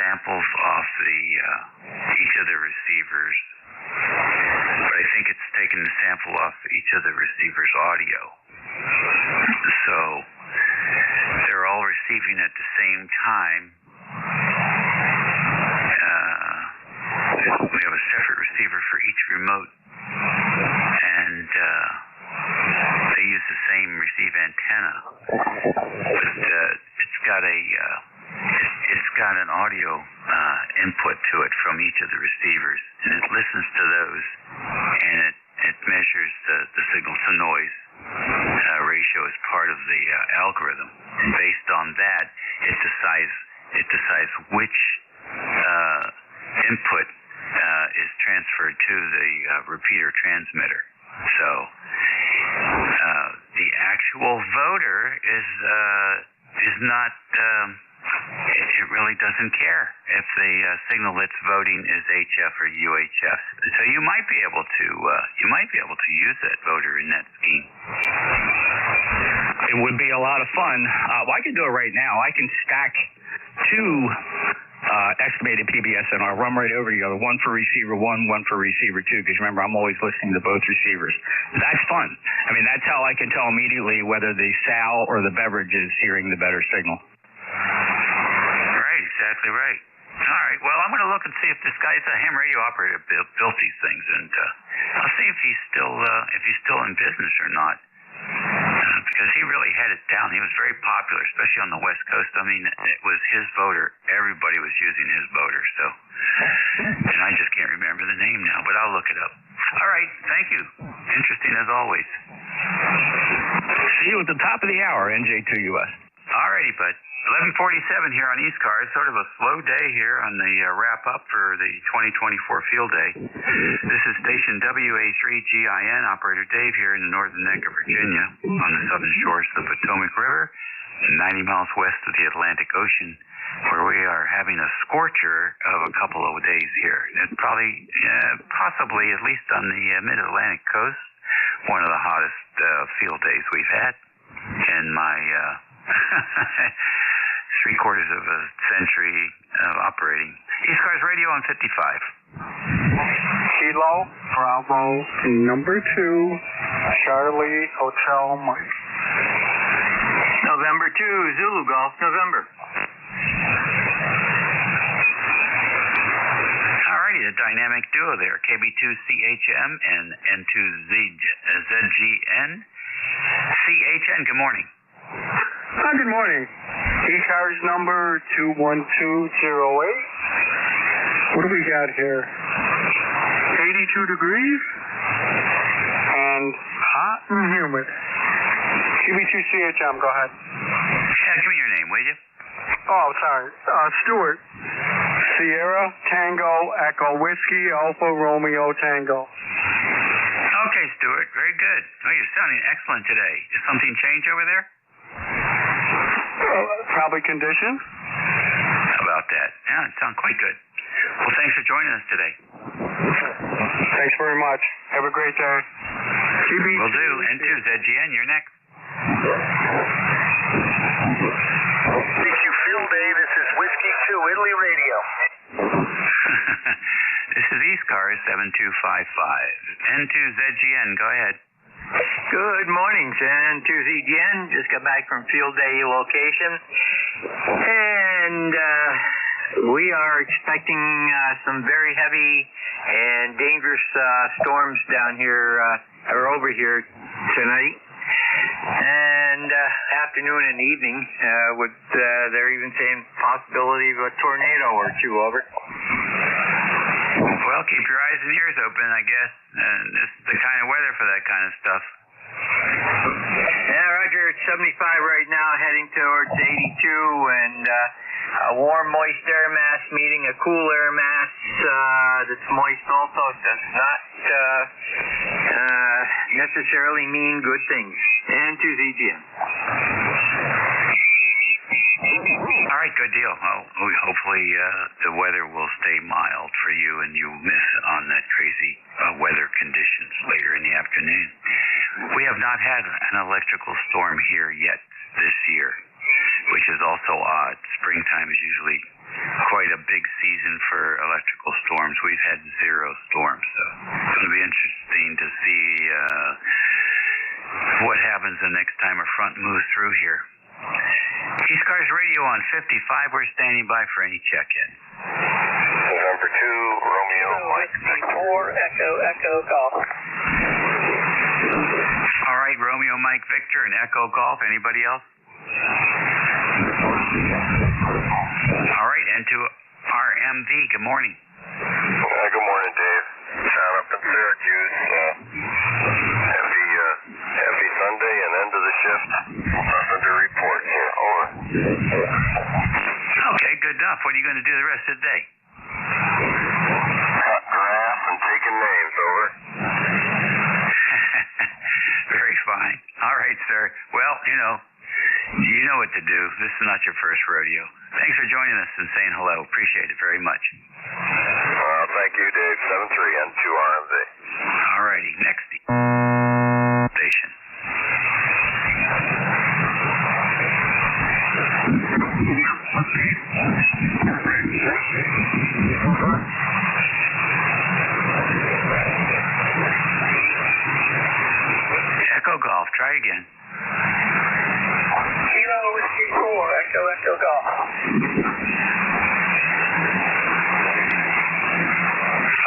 samples off each of the receivers, but I think it's taking the sample off each of the receivers' audio. So they're all receiving at the same time. We have a separate receiver for each remote, and they use the same receive antenna, but it's got an audio input to it from each of the receivers, and it listens to those, and it measures the signal to noise ratio as part of the algorithm. And based on that, it decides which input is transferred to the repeater transmitter. So the actual voter is not. It really doesn't care if the signal it's voting is HF or UHF. So you might be able to use that voter in that scheme. It would be a lot of fun. I can do it right now. I can stack 2 estimated PBSNR, run right over together, one for receiver 1, one for receiver 2, because remember, I'm always listening to both receivers. That's fun. I mean, that's how I can tell immediately whether the sow or the beverage is hearing the better signal. Right, exactly right. All right, well, I'm going to look and see if this guy's a ham radio operator built these things, and I'll see if he's still in business or not. Because he really had it down. He was very popular, especially on the West Coast. I mean, it was his voter. Everybody was using his voter. So, and I just can't remember the name now, but I'll look it up. All right, thank you. Interesting as always. See you at the top of the hour, NJ2US. All righty, bud. 11:47 here on ECARS. Sort of a slow day here on the wrap-up for the 2024 field day. This is station WA3GIN, operator Dave here in the northern neck of Virginia on the southern shores of the Potomac River, 90 miles west of the Atlantic Ocean, where we are having a scorcher of a couple of days here. It's probably, possibly, at least on the mid-Atlantic coast, one of the hottest field days we've had in my 3/4 of a century of operating. ECARS Radio on 55. Kilo Bravo number 2, Charlie Hotel Mike. November 2, Zulu Golf, November. Alrighty, the dynamic duo there, KB2CHM and N2ZGN. CHN, good morning. Good morning. ECARS number 21208. What do we got here? 82 degrees and TB2CHM, go ahead. Yeah, give me your name, will you? Oh, sorry. Stuart. Sierra, Tango, Echo, Whiskey, Alpha, Romeo, Tango. Okay, Stuart. Very good. Oh, you're sounding excellent today. Did something change over there? Probably conditions. How about that? Yeah, it sounds quite good. Well, thanks for joining us today. Thanks very much. Have a great day. Will do. N2ZGN, you're next. Thank you, Phil Day. This is Whiskey 2 Italy Radio. This is ECARS 7255. N2ZGN, go ahead. Good morning, N2ZGN. Just got back from field day location. And we are expecting some very heavy and dangerous storms down here, or over here tonight. And afternoon and evening, with they're even saying possibility of a tornado or two over. Well, keep your eyes and ears open, I guess. This is the kind of weather for that kind of stuff. Yeah, Roger. It's 75 right now, heading towards 82, and a warm, moist air mass meeting a cool air mass that's moist also does not necessarily mean good things. And to ZGM. All right, good deal. Well, hopefully the weather will stay mild for you and you'll miss on that crazy weather conditions later in the afternoon. We have not had an electrical storm here yet this year, which is also odd. Springtime is usually quite a big season for electrical storms. We've had 0 storms, so it's going to be interesting to see what happens the next time a front moves through here. ECARS Radio on 55. We're standing by for any check-in. November 2, Romeo, Mike, 4, Echo, Echo, Golf. All right, Romeo, Mike, Victor, and Echo Golf. Anybody else? All right, and to RMV. Good morning. Good morning, Dave. Down up in Syracuse. Heavy Sunday and end of the shift. Nothing to report here. Over. Okay, good enough. What are you going to do the rest of the day? Cut grass and taking names. Over. Very fine. All right, sir. Well, you know what to do. This is not your first rodeo. Thanks for joining us and saying hello. Appreciate it very much. Thank you, Dave. 73 and 2 RMV. All righty. Next station. Echo Golf. Try again. Kilo Whiskey 4, Echo, Echo, Golf.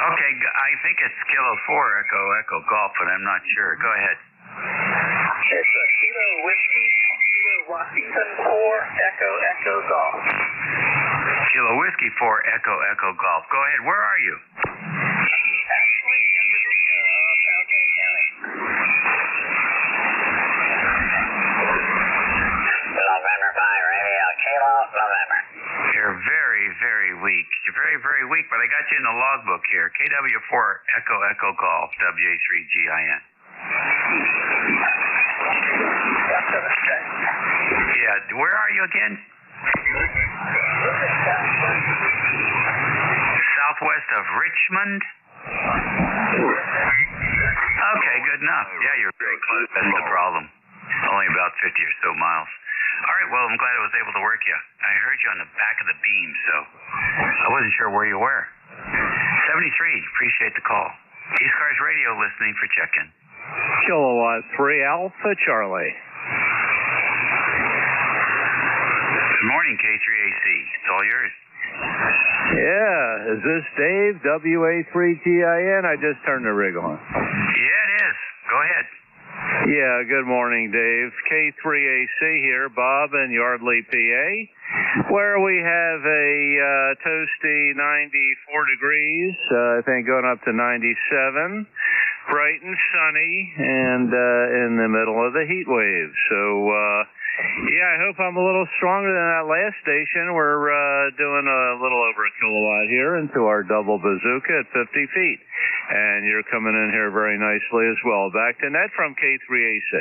Okay, I think it's Kilo 4, Echo, Echo Golf, but I'm not sure. Go ahead. It's Kilo Whiskey, Kilo Washington 4, Echo, Echo, Golf. Kilo Whiskey 4, Echo, Echo Golf. Go ahead. Where are you? Actually, in Virginia, Falcon County. November 5, Radio, Kilo, November. You're very, very weak. You're very, very weak, but I got you in the logbook here. KW4, Echo, Echo Golf, WA3GIN. Yeah, where are you again? Southwest of Richmond? Okay, good enough. Yeah, you're very close. That's the problem. Only about 50 or so miles. All right, well, I'm glad I was able to work you. I heard you on the back of the beam, so I wasn't sure where you were. 73, appreciate the call. ECARS Radio listening for check-in. Kilowatt 3 Alpha Charlie. Good morning, K3AC. It's all yours. Yeah, is this Dave, WA3GIN? I just turned the rig on. Yeah, it is. Go ahead. Yeah, good morning, Dave. K3AC here, Bob in Yardley, PA, where we have a toasty 94 degrees, I think going up to 97. bright and sunny, and in the middle of the heat wave. So, yeah, I hope I'm a little stronger than that last station. We're doing a little over a kilowatt here into our double bazooka at 50 feet. And you're coming in here very nicely as well. Back to Ned from K3AC.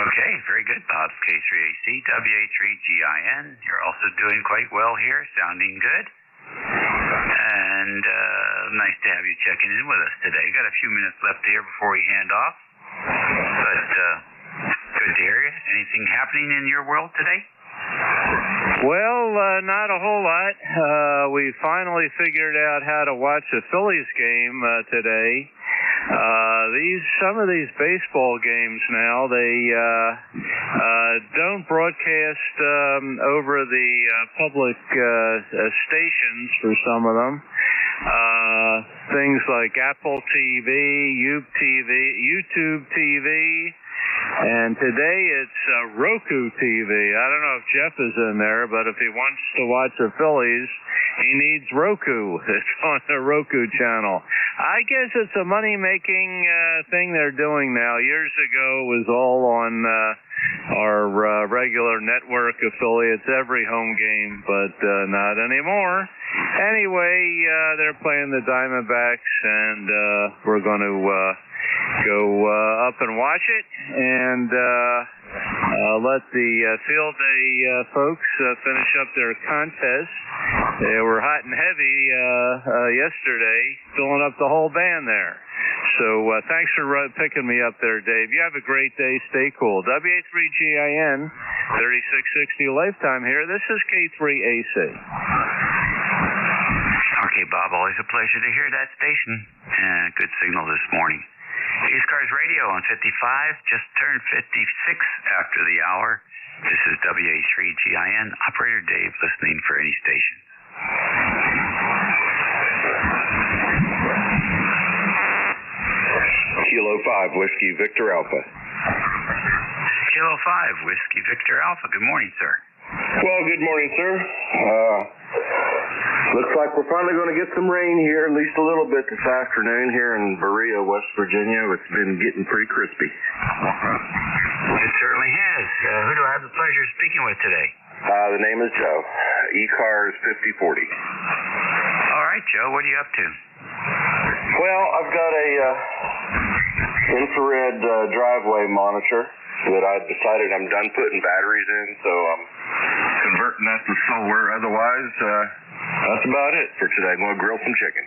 Okay, very good, Bob. K3AC, WA3GIN. You're also doing quite well here, sounding good. And nice to have you checking in with us today. Got a few minutes left here before we hand off. But good to hear you. Anything happening in your world today? Well, not a whole lot. We finally figured out how to watch a Phillies game today. Some of these baseball games now, they don't broadcast over the public stations for some of them. Things like Apple TV, YouTube TV, and today it's Roku TV. I don't know if Jeff is in there, but if he wants to watch the Phillies, he needs Roku. It's on the Roku channel. I guess it's a money-making thing they're doing now. Years ago, it was all on our regular network affiliates, every home game, but not anymore. Anyway, they're playing the Diamondbacks, and we're going to go up and watch it, and let the field day folks finish up their contest. They were hot and heavy yesterday, filling up the whole band there. So thanks for picking me up there, Dave. You have a great day. Stay cool. WA3GIN, 3660 lifetime here. This is K3AC. Okay, Bob, always a pleasure to hear that station. Good signal this morning. ECARS Radio on 55, just turned 56 after the hour. This is WA3GIN, Operator Dave listening for any station. Kilo 5, Whiskey Victor Alpha. Kilo 5, Whiskey Victor Alpha. Good morning, sir. Well, good morning, sir. Looks like we're finally going to get some rain here, at least a little bit this afternoon here in Berea, West Virginia. It's been getting pretty crispy. It certainly has. Who do I have the pleasure of speaking with today? The name is Joe. ECARS 5040. All right, Joe. What are you up to? Well, I've got a infrared driveway monitor that I decided I'm done putting batteries in, so I'm converting that to solar. Otherwise, that's about it for today. I'm going to grill some chicken.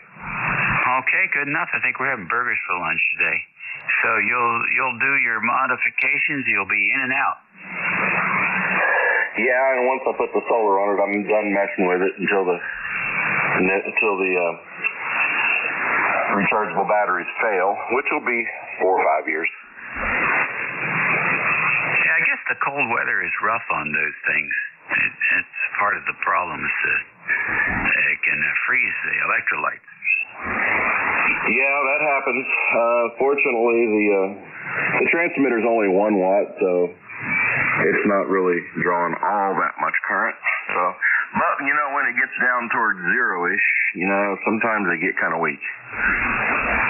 Okay, good enough. I think we're having burgers for lunch today. So you'll do your modifications. You'll be in and out. Yeah, and once I put the solar on it, I'm done messing with it until the rechargeable batteries fail, which will be 4 or 5 years. Yeah, I guess the cold weather is rough on those things. It's part of the problem. It can freeze the electrolytes. Yeah, that happens. Fortunately, the transmitter's only 1 watt, so it's not really drawing all that much current. So, but when it gets down towards zero-ish, sometimes they get kind of weak.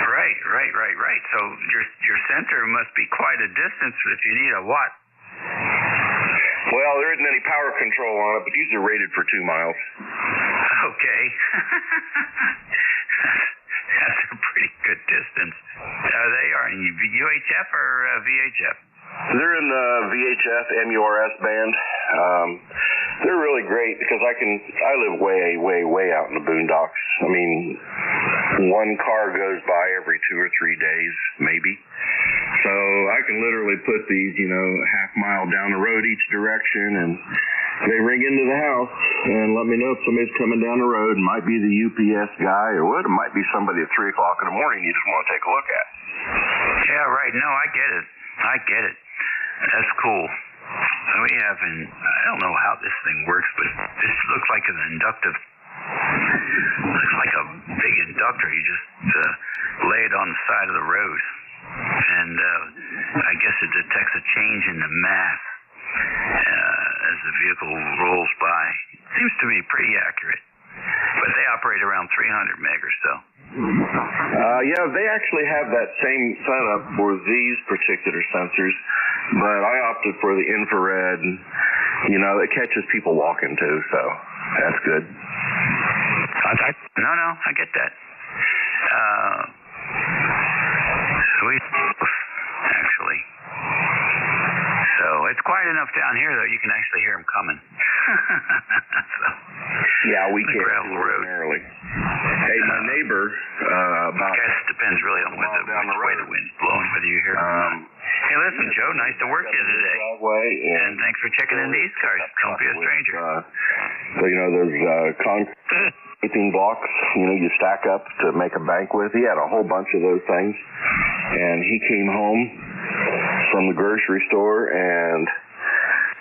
Right. So your center must be quite a distance if you need a watt. Well, there isn't any power control on it, but these are rated for 2 miles. Okay. That's a pretty good distance. They are in UHF or VHF? They're in the VHF MURS band. They're really great because I live way out in the boondocks. I mean, 1 car goes by every 2 or 3 days, maybe. So I can literally put these, half mile down the road each direction, and they ring into the house and let me know if somebody's coming down the road. It might be the UPS guy, or what? It might be somebody at 3 o'clock in the morning you just want to take a look at. Yeah, right. No, I get it. That's cool. We have I don't know how this thing works, but this looks like an inductive. Looks like a big inductor. You just lay it on the side of the road, and I guess it detects a change in the mass as the vehicle rolls by. It seems to be pretty accurate, but they operate around 300 meg or so. Yeah, they actually have that same setup for these particular sensors, but I opted for the infrared. You know, it catches people walking too, so that's good. Contact? No, I get that. Sweet, actually. So it's quiet enough down here, though, you can actually hear them coming. So, yeah, we can. Gravel road. Hey, my neighbor, I guess it depends really on which way the wind's blowing, whether you hear it or not. Hey, listen, Joe, nice to work with you today. And thanks for checking in these cars. Don't be a stranger. So, you know, those concrete blocks, you know, you stack up to make a bank with. He had a whole bunch of those things. And he came home from the grocery store and...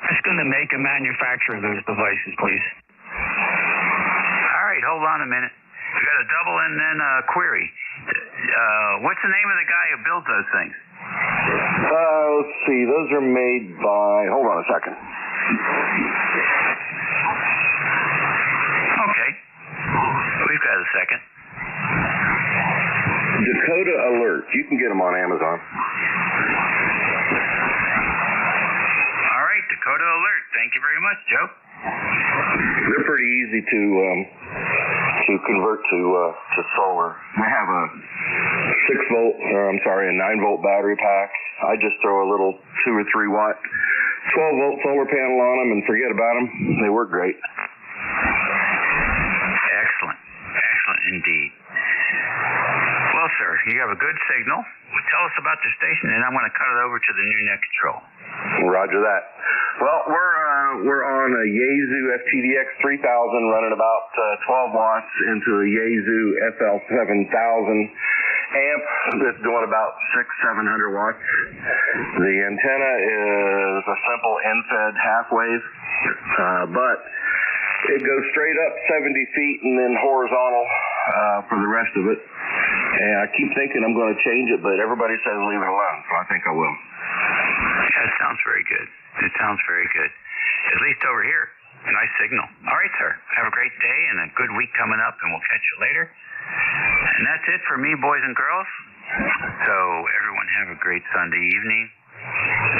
It's going to make and manufacture those devices, please. All right, hold on a minute. We got a double and then a query. What's the name of the guy who builds those things? Let's see. Those are made by... Hold on a second. Okay. We've got a second. Dakota Alert. You can get them on Amazon. All right, Dakota Alert. Thank you very much, Joe. They're pretty easy to convert to solar. I have a 9-volt battery pack. I just throw a little 2 or 3 watt 12-volt solar panel on them and forget about them. They work great. Excellent indeed. Well, sir, you have a good signal. Tell us about the station, and I'm going to cut it over to the new net control. Roger that. Well, we're on a Yaesu FTDX 3000 running about 12 watts into a Yaesu FL 7000 amp that's doing about 600-700 watts. The antenna is a simple end-fed half-wave, but it goes straight up 70 feet and then horizontal for the rest of it. And I keep thinking I'm going to change it, but everybody says leave it alone, so I think I will. Yeah, it sounds very good. At least over here. Nice signal. All right, sir. Have a great day and a good week coming up, and we'll catch you later. And that's it for me, boys and girls. So everyone have a great Sunday evening.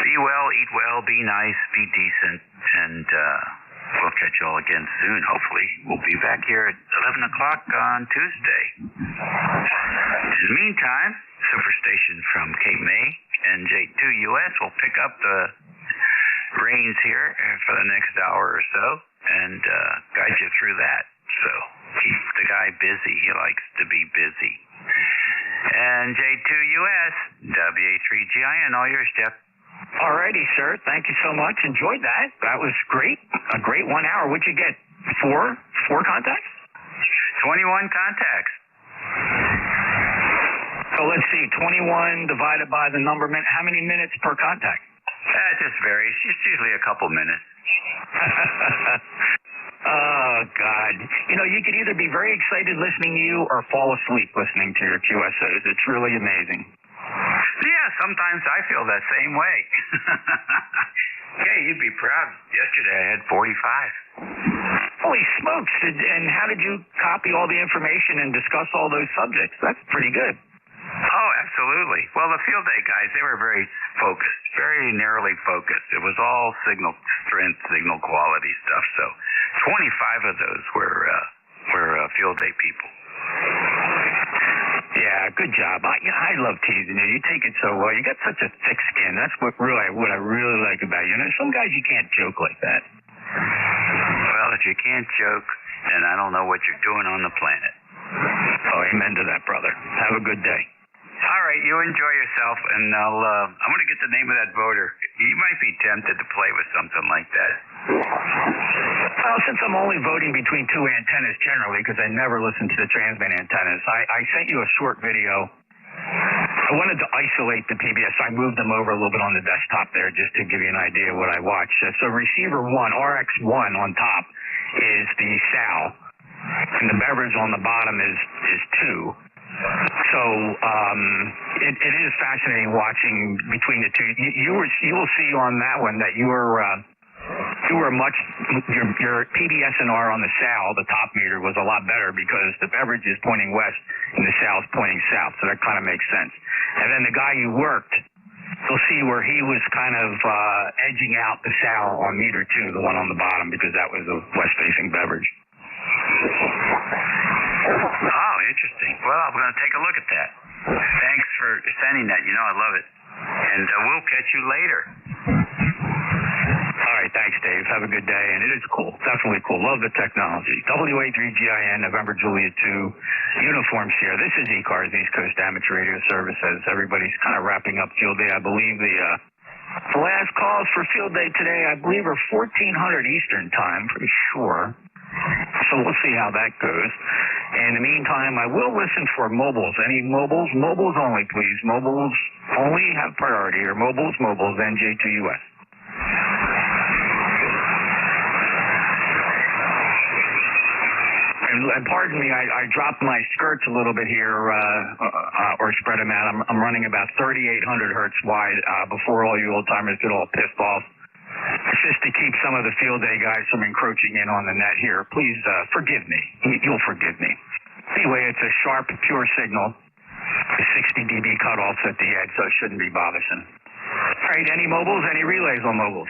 Be well, eat well, be nice, be decent, and we'll catch you all again soon, hopefully. We'll be back here at 11 o'clock on Tuesday. In the meantime, Superstation from Cape May, NJ2US will pick up the reins here for the next hour or so and guide you through that. So keep the guy busy. He likes to be busy. NJ2US, WA3GIN, all yours, Jeff. Alrighty, sir. Thank you so much. Enjoyed that. That was great. A great 1 hour. What'd you get? Four contacts? 21 contacts. So let's see. 21 divided by the number. How many minutes per contact? It just varies. It's usually a couple minutes. Oh, God. You know, you could either be very excited listening to you or fall asleep listening to your QSOs. It's really amazing. Yeah, sometimes I feel that same way. Yeah, you'd be proud. Yesterday I had 45. Holy smokes. And how did you copy all the information and discuss all those subjects? That's pretty good. Oh, absolutely. Well, the field day guys, they were very focused, very narrowly focused. It was all signal strength, signal quality stuff. So 25 of those were field day people. Yeah, good job. I love teasing you. You take it so well. You got such a thick skin. That's what I really like about you. You know, some guys you can't joke like that. Well, if you can't joke, then I don't know what you're doing on the planet. Oh, amen to that, brother. Have a good day. All right, you enjoy yourself, and I'm going to get the name of that voter. You might be tempted to play with something like that. Well, since I'm only voting between 2 antennas generally, because I never listen to the transmit antennas, I sent you a short video. I wanted to isolate the PBS, so I moved them over a little bit on the desktop there just to give you an idea of what I watched. So receiver 1, RX1 on top, is the SAL, and the beverage on the bottom is 2. So it is fascinating watching between the two. You will see on that one that you were you were your PDSNR on the Sal, the top meter, was a lot better because the beverage is pointing west and the Sal's pointing south, so that kind of makes sense. And then the guy you worked, you'll see where he was kind of edging out the Sal on meter 2, the one on the bottom, because that was a west-facing beverage. Oh, interesting. Well, I'm going to take a look at that. Thanks for sending that. I love it. And we'll catch you later. All right, thanks, Dave. Have a good day. And it is cool. Definitely cool. Love the technology. WA3GIN, November Juliet 2, uniforms here. This is ECARS, East Coast Amateur Radio Services. Everybody's kind of wrapping up field day. I believe the last calls for field day today, I believe, are 1400 Eastern time, pretty sure. So we'll see how that goes. In the meantime, I will listen for mobiles. Any mobiles? Mobiles only, please. Mobiles only have priority. Or mobiles, NJ2US. And pardon me, I dropped my skirts a little bit here, or spread them out. I'm running about 3,800 hertz wide before all you old timers get all pissed off. It's just to keep some of the field day guys from encroaching in on the net here. Please forgive me. You'll forgive me. Anyway, it's a sharp, pure signal. 60 dB cutoffs at the edge, so it shouldn't be bothersome. All right, any mobiles, any relays on mobiles?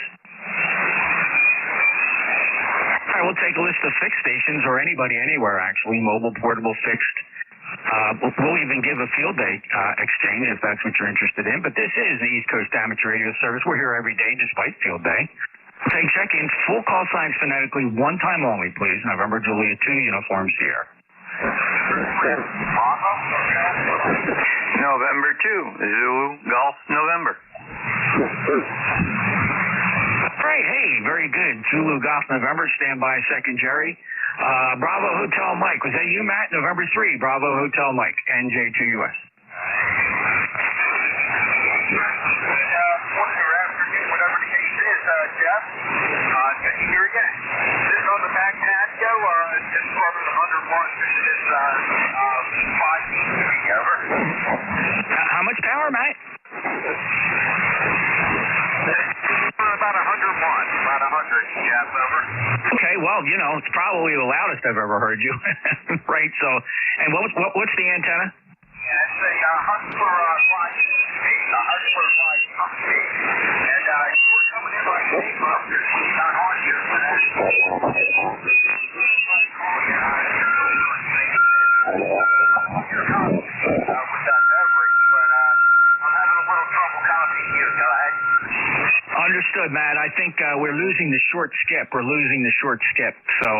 All right, we'll take a list of fixed stations, or anybody anywhere, actually, mobile, portable, fixed. We'll even give a field day exchange if that's what you're interested in. But this is the East Coast Amateur Radio Service. We're here every day despite field day. Take check-ins, full call signs phonetically, one time only, please. November Juliet 2, uniform Sierra. November 2, Zulu Golf November. Right, hey, very good. Zulu Golf November, stand by a second, Jerry. Bravo Hotel Mike, was that you, Matt? November 3, Bravo Hotel Mike, NJ2US. Whatever the case is, Jeff, can you hear again? This on the back patio, just from 100 watts, this is 5 feet over. How much power, Matt? About 100 watts, about 100, Jeff, over. Okay, well, it's probably the loudest I've ever heard you. Right, so, and what's the antenna? Yeah, it's a 100 for 5 feet, 100 for 5 feet. And you were coming in like paper up there, so it's not on here for that. With that beverage, but I'm having a little trouble copying you, guys. Understood, Matt. I think we're losing the short skip. So,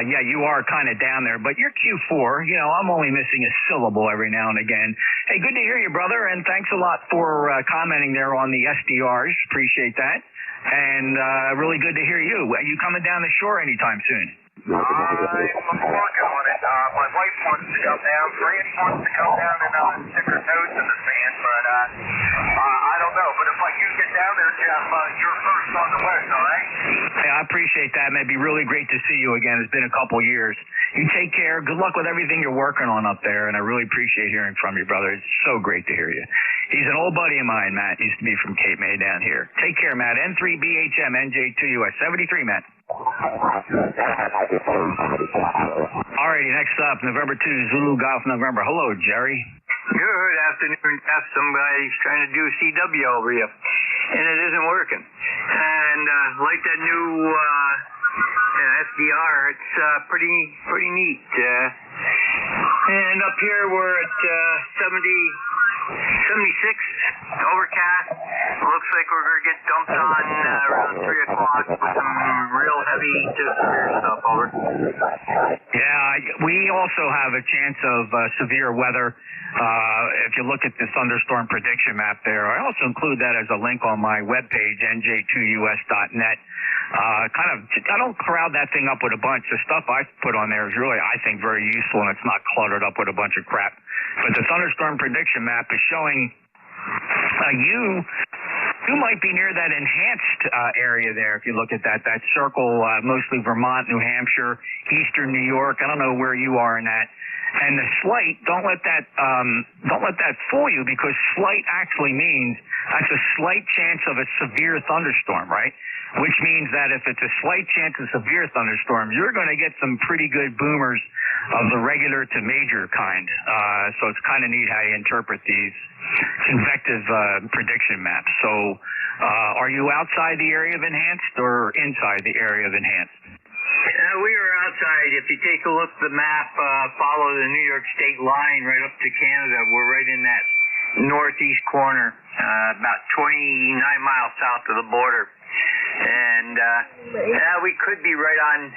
yeah, you are kind of down there. But you're Q4. I'm only missing a syllable every now and again. Hey, good to hear you, brother, and thanks a lot for commenting there on the SDRs. Appreciate that. And really good to hear you. Are you coming down the shore anytime soon? I'm working on it. My wife wants to come down. Brandy wants to come down and stick her toes in the sand, but I don't know. But if I do get down there, Jeff, you're first on the west, all right? Hey, I appreciate that, man. It'd be really great to see you again. It's been a couple years. You take care. Good luck with everything you're working on up there, and I really appreciate hearing from you, brother. It's so great to hear you. He's an old buddy of mine, Matt. Used to be from Cape May down here. Take care, Matt. N3BHM, NJ2US, 73, Matt. Alrighty, next up, November 2, Zulu Golf November. Hello, Jerry. Good afternoon, Jeff. Somebody's trying to do CW over you, and it isn't working. And like that new SDR, it's pretty neat. And up here we're at 76, overcast. Looks like we're going to get dumped on around 3 o'clock with some real heavy to severe stuff, over. Yeah, we also have a chance of severe weather. If you look at the thunderstorm prediction map there, I also include that as a link on my webpage, nj2us.net. I don't crowd that thing up with a bunch. The stuff I put on there is really, I think, very useful, and it's not cluttered up with a bunch of crap. But the thunderstorm prediction map is showing you You might be near that enhanced area there if you look at that circle, mostly Vermont, New Hampshire, eastern New York. I don't know where you are in that. And the slight, don't let that fool you, because slight actually means that's a slight chance of a severe thunderstorm, right? Which means that if it's a slight chance of severe thunderstorm, you're going to get some pretty good boomers of the regular to major kind. So it's kind of neat how you interpret these convective prediction maps. So are you outside the area of enhanced or inside the area of enhanced? We are outside. If you take a look at the map, follow the New York state line right up to Canada. We're right in that northeast corner, about 29 miles south of the border. And we could be right on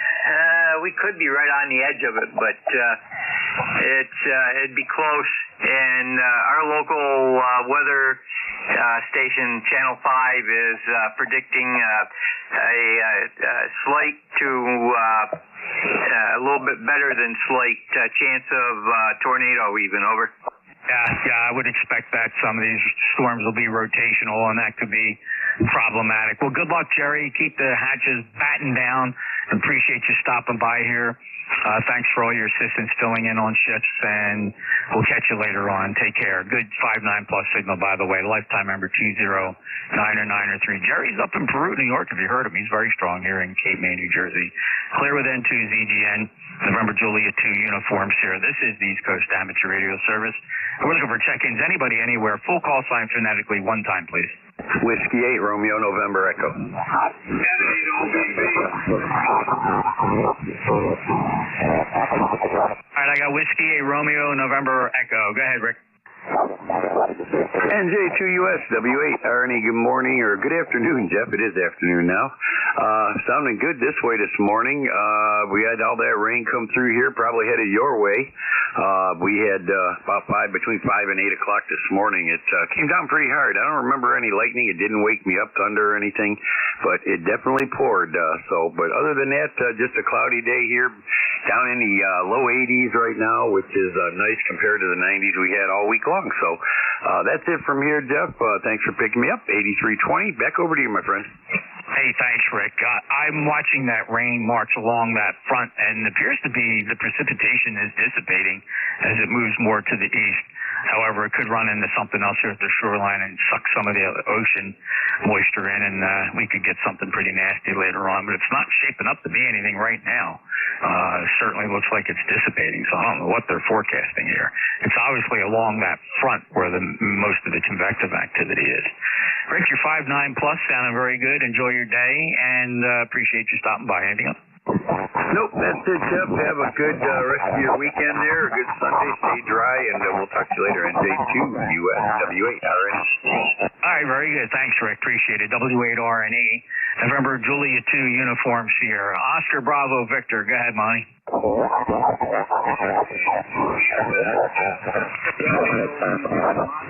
the edge of it, but it'd be close. And our local weather station, Channel 5, is predicting a slight to a little bit better than slight chance of tornado even. Over. Yeah, I would expect that some of these storms will be rotational, and that could be problematic. Well, good luck, Jerry. Keep the hatches battened down. Appreciate you stopping by here. Thanks for all your assistance filling in on shifts, and we'll catch you later on. Take care. Good 5-9 plus signal, by the way. Lifetime member 20993. Jerry's up in Peru, New York. If you heard him, he's very strong here in Cape May, New Jersey. Clear with N2 ZGN. November Juliet 2 uniforms here. This is the East Coast Amateur Radio Service. We're looking for check-ins. Anybody, anywhere. Full call sign phonetically. One time, please. Whiskey 8, Romeo, November Echo. All right, I got Whiskey 8, Romeo, November Echo. Go ahead, Rick. NJ2US W8, Ernie, good morning, or good afternoon, Jeff. It is afternoon now. Sounding good this way this morning. We had all that rain come through here, probably headed your way. We had about between 5 and 8 o'clock this morning. It came down pretty hard. I don't remember any lightning. It didn't wake me up, thunder or anything, but it definitely poured. But other than that, just a cloudy day here, down in the low 80s right now, which is nice compared to the 90s we had all week long. So that's it from here, Jeff. Thanks for picking me up. 8320. Back over to you, my friend. Hey, thanks, Rick. I'm watching that rain march along that front, and it appears to be the precipitation is dissipating as it moves more to the east. However, it could run into something else here at the shoreline and suck some of the ocean moisture in, and we could get something pretty nasty later on. But it's not shaping up to be anything right now. It certainly looks like it's dissipating, so I don't know what they're forecasting here. It's obviously along that front where most of the convective activity is. Rick, you're 5-9 plus, sounding very good. Enjoy your day, and appreciate you stopping by. Anything else? Nope, that's it, Jeff. Have a good rest of your weekend there. A good Sunday. Stay dry, and we'll talk to you later. NJ2US W8RNE. All right, very good. Thanks, Rick. Appreciate it. W8RNE. November Juliet 2 uniform Sierra. Oscar Bravo Victor. Go ahead, Monty.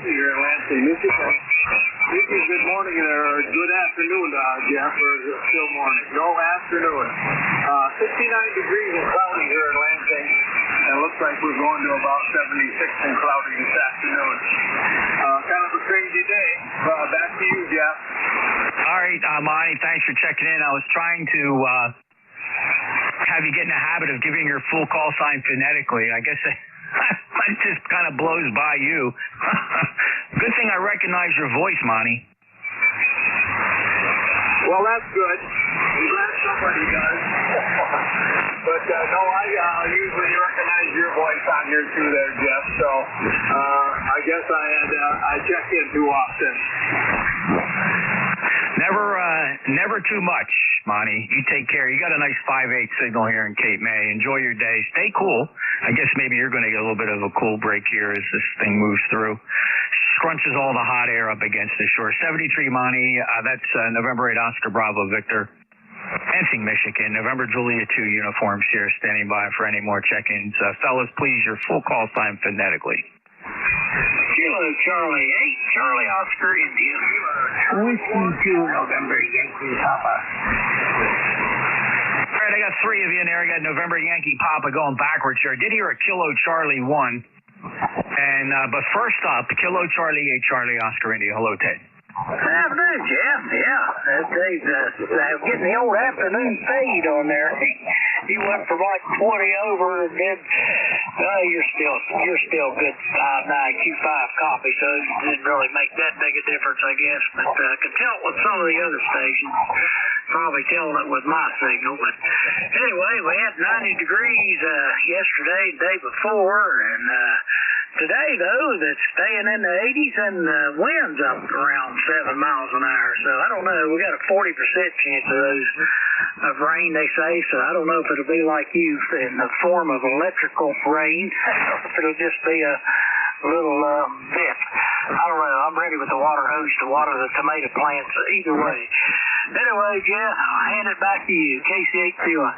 Here in Lansing, Michigan. Good morning or good afternoon, Jeff, or still morning? No, afternoon. 69 degrees and cloudy here in Lansing, and it looks like we're going to about 76 and cloudy this afternoon. Kind of a crazy day. Back to you, Jeff. All right, Monty, thanks for checking in. I was trying to have you get in the habit of giving your full call sign phonetically. I guess that just kind of blows by you. Good thing I recognize your voice, Monty. Well, that's good. I'm glad somebody does. But no, I usually recognize your voice on here too there, Jeff. So I guess I check in too often. Never too much, Monty. You take care. You got a nice 5-8 signal here in Cape May. Enjoy your day. Stay cool. I guess maybe you're going to get a little bit of a cool break here as this thing moves through. Scrunches all the hot air up against the shore. 73, Monty. That's November 8 Oscar Bravo Victor. Lansing, Michigan. November Juliet 2 uniforms here standing by for any more check-ins. Fellas, please, your full call sign phonetically. Kilo Charlie 8, Charlie Oscar India. Whiskey 2 November Yankee Papa. All right, I got three of you in there. I got November Yankee Papa going backwards here. I did hear a Kilo Charlie 1. And but first up, Kilo Charlie 8, Charlie Oscar India. Hello, Ted. Afternoon, Jeff. Yeah, Dave's getting the old afternoon fade on there. He went from like 20 over, and then you're still good 5.925 copy, so it didn't really make that big a difference, I guess. But I could tell it with some of the other stations. Probably telling it with my signal. But anyway, we had 90 degrees yesterday, the day before, and today, though, that's staying in the 80s, and the wind's up around 7 miles an hour. So I don't know. We got a 40% chance of rain, they say. So I don't know if it'll be like you in the form of electrical rain, or if it'll just be a little bit. I don't know. I'm ready with the water hose to water the tomato plants either way. Anyway, Jeff, I'll hand it back to you. KC821.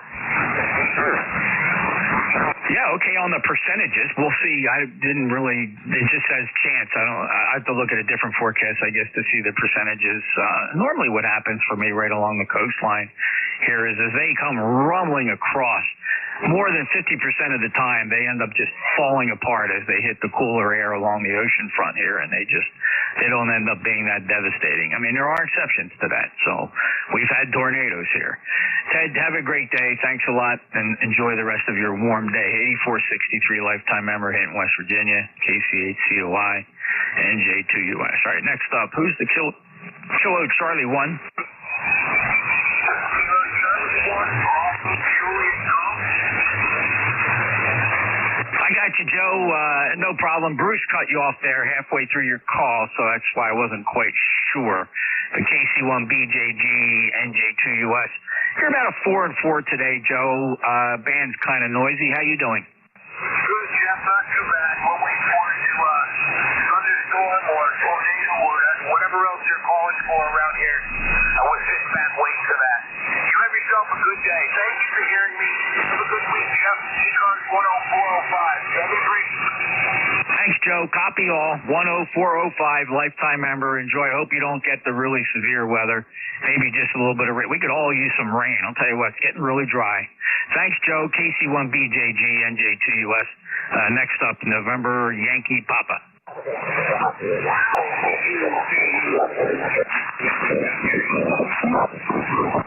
Yeah, okay, on the percentages, we'll see. It just says chance. I have to look at a different forecast, I guess, to see the percentages. Normally what happens for me right along the coastline here is as they come rumbling across, more than 50% of the time they end up just falling apart as they hit the cooler air along the ocean front here, and they don't end up being that devastating. I mean, there are exceptions to that, so we've had tornadoes here. Ted, have a great day. Thanks a lot, and enjoy the rest of your warm day. 8463 lifetime member here in West Virginia, KC8COI, NJ2US. All right, next up, who's the Kilo Charlie 1? I got you, Joe. No problem. Bruce cut you off there halfway through your call, so that's why I wasn't quite sure. The KC1BJG, NJ2US. You're about a 4 and 4 today, Joe. Band's kind of noisy. How you doing? Good, Jeff. Not too bad. We're waiting for it to thunderstorm or tornado or whatever else you're calling for around here. We're sitting back waiting for that. You have yourself a good day. Thank you for hearing me. Have a good week, Jeff. ECARS 10405. Thanks, Joe. Copy all. 10405, lifetime member. Enjoy. Hope you don't get the really severe weather. Maybe just a little bit of rain. We could all use some rain. I'll tell you what, it's getting really dry. Thanks, Joe. KC1BJG, NJ2US. Next up, November Yankee Papa.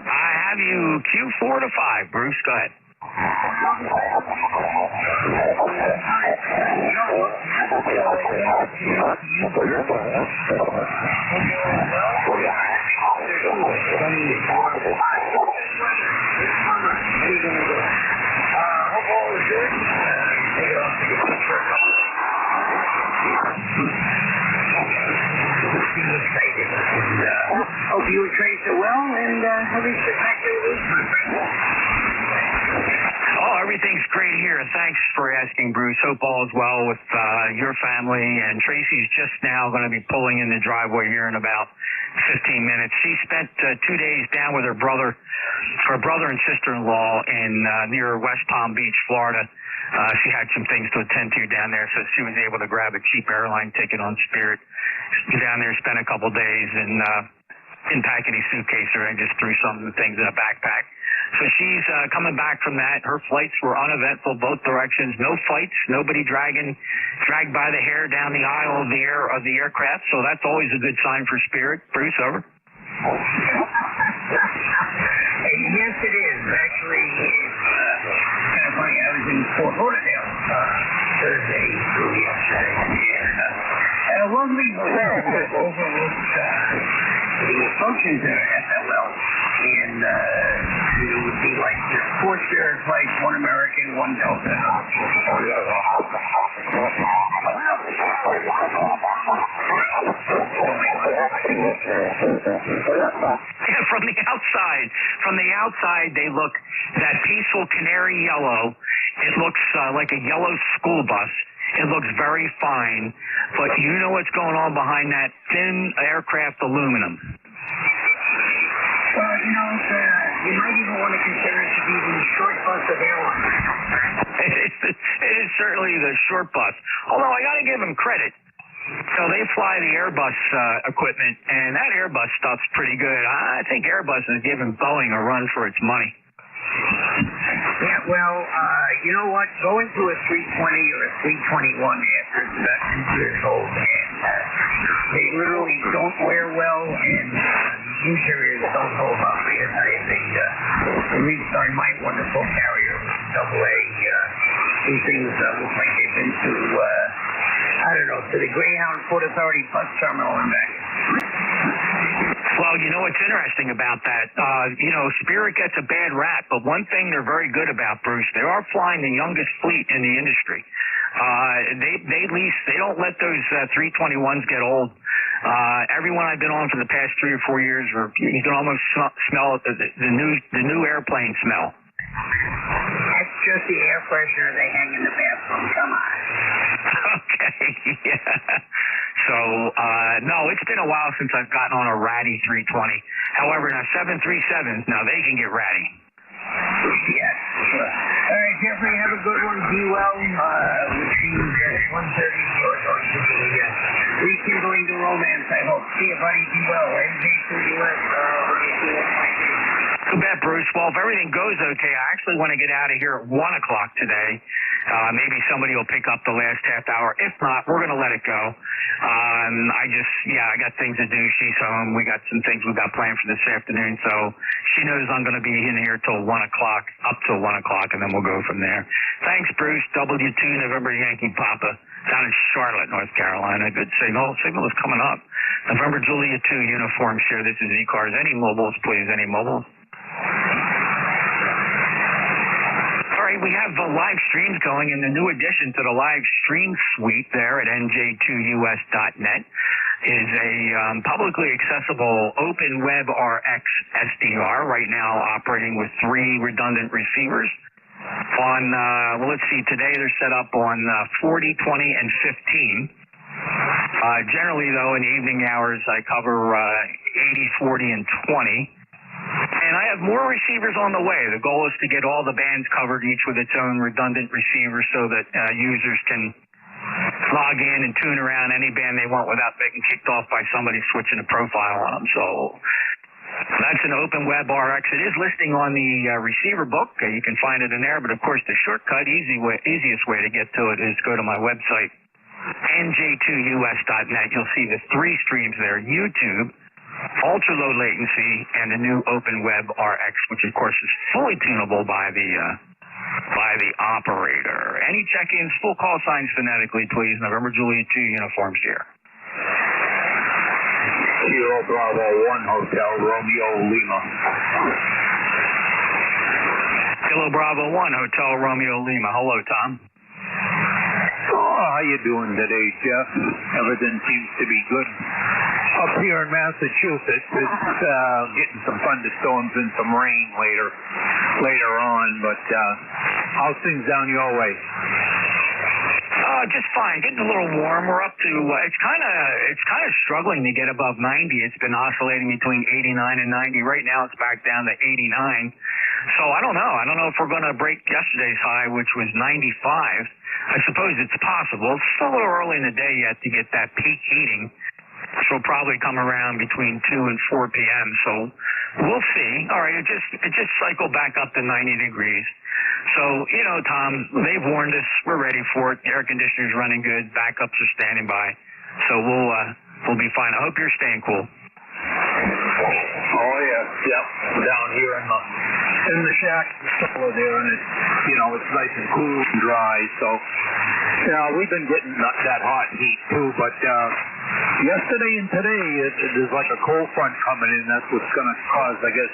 I have you Q4 to 5. Bruce, go ahead. Hope you and Tracy are well, and have a spectacular week. Oh, everything's great here. Thanks for asking, Bruce. Hope all is well with your family. And Tracy's just now going to be pulling in the driveway here in about 15 minutes. She spent 2 days down with her brother and sister-in-law in near West Palm Beach, Florida. She had some things to attend to down there, so she was able to grab a cheap airline ticket on Spirit. Down there, spent a couple days and didn't pack any suitcase or anything, just threw some of the things in a backpack. So she's coming back from that. Her flights were uneventful both directions. No fights, nobody dragged by the hair down the aisle of the aircraft. So that's always a good sign for Spirit. Bruce, over. Yes, it is. Actually, it's kind of funny. I was in Fort Lauderdale Thursday through yesterday. And a lovely hotel overlooked the functions there at FLL. And it would be like the 4 Spirit flights, 1 American, 1 Delta. Yeah, from the outside, they look that peaceful canary yellow. It looks like a yellow school bus. It looks very fine, but you know what's going on behind that thin aircraft aluminum. Well, you might even want to consider it to be the short bus of airlines. It is certainly the short bus. Although I got to give them credit. So they fly the Airbus equipment, and that Airbus stuff's pretty good. I think Airbus is giving Boeing a run for its money. Yeah, well, you know what? Going to a 320 or a 321 after it's about 2 years old, and They literally don't wear well, and interiors don't hold up. The restart my wonderful carrier, AA. These things look like they've been to, I don't know, to the Greyhound Port Authority bus terminal and back. Well, you know what's interesting about that? Spirit gets a bad rap, but one thing they're very good about, Bruce, they are flying the youngest fleet in the industry. They don't let those 321s get old. Everyone I've been on for the past 3 or 4 years, you can almost smell the new airplane smell. That's just the air freshener they hang in the bathroom. Come on. Okay, yeah. So, no, it's been a while since I've gotten on a ratty 320. However, now 737s, now they can get ratty. Yes. All right, Jeffrey, have a good one. Be well. Which means at 1:30 or rekindling the romance, I hope. See you, buddy. Be well. Too bad, Bruce. Well, if everything goes okay, I actually want to get out of here at 1 o'clock today. Maybe somebody will pick up the last half hour. If not, we're going to let it go. I got things to do. She's home. We got some things we got planned for this afternoon. So she knows I'm going to be in here till 1 o'clock, up till 1 o'clock, and then we'll go from there. Thanks, Bruce. W2 November Yankee Papa down in Charlotte, North Carolina. Good signal. Signal is coming up. November Juliet 2 uniform share. This is ECARS. Any mobiles, please. Any mobiles? All right, we have live streams going, and the new addition to the live stream suite there at nj2us.net is a publicly accessible Open Web RX SDR right now operating with 3 redundant receivers. Let's see, today they're set up on 40, 20, and 15. Generally, though, in the evening hours, I cover 80, 40, and 20. And I have more receivers on the way. The goal is to get all the bands covered, each with its own redundant receiver, so that users can log in and tune around any band they want without getting kicked off by somebody switching a profile on them. So that's an Open Web RX. It is listing on the receiver book. You can find it in there. But, of course, the shortcut, easiest way to get to it is go to my website, nj2us.net. You'll see the 3 streams there, YouTube, ultra low latency, and the new Open Web RX, which of course is fully tunable by the operator. Any check-ins, full call signs phonetically, please. November Juliet 2 uniforms here. Kilo Bravo 1 Hotel Romeo Lima. Kilo Bravo 1 Hotel Romeo Lima. Hello, Tom. Oh, how you doing today, Jeff? Everything seems to be good. Up here in Massachusetts, it's getting some thunderstorms and some rain later on, but how's things down your way? Just fine. Getting a little warm. We're up to it's kind of struggling to get above 90. It's been oscillating between 89 and 90. Right now it's back down to 89. So I don't know. I don't know if we're going to break yesterday's high, which was 95. I suppose it's possible. It's still a little early in the day yet to get that peak heating. So it'll probably come around between 2 and 4 p.m. So we'll see. All right, it just cycled back up to 90 degrees. So, Tom, they've warned us. We're ready for it. The air conditioner's running good. Backups are standing by. So we'll be fine. I hope you're staying cool. Oh, yeah. Yep. Down here in the shack there, and it's nice and cool and dry. So, we've been getting that hot heat, too, but yesterday and today, there's like a cold front coming in. That's what's going to cause, I guess,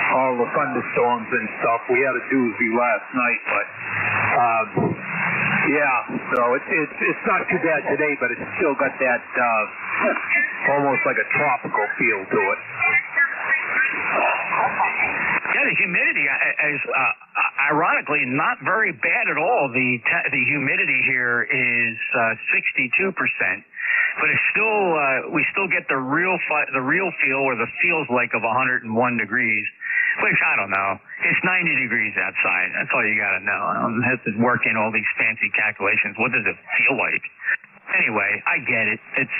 all the thunderstorms and stuff. We had a doozy last night, but so it's not too bad today, but it's still got that almost like a tropical feel to it. Yeah, the humidity is ironically not very bad at all. The humidity here is 62%. But it's still, we still get the real feel, or the feels like of 101 degrees, which I don't know. It's 90 degrees outside. That's all you got to know. I don't have to work in all these fancy calculations. What does it feel like? Anyway, I get it. It's,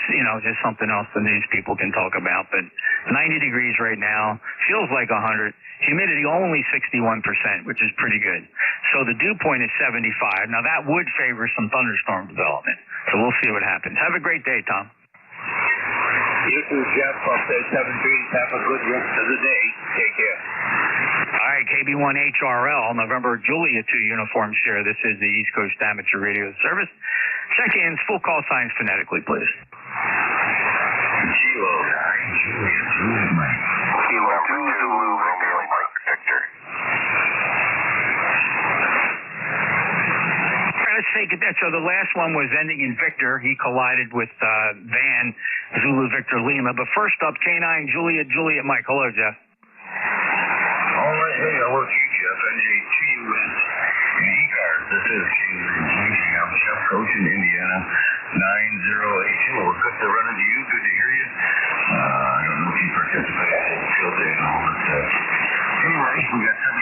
just something else the news people can talk about. But 90 degrees right now, feels like 100. Humidity only 61%, which is pretty good. So the dew point is 75. Now that would favor some thunderstorm development. So we'll see what happens. Have a great day, Tom. This is Jeff up at 7 Trees. Have a good rest of the day. Take care. All right, KB1HRL, November Julia 2 uniform share. This is the East Coast Amateur Radio Service. Check-ins, full call signs phonetically, please. Kilo 9, Julia 2, Mike. Kilo 2, Zulu, Romeo, Mike, Victor. Let's take it. So the last one was ending in Victor. He collided with Van, Zulu, Victor, Lima. But first up, K9, Juliet, Mike. Hello, Jeff. All right, hey, hello to you, Jeff. NJ2US and ECARS. This is K9. I'm Jeff, coach in Indiana, 9082. We're good to run into you. Good to hear you. I don't know if you participated in the field day and all, but anyway, we got 72,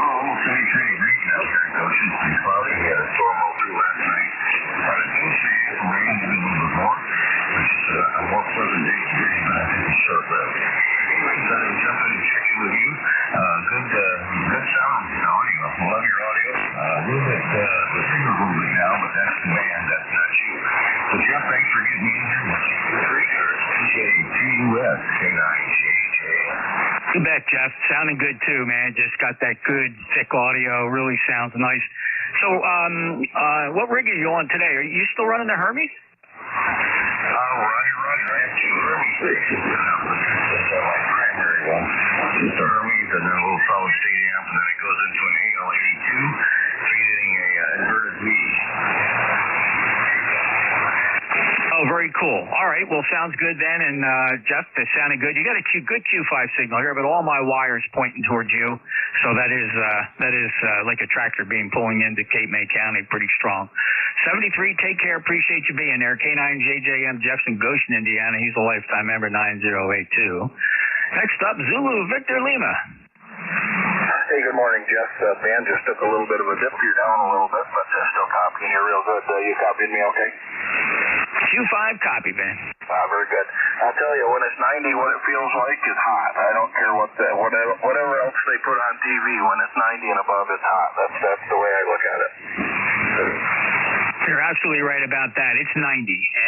almost 73 degrees out there, coach. It's been cloudy. We had a storm roll through last night. But it seems to be rain a little bit more, which is a more pleasant day today, but I think it's short-lived. Anyways, Jeff, I'm checking with you. Good sound, audio. Love your audio. A little bit, the signal a little bit now, but that's the band, that's not you. So, Jeff, thanks for getting me in here. NJ2US, K9JJ. You bet, Jeff. Sounding good, too, man. Just got that good, thick audio. Really sounds nice. So, what rig are you on today? Are you still running the Hermes? Roger. I have two Hermes stations. That's my primary one. Just a Hermes and then a little solid state amp, and then it goes into an AL82, feeding a inverted V. Oh, very cool. All right. Well, sounds good then. And, Jeff, that sounded good. You got a good Q5 signal here, but all my wires pointing towards you. So that is like a tractor beam pulling into Cape May County, pretty strong. 73, take care. Appreciate you being there. K9JJM, Jeff's in Goshen, Indiana. He's a lifetime member, 9082. Next up, Zulu, Victor Lima. Hey, good morning, Jeff. Band just took a little bit of a dip. You're down a little bit, but still copying you real good. You copied me okay? Q5 copy, man. Very good. I'll tell you, when it's 90, what it feels like is hot. I don't care whatever else they put on TV. When it's 90 and above, it's hot. That's the way I look at it. You're absolutely right about that. It's 90,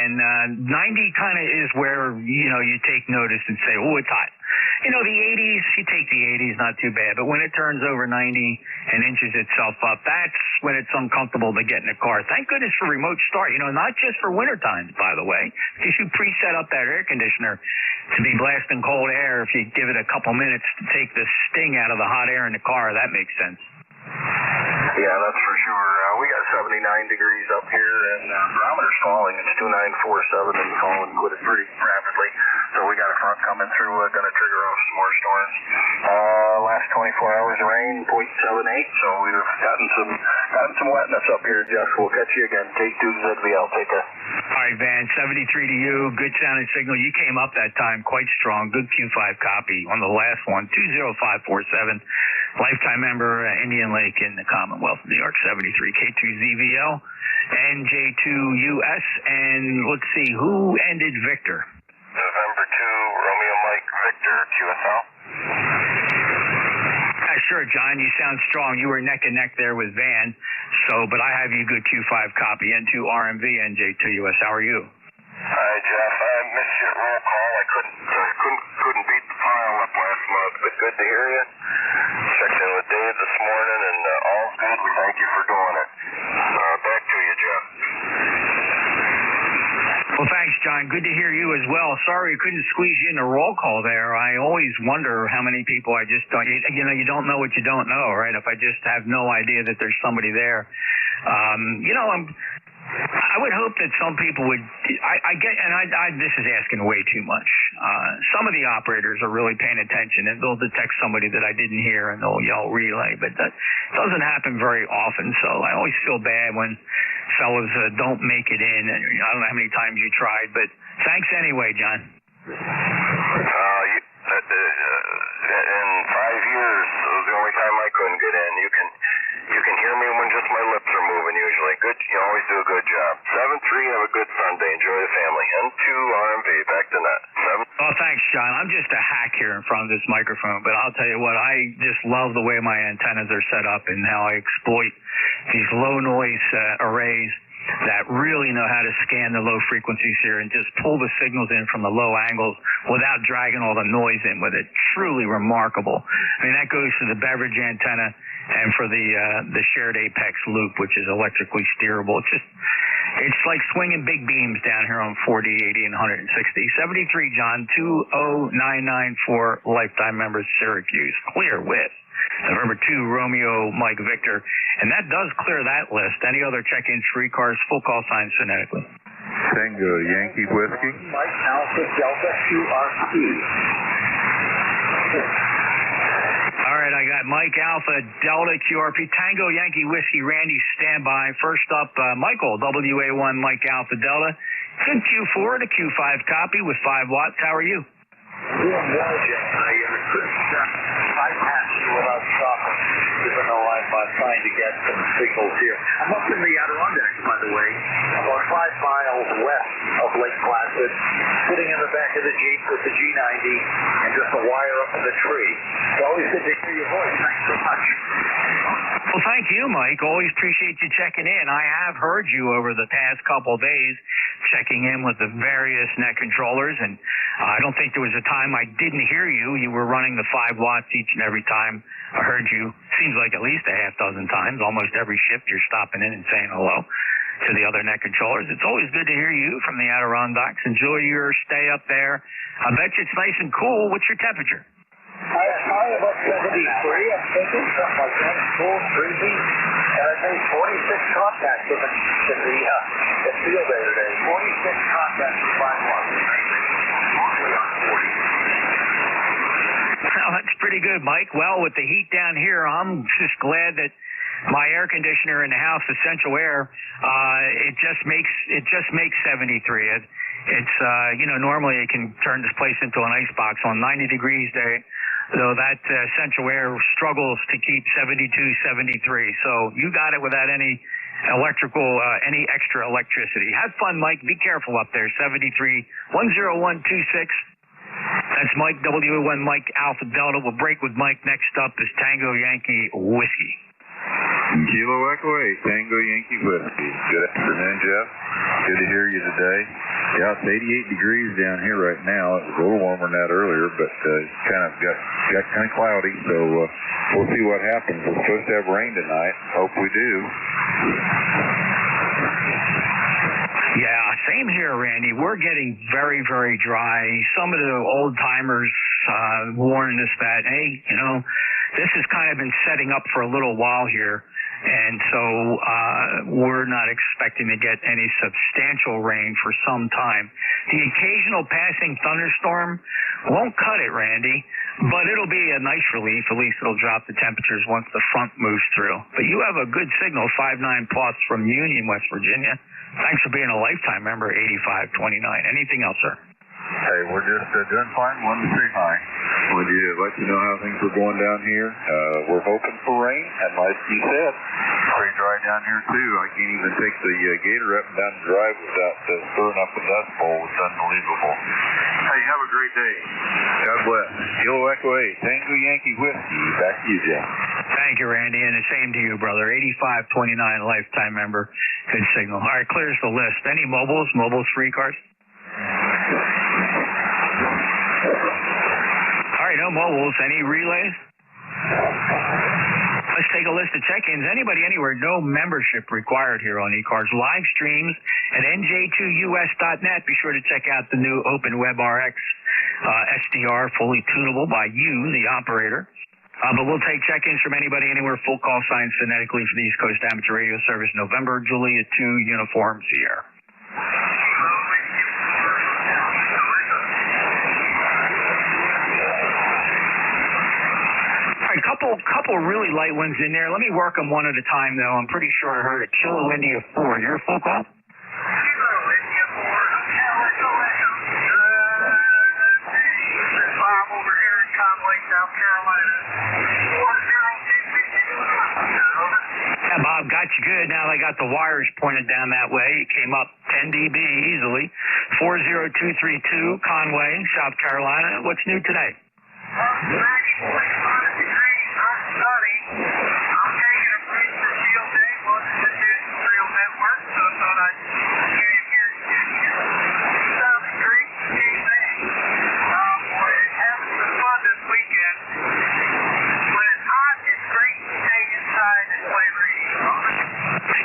and 90 kind of is where you take notice and say, oh, it's hot. The 80s, you take the 80s, not too bad. But when it turns over 90 and inches itself up, that's when it's uncomfortable to get in a car. Thank goodness for remote start, not just for winter times, by the way, because you preset up that air conditioner to be blasting cold air. If you give it a couple minutes to take the sting out of the hot air in the car, that makes sense. Yeah, that's for sure. We got 79 degrees up here, and barometer's falling. It's 2947 and falling pretty rapidly. So we got a front coming through, going to trigger off some more storms. Last 24 hours of rain, 0.78. So we've gotten some wetness up here, Jeff. We'll catch you again. K2ZVL. Take care. All right, Van. 73 to you. Good sounding signal. You came up that time quite strong. Good Q5 copy on the last one. 20547. Lifetime member, Indian Lake in the Commonwealth of New York. 73 K2ZVL, NJ2US, and let's see who ended Victor. November 2, Romeo Mike, Victor, QSL. Sure, John, you sound strong. You were neck and neck there with Van. But I have you good Q5 copy. N2 RMV, NJ2US. How are you? Hi, Jeff. I missed your roll call. I couldn't beat the pile up last month, but good to hear you. Checked in with Dave this morning, and all's good. We thank you for doing it. Back to you, Jeff. Well, thanks, John. Good to hear you as well. Sorry we couldn't squeeze you in the roll call there. I always wonder how many people I just don't, you don't know what you don't know, right? If I just have no idea that there's somebody there. I would hope that some people would, this is asking way too much. Some of the operators are really paying attention, and they'll detect somebody that I didn't hear, and they'll yell relay, but that doesn't happen very often, so I always feel bad when fellas don't make it in. I don't know how many times you tried, but thanks anyway, John. In 5 years, it was the only time I couldn't get in. You can hear me when just my lips are moving usually. Good, you always do a good job. 7-3, have a good Sunday. Enjoy the family. N2 RMV, back to net. 7. Well, thanks, John. I'm just a hack here in front of this microphone, but I'll tell you what, I just love the way my antennas are set up and how I exploit these low noise arrays that really know how to scan the low frequencies here and just pull the signals in from the low angles without dragging all the noise in with it. Truly remarkable. I mean, that goes to the beverage antenna and for the shared apex loop, which is electrically steerable. It's like swinging big beams down here on 40, 80, and 160. 73, John, 20994, lifetime members, Syracuse. Clear with November 2, Romeo, Mike, Victor. And that does clear that list. Any other check-ins for ECARS, full call sign phonetically. Tango, Yankee Whiskey. Mike Alpha Delta QRP. All right, I got Mike Alpha Delta QRP Tango Yankee Whiskey. Randy, standby. First up, Michael WA1 Mike Alpha Delta. Good Q4 to Q5 copy with 5 watts. How are you? Doing well, Jim. I passed you without stopping, even though I'm trying to get some signals here. I'm up in the Adirondacks, by the way, about 5 miles west of Lake Placid, sitting in the back of the Jeep with the G90 and just a wire up in the tree. It's always good to hear your voice. Thanks so much. Well, thank you, Mike. Always appreciate you checking in. I have heard you over the past couple of days checking in with the various net controllers, and I don't think there was a time I didn't hear you. You were running the 5 watts each and every time I heard you. Seems like at least a half dozen times. Almost every shift you're stopping in and saying hello to the other net controllers. It's always good to hear you from the Adirondacks. Enjoy your stay up there. I bet you it's nice and cool. What's your temperature? High about 73, I'm thinking, something like that. Cool, breezy. And I made 46 contacts in the field day today. 46 contacts for 5 watts. Mostly on 40. Well, that's pretty good, Mike. Well, with the heat down here, I'm just glad that my air conditioner in the house, Essential Air, it just makes 73. It's normally it can turn this place into an icebox on 90 degrees day. Though that Essential Air struggles to keep 72, 73. So you got it without any any extra electricity. Have fun, Mike. Be careful up there. 73 10126. That's Mike W1 Mike Alpha Delta. We'll break with Mike. Next up is Tango Yankee Whiskey. Kilo Echo 8, Tango Yankee Whiskey. Good afternoon, Jeff. Good to hear you today. Yeah, it's 88 degrees down here right now. It was a little warmer than that earlier, but it's kind of got kind of cloudy, so we'll see what happens. We're supposed to have rain tonight. Hope we do. Yeah, same here, Randy. We're getting very, very dry. Some of the old timers warning us that, hey, this has kind of been setting up for a little while here. And so we're not expecting to get any substantial rain for some time. The occasional passing thunderstorm won't cut it, Randy, but it'll be a nice relief. At least it'll drop the temperatures once the front moves through. But you have a good signal, 59 plus from Union, West Virginia. Thanks for being a lifetime member, 8529. Anything else, sir? Hey, we're just doing fine. Wanted to say hi. Would you let you know how things are going down here? We're hoping for rain, and like you said, pretty dry down here too. I can't even take the gator up and down the drive without stirring up the dust bowl. It's unbelievable. Hey, have a great day. God bless. Kilo Echo 8, Tango Yankee Whiskey. Back to you, Jim. Thank you, Randy, and the same to you, brother. 8529, lifetime member. Good signal. All right, clears the list. Any mobiles for ECARS? All right, no mobiles. Any relays? Let's take a list of check-ins. Anybody, anywhere, no membership required here on ECARS. Live streams at nj2us.net. Be sure to check out the new OpenWebRx SDR, fully tunable by you, the operator. But we'll take check-ins from anybody, anywhere, full call signs phonetically for the East Coast Amateur Radio Service, November, Julia 2, Uniform Sierra. Couple really light ones in there. Let me work them one at a time, though. I'm pretty sure I heard a Kilo India 4. Your full call? Yeah, Bob, got you good. Now they got the wires pointed down that way. It came up 10 dB easily. 40232, Conway, South Carolina. What's new today? sounds great. Boy, having some fun this weekend. When it's hot, it's great to stay inside and play radio.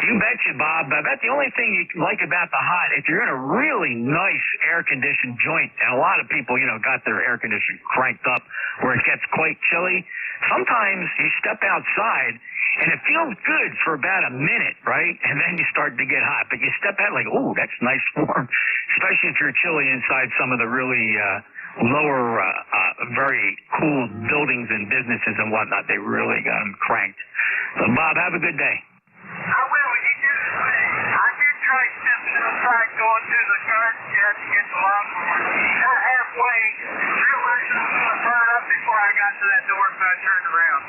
You betcha, Bob. I bet the only thing you like about the hot, if you're in a really nice air-conditioned joint, and a lot of people, got their air conditioning cranked up where it gets quite chilly, sometimes you step outside and it feels good for about a minute, right? And then you start to get hot. But you step out like, ooh, that's nice warm, especially if you're chilly inside some of the really lower, very cool buildings and businesses and whatnot. They really got them cranked. So, Bob, have a good day. I will. I did try stepping inside going to the garden shed to get the lawnmower. Got halfway, realized I was going to burn up before I got to that door, so I turned around.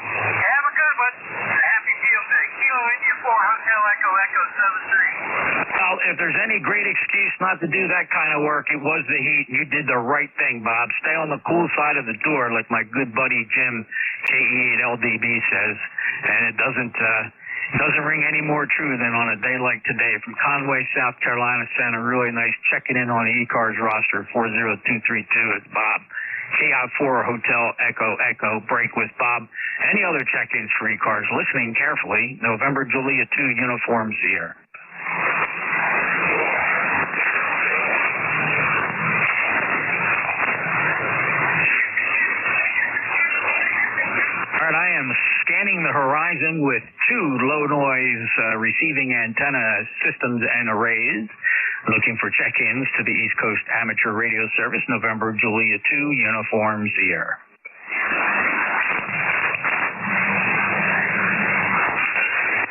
Have a good one. Happy Field Day. Kilo India 4, Hotel Echo Echo 73. Well, if there's any great excuse not to do that kind of work, it was the heat. You did the right thing, Bob. Stay on the cool side of the door, like my good buddy Jim, KE8LDB says, and it doesn't ring any more true than on a day like today. From Conway, South Carolina, sent a really nice checking in on the ECARS roster, 40232. It's Bob. KI4 Hotel Echo Echo break with Bob. Any other check-ins for ECARS? Listening carefully. November Julia 2 uniforms here. All right, I am scanning the horizon with two low-noise receiving antenna systems and arrays, looking for check-ins to the East Coast Amateur Radio Service, November Julia 2, uniforms here.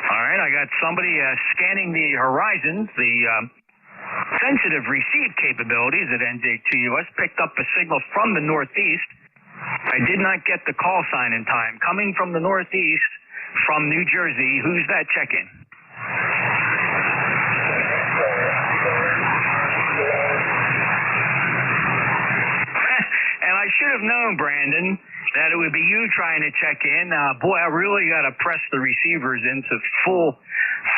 All right, I got somebody scanning the horizons. The sensitive receive capabilities at NJ2US picked up a signal from the northeast. I did not get the call sign in time. Coming from the northeast, from New Jersey, who's that check-in? And I should have known, Brandon, that it would be you trying to check in. Boy, I really got to press the receivers into full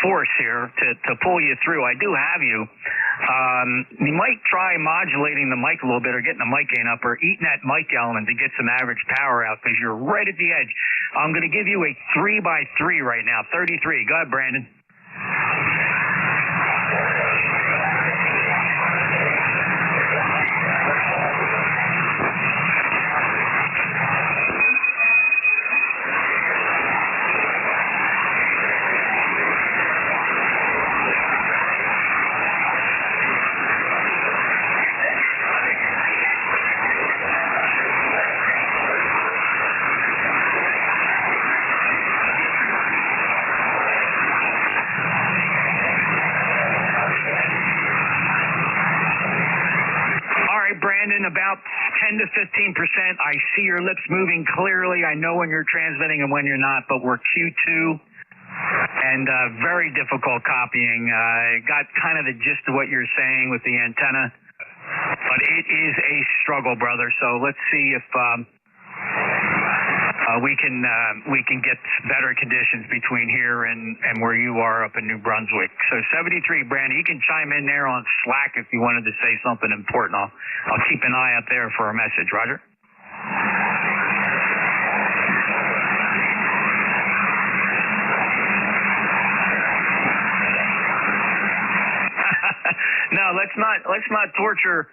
force here to pull you through. I do have you. You might try modulating the mic a little bit or getting the mic gain up or eating that mic element to get some average power out because you're right at the edge. I'm going to give you a 3x3 right now, 33. Go ahead, Brandon. About 10 to 15%. I see your lips moving clearly. I know when you're transmitting and when you're not, but we're Q2 and very difficult copying. I got kind of the gist of what you're saying with the antenna, but it is a struggle, brother. So let's see if we can get better conditions between here and where you are up in New Brunswick. So 73, Brandon, you can chime in there on Slack if you wanted to say something important. I'll keep an eye out there for a message. Roger? No, let's not torture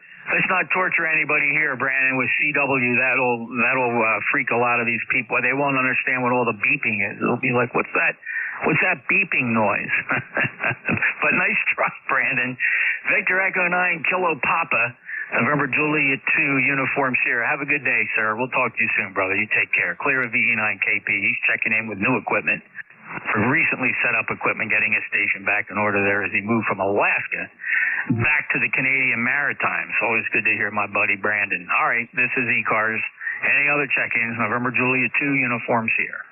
anybody here, Brandon. With CW, that'll freak a lot of these people. They won't understand what all the beeping is. They'll be like, "What's that? What's that beeping noise?" But nice try, Brandon. Victor Echo 9 Kilo Papa, November Juliet 2 uniforms here. Have a good day, sir. We'll talk to you soon, brother. You take care. Clear of VE9KP. He's checking in with new equipment. For recently set up equipment, getting his station back in order there as he moved from Alaska back to the Canadian Maritimes. Always good to hear my buddy Brandon. All right, this is ECARS. Any other check-ins? November Julia 2 uniforms here.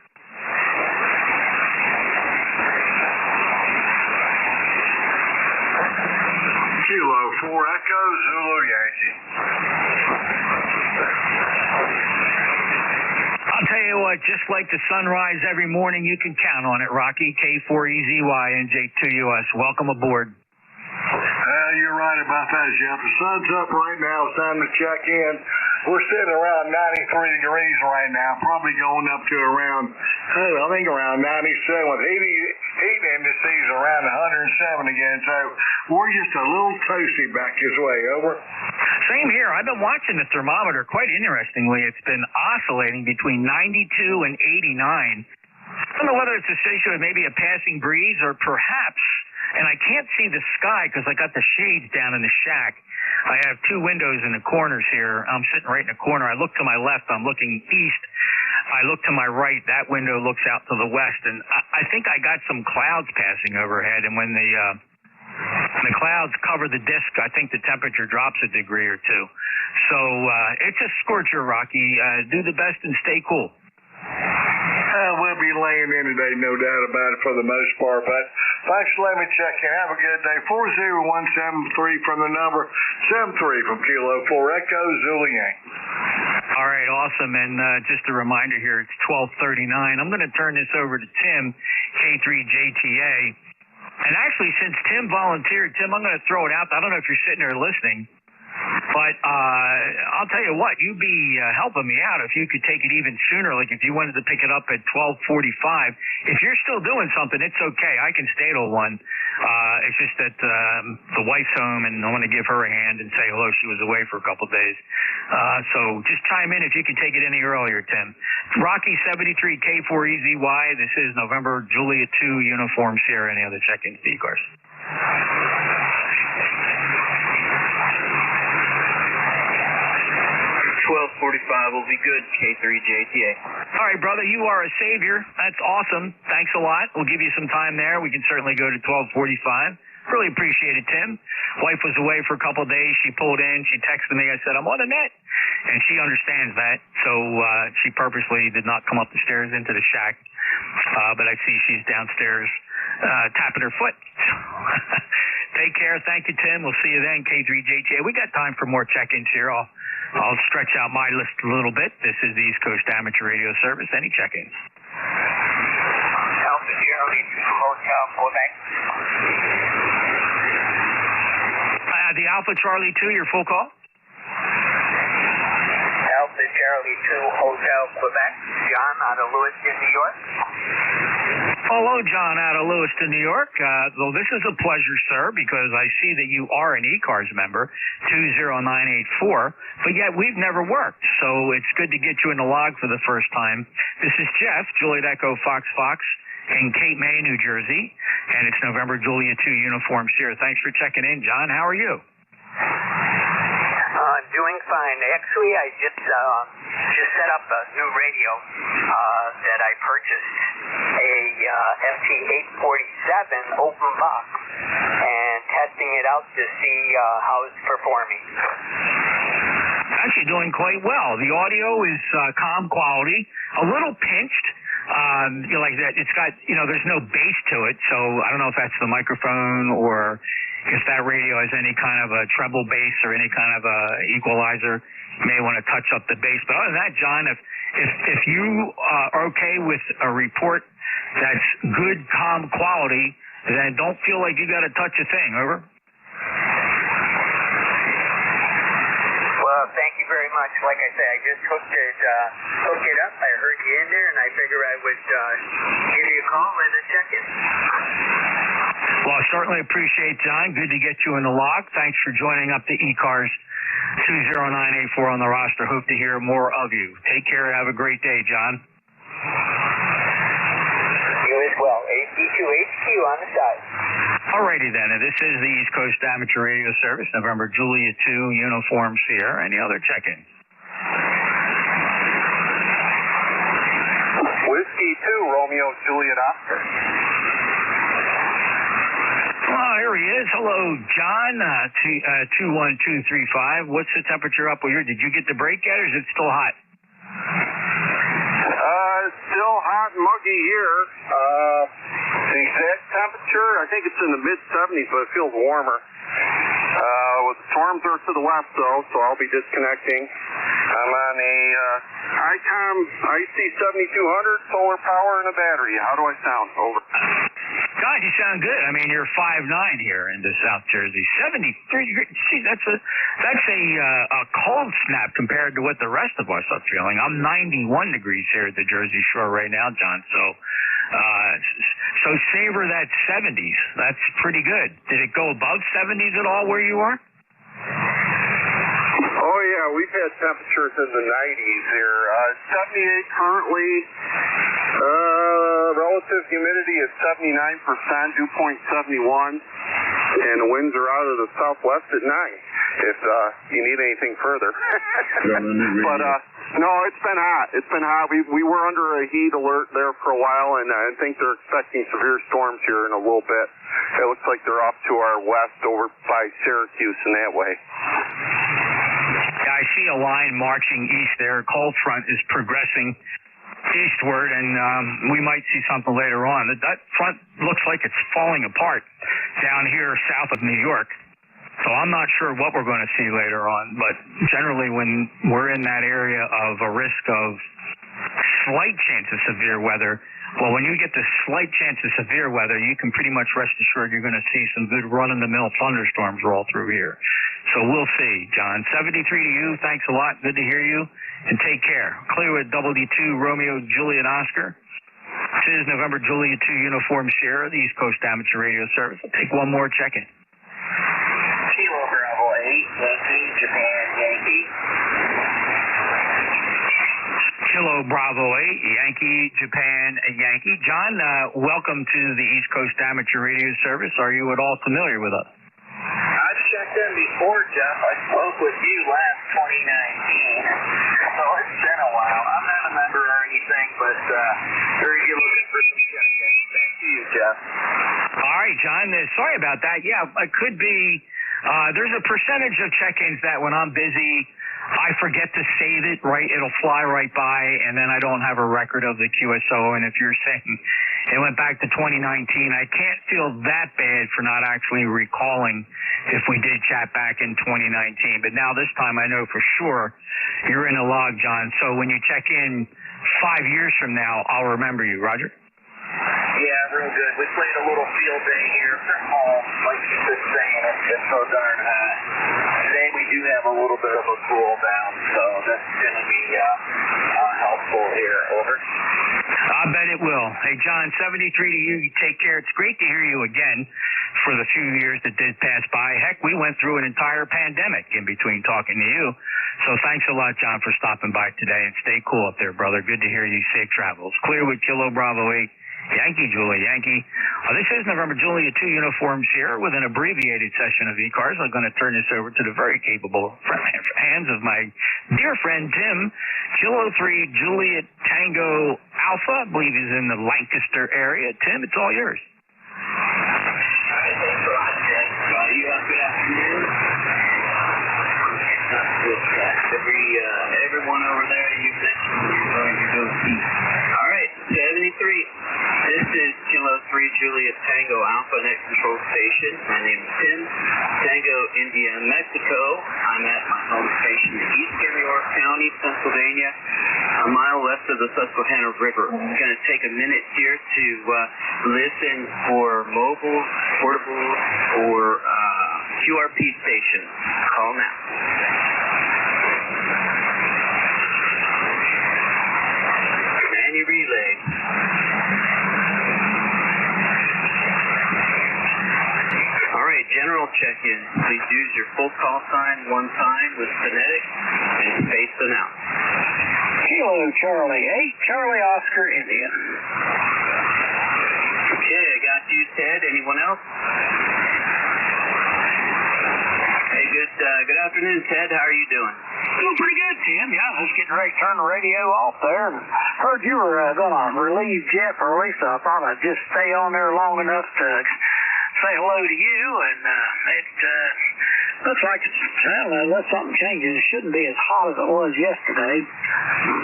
Kilo 4 Echo Zulu Yankee. I'll tell you what, just like the sunrise every morning, you can count on it, Rocky. K4EZY and J2US. Welcome aboard. right about that, Jeff. The sun's up right now. It's time to check in. We're sitting around 93 degrees right now, probably going up to around, I think around 97 with heat indices around 107 again. So we're just a little toasty back this way. Over. Same here. I've been watching the thermometer. Quite interestingly, it's been oscillating between 92 and 89. I don't know whether it's associated with maybe a passing breeze or perhaps, and I can't see the sky because I got the shades down in the shack. I have two windows in the corners here. I'm sitting right in the corner. I look to my left. I'm looking east. I look to my right. That window looks out to the west, and I think I got some clouds passing overhead, and when the clouds cover the disk, I think the temperature drops a degree or two. So it's a scorcher, Rocky. Do the best and stay cool. We'll be laying in today, no doubt about it, for the most part. But thanks for letting me check in. Have a good day. 40173 from the number 73 from Kilo 4 Echo Zulu Yankee. All right, awesome. And just a reminder here, it's 12:39. I'm going to turn this over to Tim, K3JTA. And actually, since Tim volunteered, Tim, I'm going to throw it out. I don't know if you're sitting there listening. But I'll tell you what, you'd be helping me out if you could take it even sooner. Like if you wanted to pick it up at 12:45. If you're still doing something, it's okay. I can stay till 1. It's just that the wife's home, and I want to give her a hand and say hello. She was away for a couple of days. So just chime in if you can take it any earlier, Tim. Rocky 73 K4EZY. This is November Juliet 2 Uniform Sierra. Any other check-ins to ECARS? 12:45 will be good, K3JTA. All right, brother, you are a savior. That's awesome. Thanks a lot. We'll give you some time there. We can certainly go to 12:45. Really appreciate it, Tim. Wife was away for a couple of days. She pulled in. She texted me. I said, I'm on the net. And she understands that. So she purposely did not come up the stairs into the shack. But I see she's downstairs tapping her foot. Take care. Thank you, Tim. We'll see you then, K3JTA. We got time for more check-ins here. I'll stretch out my list a little bit. This is the East Coast Amateur Radio Service. Any check-ins? Alpha Charlie Hotel, Quebec. The Alpha Charlie 2, your full call? Alpha Charlie 2 Hotel, Quebec. John out of Lewiston, New York. Hello, John out of Lewiston, New York. Well, this is a pleasure, sir, because I see that you are an ECARS member, 20984, but yet we've never worked, so it's good to get you in the log for the first time. This is Jeff, Juliet Echo Fox Fox, in Cape May, New Jersey, and it's November Juliet 2 Uniform Sierra. Thanks for checking in, John. How are you? Doing fine. Actually, I just set up a new radio that I purchased, a FT847 open box, and testing it out to see how it's performing. Actually doing quite well. The audio is calm quality, a little pinched. Like that, it's got, there's no bass to it, so I don't know if that's the microphone or if that radio has any kind of a treble bass or any kind of a equalizer. You may want to touch up the bass. But other than that, John, if you are okay with a report that's good, calm quality, then don't feel like you got to touch a thing. Over. Well, thank you very much. Like I say, I just hooked it up. I heard you in there, and I figured I would give you a call and a check-in. Well, I certainly appreciate, John. Good to get you in the log. Thanks for joining up the ECARS 20984 on the roster. Hope to hear more of you. Take care. Have a great day, John. You as well. AC2HQ on the side. Alrighty then. This is the East Coast Amateur Radio Service, November Juliet 2 Uniform Sierra. Any other check-ins? Whiskey 2, Romeo Juliet Oscar. Oh, here he is. Hello, John. 21235. What's the temperature up here? Did you get the break yet, or is it still hot? Still hot and muggy here. The exact temperature, I think it's in the mid-70s, but it feels warmer. With the storms are to the west, though, so I'll be disconnecting. I'm on a ICOM IC7200 solar power and a battery. How do I sound? Over. God, you sound good. I mean, you're 5'9" here in the South Jersey. 73 degrees. See, that's a cold snap compared to what the rest of us are feeling. I'm 91 degrees here at the Jersey Shore right now, John. So savor that 70s. That's pretty good. Did it go above 70s at all where you are? Oh, yeah, we've had temperatures in the 90s here. 78 currently. Relative humidity is 79%, dew point 71, and the winds are out of the southwest at 9, if you need anything further. But, no, it's been hot. It's been hot. We were under a heat alert there for a while, and I think they're expecting severe storms here in a little bit. It looks like they're off to our west over by Syracuse and that way. I see a line marching east there. Cold front is progressing eastward, and we might see something later on. That front looks like it's falling apart down here south of New York. So I'm not sure what we're going to see later on, but generally when we're in that area of a risk of slight chance of severe weather, well, when you get the slight chance of severe weather, you can pretty much rest assured you're going to see some good run-of-the-mill thunderstorms roll through here. So we'll see, John. 73 to you. Thanks a lot. Good to hear you. And take care. Clear with WD2 Romeo Juliet Oscar. This is November Juliet 2 Uniform Sierra, the East Coast Amateur Radio Service. I'll take one more check-in. Kilo Bravo 8, Yankee, Japan, Yankee. Kilo Bravo 8, Yankee, Japan, Yankee. John, welcome to the East Coast Amateur Radio Service. Are you at all familiar with us? I've checked in before, Jeff. I spoke with you last 2019, so it's been a while. I'm not a member or anything, but very good looking for some check-ins. Thank you, Jeff. All right, John. Sorry about that. Yeah, it could be. There's a percentage of check-ins that when I'm busy, I forget to save it, right? It'll fly right by, and then I don't have a record of the QSO. And if you're saying it went back to 2019, I can't feel that bad for not actually recalling if we did chat back in 2019. But now this time I know for sure you're in a log, John. So when you check in 5 years from now, I'll remember you, Roger. Yeah, real good. We played a little field day here from home, like you just saying. It's so darn hot. Today we do have a little bit of a cool down, so that's going to be helpful here. Over. I bet it will. Hey, John, 73 to you. You take care. It's great to hear you again for the few years that did pass by. Heck, we went through an entire pandemic in between talking to you. So thanks a lot, John, for stopping by today, and stay cool up there, brother. Good to hear you. Safe travels. Clear with Kilo Bravo 8. Yankee, Julie, Yankee. This is November Juliet 2 Uniform Sierra with an abbreviated session of ECARS. I'm going to turn this over to the very capable hands of my dear friend Tim. Kilo 3 Juliet Tango Alpha, I believe he's in the Lancaster area. Tim, it's all yours. Thanks a lot, Jeff. You have good afternoon. Everyone over there you mentioned you're going to go see. All right, 73. This is Kilo 3 Juliet Tango Alpha Net Control Station. My name is Tim. Tango, India, Mexico. I'm at my home station in eastern York County, Pennsylvania, a mile west of the Susquehanna River. I'm going to take a minute here to listen for mobile, portable, or QRP stations. Call now. Any relay. All right, general check-in. Please use your full call sign one time with phonetic and space them out. Kilo Charlie 8, Charlie Oscar, India. Okay, I got you, Ted. Anyone else? Hey, good afternoon, Ted. How are you doing? Doing pretty good, Tim. Yeah, I was getting ready to turn the radio off there and heard you were going to relieve Jeff early, so I thought I'd just stay on there long enough to say hello to you, and it looks like it's, unless something changes, it shouldn't be as hot as it was yesterday.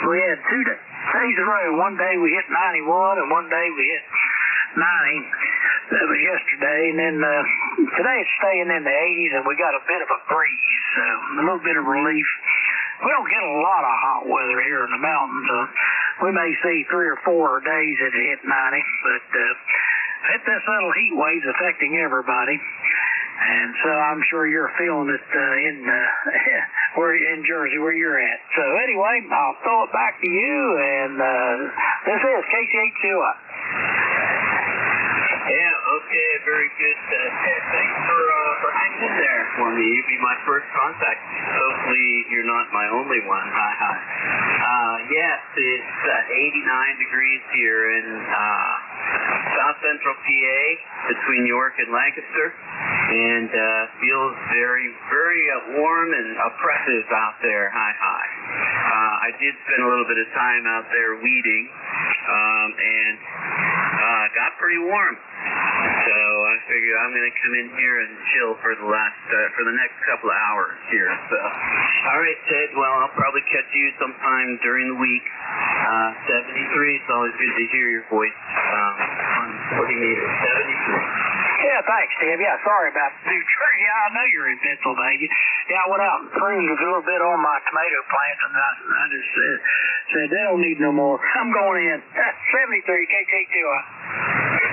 We had 2 days in a row. One day we hit 91, and one day we hit 90. That was yesterday, and then today it's staying in the 80s, and we got a bit of a breeze, so a little bit of relief. We don't get a lot of hot weather here in the mountains. We may see 3 or 4 days that hit 90, but this little heat wave's affecting everybody. And so I'm sure you're feeling it in Jersey where you're at. So anyway, I'll throw it back to you, and this is KCH2. Yeah, okay, very good. Ted, thanks for hanging in there for me. You'll be my first contact. Hopefully you're not my only one. Hi. Yes, it's 89 degrees here in south central PA between York and Lancaster, and feels very, very warm and oppressive out there. Hi. I did spend a little bit of time out there weeding, and got pretty warm. So I figured I'm going to come in here and chill for the next couple of hours here. So, all right, Ted. Well, I'll probably catch you sometime during the week. 73. It's always good to hear your voice. On 40 meters. 73. Yeah, thanks, Tim. Yeah, sorry about New Jersey. Yeah, I know you're in Pennsylvania. Yeah, I went out and pruned a little bit on my tomato plants, and I just said they don't need no more. I'm going in. 73, KK2.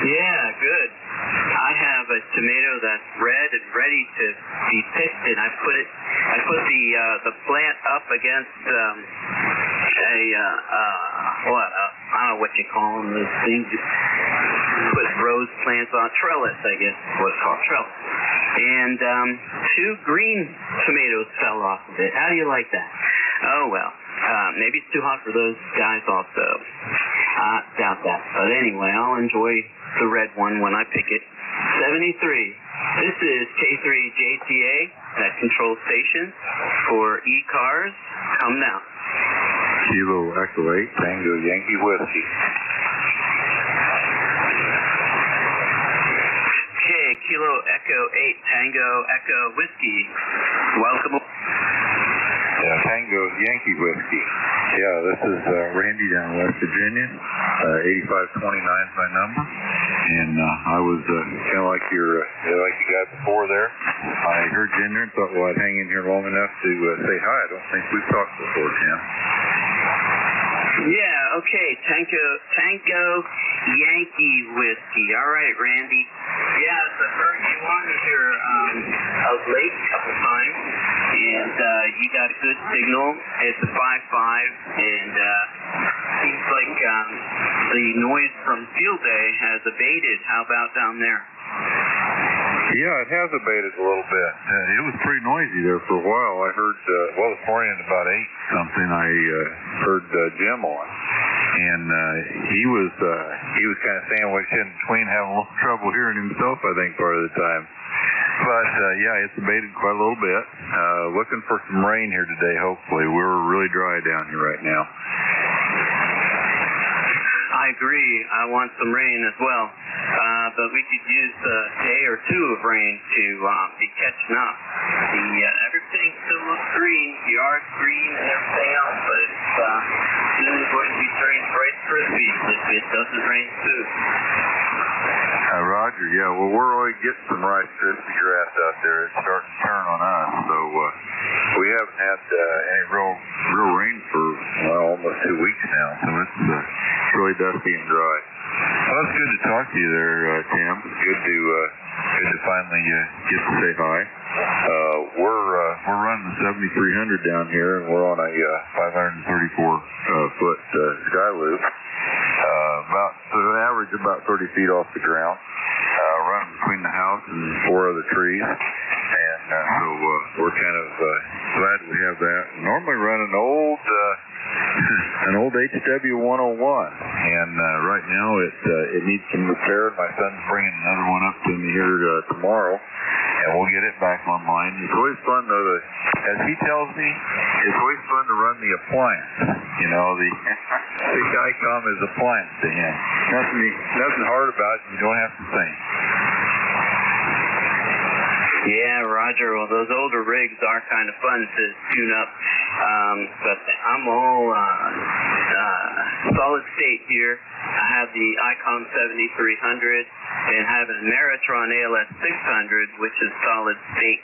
Yeah, good. I have a tomato that's red and ready to be picked, and I put the plant up against I don't know what you call them, those things. Put rose plants on trellis, I guess is what it's called, trellis. And 2 green tomatoes fell off of it. How do you like that? Oh well, maybe it's too hot for those guys also. I doubt that. But anyway, I'll enjoy the red one when I pick it. 73. This is K3JTA at Control Station for ECARS. Come now. Kilo Echo 8, Tango Yankee Whiskey. Okay, Kilo Echo 8, Tango Echo Whiskey. Welcome. Yeah, Tango Yankee Whiskey. Yeah, this is Randy down in West Virginia. 8529 is my number. And I was kind of like like you guy before there. I heard you in there and thought, well, I'd hang in here long enough to say hi. I don't think we've talked before, Tim. Yeah, okay, Tango Yankee Whiskey. All right, Randy. Yeah, it's the first one here of late a couple times, and you got a good signal. It's a 5.5, and seems like the noise from field day has abated. How about down there? Yeah, it has abated a little bit. It was pretty noisy there for a while. I heard, this morning at about 8 something, I heard Jim on. And he was kind of sandwiched in between, having a little trouble hearing himself, I think, part of the time. But, yeah, it's abated quite a little bit. Looking for some rain here today, hopefully. We're really dry down here right now. I agree. I want some rain as well. But we could use a day or two of rain to be catching up. Everything still looks green. The yard's green and everything else, but it's soon going to be turning Rice Krispies if it doesn't rain soon. Roger, yeah. Well, we're already getting some Rice Krispie grass out there. It's starting to turn on us. So we haven't had any real rain for almost 2 weeks now. So it's really dusty and dry. Well, it's good to talk to you there, Tim. Good to finally get to say hi. We're running the 7300 down here, and we're on a 534 foot sky loop. Average about 30 feet off the ground. Running between the house and 4 other trees. And so we're kind of glad we have that. Normally run an old HW 101, and right now it needs some repair. My son's bringing another one up to me here tomorrow, and we'll get it back online. It's always fun though as he tells me, it's always fun to run the appliance. You know, the ICOM is appliance to him. Nothing hard about it. You don't have to think. Yeah, Roger. Well, those older rigs are kind of fun to tune up. But I'm all solid state here. I have the ICOM 7300 and have an Ameritron ALS 600, which is solid state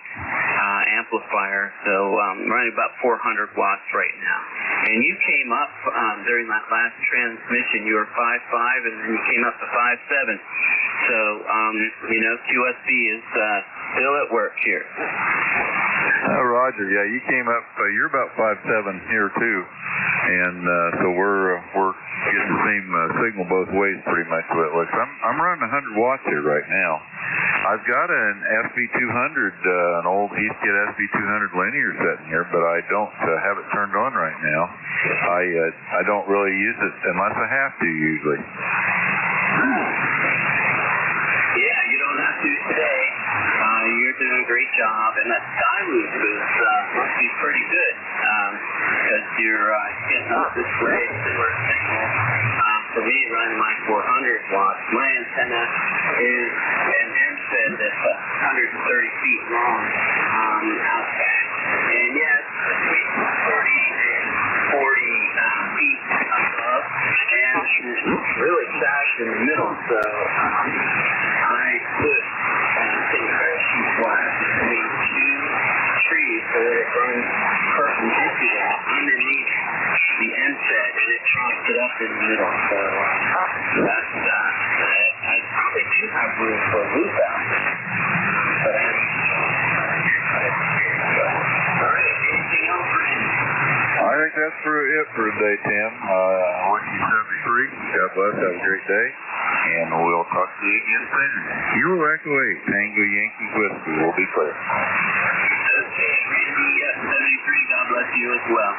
amplifier. So I'm running about 400 watts right now. And you came up during that last transmission. You were 5.5, and then you came up to 5.7. So, QSB is still at work here. Roger, yeah, you came up, you're about 5.7 here too. And so we're getting the same signal both ways pretty much the way it looks. I'm running 100 watts here right now. I've got an SB200, an old Heathkit SB200 linear sitting here, but I don't have it turned on right now. I don't really use it unless I have to usually. Yeah, you don't have to today. You're doing a great job, and that sky loop must be pretty good because you're getting up this way. Similar signal. For me, running my 400 watts, my antenna is an MSED that's 130 feet long out back, and yes, between 30 and 40 feet above, and really fast in the middle. So I put parachute wire between two trees so that it runs perpendicular underneath the MSED, and it props it up in the middle. So that's I probably do have room for a loop out there. But all right, anything else, Randy? I think that's it for today, Tim. Whiskey 73. God bless. Have a great day. And we'll talk to you again soon. You're Echo 8, Tango Yankee Whiskey. We'll be clear. Okay, Randy, 73. God bless you as well.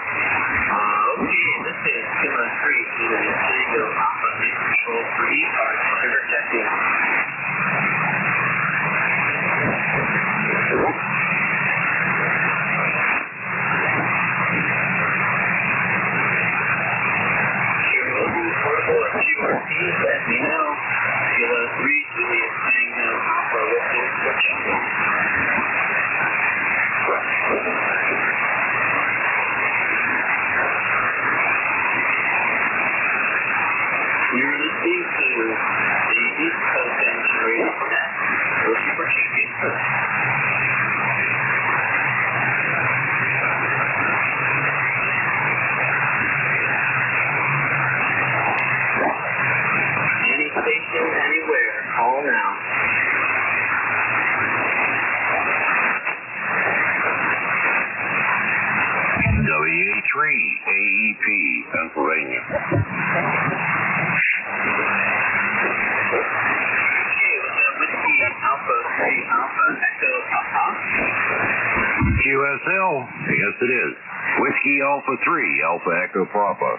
Okay, this is Kilo 3 to the Tango Alpha Control for ECARS. River checking. Let me know. Kilo 3 to the Tango Alpha Whiskey for checking. You're listening to the East Coast Engine Radio Net. Whiskey for checking. Station anywhere. Call now. WA3 AEP, Pennsylvania. Okay, Whiskey Alpha 3 Alpha Echo Papa. QSL, yes it is. Whiskey Alpha 3 Alpha Echo Papa.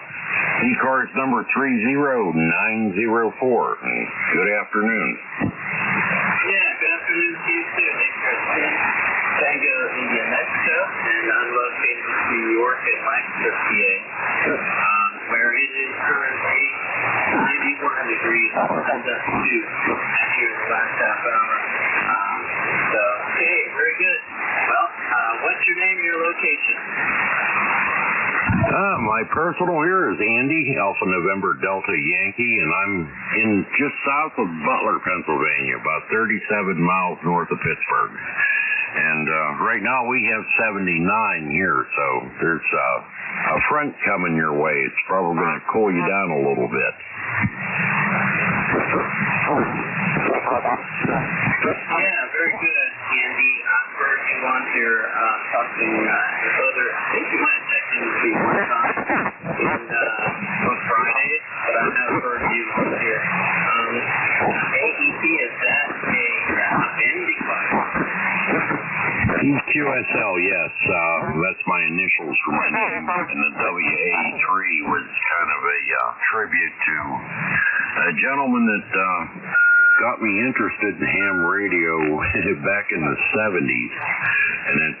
ECARS number 30904. Good afternoon. Yeah, good afternoon to you too. Tango India Mexico, and I'm located in New York at Lancaster, PA, where it is currently 91 degrees, and up to here in the last half hour. Okay, very good. Well, what's your name and your location? My personal here is Andy, Alpha November Delta Yankee, and I'm in just south of Butler, Pennsylvania, about 37 miles north of Pittsburgh. And right now we have 79 here, so there's a front coming your way. It's probably going to cool you down a little bit. Yeah, very good, Andy. I've heard you on here talking with other, I think you might have checked in with me one time on Friday, but I have heard you on here. AEP, is that a band device? QSL, yes. That's my initials for my name. And the WA3 was kind of a tribute to a gentleman that got me interested in ham radio back in the 70s. And it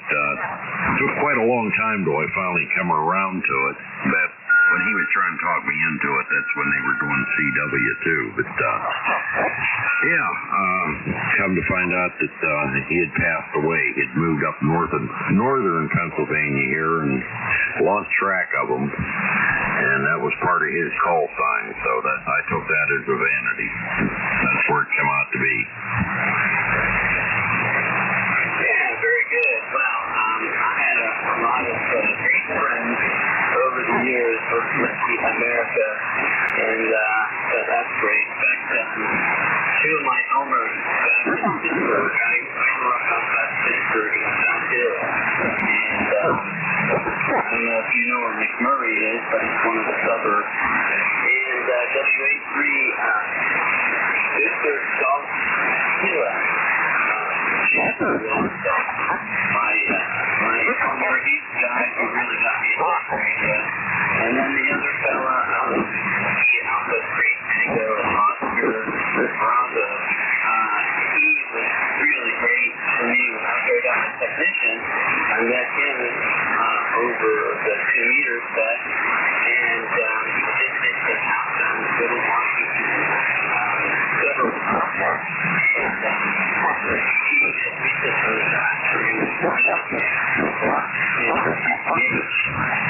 took quite a long time till I finally come around to it. But when he was trying to talk me into it, that's when they were doing CW too. But come to find out that he had passed away. He'd moved up northern Pennsylvania here and lost track of him. And that was part of his call sign, so that I took that as a vanity. That's where it came out to be. Yeah, very good. Well, I had a lot of great friends over the years working with America, and so that's great. In fact, two of my Elmers back in Pittsburgh, I grew up outside Pittsburgh in South Hill, and I don't know if you know where McMurray is, but it's one of the suburbs. And WA3, Victor Golf Hila. My Elmer, he's the guy who really got me into radio. And then the other fella, Alpha Creek Tango, Oscar Bravo, he was really great for me when I got my technician. I met him over the 2 meter set, and he just did the house down in Good Washington several times. And he would just reset on the tractor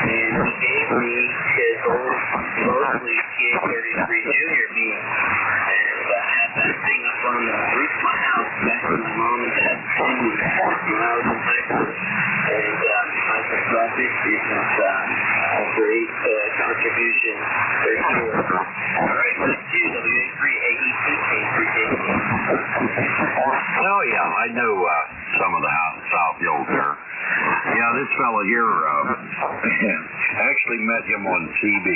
and he gave me his old Mosley PA-33 Junior beam, and I had that thing up on the roof of my house back when my mom and dad told me when I was in high school. And I just thought this is a great contribution for sure. All right, let's do WA3 AE2 Oh, yeah, I know some of the South Hills there. Yeah, this fellow here, I actually met him on TV,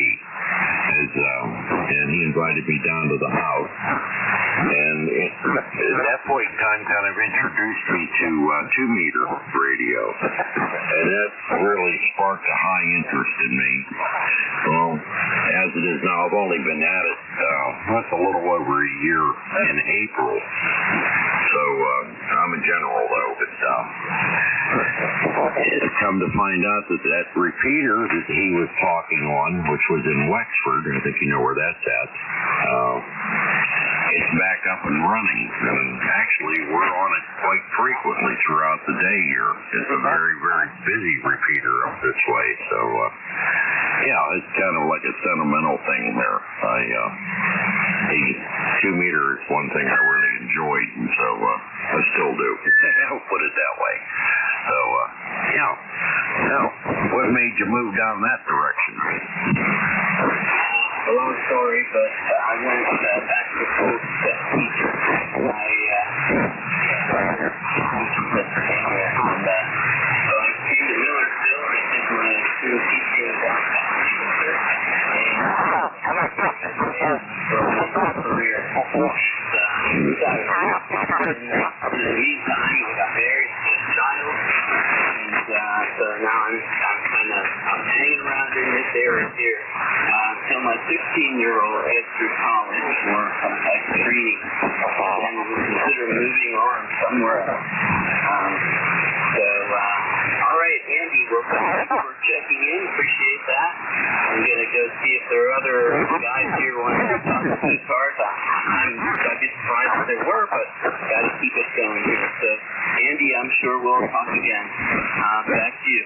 and he invited me down to the house. And at that point in time, kind of introduced me to 2-meter radio. And that really sparked a high interest in me. Well, as it is now, I've only been at it, that's a little over a year in April. So, I'm a general, though, but it's come to find out that repeater that he was talking on, which was in Wexford, I think you know where that's at, it's back up and running. And actually, we're on it quite frequently throughout the day here. It's a very, very busy repeater up this way. So, yeah, it's kind of like a sentimental thing there. 2-meter is one thing I really enjoyed, and so I still do. I'll put it that way. So, yeah. Now, what made you move down that direction? A long story, but I went back to school to teacher. So I came to Millersville and I did my school teaching downtown for a career. In the meantime, I got married to a child, and so now I'm hanging around in this area here until my 16-year-old gets through college or like training, and we'll consider moving on somewhere else. All right, Andy, well, thank you for checking in. Appreciate that. I'm going to go see if there are other guys here who want to talk to ECARS. I'd be surprised if there were, but got to keep us going here. So, Andy, I'm sure we'll talk again. Back to you.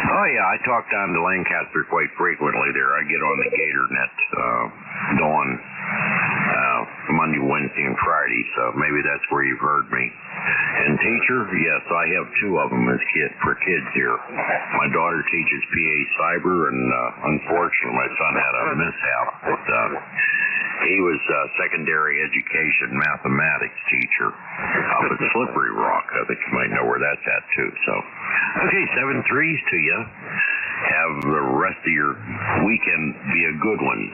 Oh, yeah, I talk down to Lancaster quite frequently there. I get on the GatorNet dawn Monday, Wednesday, and Friday, so maybe that's where you've heard me. And teacher, yes, I have 2 of them for kids here. My daughter teaches PA Cyber, and unfortunately my son had a mishap. But, he was a secondary education mathematics teacher up at Slippery Rock. I think you might know where that's at, too. So, okay, 7 threes to you. Have the rest of your weekend be a good one.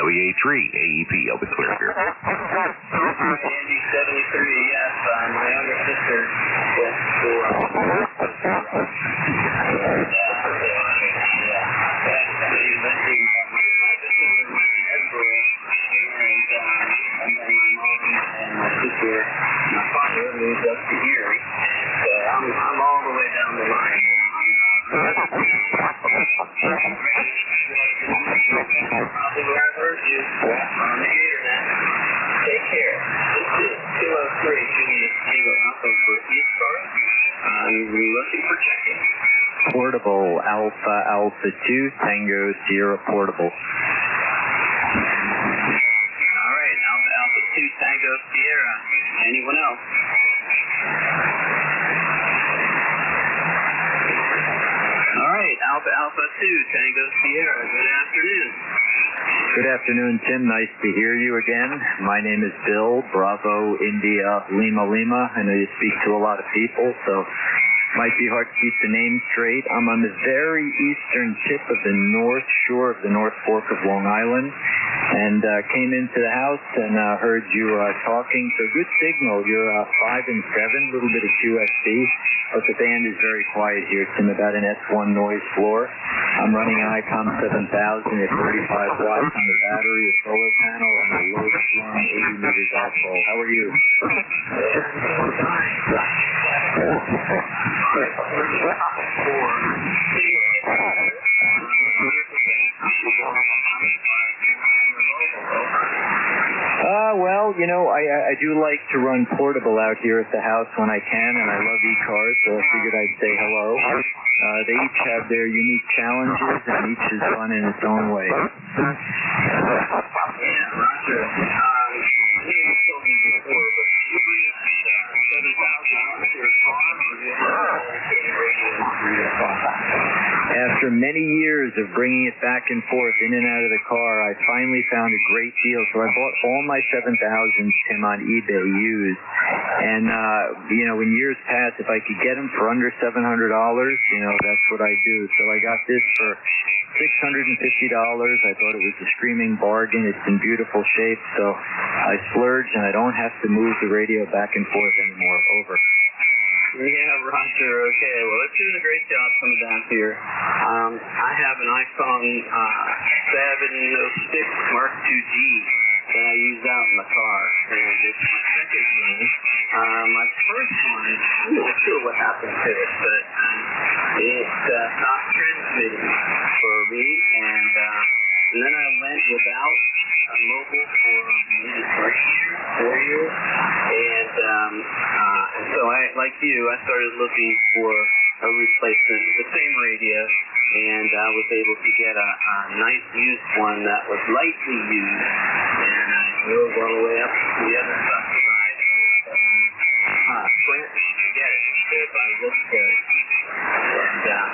WA3, AEP, I'll be clear here. Andy, 73, yes. My younger sister went to school. And then my mom and my sister, my father moved up to Erie. So I'm all the way down the line. Probably where I've heard you on the internet. Take care. This is 203 Junior Tango Alpha for ECARS. I'm looking for check-in. Portable Alpha Alpha 2 Tango Sierra Portable. All right, Alpha Alpha 2 Tango Sierra. Anyone else? All right, Alpha Alpha 2 Tango Sierra. Good afternoon. Good afternoon, Tim. Nice to hear you again. My name is Bill, Bravo, India, Lima, Lima. I know you speak to a lot of people, so might be hard to keep the name straight. I'm on the very eastern tip of the north shore of the North Fork of Long Island, and came into the house and heard you talking. So good signal. You're 5 and 7, a little bit of QSC, but the band is very quiet here, Tim, about an S1 noise floor. I'm running an ICOM 7000 at 35 watts on the battery, a solar panel, and a low slung 80 meters outfall. How are you? Well, you know, I do like to run portable out here at the house when I can, and I love ECARS, so I figured I'd say hello. They each have their unique challenges, and each is fun in its own way. After many years of bringing it back and forth in and out of the car, I finally found a great deal. So I bought all my 7000s, Tim, on eBay used. And, you know, in years past, if I could get them for under $700, you know, that's what I do. So I got this for $650. I thought it was a screaming bargain. It's in beautiful shape. So I splurged, and I don't have to move the radio back and forth anymore. Over. Yeah, Roger. Okay. Well, it's doing a great job coming down here. I have an iPhone 706 Mark II G that I use out in the car, and it's my second one. My first one, I'm not sure what happened to it, but it stopped transmitting for me, and then I went without a mobile for maybe 4 years, and so I, like you, I started looking for a replacement, the same radio, and I was able to get a nice used one that was lightly used, and I drove all the way up to the other side with Sprint to get it there by Wilkes-Barre, and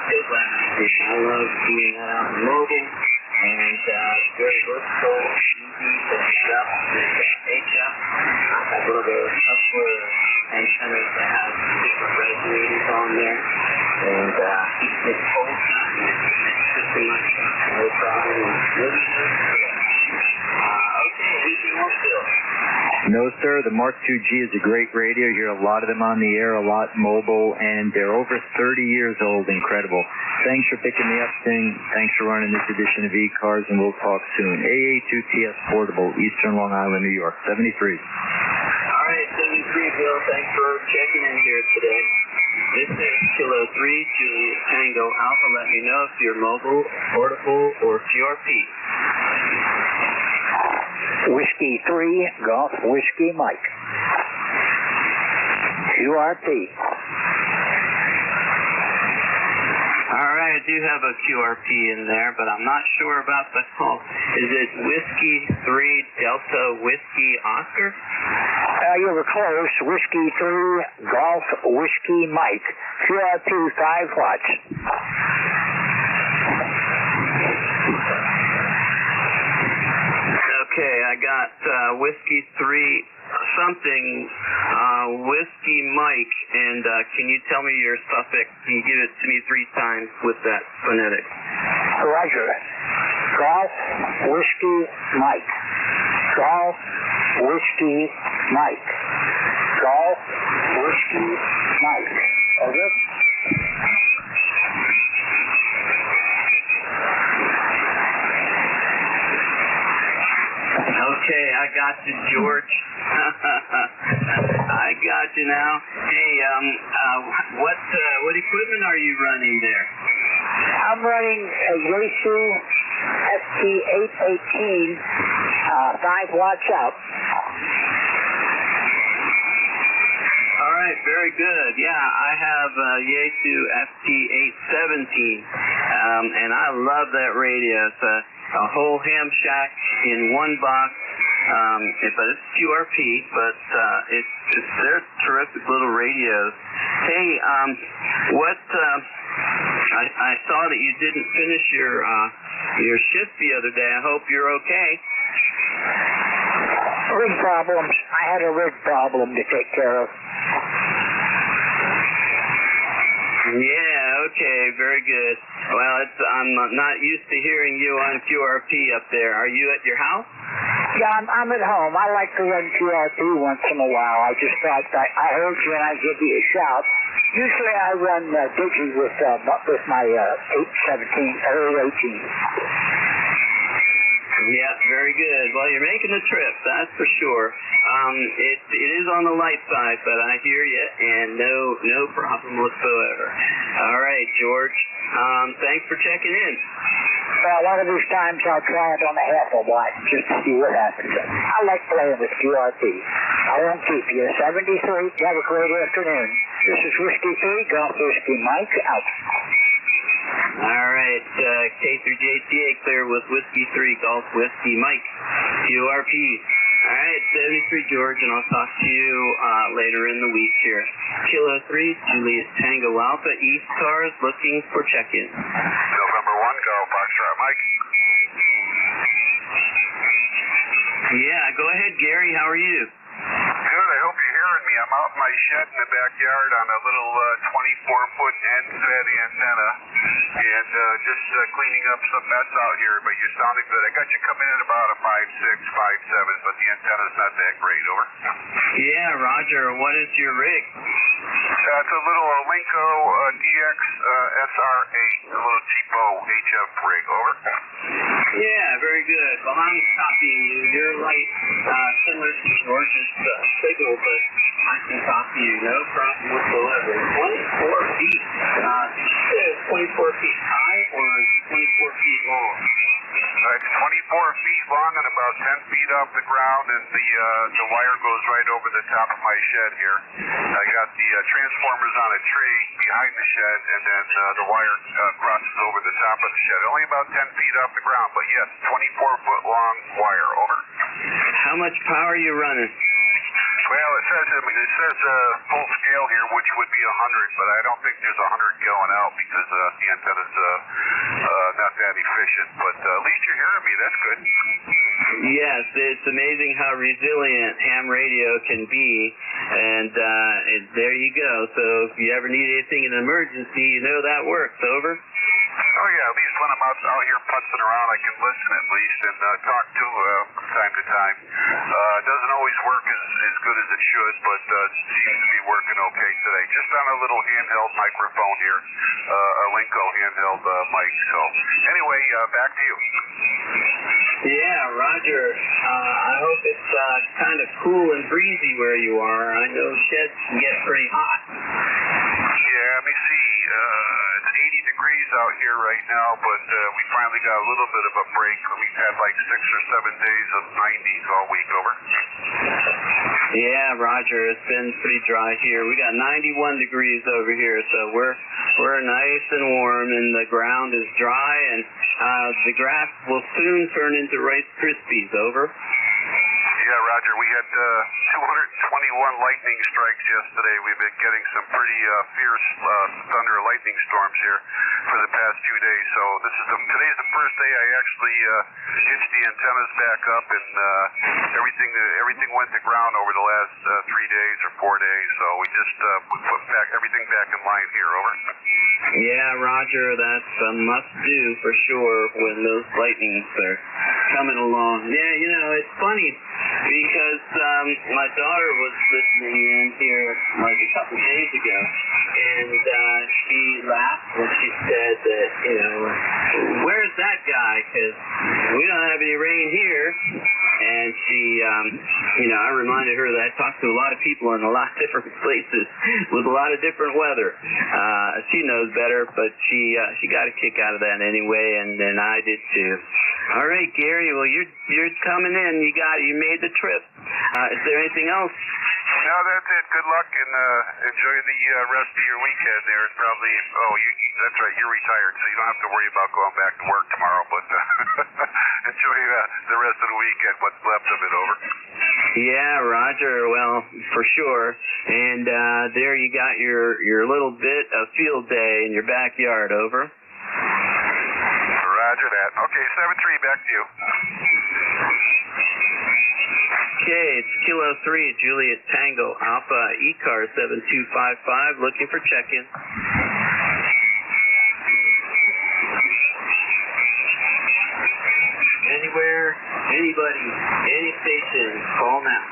still glad I did. I love doing that out in mobile, and very versatile, easy to set up with HF. I have one of those upward antennas that have different resonators on there, and it holds up pretty much no problem. Okay, anything else, Bill? No, sir. The Mark II G is a great radio. You hear a lot of them on the air, a lot mobile, and they're over 30 years old. Incredible. Thanks for picking me up, Sting. Thanks for running this edition of ECARS, and we'll talk soon. AA2TS Portable, Eastern Long Island, New York, 73. All right, 73, Bill. Thanks for checking in here today. This is Kilo 3, Juliet Tango Alpha. Let me know if you're mobile, portable, or QRP. Whiskey 3, Golf Whiskey Mike. QRP. All right, I do have a QRP in there, but I'm not sure about the call. Is it Whiskey 3 Delta Whiskey Oscar? You were close. Whiskey 3, Golf Whiskey Mike. QRP 5 watts. Okay, I got Whiskey 3 something, Whiskey Mike, and can you tell me your suffix? Can you give it to me 3 times with that phonetic? Roger. Golf Whiskey Mike. Golf Whiskey Mike. Golf Whiskey Mike. Over. Okay, I got you, George. I got you now. Hey, what equipment are you running there? I'm running a Yaesu FT818, 5 watts up. All right, very good. Yeah, I have Yaesu FT817, and I love that radio. It's a whole ham shack in one box. But it's QRP, but they're terrific little radios. Hey, I saw that you didn't finish your shift the other day. I hope you're okay. Rig problems. I had a rig problem to take care of. Yeah, okay, very good. Well, I'm not used to hearing you on QRP up there. Are you at your house? Yeah, I'm at home. I like to run QRP once in a while. I just thought I heard you and I give you a shout. Usually I run Digi with my 817 or 18. Yeah, very good. Well, you're making the trip, that's for sure. It is on the light side, but I hear you, and no problem whatsoever. All right, George. Thanks for checking in. Well, one of these times I'll try it on a half a watt just to see what happens. I like playing with QRP. I won't keep you. 73. Have a great afternoon. This is Whiskey 3, Golf Whiskey Mike, out. All right, K through JTA clear with Whiskey 3, Golf Whiskey Mike, QRP. All right, 73 George, and I'll talk to you later in the week here. Kilo 3, Juliet Tango Alpha, ECARS, looking for check-in. November 1, Golf Foxtrot Mike. Yeah, go ahead, Gary. How are you? Good, I hope you're hearing me. I'm out in my shed in the backyard on a little 24-foot end-fed antenna and just cleaning up some mess out here, but you're sounding good. I got you coming in about a 5.6, 5.7, but the antenna's not that great, over. Yeah, Roger. What is your rig? It's a little Linko DX SR8, a little cheapo HF rig, over. Yeah, very good. Well, I'm copying you. You're light, similar to George's signal, but I can copy you. No problem whatsoever. 24 feet. Did you say it's 24 feet high or 24 feet long? It's 24 feet long and about 10 feet off the ground, and the wire goes right over the top of my shed here. I got the transformers on a tree behind the shed, and then the wire crosses over the top of the shed. Only about 10 feet off the ground, but yes, 24-foot long wire, over. How much power are you running? Well, it says full scale here, which would be 100, but I don't think there's 100 going out because the antenna's not that efficient. But at least you're hearing me. That's good. Yes, it's amazing how resilient ham radio can be, and there you go. So if you ever need anything in an emergency, you know that works. Over. Oh, yeah, at least when I'm out here putzing around, I can listen at least and talk to from time to time. It doesn't always work as good as it should, but it seems to be working okay today. Just on a little handheld microphone here, a Linko handheld mic. So anyway, back to you. Yeah, Roger. I hope it's kind of cool and breezy where you are. I know sheds can get pretty hot. Yeah, let me see. It's 80 degrees out here right now, but we finally got a little bit of a break. We've had like 6 or 7 days of 90s all week, over. Yeah, Roger. It's been pretty dry here. We got 91 degrees over here, so we're nice and warm, and the ground is dry, and the grass will soon turn into Rice Krispies. Over. Yeah, Roger. We had 221 lightning strikes yesterday. We've been getting some pretty fierce thunder lightning storms here for the past few days. So today's the first day I actually hitched the antennas back up, and everything went to ground over the last 3 days or 4 days. So we just put everything back in line here. Over. Yeah, Roger. That's a must-do for sure when those lightnings are coming along. Yeah, you know, it's funny because my daughter was listening in here like a couple days ago, and she laughed when she said that, you know, where's that guy? Because we don't have any rain here. And she, you know, I reminded her that I talked to a lot of people in a lot of different places with a lot of different weather. She knows better, but she got a kick out of that anyway, and I did too. All right, Gary. Well, you're coming in. You made the trip. Is there anything else? No, that's it. Good luck and enjoy the rest of your weekend. There, probably. That's right. You're retired, so you don't have to worry about going back to work tomorrow. But enjoy the rest of the weekend. What's left of it, over. Yeah, Roger. Well, for sure. And there you got your little bit of field day in your backyard. Over. Roger that. Okay, 7-3, back to you. Okay, it's Kilo 3, Juliet Tango Alpha, ECARS 7255, looking for check-in. Anywhere, anybody, any station, call now.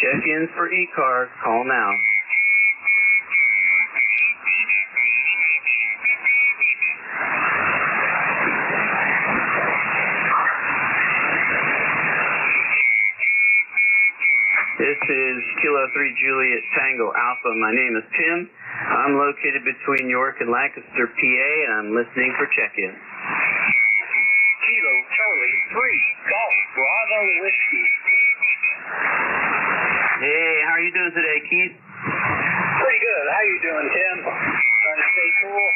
Check-ins for ECARS, call now. This is Kilo 3 Juliet Tango Alpha. My name is Tim. I'm located between York and Lancaster, PA, and I'm listening for check-in. Kilo Charlie 3 Golf Bravo Whiskey. Hey, how are you doing today, Keith? Pretty good. How you doing, Tim? Trying to stay cool?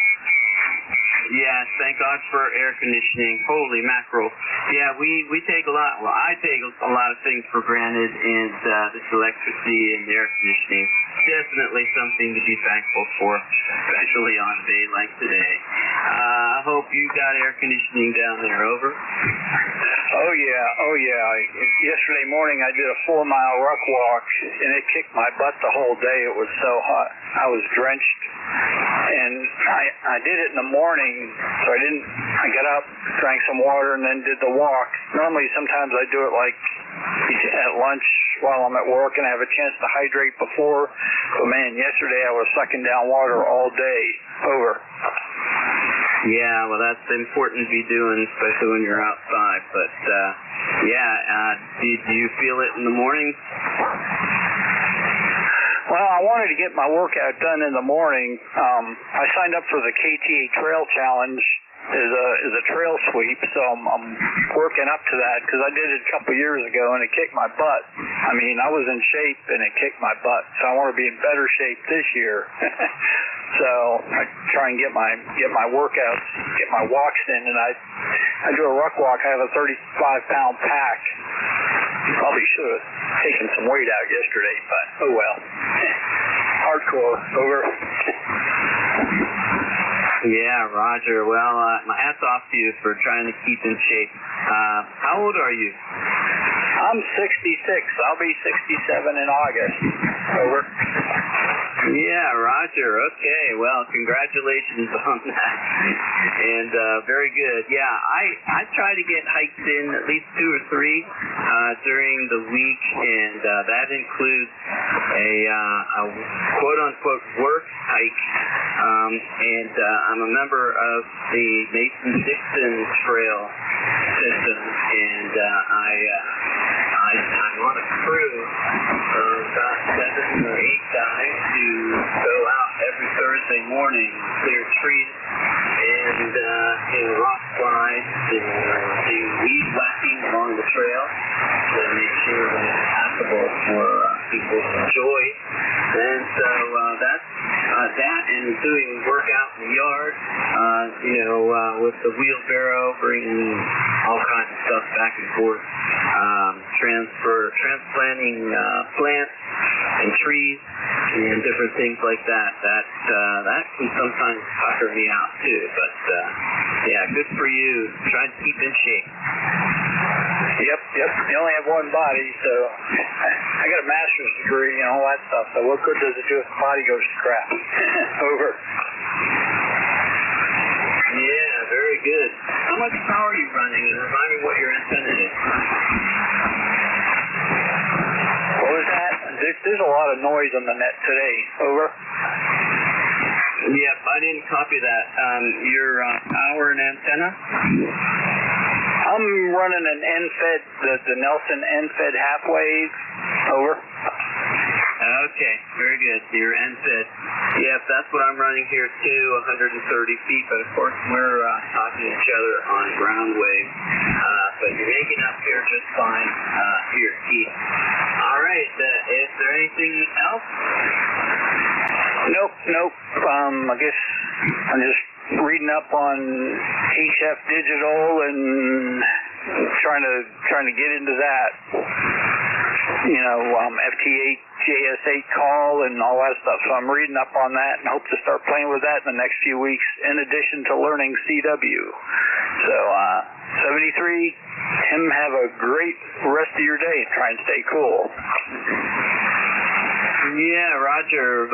Yes, thank God for air conditioning. Holy mackerel. Yeah, we take a lot, well, I take a lot of things for granted, and this electricity and air conditioning, definitely something to be thankful for, especially on a day like today. I hope you got air conditioning down there. Over. Oh yeah. Yesterday morning I did a 4-mile ruck walk, and it kicked my butt the whole day. It was so hot. I was drenched, and I did it in the morning, so I got up, drank some water, and then did the walk. Normally, sometimes I do it like at lunch while I'm at work and I have a chance to hydrate before. But man, yesterday I was sucking down water all day. Over. Yeah, well, that's important to be doing, especially when you're outside. But did you feel it in the morning? Well, I wanted to get my workout done in the morning. I signed up for the KTA Trail Challenge as a trail sweep, so I'm working up to that because I did it a couple years ago and it kicked my butt. I mean, I was in shape and it kicked my butt, so I want to be in better shape this year. So I try and get my workouts, get my walks in, and I do a ruck walk. I have a 35-pound pack. Probably should have taken some weight out yesterday, but oh well. Hardcore. Over. Yeah, Roger. Well, my hat's off to you for trying to keep in shape. How old are you? I'm 66. I'll be 67 in August. Over. Yeah, Roger. Okay. Well, congratulations on that. And very good. Yeah, I try to get hikes in at least 2 or 3 during the week, and that includes a quote-unquote work hike. And I'm a member of the Mason-Dixon Trail system, and I'm on a crew of about 7 or 8 guys who go out every Thursday morning, clear trees, and rock slides, and do weed whacking along the trail to make sure that it's passable for people to enjoy. And so that's that, and doing work out in the yard, with the wheelbarrow, bringing all kinds of stuff back and forth, transplanting plants and trees and different things like that. That can sometimes pucker me out too. But good for you. Try to keep in shape. Yep. You only have one body, so I got a master's degree and all that stuff. So what good does it do if the body goes to crap? Over. Yeah, very good. How much power are you running? And remind me what your antenna is. What was that? There's a lot of noise on the net today. Over. Yep, I didn't copy that. Your power and antenna? I'm running an N-Fed, the Nelson N-Fed half wave. Over. Okay, very good. Your N-Fed. Yep, that's what I'm running here too, 130 feet. But of course, we're talking to each other on ground wave. But you're making up here just fine here, Keith. All right, is there anything else? Nope. I guess I'm just reading up on HF Digital and trying to get into that. FT8, JS8 call and all that stuff. So I'm reading up on that and hope to start playing with that in the next few weeks, in addition to learning CW. So 73, Tim, have a great rest of your day and try and stay cool. Yeah, Roger.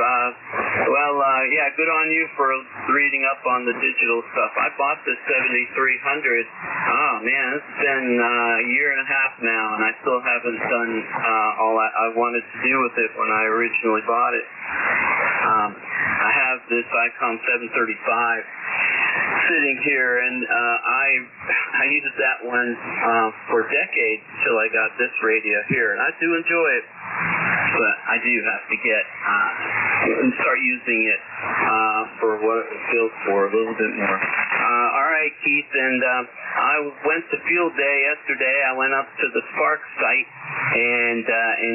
Good on you for reading up on the digital stuff. I bought the 7300. Oh, man, it's been a year and a half now, and I still haven't done all I wanted to do with it when I originally bought it. I have this ICOM 735 sitting here, and I used that one for decades until I got this radio here, and I do enjoy it. But I do have to get and start using it for what it feels for a little bit more. All right, Keith, and I went to field day yesterday. I went up to the Spark site and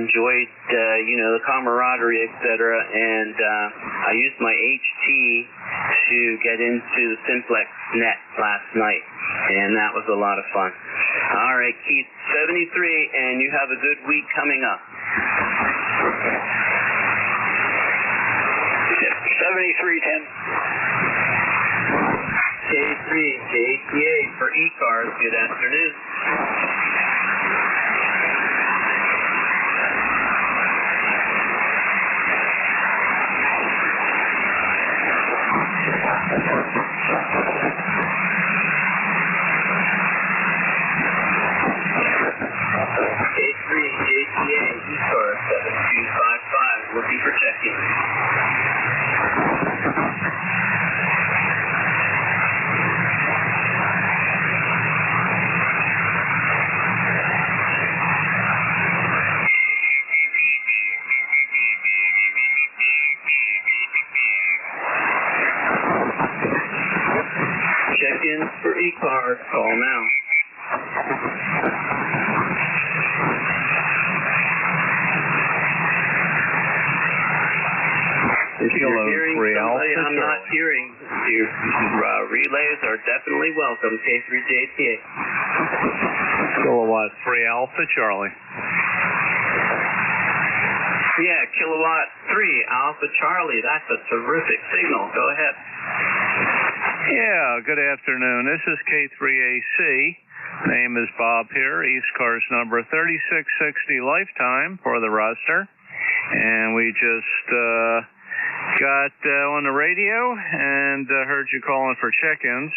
enjoyed the camaraderie, etc. And I used my HT to get into the Simplex net last night, and that was a lot of fun. All right, Keith, 73, and you have a good week coming up. 73, Tim. K3, JTA for ECARS. Good afternoon. K3, JTA, ECARS 7255, looking for check-in. Check-in for ECARS, call now. If you're hearing somebody I'm not hearing, your relays are definitely welcome. K3JTA. Kilowatt 3 Alpha Charlie. Yeah, Kilowatt 3 Alpha Charlie. That's a terrific signal. Go ahead. Yeah, good afternoon. This is K3AC. Name is Bob here. ECARS number 3660 lifetime for the roster. And we just got on the radio and heard you calling for check-ins.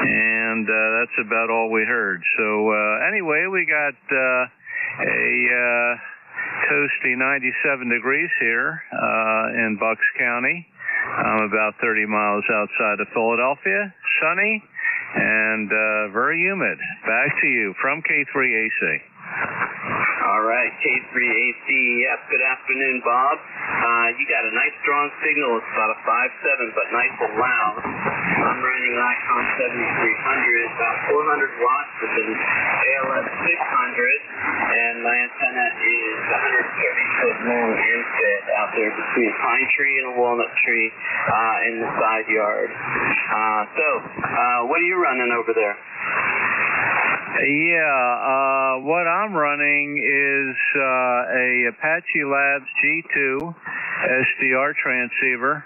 And that's about all we heard. So anyway, we got a toasty 97 degrees here in Bucks County. I'm about 30 miles outside of Philadelphia. Sunny and very humid. Back to you from K3AC. All right, K3AC. Yep, good afternoon, Bob. You got a nice strong signal. It's about a 5.7, but nice and loud. I'm running ICOM 7300, about 400 watts with an ALS 600, and my antenna is 130-foot long infit out there between a pine tree and a walnut tree in the side yard. So, what are you running over there? Yeah, what I'm running is a Apache Labs G2 SDR transceiver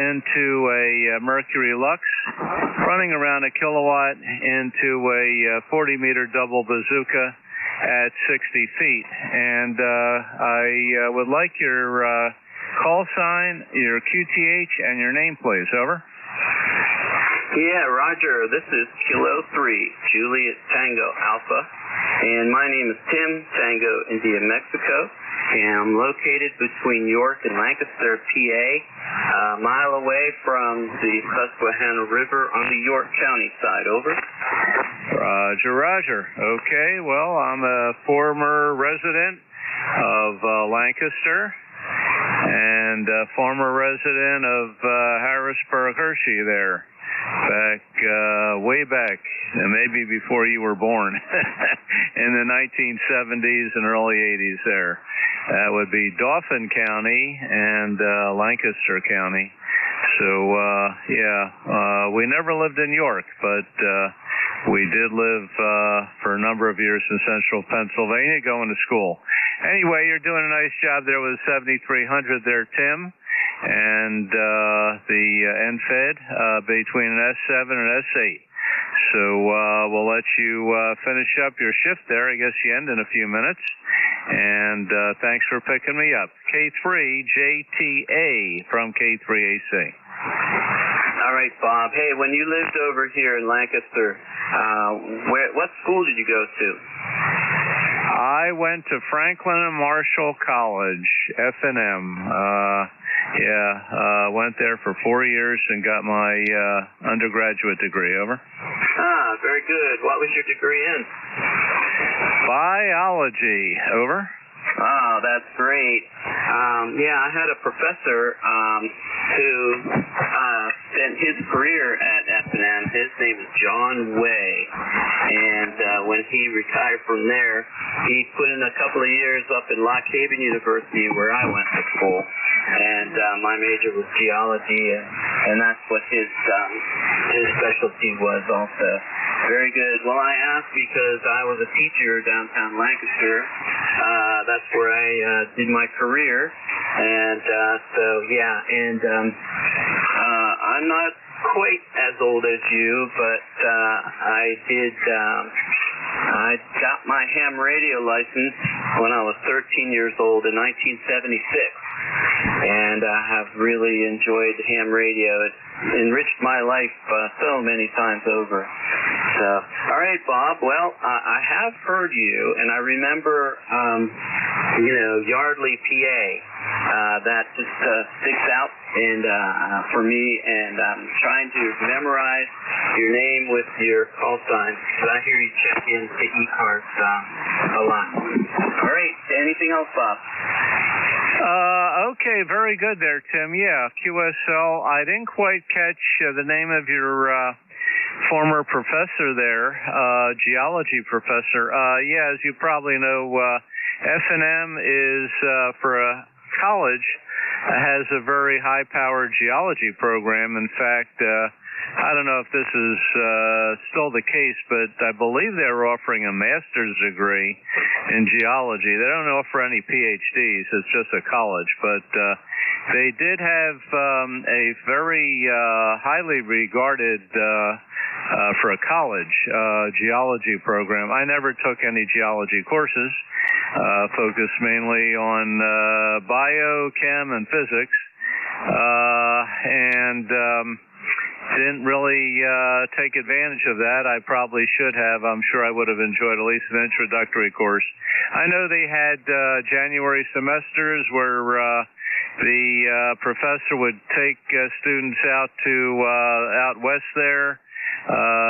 into a Mercury Lux, running around a kilowatt into a 40-meter double bazooka at 60 feet. And I would like your call sign, your QTH, and your name, please. Over. Yeah, Roger. This is Kilo 3, Juliet Tango Alpha, and my name is Tim, Tango India Mexico, and I'm located between York and Lancaster, PA, a mile away from the Susquehanna River on the York County side. Over. Roger, Roger. Okay, well, I'm a former resident of Lancaster and a former resident of Harrisburg, Hershey there. Way back, maybe before you were born, in the 1970s and early 80s there. That would be Dauphin County and Lancaster County. So, we never lived in York, but we did live for a number of years in central Pennsylvania going to school. Anyway, you're doing a nice job there with 7,300 there, Tim. And the NFED between an S7 and an S8. So we'll let you finish up your shift there. I guess you end in a few minutes. And thanks for picking me up. K3JTA from K3AC. All right, Bob. Hey, when you lived over here in Lancaster, what school did you go to? I went to Franklin and Marshall College, F&M. Went there for 4 years and got my undergraduate degree. Over. Very good. What was your degree in? Biology. Over. Oh, that's great. I had a professor who spent his career at F&M. His name is John Way. And when he retired from there, he put in a couple of years up in Lock Haven University where I went to school. And my major was geology, and that's what his specialty was also. Very good. Well, I asked because I was a teacher downtown Lancaster. That's where I did my career. And I'm not quite as old as you, but I got my ham radio license when I was 13 years old in 1976. And I have really enjoyed ham radio. It's enriched my life so many times over. So, all right, Bob. Well, I have heard you, and I remember, Yardley, PA. That just sticks out for me, and I'm trying to memorize your name with your call sign, because I hear you check in to ECARS a lot. All right. Anything else, Bob? Okay, very good there, Tim. Yeah, QSL. I didn't quite catch the name of your former professor there, geology professor. As you probably know, F&M is for a college has a very high-powered geology program. In fact, I don't know if this is still the case, but I believe they're offering a master's degree in geology. They don't offer any PhDs. It's just a college. But they did have a very highly regarded, for a college, geology program. I never took any geology courses, focused mainly on bio, chem, and physics. Didn't really take advantage of that. I probably should have. I'm sure I would have enjoyed at least an introductory course. I know they had January semesters where the professor would take students out west there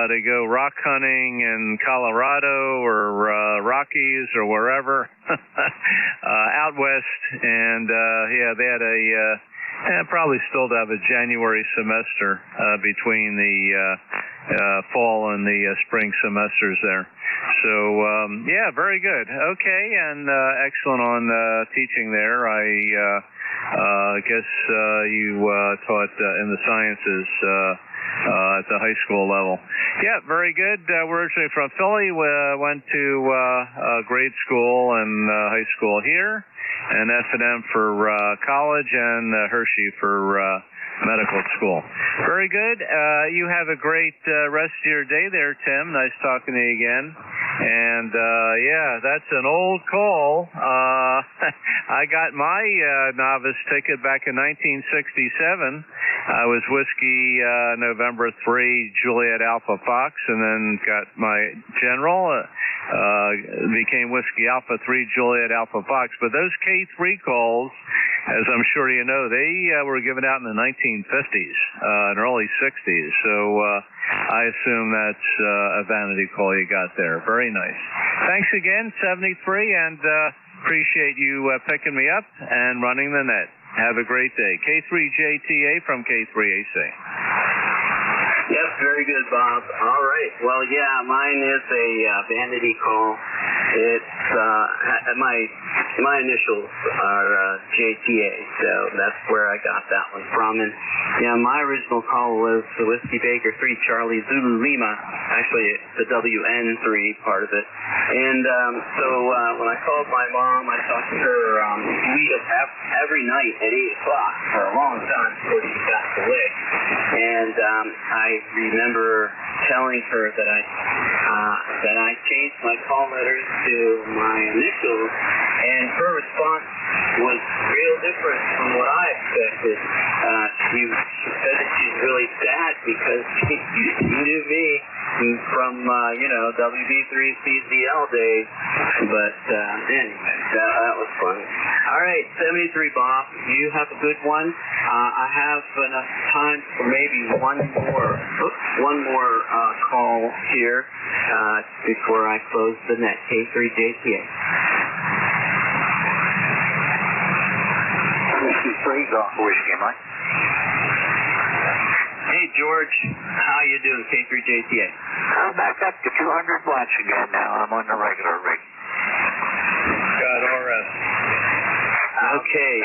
to go rock hunting in Colorado or Rockies or wherever out west. And they had probably still have a January semester between the fall and the spring semesters there. So, very good. Okay, and excellent on teaching there. I guess you taught in the sciences at the high school level. Yeah, very good. We're originally from Philly. We went to grade school and high school here, and F&M for college, and Hershey for medical school. Very good. You have a great rest of your day there, Tim. Nice talking to you again. And that's an old call. I got my novice ticket back in 1967. I was Whiskey November 3, Juliet Alpha Fox, and then got my general. Became Whiskey Alpha 3, Juliet Alpha Fox. But those K3 calls, as I'm sure you know, they were given out in the 1950s and early 60s. So I assume that's a vanity call you got there. Very nice. Thanks again, 73, and appreciate you picking me up and running the net. Have a great day. K3JTA from K3AC. Yep, very good, Bob. All right. Well, yeah, mine is a bandit call. It's my initials are JTA, so that's where I got that one from. And yeah, my original call was the Whiskey Baker 3 Charlie Zulu Lima. Actually, the WN3 part of it. And so when I called my mom, I talked to her every night at 8 o'clock for a long time before she passed away. And I remember telling her that I changed my call letters to my initials, and her response was real different from what I expected. She said that she's really sad because she knew me from WB3 CZL days. But anyway, that was fun. All right, 73, Bob. You have a good one. I have enough time for maybe one more call here before I close the net. K3JTA. 3 Golf Whiskey, Mike. Hey, George. How you doing, K3JTA? I'm back up to 200 watts again now. I'm on the regular rig. Got RS. Okay.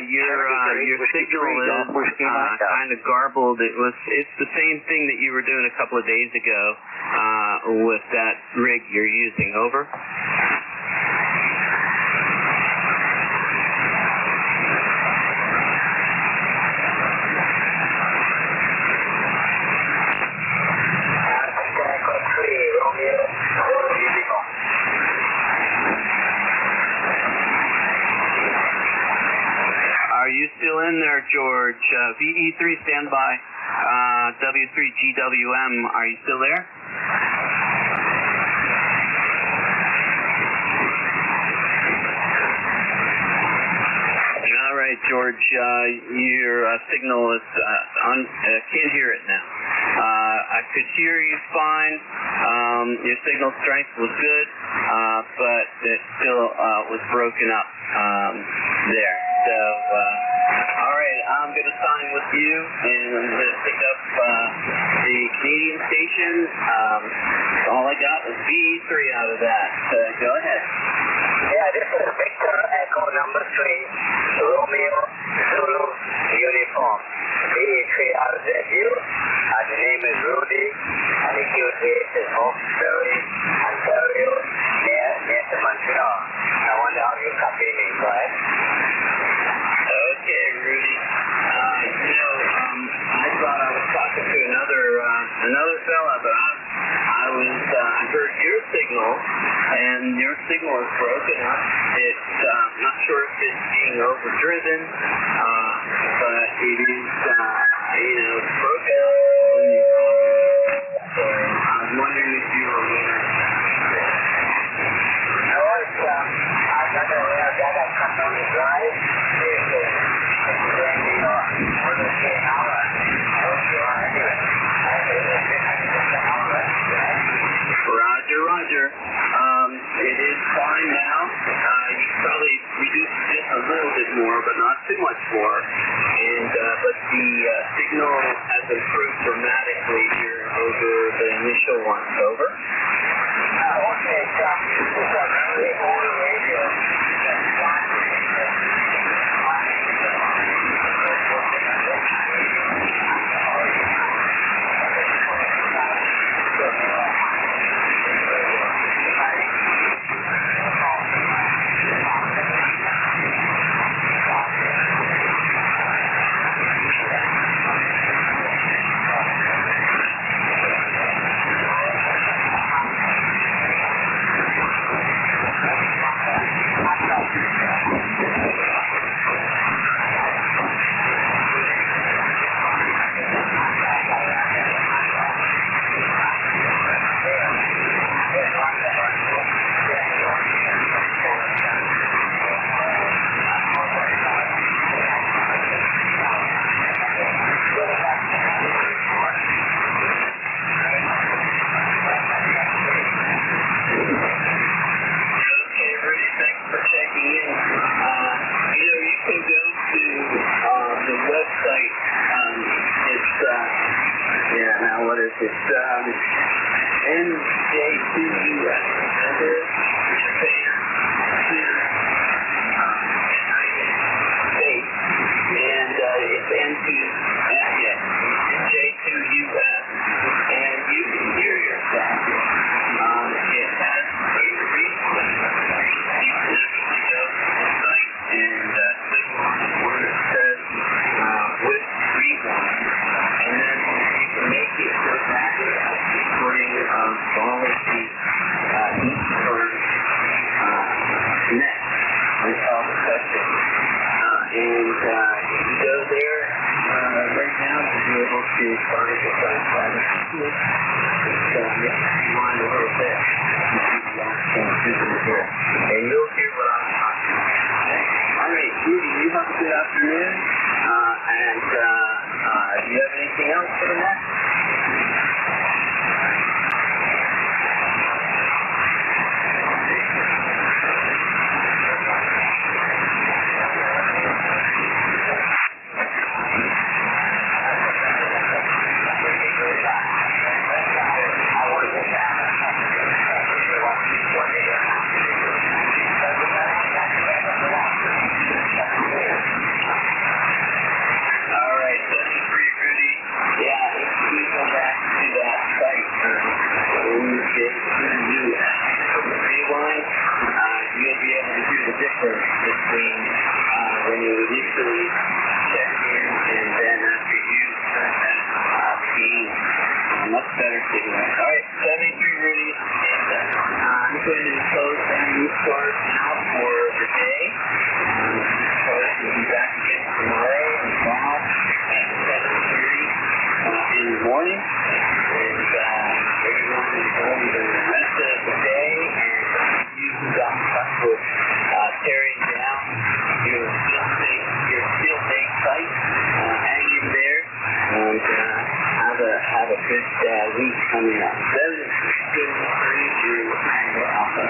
Your signal is kind of garbled. It's the same thing that you were doing a couple of days ago with that rig you're using. Over. Are you still in there, George? VE3 standby. W3GWM. Are you still there? All right, George. Your signal is can't hear it now. I could hear you fine. Your signal strength was good, but it still was broken up there. So, all right, I'm going to sign with you, and I'm going to pick up the Canadian station. All I got was B3 out of that. Go ahead. Yeah, this is Victor Echo number 3, Romeo Zulu uniform. B3 out of ZU. The name is Rudy, and the QTH is Hawkesbury, Ontario, near to Montreal. I wonder how you copy me, right? Okay, Rudy. I thought I was talking to another fella, but I heard your signal, and your signal is broken up. It's not sure if it's being overdriven, but it is broken up when you call. So I was wondering if you were aware. Roger. It is fine now. You can probably reduce it just a little bit more, but not too much more. And but the signal has improved dramatically here over the initial one. Over. is fine, just like that. Rewind a little bit. And you'll hear what I'm talking about. All right, Judy, you have a good afternoon. And do you have anything else for the next? Between when you initially check in and then after you turn that key. Much better signal. Alright, 73 Rudy, and I'm going to close down ECARS now for the day. ECARS will be back again tomorrow and tomorrow at 7:30 in the morning. And everyone is going to the rest of the day and you can got in touch with tearing down your steel bake site, hang in there, and have a good week coming up. 7-3 Alpha.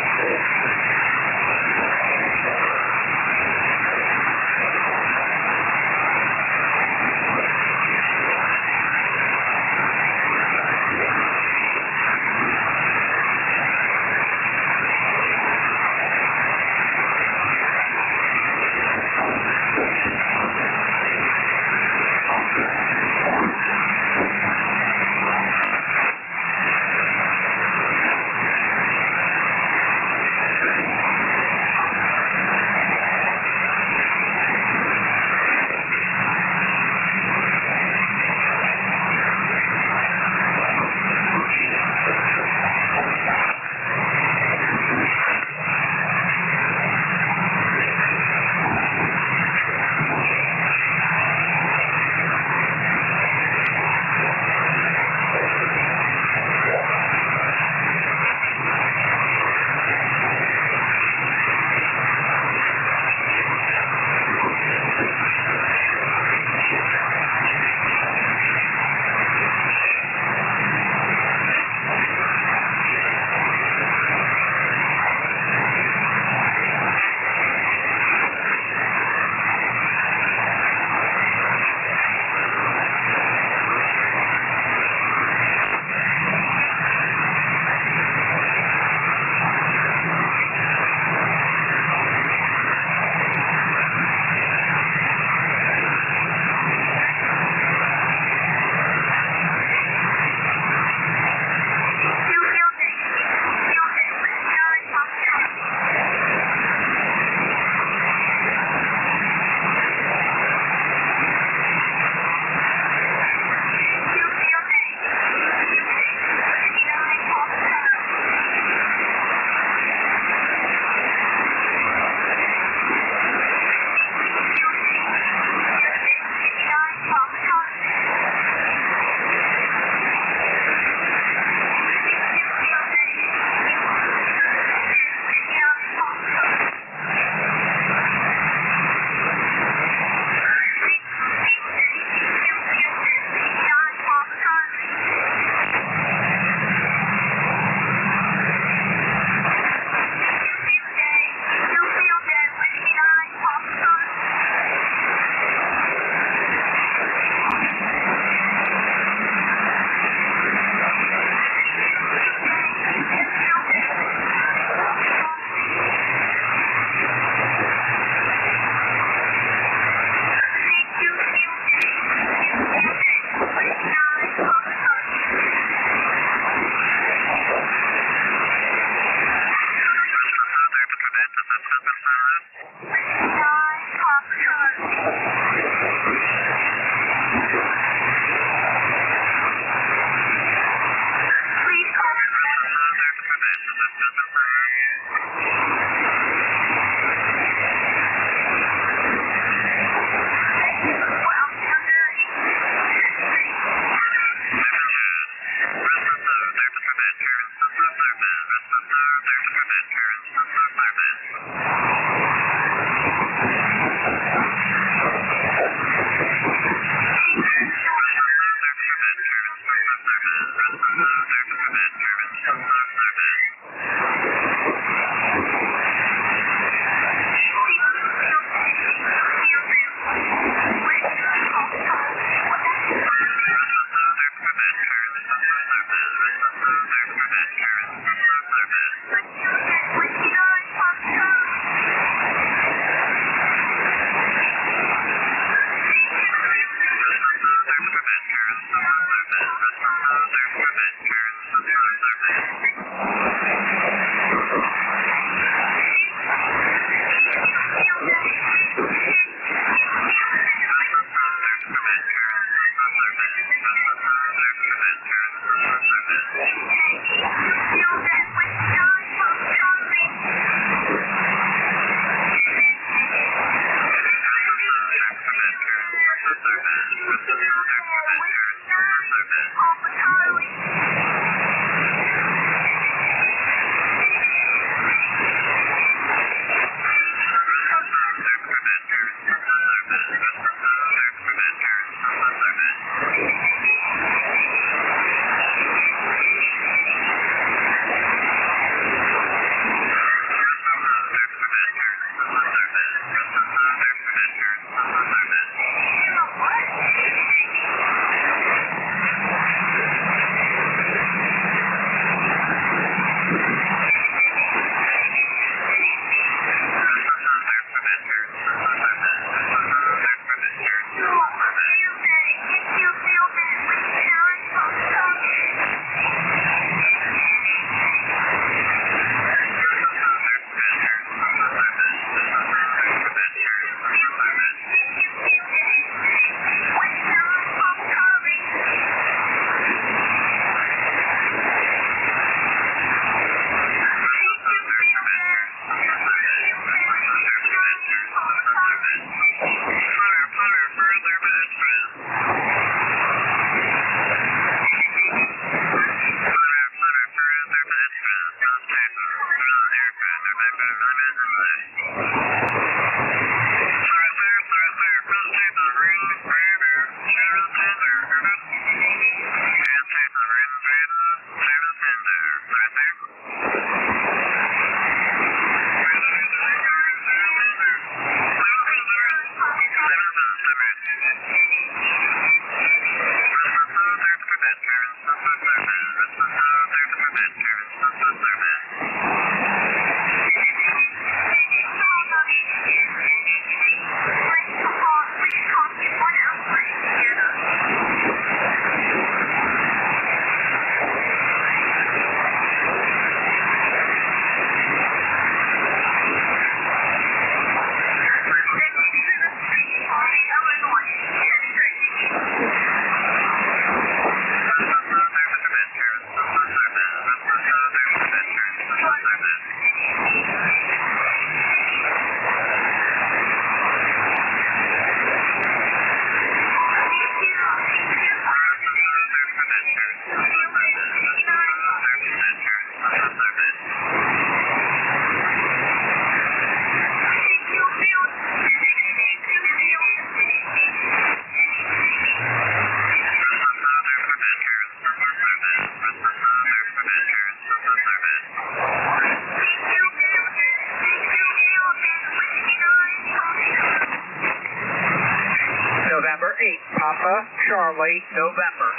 Papa Charlie November.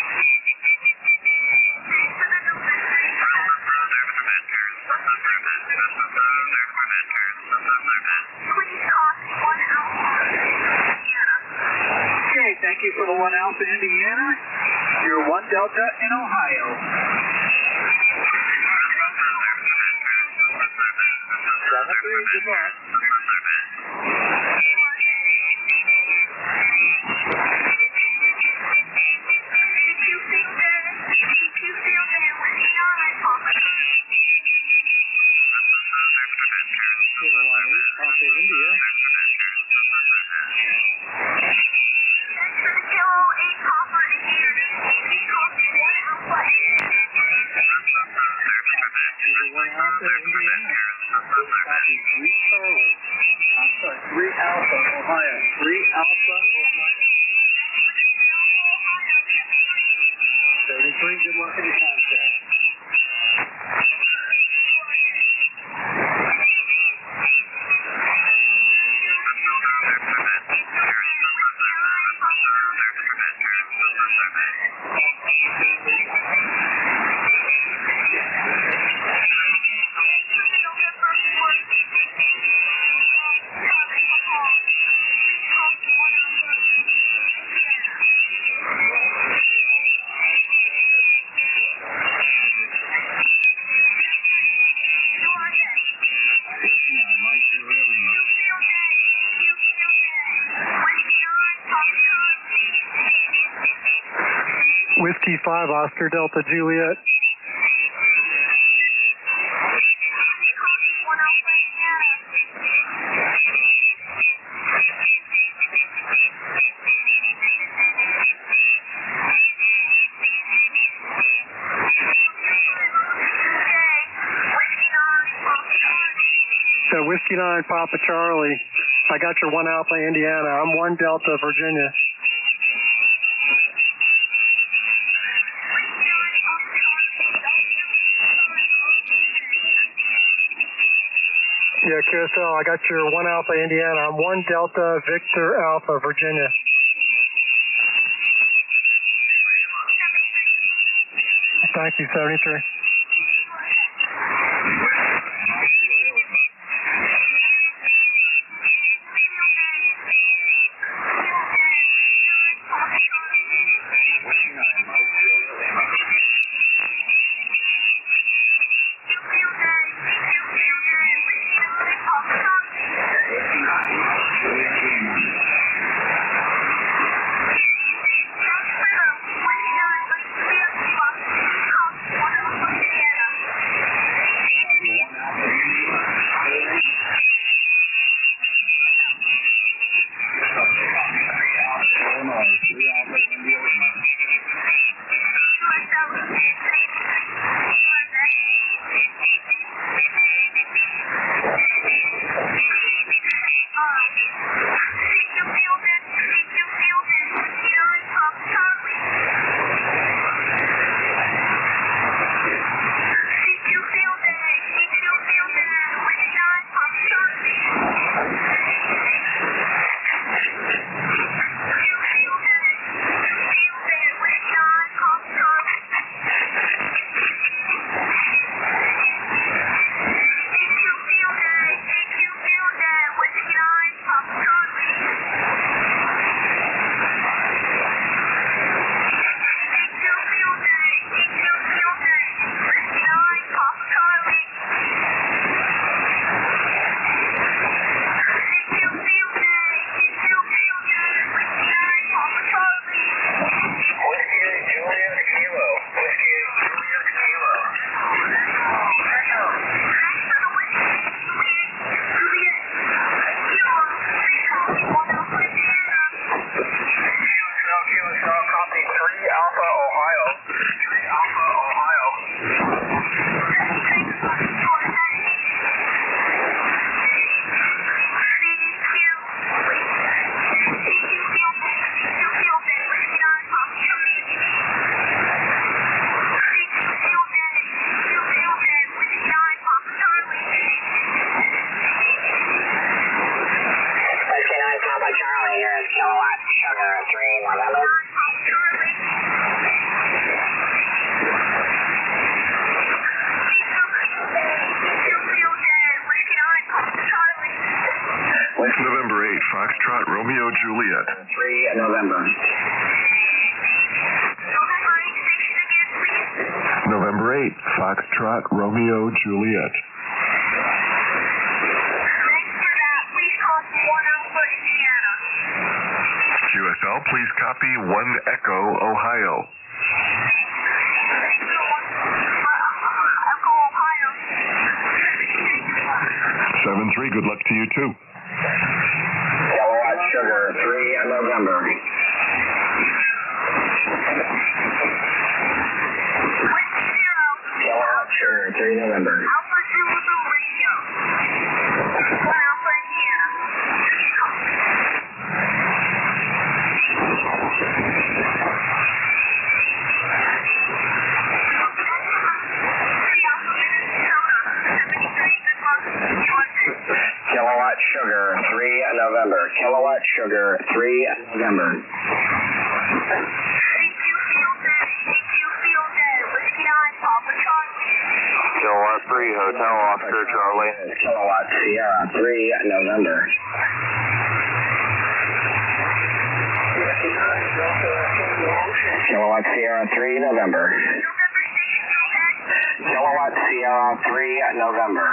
Okay, thank you for the 1 Alpha Indiana. You're 1 Delta in Ohio. Good luck. Whiskey 5, Oscar Delta Juliet. Whiskey 9, Papa Charlie. I got your 1 Alpha, Indiana. I'm 1 Delta, Virginia. Yeah, QSL, I got your 1 Alpha, Indiana. I'm 1 Delta, Victor Alpha, Virginia. Thank you, 73. November 8, Foxtrot, Romeo, Juliet. 3 November. November 8, Foxtrot, Romeo, Juliet. QSL, please copy 1 Echo, Ohio. Seven 3. Good luck to you too. Kilowatt Sugar 3 November. Kilowatt Sugar 3 November. Kilowatt Sugar 3 November. Kilowatt Sugar 3 November. Kilowatt 3 Hotel Oscar Charlie. Kilowatt Sierra 3 November. Kilowatt Sierra 3 November. Kilowatt Sierra 3 November.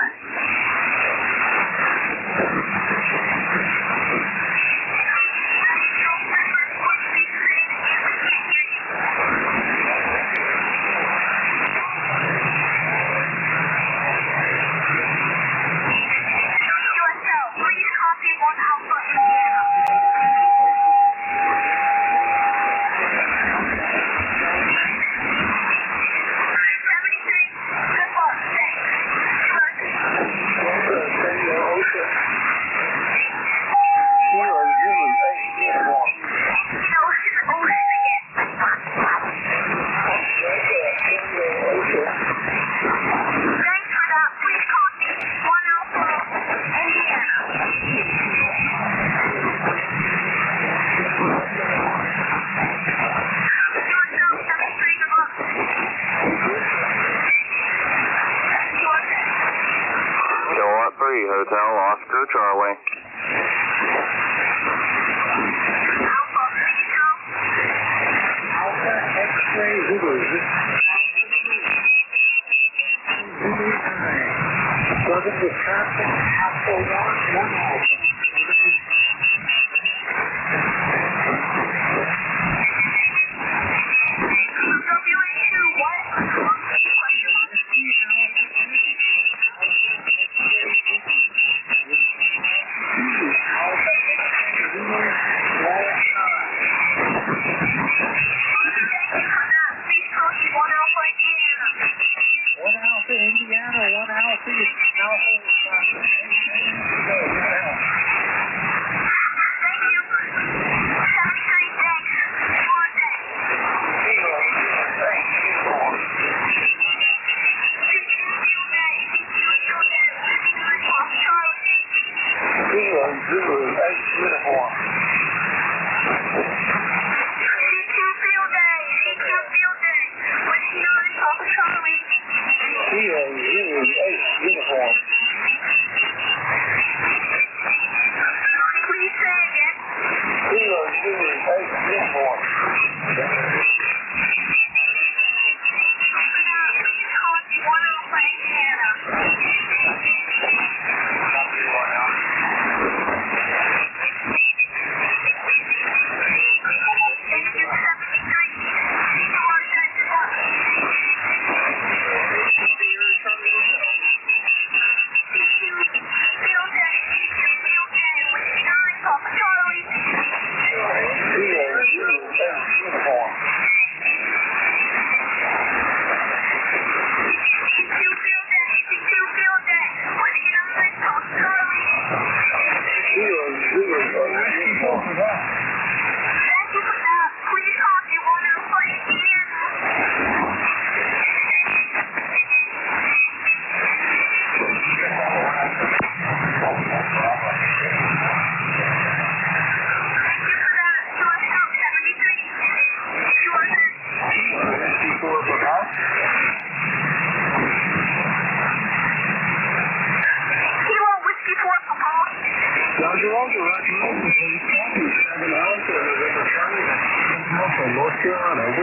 Carolina, over.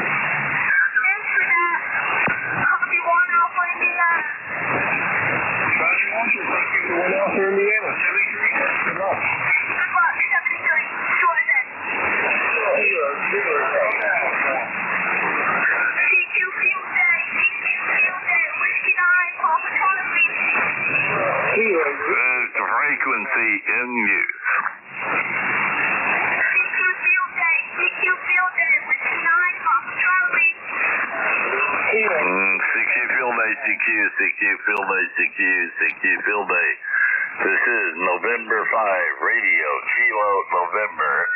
Copy 1 Alpha Indiana. Roger, Roger. Thank you for 1 Alpha Indiana. 73. Good luck. Good luck. 73. Sure then. CQ Field Day. CQ Field Day. Whiskey 9, Papa Charlie. The frequency in use. CQ Field Day. CQ Field Day. Whiskey 9, Papa Charlie. CQ Field Day, CQ Field Day, CQ Field Day. This is November 5, Radio Kilo November.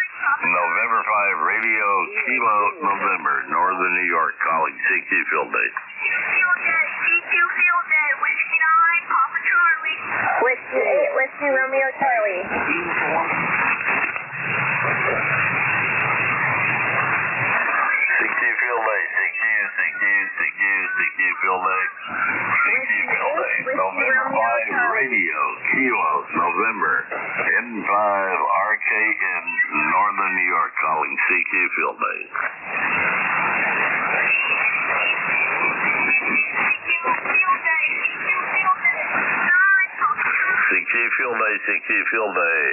November 5, Radio Kilo November. Northern New York calling CQ Field Day. CQ Field Day. Whiskey 9, Papa Charlie. Whiskey 8, Whiskey Romeo Charlie. CQ Field Day, CQ Field Day. CQ Field Day. November 5, Radio Kilo November. N5 RKN Northern New York calling CQ Field Day. CQ Field Day, CQ Field Day.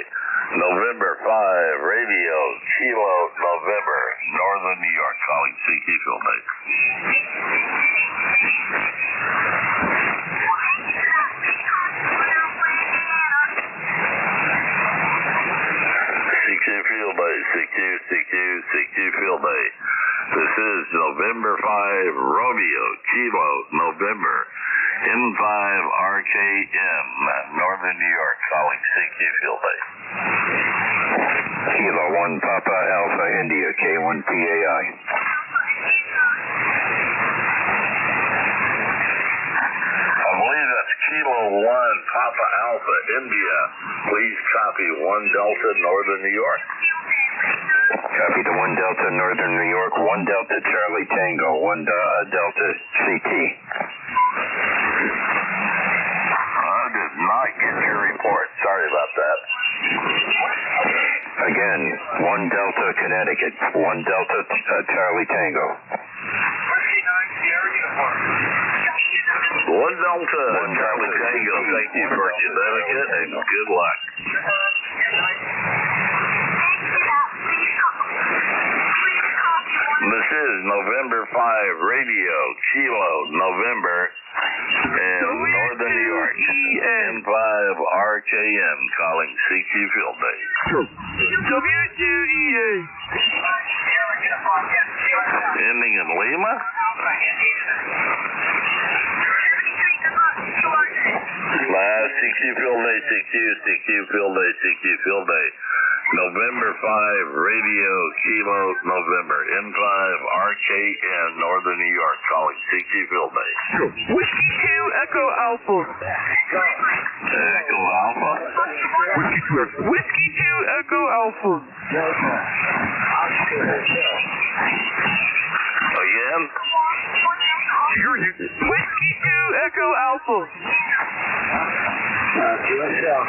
November 5, Radio Kilo November, Northern New York calling CQ Field Day. CQ Field Day, CQ Field Day. This is November 5, Romeo Kilo November. N5 RKN, Northern New York, calling CQ Field Day. Kilo 1 Papa Alpha India K1 PAI. I believe that's Kilo 1 Papa Alpha India. Please copy 1 Delta Northern New York. Copy to 1 Delta Northern New York, 1 Delta Charlie Tango, 1 Delta CT. I did not get your report. Sorry about that. Again, 1 Delta Connecticut, 1 Delta Charlie Tango. 1 Delta Charlie Tango, thank you for Connecticut and good luck. This is November 5, Radio Kilo November in Northern New York. N5 RKN calling CQ Field Day. WGEA. Ending in Lima. CQ Field Day, CQ Field Day, CQ Field Day. November 5, Radio Kilo November. N5 RKN Northern New York calling CQ Field Day. Whiskey 2 Echo Alpha. Echo Alpha. Whiskey 2 Echo Alpha. Again? Whiskey 2 Echo Alpha. QSL.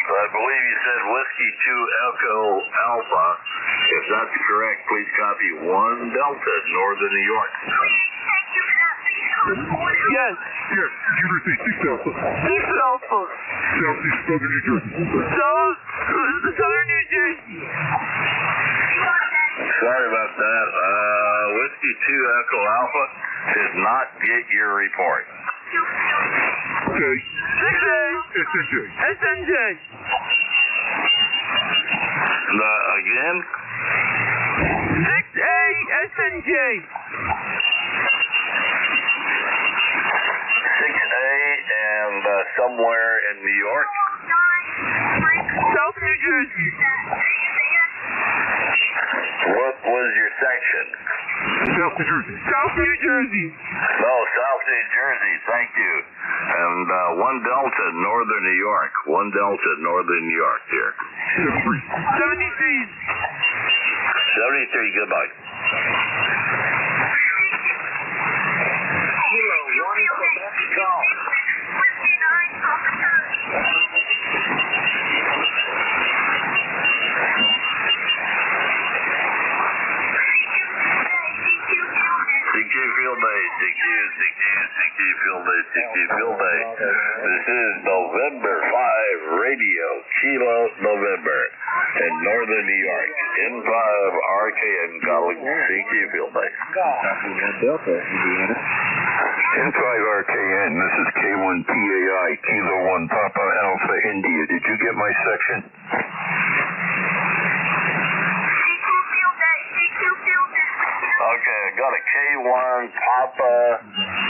I believe you said Whiskey 2 Echo Alpha. If that's correct, please copy 1 Delta Northern New York. Yes. Yes, University 6 Alpha. 6 Alpha. Southeast Southern New Jersey. Southern New Jersey. Sorry about that. Whiskey 2 Echo Alpha did not get your report. Okay. 6A. SNJ. SNJ. Again? 6A SNJ. 6A and somewhere in New York? South New Jersey. What was your section? South New Jersey. South New Jersey. No, South New Jersey. Thank you. And 1 Delta Northern New York. 1 Delta Northern New York here. 73. 73. Goodbye. Kilo 1 Quebec Golf. CQ Field Day. This is November 5 Radio, Kilo November in northern New York. N5 RKN calling CQ Field Day. Delta, Indiana. N5 RKN, this is K1PAI, Kilo 1 Papa Alpha India. Did you get my section? Okay, I got a K1 Papa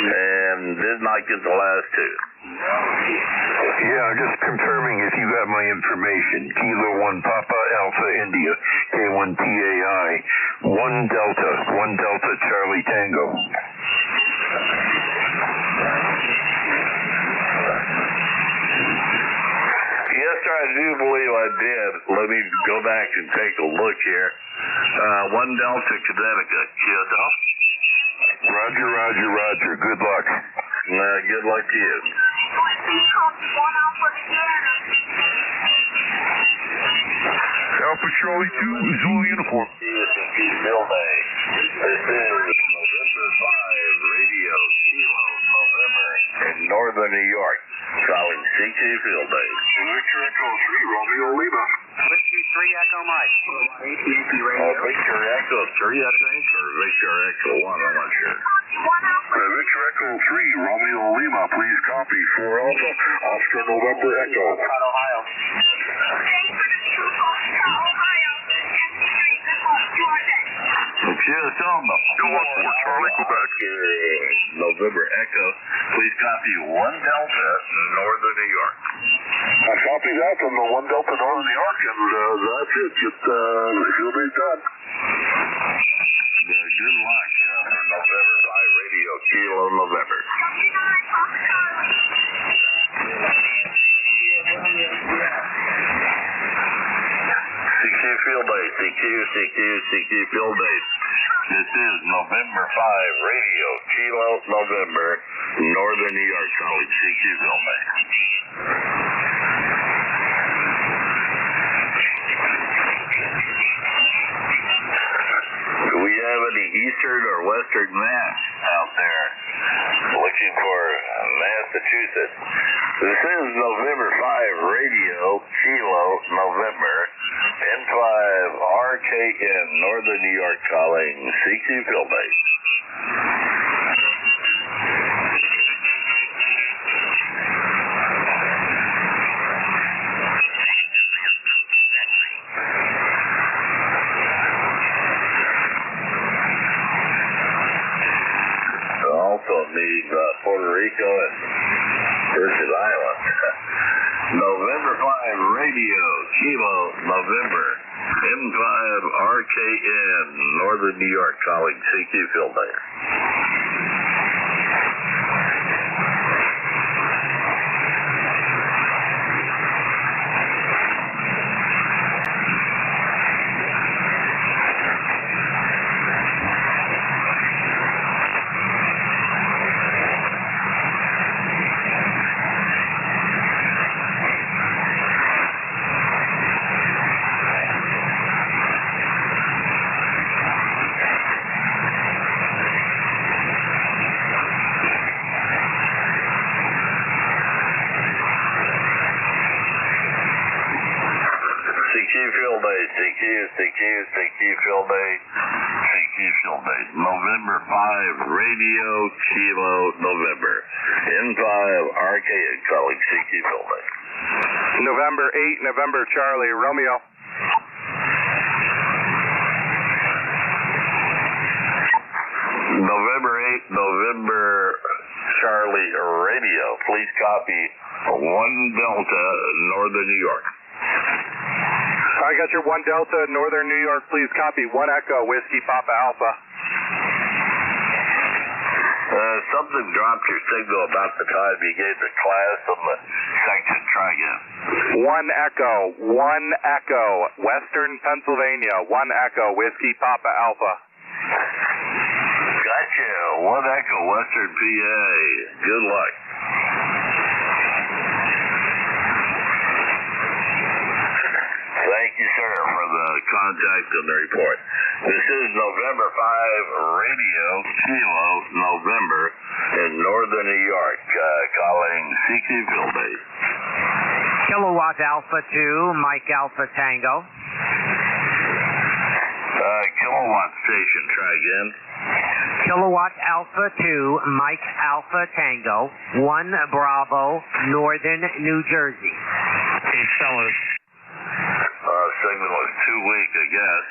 and did not get the last two. Yeah, just confirming if you got my information. Kilo 1 Papa Alpha India, K1PAI, 1 Delta Charlie Tango. Yes, sir, I do believe I did. Let me go back and take a look here. 1 Delta Connecticut, QSL. Roger. Good luck. Good luck to you. Alpha Charlie 2, Zulu uniform. Field Day. This is November 5 Radio, Kilo, November in northern New York. Calling CQ Field Day. Victor Echo 3, Romeo Lima. Whiskey 3 Echo Mike. Victor Echo 3, I think, or Victor Echo 1, I'm not sure. Victor Echo 3, Romeo Lima, please copy 4 Alpha, Oscar November Echo. Ohio. QSL Charlie, Quebec. November Echo, please copy 1 Delta, northern New York. I copy that from the 1 Delta Northern New York, and that's it. Field Day's done. Good luck for November 5 Radio, Kilo November. CQ Field Day, CQ Field Day. This is November 5 Radio, Kilo November, northern New York, calling CQ Field Day. Do we have any eastern or western mass out there looking for Massachusetts? This is November 5 Radio, Kilo November, N5 RKN, northern New York, calling CQ Field Day. Also need Puerto Rico and Virgin Islands. November 5 Radio, Kilo November, M5 RKN, northern New York, calling CQ Field Day. CQ Field Day. November 5 Radio, Kilo November. N5 RKN, calling CQ Field Day. November 8, November Charlie, Romeo. November 8, November Charlie Radio. Please copy 1 Delta, northern New York. I got your 1 Delta, northern New York. Please copy 1 Echo, Whiskey Papa Alpha. Something dropped your signal about the time you gave the class on the section. Try again. 1 Echo, Western Pennsylvania. 1 Echo, Whiskey Papa Alpha. Gotcha. 1 Echo, Western PA. Good luck. Thank you, sir, for the contact and the report. This is November 5 Radio, Kilo, November, in northern New York, calling CQ Field Base. Kilowatt Alpha 2, Mike Alpha Tango. Kilowatt station, try again. Kilowatt Alpha 2, Mike Alpha Tango, 1 Bravo, Northern New Jersey. Hey, fellas. Signal was too weak, I guess.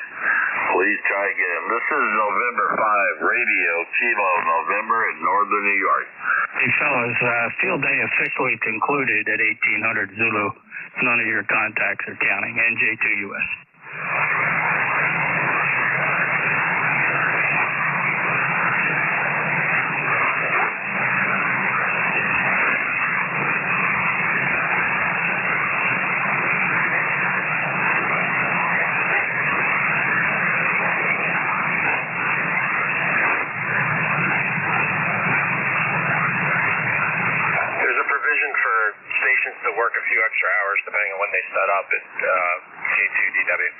Please try again. This is November 5, radio, Kilo, November in northern New York. Hey, fellas, field day officially concluded at 1800 Zulu. None of your contacts are counting. NJ2US. To work a few extra hours depending on when they set up at K2DW.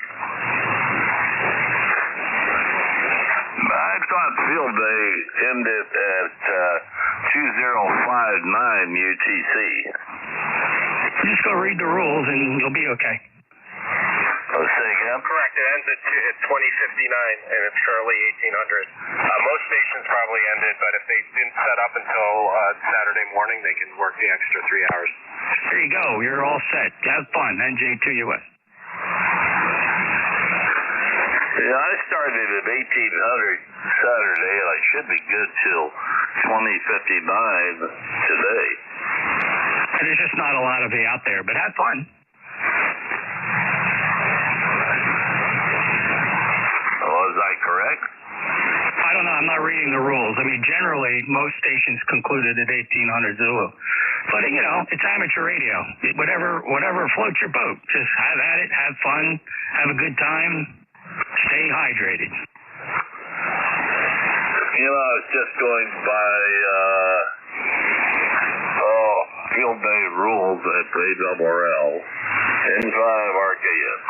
I thought field day ended at 2059 UTC. Just go read the rules and you'll be okay. Say again? Correct. It ends at 2059 and it's currently 1800. Most stations probably ended, but if they didn't set up until Saturday morning, they can work the extra 3 hours. There you go. You're all set. Have fun. NJ2US. Yeah, I started at 1800 Saturday, and I should be good till 2059 today. There's just not a lot of you out there, but have fun. Was I correct? I don't know. I'm not reading the rules. I mean, generally, most stations concluded at 1800 Zulu. But, you know, it's amateur radio. Whatever floats your boat. Just have at it, have fun, have a good time, stay hydrated. You know, I was just going by, field day rules at ARRL. N5 RKS.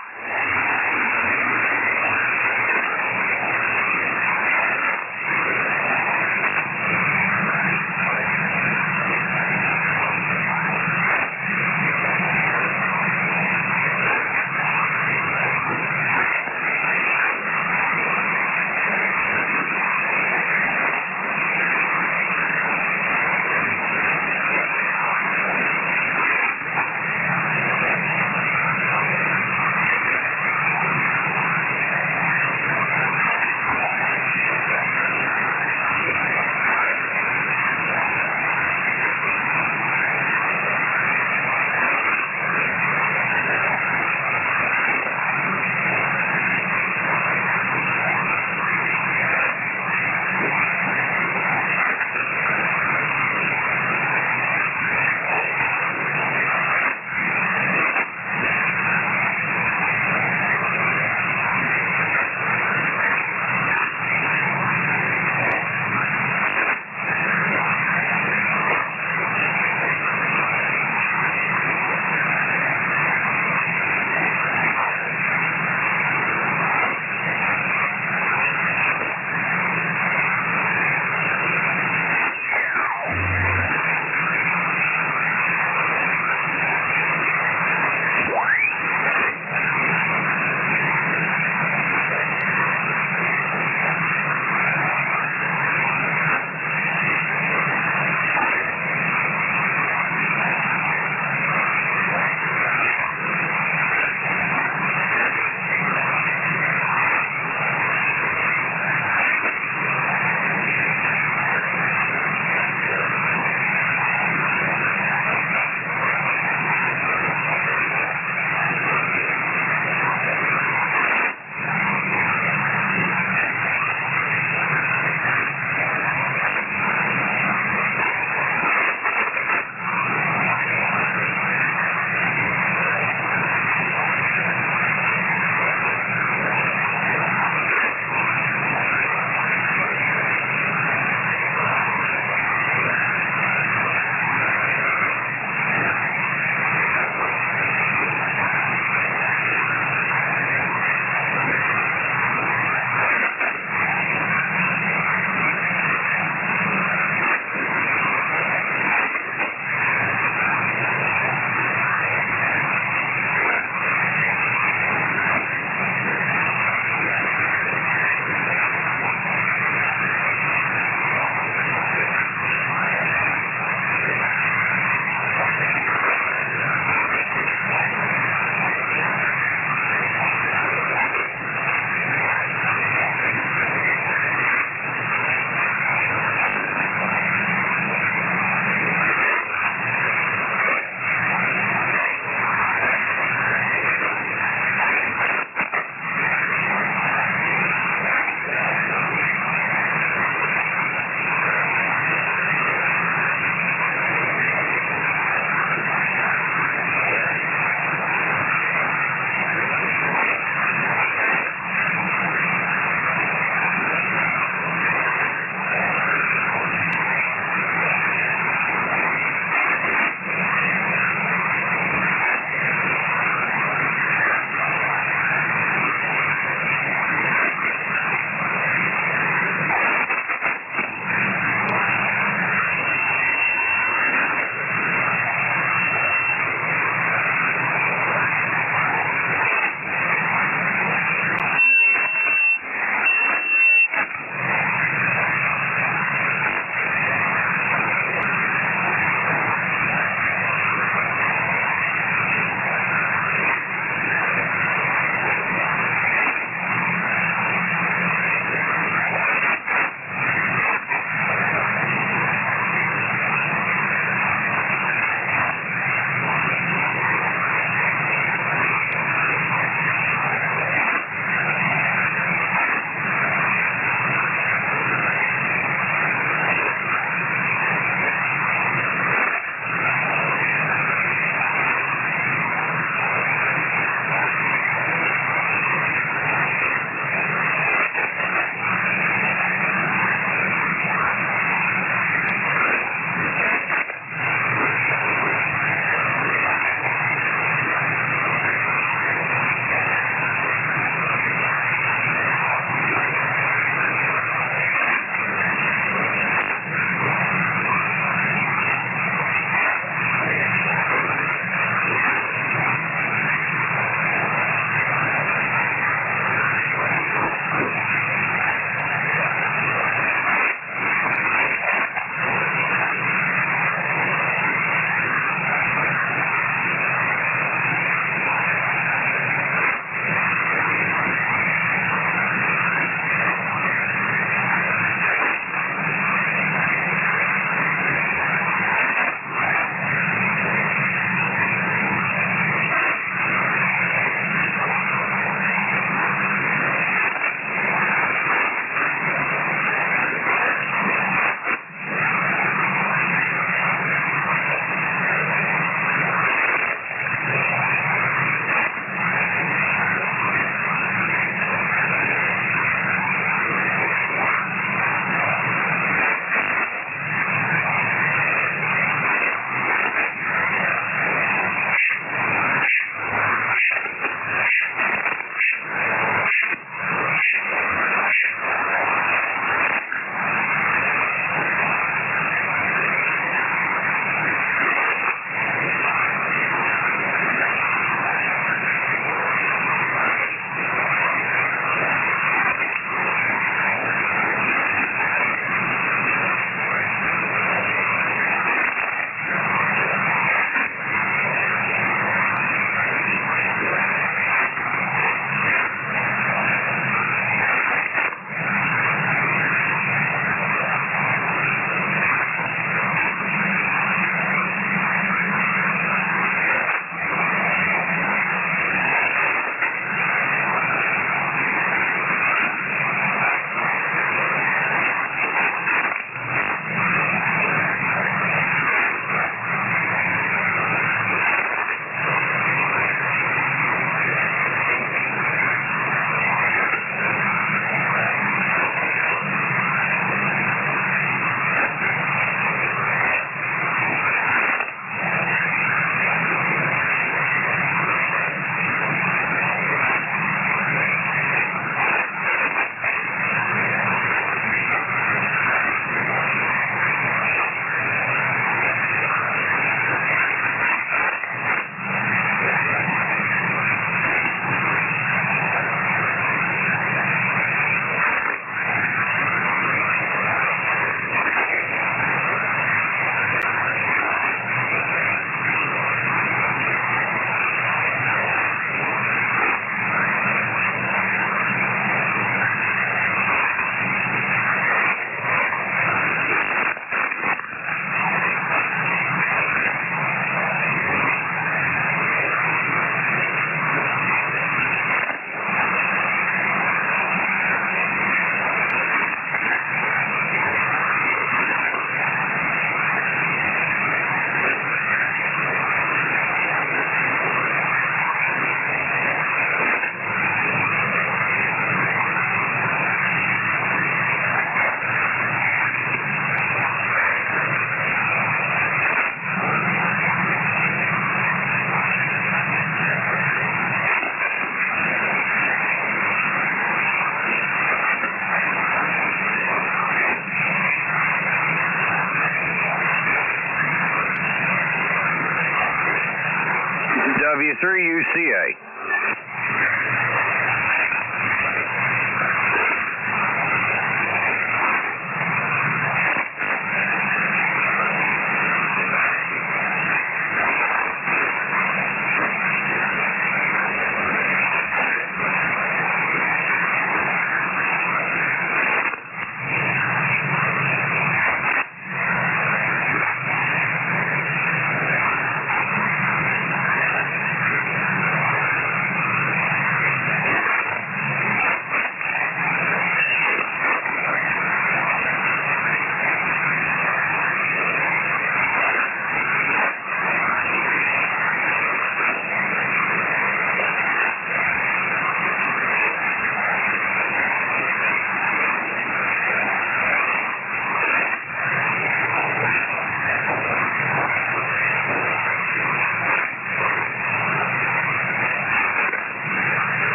CA.